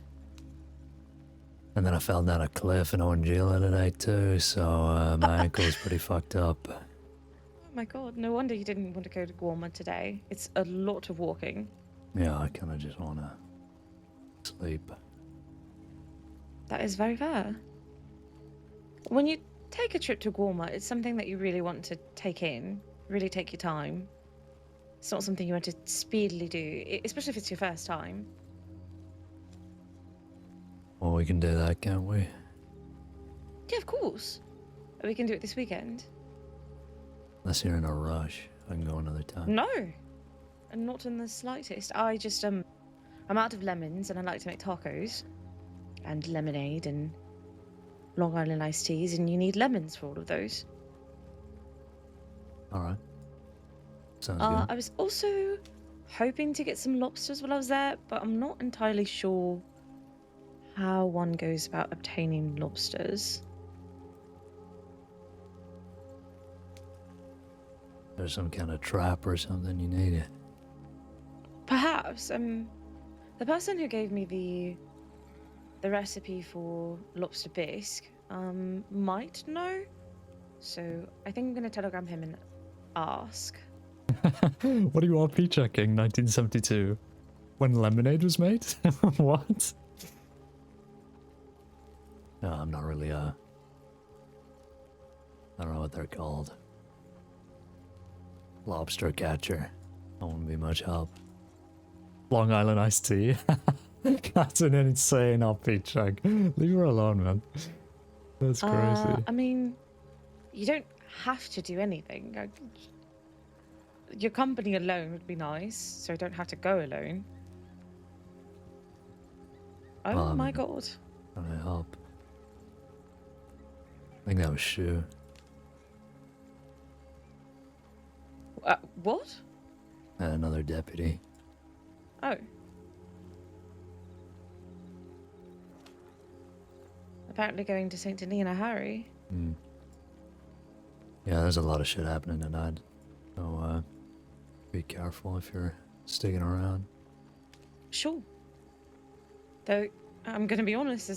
And then I fell down a cliff in Orangila today too, so my ankle's pretty fucked up. Oh my god, no wonder you didn't want to go to Guarma today. It's a lot of walking. Yeah, I kind of just want to sleep. That is very fair. When you take a trip to Guarma, it's something that you really want to take in, really take your time. It's not something you want to speedily do, especially if it's your first time. Well, we can do that, can't we? Yeah, of course. We can do it this weekend. Unless you're in a rush, I can go another time. No, and not in the slightest. I just I'm out of lemons, and I like to make tacos, and lemonade, and Long Island iced teas, and you need lemons for all of those. All right. Sounds good. I was also hoping to get some lobsters while I was there, but I'm not entirely sure how one goes about obtaining lobsters. There's some kind of trap or something you need it. Perhaps the person who gave me the recipe for lobster bisque might know, so I think I'm gonna telegram him and ask. What do you want P checking? 1972. When lemonade was made? What? No, I'm not really I don't know what they're called. Lobster catcher. I won't be much help. Long Island iced tea. That's an insane offbeat check. Leave her alone, man. That's crazy. I mean, you don't have to do anything. your company alone would be nice, so I don't have to go alone. Oh Well, I my mean, god. trying to help. I think that was Shu. What? And another deputy. Oh. Apparently going to St. Denis in a hurry. Hmm. Yeah, there's a lot of shit happening tonight. So, be careful if you're sticking around. Sure. Though, I'm going to be honest,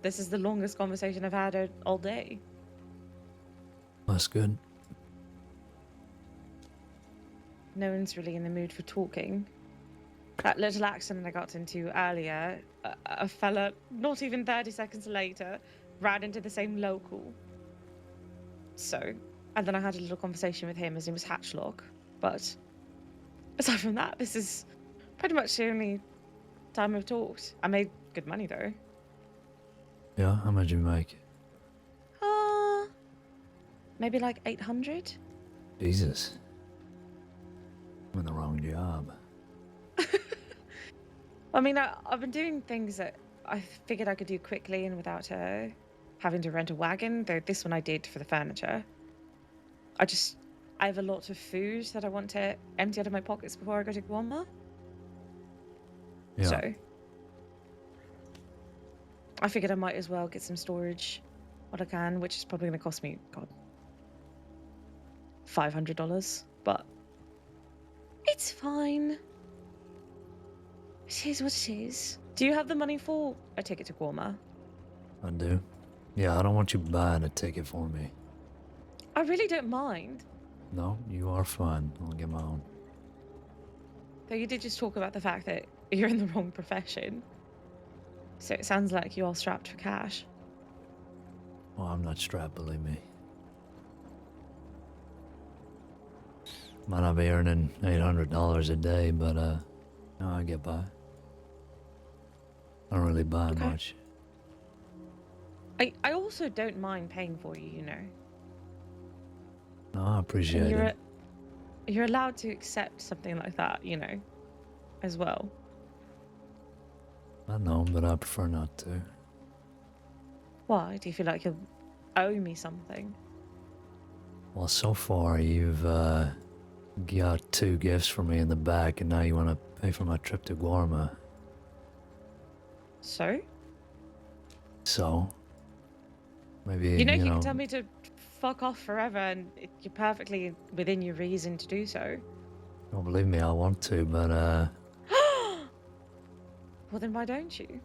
this is the longest conversation I've had all day. That's good. No one's really in the mood for talking. That little accident I got into earlier, a fella, not even 30 seconds later, ran into the same local. So, and then I had a little conversation with him. His name was Hatchlock. But aside from that, this is pretty much the only time we've talked. I made good money though. Yeah, how much you make? Maybe like 800. Jesus. I'm in the wrong job. I mean, I've been doing things that I figured I could do quickly and without having to rent a wagon, though this one I did for the furniture. I have a lot of food that I want to empty out of my pockets before I go to Guama. Yeah. So, I figured I might as well get some storage while I can, which is probably going to cost me, God, $500. But it's fine. It is what it is. Do you have the money for a ticket to Guama? I do. Yeah, I don't want you buying a ticket for me. I really don't mind. No, you are fine. I'll get my own. Though you did just talk about the fact that you're in the wrong profession. So it sounds like you are strapped for cash. Well, I'm not strapped, believe me. Might not be earning $800 a day, but no, I get by. I don't really buy much. I also don't mind paying for you, you know. No, I appreciate And it. you're allowed to accept something like that, you know, as well. I know, but I prefer not to. Why? Do you feel like you owe me something? Well, so far you've got 2 gifts for me in the back, and now you want to pay for my trip to Guarma. So? So? Maybe, You know, you can tell me to fuck off forever, and you're perfectly within your reason to do so. Well, believe me, I want to, but Well, then why don't you?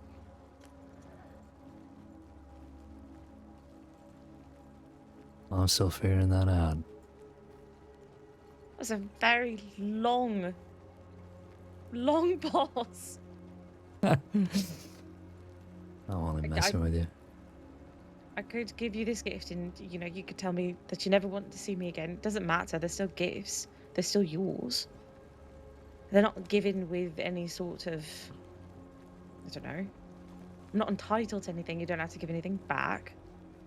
I'm still figuring that out. That's a very long pause. I'm only messing with you. I could give you this gift and, you know, you could tell me that you never want to see me again. It doesn't matter. They're still gifts. They're still yours. They're not given with any sort of, I don't know. I'm not entitled to anything. You don't have to give anything back.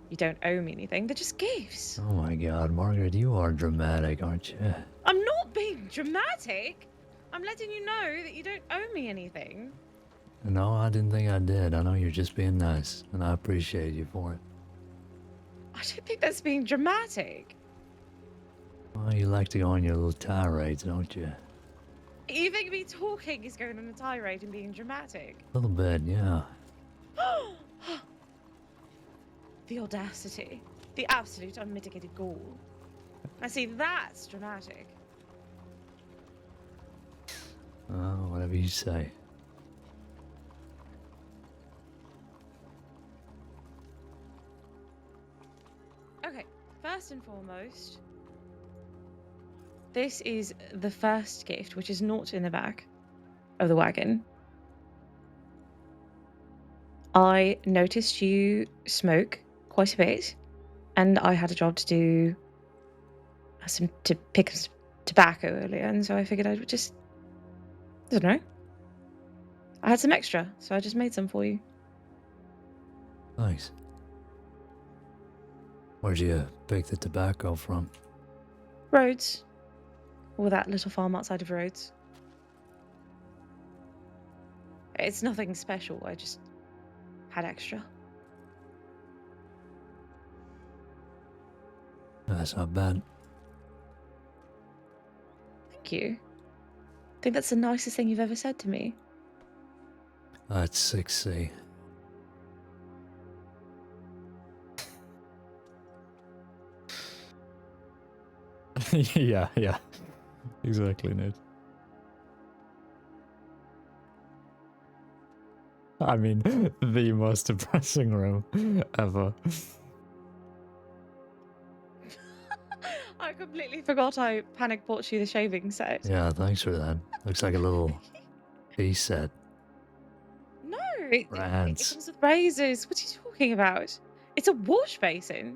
You don't owe me anything. They're just gifts. Oh my god, Margaret, you are dramatic, aren't you? I'm not being dramatic. I'm letting you know that you don't owe me anything. No, I didn't think I did. I know you're just being nice, and I appreciate you for it. I don't think that's being dramatic. Well, you like to go on your little tirades, don't you? You think me talking is going on a tirade and being dramatic? A little bit, yeah. The audacity. The absolute unmitigated gall. I see, that's dramatic. Oh, whatever you say. Okay, first and foremost, this is the first gift, which is not in the back of the wagon. I noticed you smoke quite a bit, and I had a job to do to pick some tobacco earlier, and so I figured I would just, I don't know. I had some extra, so I just made some for you. Thanks. Where'd you pick the tobacco from? Rhodes. Or that little farm outside of Rhodes. It's nothing special, I just had extra. That's not bad. Thank you. I think that's the nicest thing you've ever said to me. That's 6C. yeah. Exactly, Nate. I mean, the most depressing room ever. I completely forgot I panic bought you the shaving set. Yeah, thanks for that. Looks like a little tea set. No, it Brands. comes with razors. What are you talking about? It's a wash basin.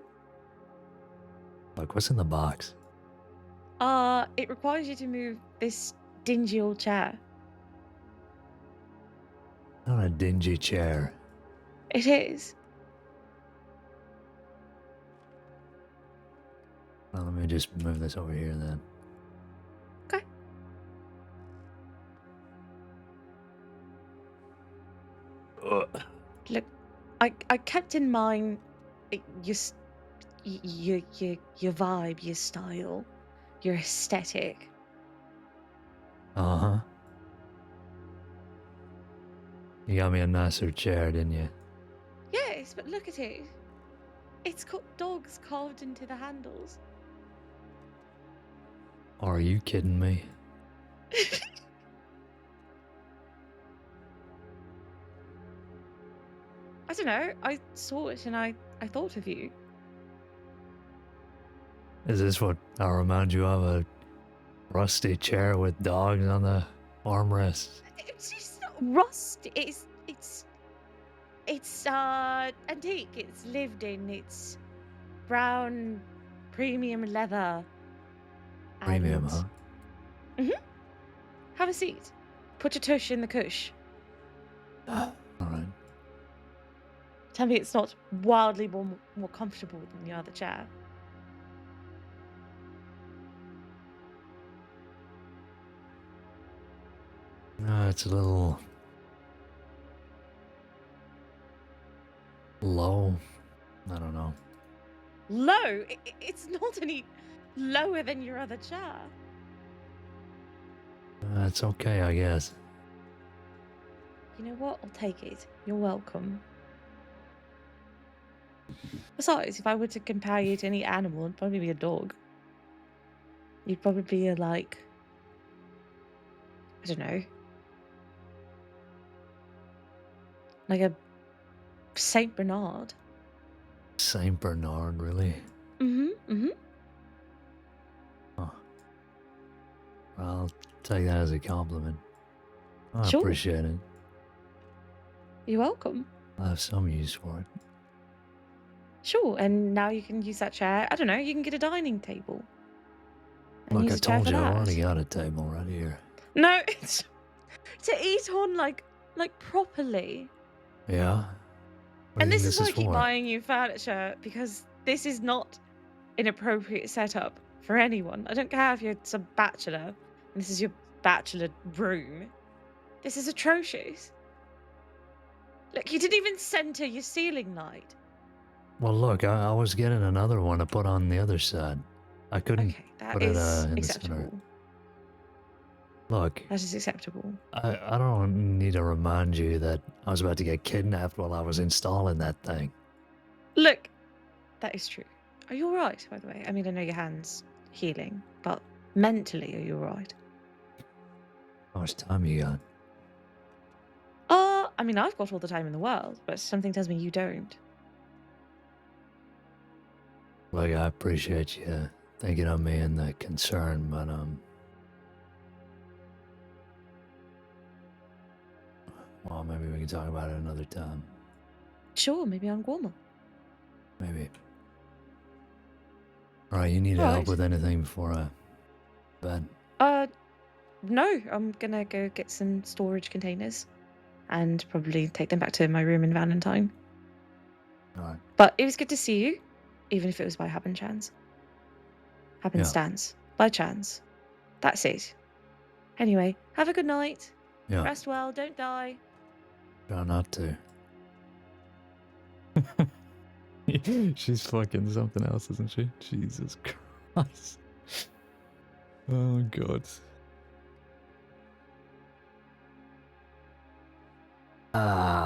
Look, what's in the box? It requires you to move this dingy old chair. Not a dingy chair. It is. Well, let me just move this over here then. Okay. Ugh. Look, I kept in mind your vibe, your style, your aesthetic. Uh-huh. You got me a nicer chair, didn't you? Yes, but look at it. It's got dogs carved into the handles. Are you kidding me? I don't know. I saw it and I thought of you. Is this what I remind you of? A rusty chair with dogs on the armrests? It's just not rust. It's antique. It's lived in. It's brown premium leather. Premium, huh? Mhm. Have a seat. Put your tush in the cush. Alright. Tell me it's not wildly more comfortable than the other chair. No, it's a little low. I don't know. Low? It's not any lower than your other chair. It's okay, I guess. You know what? I'll take it. You're welcome. Besides, if I were to compare you to any animal, it'd probably be a dog. You'd probably be I don't know. Like a Saint Bernard. Saint Bernard, really? Mm-hmm. Huh. I'll take that as a compliment. I Sure. appreciate it. You're welcome. I have some use for it. Sure, and now you can use that chair. I don't know, you can get a dining table. And Look, use I a chair told for you I that. already got a table right here. No, it's to eat on like properly. Yeah? What And do you this think is why I keep for? buying you furniture, because this is not an appropriate setup for anyone. I don't care if you're some bachelor and this is your bachelor room. This is atrocious. Look, you didn't even center your ceiling light. Well, look, I was getting another one to put on the other side. I couldn't That put it is in the acceptable. center. Look, That is acceptable. I don't need to remind you that I was about to get kidnapped while I was installing that thing. Look, that is true. Are you alright, by the way? I mean, I know your hand's healing, but mentally, are you alright? How much time you got? I mean, I've got all the time in the world, but something tells me you don't. Look, I appreciate you thinking of me and the concern, but well, maybe we can talk about it another time. Sure, maybe I'm Guama. Maybe. Alright, you need help Alright. with anything before I bed? No, I'm gonna go get some storage containers and probably take them back to my room in Valentine. Alright. But it was good to see you, even if it was by happenstance. By chance. That's it. Anyway, have a good night. Yeah. Rest well, don't die. Try not to. She's fucking something else, isn't she? Jesus Christ. Oh, God. Ah.